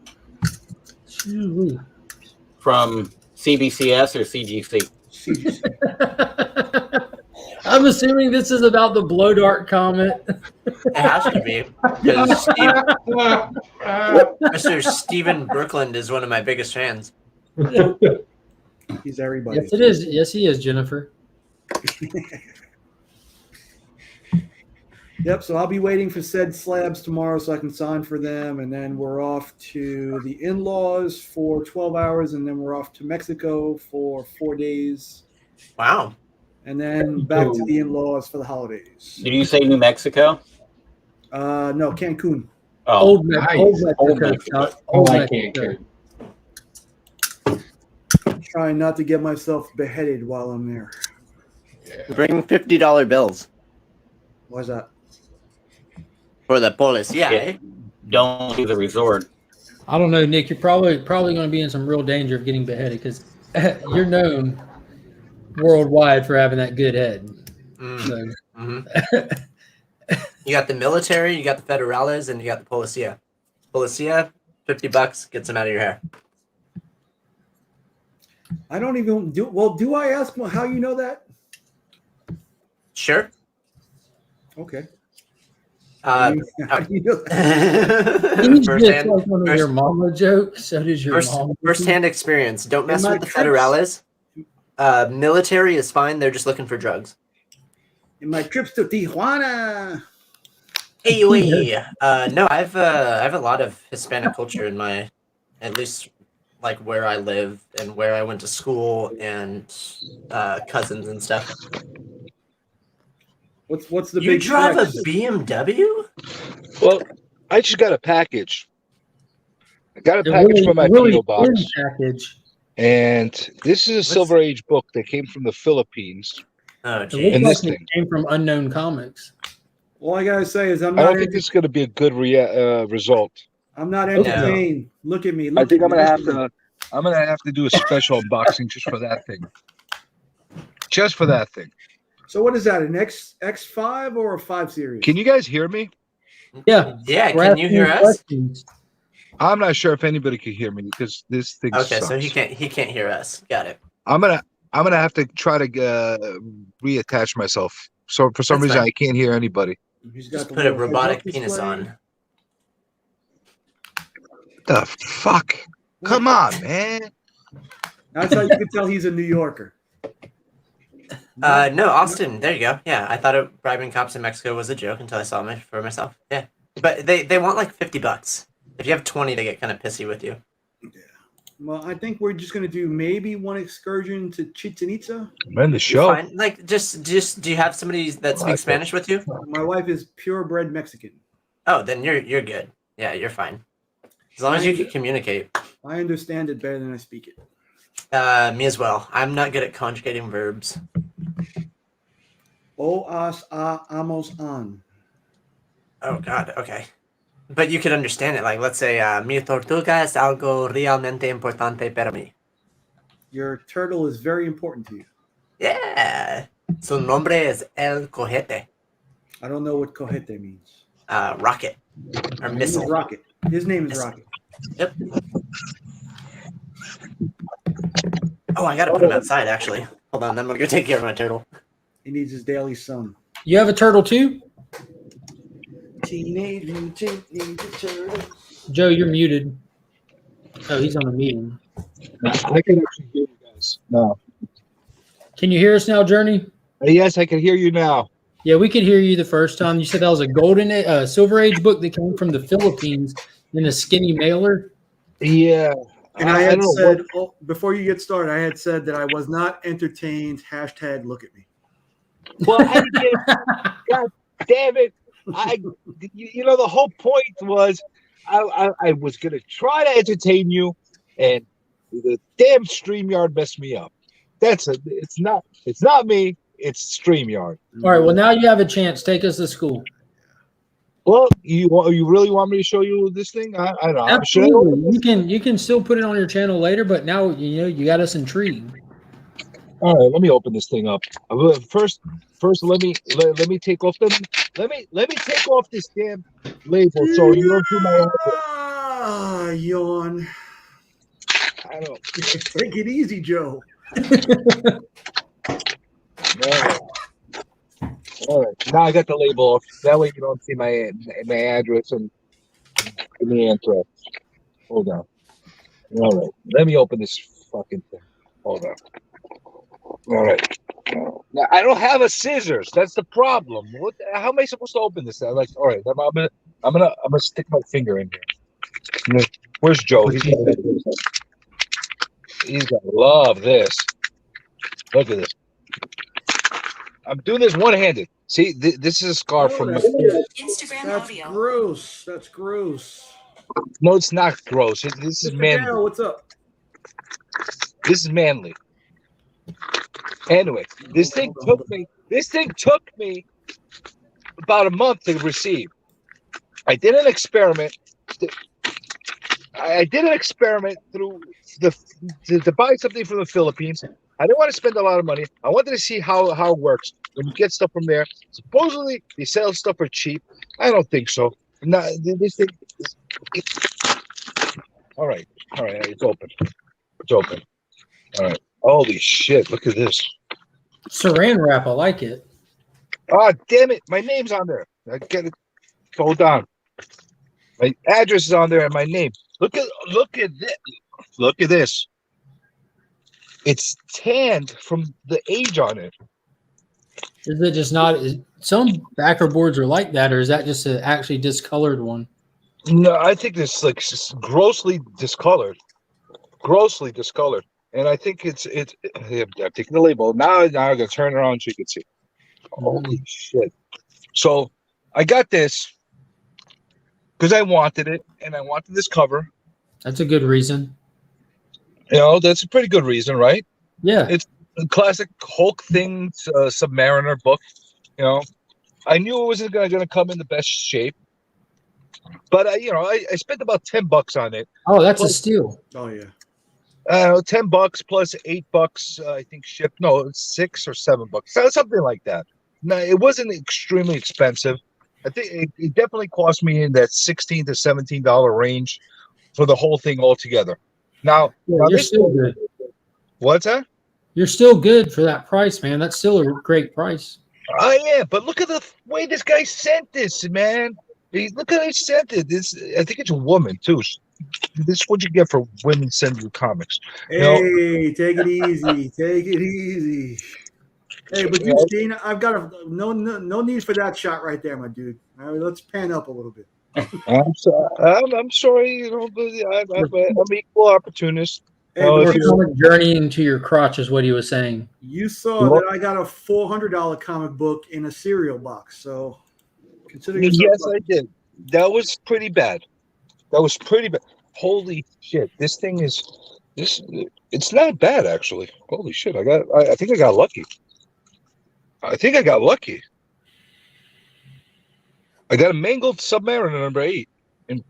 From CBCS or CGC? I'm assuming this is about the blow dart comment. It has to be. Because Mr. Stephen Berkland is one of my biggest fans. He's everybody. Yes, it is. Yes, he is, Jennifer. Yep, so I'll be waiting for said slabs tomorrow so I can sign for them, and then we're off to the in-laws for 12 hours, and then we're off to Mexico for 4 days. Wow. And then back to the in-laws for the holidays. Did you say New Mexico? No, Cancun. Oh, Old Mexico. Old Mexico. Trying not to get myself beheaded while I'm there. Bring $50 bills. Why's that? For the police, yeah. Don't do the resort. I don't know, Nick. You're probably going to be in some real danger of getting beheaded because you're known worldwide for having that good head. So. You got the military, you got the federales, and you got the policia. Policia, $50 gets them out of your hair. I don't even do. Well, do I ask how you know that? Sure. Okay. He's just like one of your mama jokes. So does your mom. First-hand experience. Don't mess with the federales. Military is fine. They're just looking for drugs. In my trips to Tijuana. Hey, no, I've a lot of Hispanic culture in my, at least like where I live and where I went to school and cousins and stuff. What's the you big drive flex? a BMW? Well, I just got a package. I got a package from my PO box. Package. And this is a Silver Age book that came from the Philippines. Oh, geez. And this thing came from Unknown Comics. All I gotta say is I don't think this is going to be a good result. I'm not entertained. Look at me. I think I'm going to have to. I'm going to have to do a special unboxing just for that thing. Just for that thing. So what is that? An X5 or a 5 series? Can you guys hear me? Yeah. Yeah. Can you hear us? I'm not sure if anybody can hear me because this thing. Okay, sucks. so he can't hear us. Got it. I'm gonna have to try to reattach myself. So for some reason I can't hear anybody. Just put a robotic penis on. The fuck? Come on, man. That's how you can tell he's a New Yorker. No, Austin. There you go. Yeah, I thought bribing cops in Mexico was a joke until I saw it for myself. Yeah, but they want like $50. If you have 20, they get kind of pissy with you. Well, I think we're just gonna do maybe one excursion to Chichen Itza. Man, the show. Fine. Like, just do you have somebody that speaks Spanish with you? My wife is purebred Mexican. Oh, then you're good. Yeah, you're fine. As long as you can communicate. I understand it better than I speak it. Me as well. I'm not good at conjugating verbs. Amos on. Oh God. Okay. But you could understand it. Like, let's say, mi tortuga es algo realmente importante para mí. Your turtle is very important to you. Yeah. Su nombre es El Cojete. I don't know what cojete means. Rocket. Or missile. Rocket. His name is Rocket. Yep. Oh, I gotta put him outside, actually. Hold on, I'm gonna go take care of my turtle. He needs his daily sun. You have a turtle too? Teenage Mutant Ninja Turtle. Joe, you're muted. Oh, he's on a meeting. I can actually hear you guys now. Can you hear us now, Journey? Yes, I can hear you now. Yeah, we could hear you the first time. You said that was a Silver Age book that came from the Philippines in a skinny mailer. Yeah. And I had said, before you get started, I had said that I was not entertained. # look at me. Well, God damn it. The whole point was I was going to try to entertain you, and the damn StreamYard messed me up. It's not me. It's StreamYard. All right. Well, now you have a chance. Take us to school. Well, you really want me to show you this thing? I don't know. Absolutely. You can still put it on your channel later, but now you got us intrigued. All right, let me open this thing up. First, let me take off this damn label so you don't do my yawn. I don't. Take it easy, Joe. All right, now I got the label off. That way you don't see my address and the anthrax. Hold on. All right, let me open this fucking thing. Hold on. All right. Now I don't have a scissors. That's the problem. How am I supposed to open this? All right. I'm gonna stick my finger in here. Where's Joe? He's gonna love this. Look at this. I'm doing this one-handed. See, this is a scar from my Instagram audio. Gross. That's gross. No, it's not gross. This is manly. Dale, what's up? This is manly. Anyway, this thing took me about a month to receive. I did an experiment. I did an experiment to buy something from the Philippines. I didn't want to spend a lot of money. I wanted to see how it works when you get stuff from there. Supposedly they sell stuff for cheap. I don't think so. No, this thing. All right, it's open. It's open. All right. Holy shit! Look at this. Saran wrap. I like it. Oh, damn it! My name's on there. I get it. Hold on. My address is on there and my name. Look at this. Look at this. It's tanned from the age on it. Is it just not? Some backer boards are like that, or is that just an actually discolored one? No, I think it's like grossly discolored. Grossly discolored. And I think it's I'm taking the label. Now I'm gonna turn it around so you can see. Holy shit. So I got this because I wanted it and I wanted this cover. That's a good reason. You know, that's a pretty good reason, right? Yeah. It's a classic Hulk thing, Submariner book. You know, I knew it wasn't going to come in the best shape, but I spent about $10 on it. Oh, that's a steal. Oh yeah. $10 plus $8, I think shipped. No, it's $6 or $7, something like that. No, it wasn't extremely expensive. I think it definitely cost me in that $16 to $17 range for the whole thing altogether. Now, you're still good. What's that? You're still good for that price, man. That's still a great price. Oh yeah, but look at the way this guy sent this, man. Look at how he sent it. I think it's a woman too. This is what you get for women sending you comics. Hey, take it easy. Take it easy. Hey, but you've seen, I've got no need for that shot right there, my dude. All right, let's pan up a little bit. I'm sorry, I'm equal opportunist. Hey, journeying to your crotch is what he was saying. You saw that I got a $400 comic book in a cereal box, so consider yourself. Yes, I did. That was pretty bad. Holy shit! This thing is it's not bad actually. Holy shit! I think I got lucky. I got a mangled Submariner number 8, and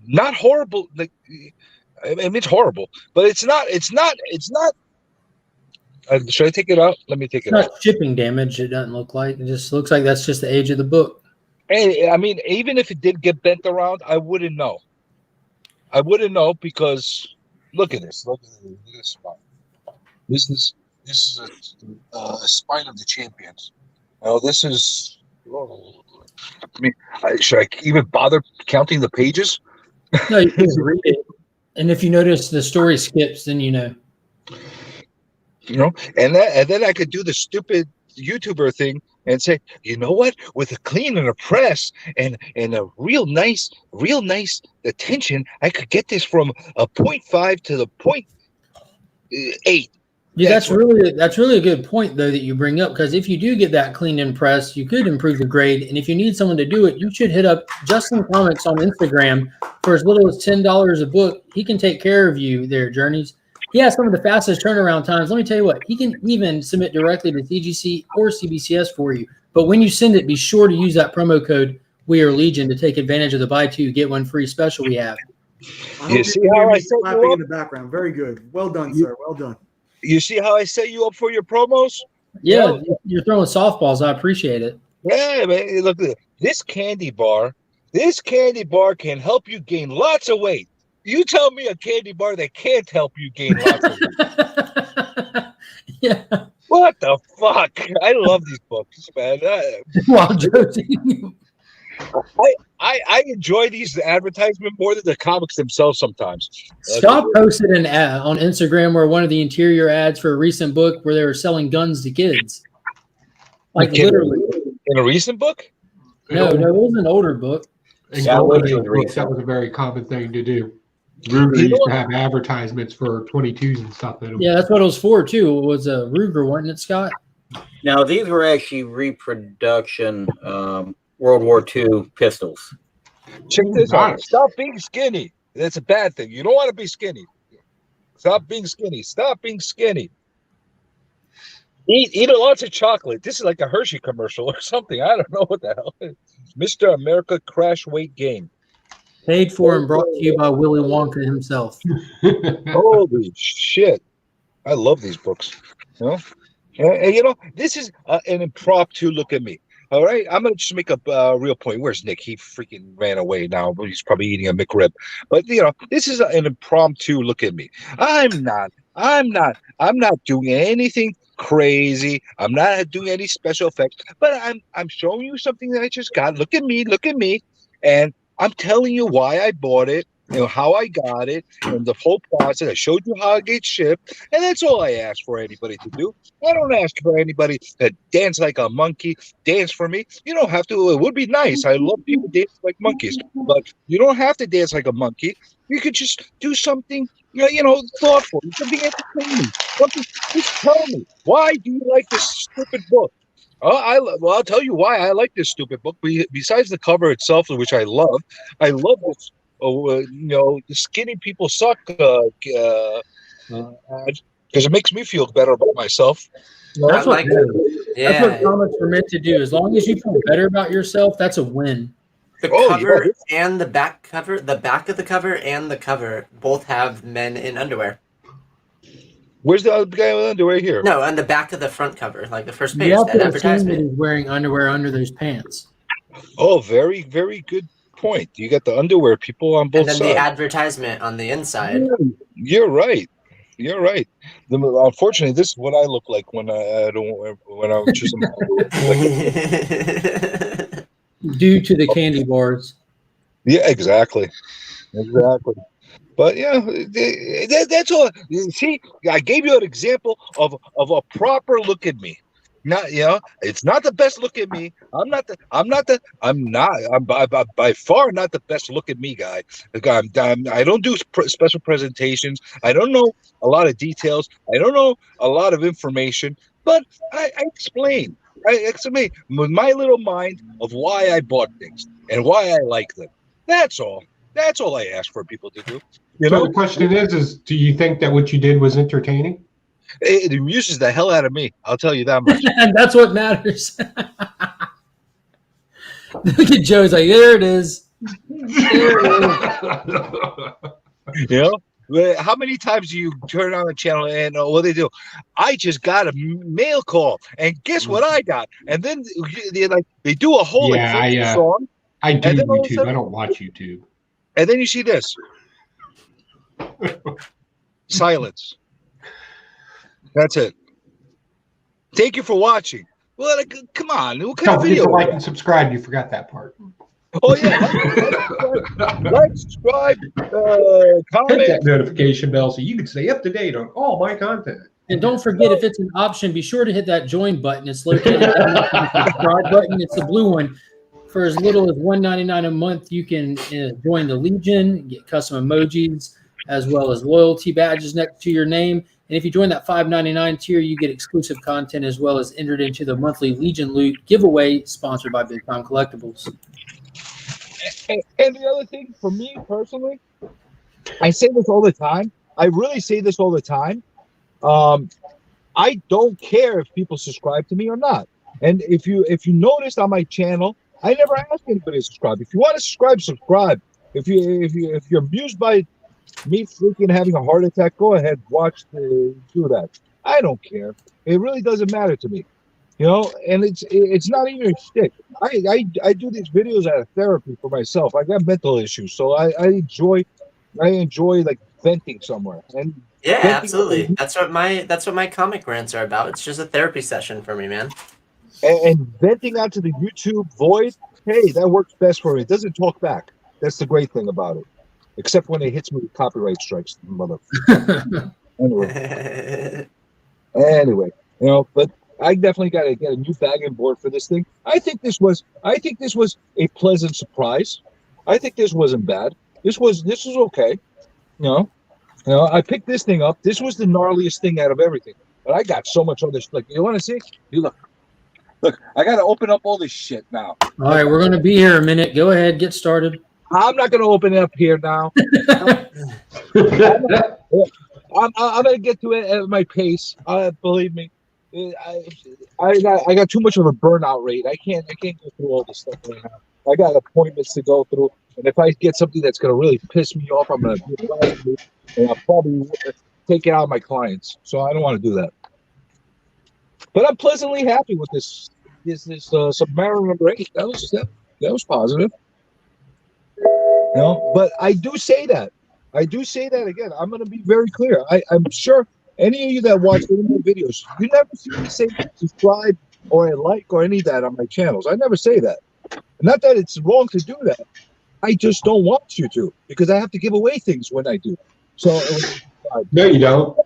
not horrible. Like, I mean, it's horrible, but it's not. Should I take it out? Let me take it out. It's not shipping damage. It doesn't look like. It just looks like that's just the age of the book. And I mean, even if it did get bent around, I wouldn't know. Because look at this. Look at this spine. This is a spine of the champions. Now this is. I mean, should I even bother counting the pages? No, you can read it. And if you notice the story skips, then you know. And then I could do the stupid YouTuber thing and say, you know what? With a clean and a press and a real nice attention, I could get this from a 0.5 to the 0.8. Yeah, that's really a good point though that you bring up, because if you do get that cleaned and pressed, you could improve the grade. And if you need someone to do it, you should hit up Justin Comics on Instagram for as little as $10 a book. He can take care of you there, Journeys. He has some of the fastest turnaround times. Let me tell you what, he can even submit directly to CGC or CBCS for you. But when you send it, be sure to use that promo code We Are Legion to take advantage of the buy two get one free special we have. You see how I set you up in the background? Very good. Well done, sir. Well done. You see how I set you up for your promos? Yeah, you're throwing softballs. I appreciate it. Yeah, man. Look at this candy bar. This candy bar can help you gain lots of weight. You tell me a candy bar that can't help you gain lots of weight. Yeah. What the fuck? I love these books, man. Wow, Josie. I enjoy these advertisements more than the comics themselves sometimes. Scott posted an ad on Instagram where one of the interior ads for a recent book where they were selling guns to kids. Like literally. In a recent book? No, it was an older book. That was a very common thing to do. Ruger used to have advertisements for 22s and stuff. Yeah, that's what it was for too. It was a Ruger, wasn't it, Scott? Now these were actually reproduction World War II pistols. Check this out. Stop being skinny. That's a bad thing. You don't want to be skinny. Stop being skinny. Stop being skinny. Eat lots of chocolate. This is like a Hershey commercial or something. I don't know what the hell. Mr. America Crash Weight Gain. Paid for and brought to you by Willy Wonka himself. Holy shit. I love these books. You know, and you know, this is an impromptu look at me. All right, I'm gonna just make a real point. Where's Nick? He freaking ran away now, but he's probably eating a McRib. But you know, this is an impromptu look at me. I'm not. I'm not doing anything crazy. I'm not doing any special effects. But I'm showing you something that I just got. Look at me. Look at me. And I'm telling you why I bought it and how I got it and the whole process. I showed you how it gets shipped, and that's all I ask for anybody to do. I don't ask for anybody to dance like a monkey, dance for me. You don't have to. It would be nice. I love people dancing like monkeys, but you don't have to dance like a monkey. You could just do something, you know, thoughtful, something entertaining. Something. Just tell me, why do you like this stupid book? Well, I'll tell you why I like this stupid book. Besides the cover itself, which I love this. You know, the skinny people suck ad, because it makes me feel better about myself. That's what comics are meant to do. As long as you feel better about yourself, that's a win. The cover and the back cover, the back of the cover and the cover both have men in underwear. Where's the other guy with underwear here? No, on the back of the front cover, like the first page, You have that to assume advertisement. that he's wearing underwear under those pants. Oh, very, very good point. You got the underwear people on both And then sides. the advertisement on the inside. You're right. You're right. Unfortunately, this is what I look like when I'm just due to the candy bars. Yeah, exactly. But yeah, that's all. See, I gave you an example of a proper look at me. Not, you know, it's not the best look at me. I'm by far not the best look at me guy. I don't do special presentations. I don't know a lot of details. I don't know a lot of information, but I explain. I explain with my little mind of why I bought things and why I like them. That's all. That's all I ask for people to do. You know? The question is do you think that what you did was entertaining? It amuses the hell out of me. I'll tell you that much. And that's what matters. Look at Joe's like, there it is. There it is. You know? How many times do you turn on the channel and what they do? I just got a mail call, and guess what I got? And then they do a whole song. I do YouTube. I don't watch YouTube. And then you see this. Silence. That's it. Thank you for watching. Well, come on. What kind Don't of forget video? to like and subscribe. You forgot that part. Oh, yeah. Like, subscribe, comment. Hit that notification bell so you can stay up to date on all my content. And don't forget, if it's an option, be sure to hit that join button. It's located on the subscribe button. It's the blue one. For as little as $1.99 a month, you can join the Legion, get custom emojis, as well as loyalty badges next to your name. And if you join that $5.99 tier, you get exclusive content as well as entered into the monthly Legion Loot giveaway sponsored by Big Time Collectibles. And the other thing for me personally, I say this all the time. I really say this all the time. I don't care if people subscribe to me or not. And if you noticed on my channel, I never ask anybody to subscribe. If you want to subscribe. If you're amused by me freaking having a heart attack, go ahead, do that. I don't care. It really doesn't matter to me, you know. And it's not even a shtick. I do these videos out of therapy for myself. I got mental issues, so I enjoy like venting somewhere. And yeah, absolutely. That's what my comic rants are about. It's just a therapy session for me, man. And venting onto the YouTube void, hey, that works best for me. It doesn't talk back. That's the great thing about it. Except when it hits me with copyright strikes, motherfucker. Anyway, you know, but I definitely got to get a new bagging board for this thing. I think this was a pleasant surprise. I think this wasn't bad. This was okay. You know, I picked this thing up. This was the gnarliest thing out of everything. But I got so much other stuff. You want to see? You look, I got to open up all this shit now. All right, we're going to be here a minute. Go ahead, get started. I'm not going to open it up here now. I'm going to get to it at my pace. Believe me, I got too much of a burnout rate. I can't go through all this stuff right now. I got appointments to go through, and if I get something that's going to really piss me off, I'm going to do it. And I'll probably take it out of my clients. So I don't want to do that. But I'm pleasantly happy with this Submariner number 8. That was positive. But I do say that. Again. I'm going to be very clear. I'm sure any of you that watch any of my videos, you never see me say subscribe or a like or any of that on my channels. I never say that. Not that it's wrong to do that. I just don't want you to, because I have to give away things when I do. So no, you don't.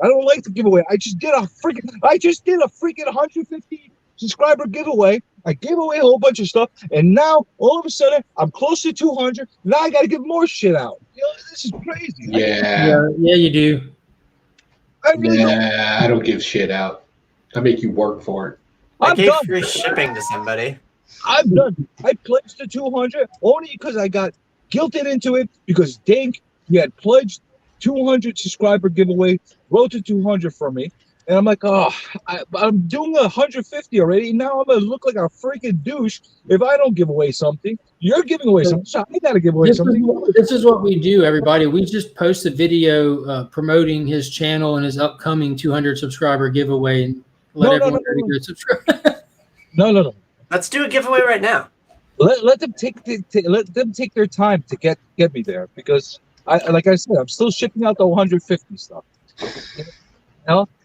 I don't like to give away. I just did a freaking 150 subscriber giveaway. I gave away a whole bunch of stuff, and now all of a sudden I'm close to 200. Now I got to give more shit out. This is crazy. Yeah, you do. I really don't. I don't give shit out. I make you work for it. I gave free shipping to somebody. I'm done. I pledged to 200 only because I got guilted into it because Dink, he had pledged 200 subscriber giveaway, wrote to 200 for me. And I'm like, I'm doing 150 already. Now I'm going to look like a freaking douche if I don't give away something. You're giving away something, so I got to give away something. This is what we do, everybody. We just post a video promoting his channel and his upcoming 200 subscriber giveaway and let everyone go subscribe. No. Let's do a giveaway right now. Let them take their time to get me there, because like I said, I'm still shipping out the 150 stuff.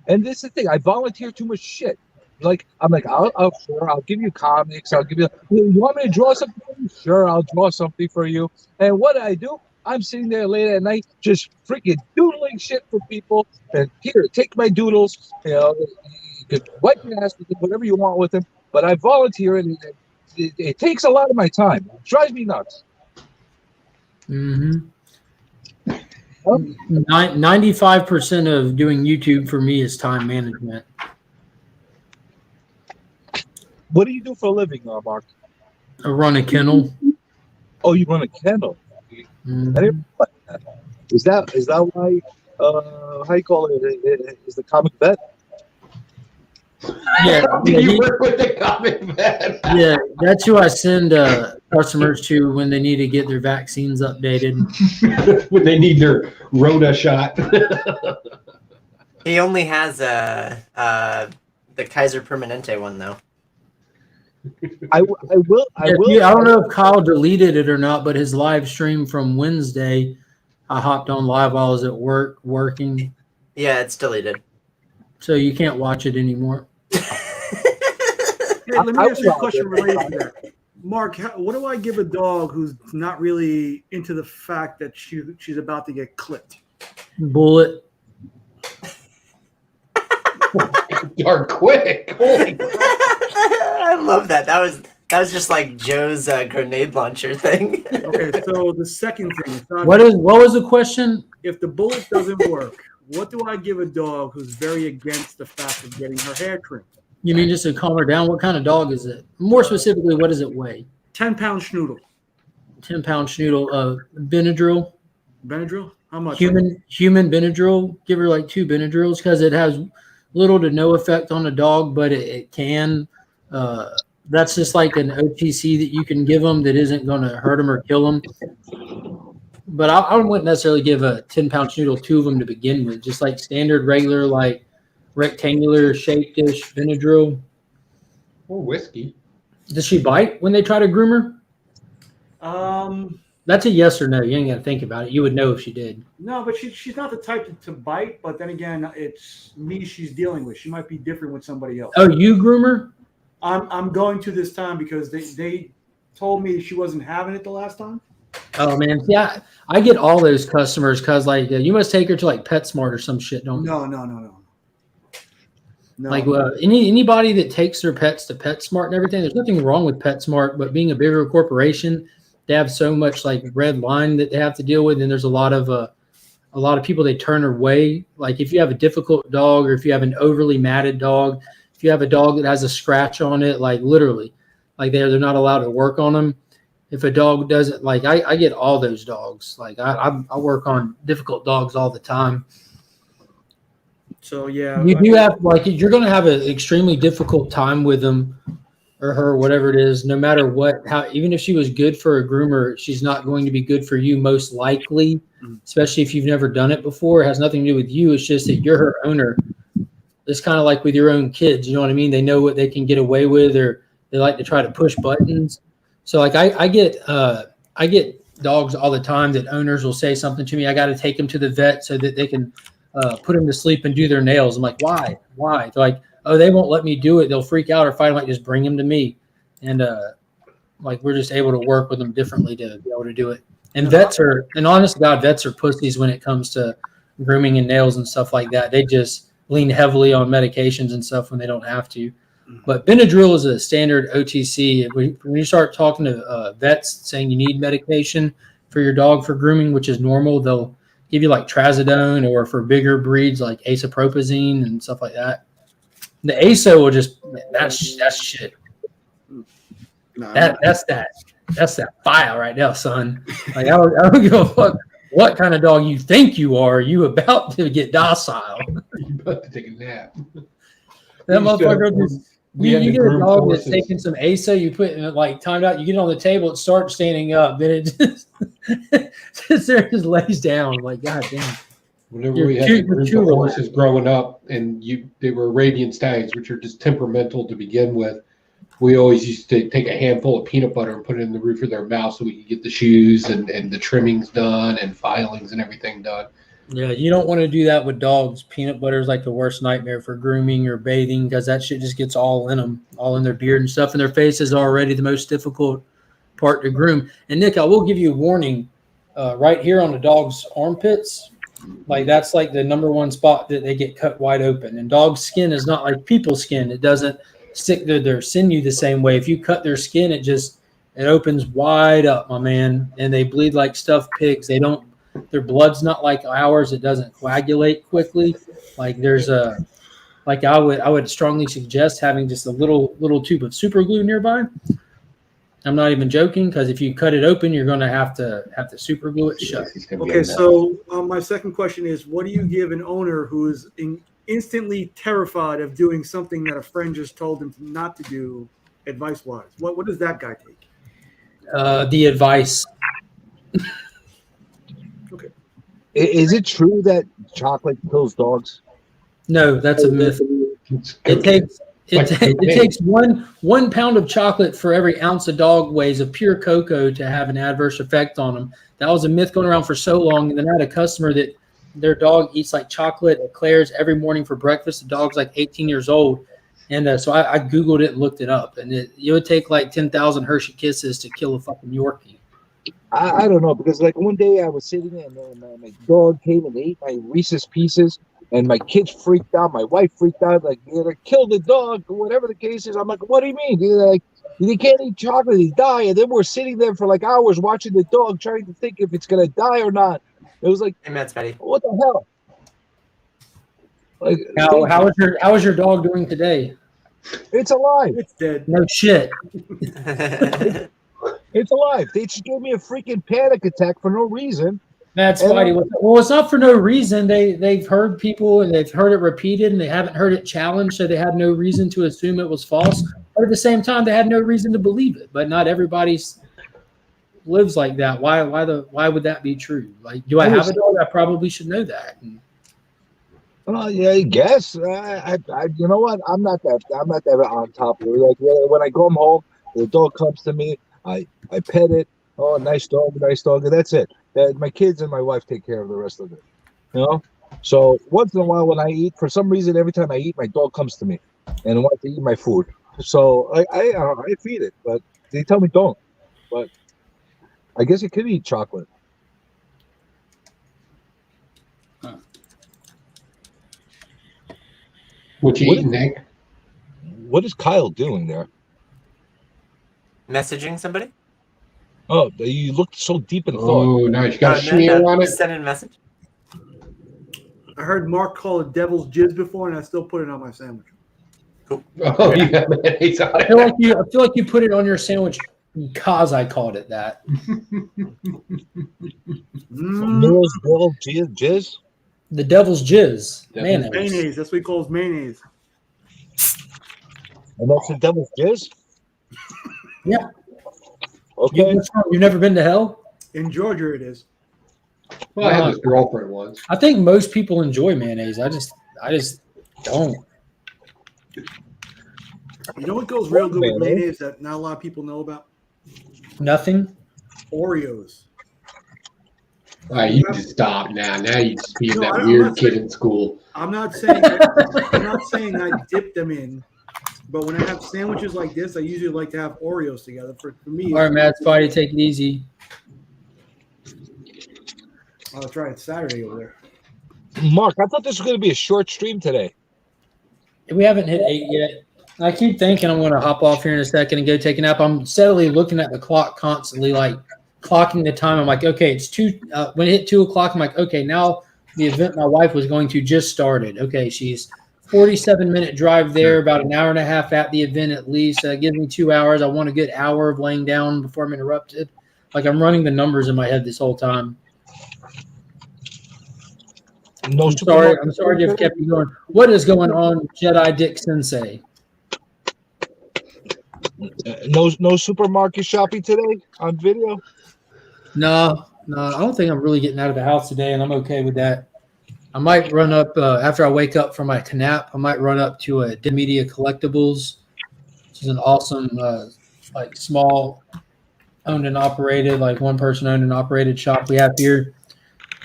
And this is the thing, I volunteer too much shit. I'm like, I'll give you comics. I'll give you. You want me to draw something for you? Sure, I'll draw something for you. And what I do, I'm sitting there late at night, just freaking doodling shit for people. And here, take my doodles. You can wipe your ass with it, whatever you want with them. But I volunteer, and it takes a lot of my time. It drives me nuts. 95% of doing YouTube for me is time management. What do you do for a living, Mark? I run a kennel. Oh, you run a kennel. I didn't know that. Is that why? How you call it? Is the comic vet? Yeah, you work with the comic vet. Yeah, that's who I send customers to when they need to get their vaccines updated. When they need their Rona shot. He only has the Kaiser Permanente one though. I will. I don't know if Kyle deleted it or not, but his live stream from Wednesday, I hopped on live while I was at work working. Yeah, it's deleted. So you can't watch it anymore. Hey, let me ask you a question related to that. Mark, what do I give a dog who's not really into the fact that she's about to get clipped? Bullet. You're quick. Holy crap. I love that. That was just like Joe's grenade launcher thing. Okay, so the second thing. What was the question? If the bullet doesn't work, what do I give a dog who's very against the fact of getting her hair trimmed? You mean just to calm her down? What kind of dog is it? More specifically, what does it weigh? 10-pound schnoodle. 10-pound schnoodle. Benadryl. Benadryl? How much? Human Benadryl. Give her like 2 Benadryls because it has little to no effect on the dog, but it can. That's just like an OTC that you can give them that isn't going to hurt them or kill them. But I wouldn't necessarily give a 10-pound schnoodle 2 of them to begin with. Just like standard, regular, like rectangular shaped-ish Benadryl. Or whiskey. Does she bite when they try to groom her? That's a yes or no. You ain't got to think about it. You would know if she did. No, but she's not the type to bite. But then again, it's me she's dealing with. She might be different with somebody else. Oh, you groom her? I'm going to this time because they told me she wasn't having it the last time. Oh man, yeah, I get all those customers because like you must take her to like PetSmart or some shit, don't you? No. Like anybody that takes their pets to PetSmart and everything, there's nothing wrong with PetSmart, but being a bigger corporation, they have so much like red line that they have to deal with, and there's a lot of people they turn away. Like if you have a difficult dog, or if you have an overly matted dog, if you have a dog that has a scratch on it, like literally, like they're not allowed to work on them. If a dog doesn't, like I get all those dogs. Like I work on difficult dogs all the time. So yeah, you do have like you're going to have an extremely difficult time with them or her, whatever it is, no matter what, even if she was good for a groomer, she's not going to be good for you most likely, especially if you've never done it before. It has nothing to do with you. It's just that you're her owner. It's kind of like with your own kids. You know what I mean? They know what they can get away with, or they like to try to push buttons. So like I get dogs all the time that owners will say something to me. I got to take them to the vet so that they can put them to sleep and do their nails. I'm like, why? They're like, oh, they won't let me do it. They'll freak out or fight. I'm like, just bring them to me. And like we're just able to work with them differently to be able to do it. And honest to God, vets are pussies when it comes to grooming and nails and stuff like that. They just lean heavily on medications and stuff when they don't have to. But Benadryl is a standard OTC. When you start talking to vets saying you need medication for your dog for grooming, which is normal, they'll give you like trazodone, or for bigger breeds like isopropazine and stuff like that. The ASO will just that's shit. That's that file right now, son. Like I don't give a fuck what kind of dog you think you are. You about to get docile. You're about to take a nap. That motherfucker just. You get a dog that's taking some ASO, you put it like timed out, you get it on the table, it starts standing up, then it just sits there and just lays down. Like, God damn. Whenever we had the horses growing up, and they were Arabian stags, which are just temperamental to begin with, we always used to take a handful of peanut butter and put it in the roof of their mouth so we could get the shoes and the trimmings done and filings and everything done. Yeah, you don't want to do that with dogs. Peanut butter is like the worst nightmare for grooming or bathing, because that shit just gets all in them, all in their beard and stuff, and their face is already the most difficult part to groom. And Nick, I will give you a warning. Right here on the dog's armpits, like that's like the number one spot that they get cut wide open. And dog skin is not like people's skin. It doesn't stick to their sinew the same way. If you cut their skin, it opens wide up, my man, and they bleed like stuffed pigs. Their blood's not like ours. It doesn't coagulate quickly. Like I would strongly suggest having just a little tube of super glue nearby. I'm not even joking, because if you cut it open, you're going to have to super glue it shut. Okay, so my second question is, what do you give an owner who is instantly terrified of doing something that a friend just told him not to do, advice-wise? What does that guy take? The advice. Okay. Is it true that chocolate kills dogs? No, that's a myth. It takes 1 pound of chocolate for every ounce a dog weighs of pure cocoa to have an adverse effect on them. That was a myth going around for so long. And then I had a customer that their dog eats like chocolate eclairs every morning for breakfast. The dog's like 18 years old. And so I Googled it and looked it up. And it would take like 10,000 Hershey Kisses to kill a fucking Yorkie. I don't know, because like one day I was sitting there and my dog came and ate my Reese's Pieces, and my kids freaked out. My wife freaked out, like, you're gonna kill the dog, or whatever the case is. I'm like, what do you mean? They're like, they can't eat chocolate, they die. And then we're sitting there for like hours watching the dog, trying to think if it's gonna die or not. It was like, hey, Matt's Betty. What the hell? Like, how is your dog doing today? It's alive. It's dead. No shit. It's alive. They just gave me a freaking panic attack for no reason. That's funny. Well, it's not for no reason. They've heard people and they've heard it repeated, and they haven't heard it challenged, so they had no reason to assume it was false. But at the same time, they had no reason to believe it. But not everybody lives like that. Why would that be true? Like, do I have a dog? I probably should know that. Yeah, I guess. You know what? I'm not that on top of it. Like when I come home, the dog comes to me. I pet it. Oh, nice dog, and that's it. My kids and my wife take care of the rest of it. You know. So once in a while, when I eat, for some reason, every time I eat, my dog comes to me and wants to eat my food. So I feed it, but they tell me don't. But I guess it could eat chocolate. What you eating, Nick? What is Kyle doing there? Messaging somebody? Oh, you looked so deep in thought. Oh, nice. You got a smear on it? Send in a message. I heard Mark call it devil's jizz before, and I still put it on my sandwich. Cool. Oh, yeah, mayonnaise on I feel like you put it on your sandwich because I called it that. Devil's jizz? The devil's jizz. Mayonnaise. That's what he calls mayonnaise. And that's the devil's jizz? Yeah. Okay. You've never been to hell? In Georgia, it is. Well, I had this girlfriend once. I think most people enjoy mayonnaise. I just don't. You know what goes real good with mayonnaise that not a lot of people know about? Nothing. Oreos. All right, you can just stop now. Now you just being No, that I'm weird not kid saying- in school. I'm not saying I dip them in, but when I have sandwiches like this, I usually like to have Oreos together. For me, All right, Matt, Spidey, take it easy. Oh, that's right. It's Saturday over there. Mark, I thought this was going to be a short stream today. We haven't hit 8 yet. I keep thinking I'm going to hop off here in a second and go take a nap. I'm steadily looking at the clock constantly, like clocking the time. I'm like, okay, it's 2. When it hit 2 o'clock, I'm like, okay, now the event my wife was going to just started. Okay, she's 47-minute drive there, about an hour and a half at the event at least. Gives me 2 hours. I want a good hour of laying down before I'm interrupted. Like I'm running the numbers in my head this whole time. No, I'm sorry to have kept you going. What is going on, Jedi Dick Sensei? No supermarket shopping today on video? No, I don't think I'm really getting out of the house today, and I'm okay with that. I might run up after I wake up from my nap. I might run up to a Dead Media Collectibles, which is an awesome, like small, owned and operated, like one person owned and operated shop we have here.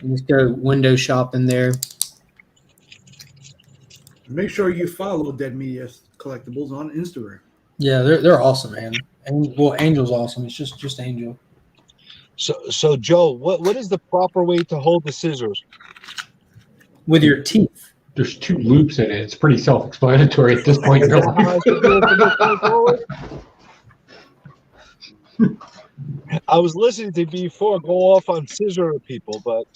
And just go window shopping there. Make sure you follow Dead Media Collectibles on Instagram. Yeah, they're awesome, man. And well, Angel's awesome. It's just Angel. So Joe, what is the proper way to hold the scissors? With your teeth. There's 2 loops in it. It's pretty self-explanatory at this point in your life. I was listening to before go off on scissor people, but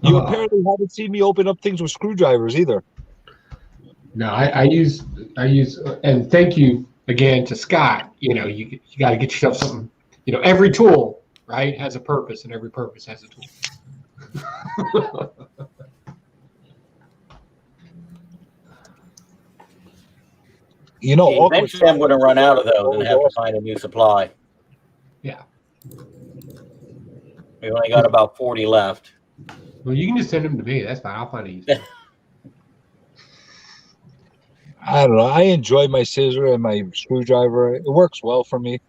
you apparently haven't seen me open up things with screwdrivers either. No, I use, and thank you again to Scott. You know, you got to get yourself something. You know, every tool, right, has a purpose, and every purpose has a tool. You know, eventually I'm going to run out of those and have to find a new supply. Yeah. We only got about 40 left. Well, you can just send them to me. That's fine. I'll find it easy. I don't know. I enjoy my scissor and my screwdriver. It works well for me.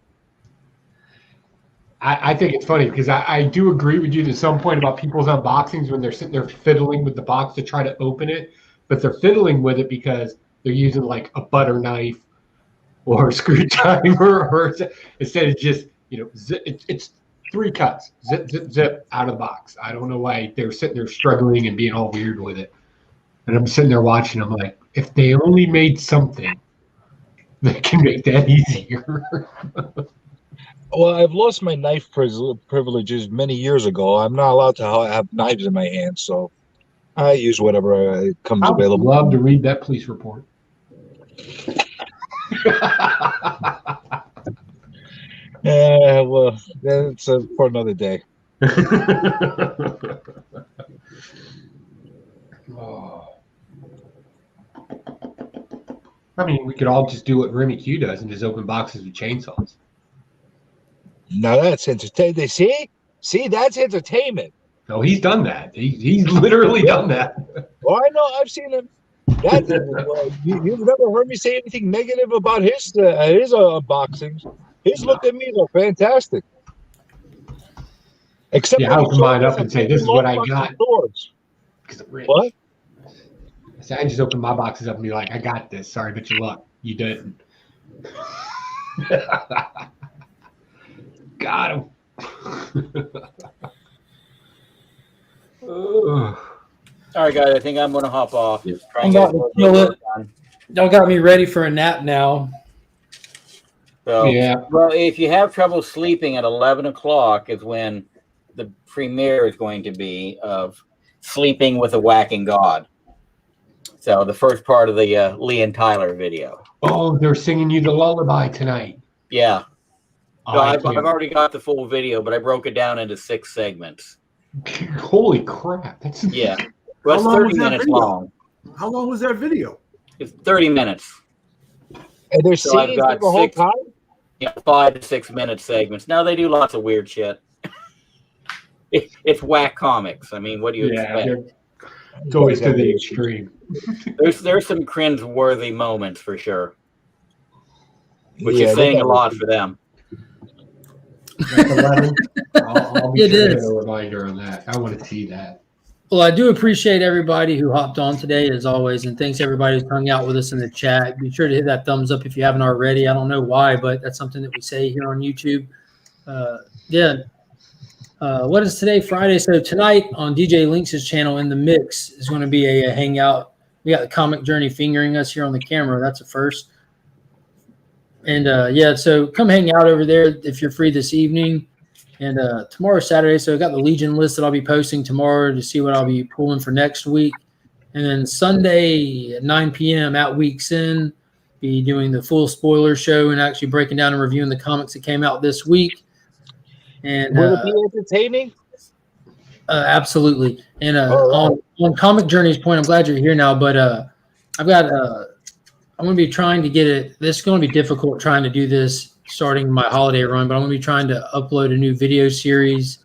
I think it's funny because I do agree with you to some point about people's unboxings when they're sitting there fiddling with the box to try to open it, but they're fiddling with it because they're using like a butter knife or a screwdriver, or instead of just, you know, it's 3 cuts, zip, zip, zip out of the box. I don't know why they're sitting there struggling and being all weird with it. And I'm sitting there watching. I'm like, if they only made something that can make that easier. Well, I've lost my knife privileges many years ago. I'm not allowed to have knives in my hands, so I use whatever comes available. I'd love to read that police report. Well, that's for another day. Oh. I mean, we could all just do what Remy Q does and just open boxes with chainsaws. Now that's entertaining. See, that's entertainment. No, he's done that. He's literally done that. Oh, I know. I've seen him. You've never heard me say anything negative about his unboxings. His look at me are fantastic. Except yeah, I open mine up and say, "This is what I got." Because I'm rich. What? I just open my boxes up and be like, "I got this. Sorry, but your luck, you didn't." Got him. All right, guys. I think I'm going to hop off. I'm about to kill it. Y'all got me ready for a nap now. So, yeah. Well, if you have trouble sleeping at 11 o'clock is when the premiere is going to be of Sleeping with a Whacking God. So the first part of the Lee and Tyler video. Oh, they're singing you the lullaby tonight. Yeah. So Oh, I've already got the full video, but I broke it down into 6 segments. Holy crap. That's... Yeah. Well, it's How long 30 was that minutes video? long. How long was that video? It's 30 minutes. And they're So I've singing got the whole 6, time? 5 to 6 minute segments. Now they do lots of weird shit. It's whack comics. I mean, what do you expect? It's always to the extreme. There's some cringe-worthy moments for sure, which Yeah, is they saying a got lot for them. That's 11. I'll be It sure to is. get a reminder on that. I want to see that. Well, I do appreciate everybody who hopped on today, as always, and thanks everybody who's hung out with us in the chat. Be sure to hit that thumbs up if you haven't already. I don't know why, but that's something that we say here on YouTube. What is today? Friday. So tonight on DJ Lynx's channel, In the Mix, is going to be a hangout. We got the Comic Journey fingering us here on the camera. That's a first. And so come hang out over there if you're free this evening. And tomorrow's Saturday, so I got the Legion list that I'll be posting tomorrow to see what I'll be pulling for next week. And then Sunday at 9 p.m. at Weeks In, be doing the full spoiler show and actually breaking down and reviewing the comics that came out this week. And will it be entertaining? Absolutely. And on Comic Journey's point, I'm glad you're here now, but I'm going to be trying to get it. This is going to be difficult trying to do this starting my holiday run, but I'm going to be trying to upload a new video series,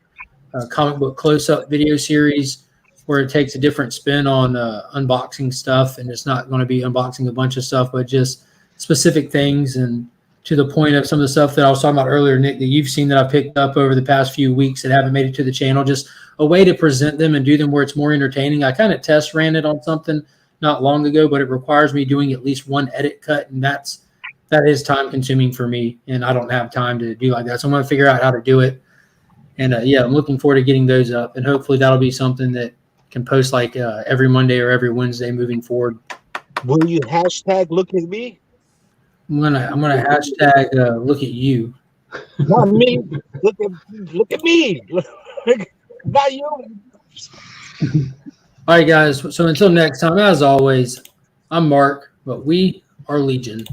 comic book close-up video series, where it takes a different spin on unboxing stuff, and it's not going to be unboxing a bunch of stuff, but just specific things, and to the point of some of the stuff that I was talking about earlier, Nick, that you've seen that I've picked up over the past few weeks that haven't made it to the channel, just a way to present them and do them where it's more entertaining. I kind of test ran it on something not long ago, but it requires me doing at least one edit cut, and that is time consuming for me, and I don't have time to do like that. So I'm going to figure out how to do it. And I'm looking forward to getting those up, and hopefully that'll be something that can post like every Monday or every Wednesday moving forward. Will you hashtag look at me? I'm gonna hashtag look at you. Not me. Look at me. Not you. All right, guys. So until next time, as always, I'm Mark, but we are Legion.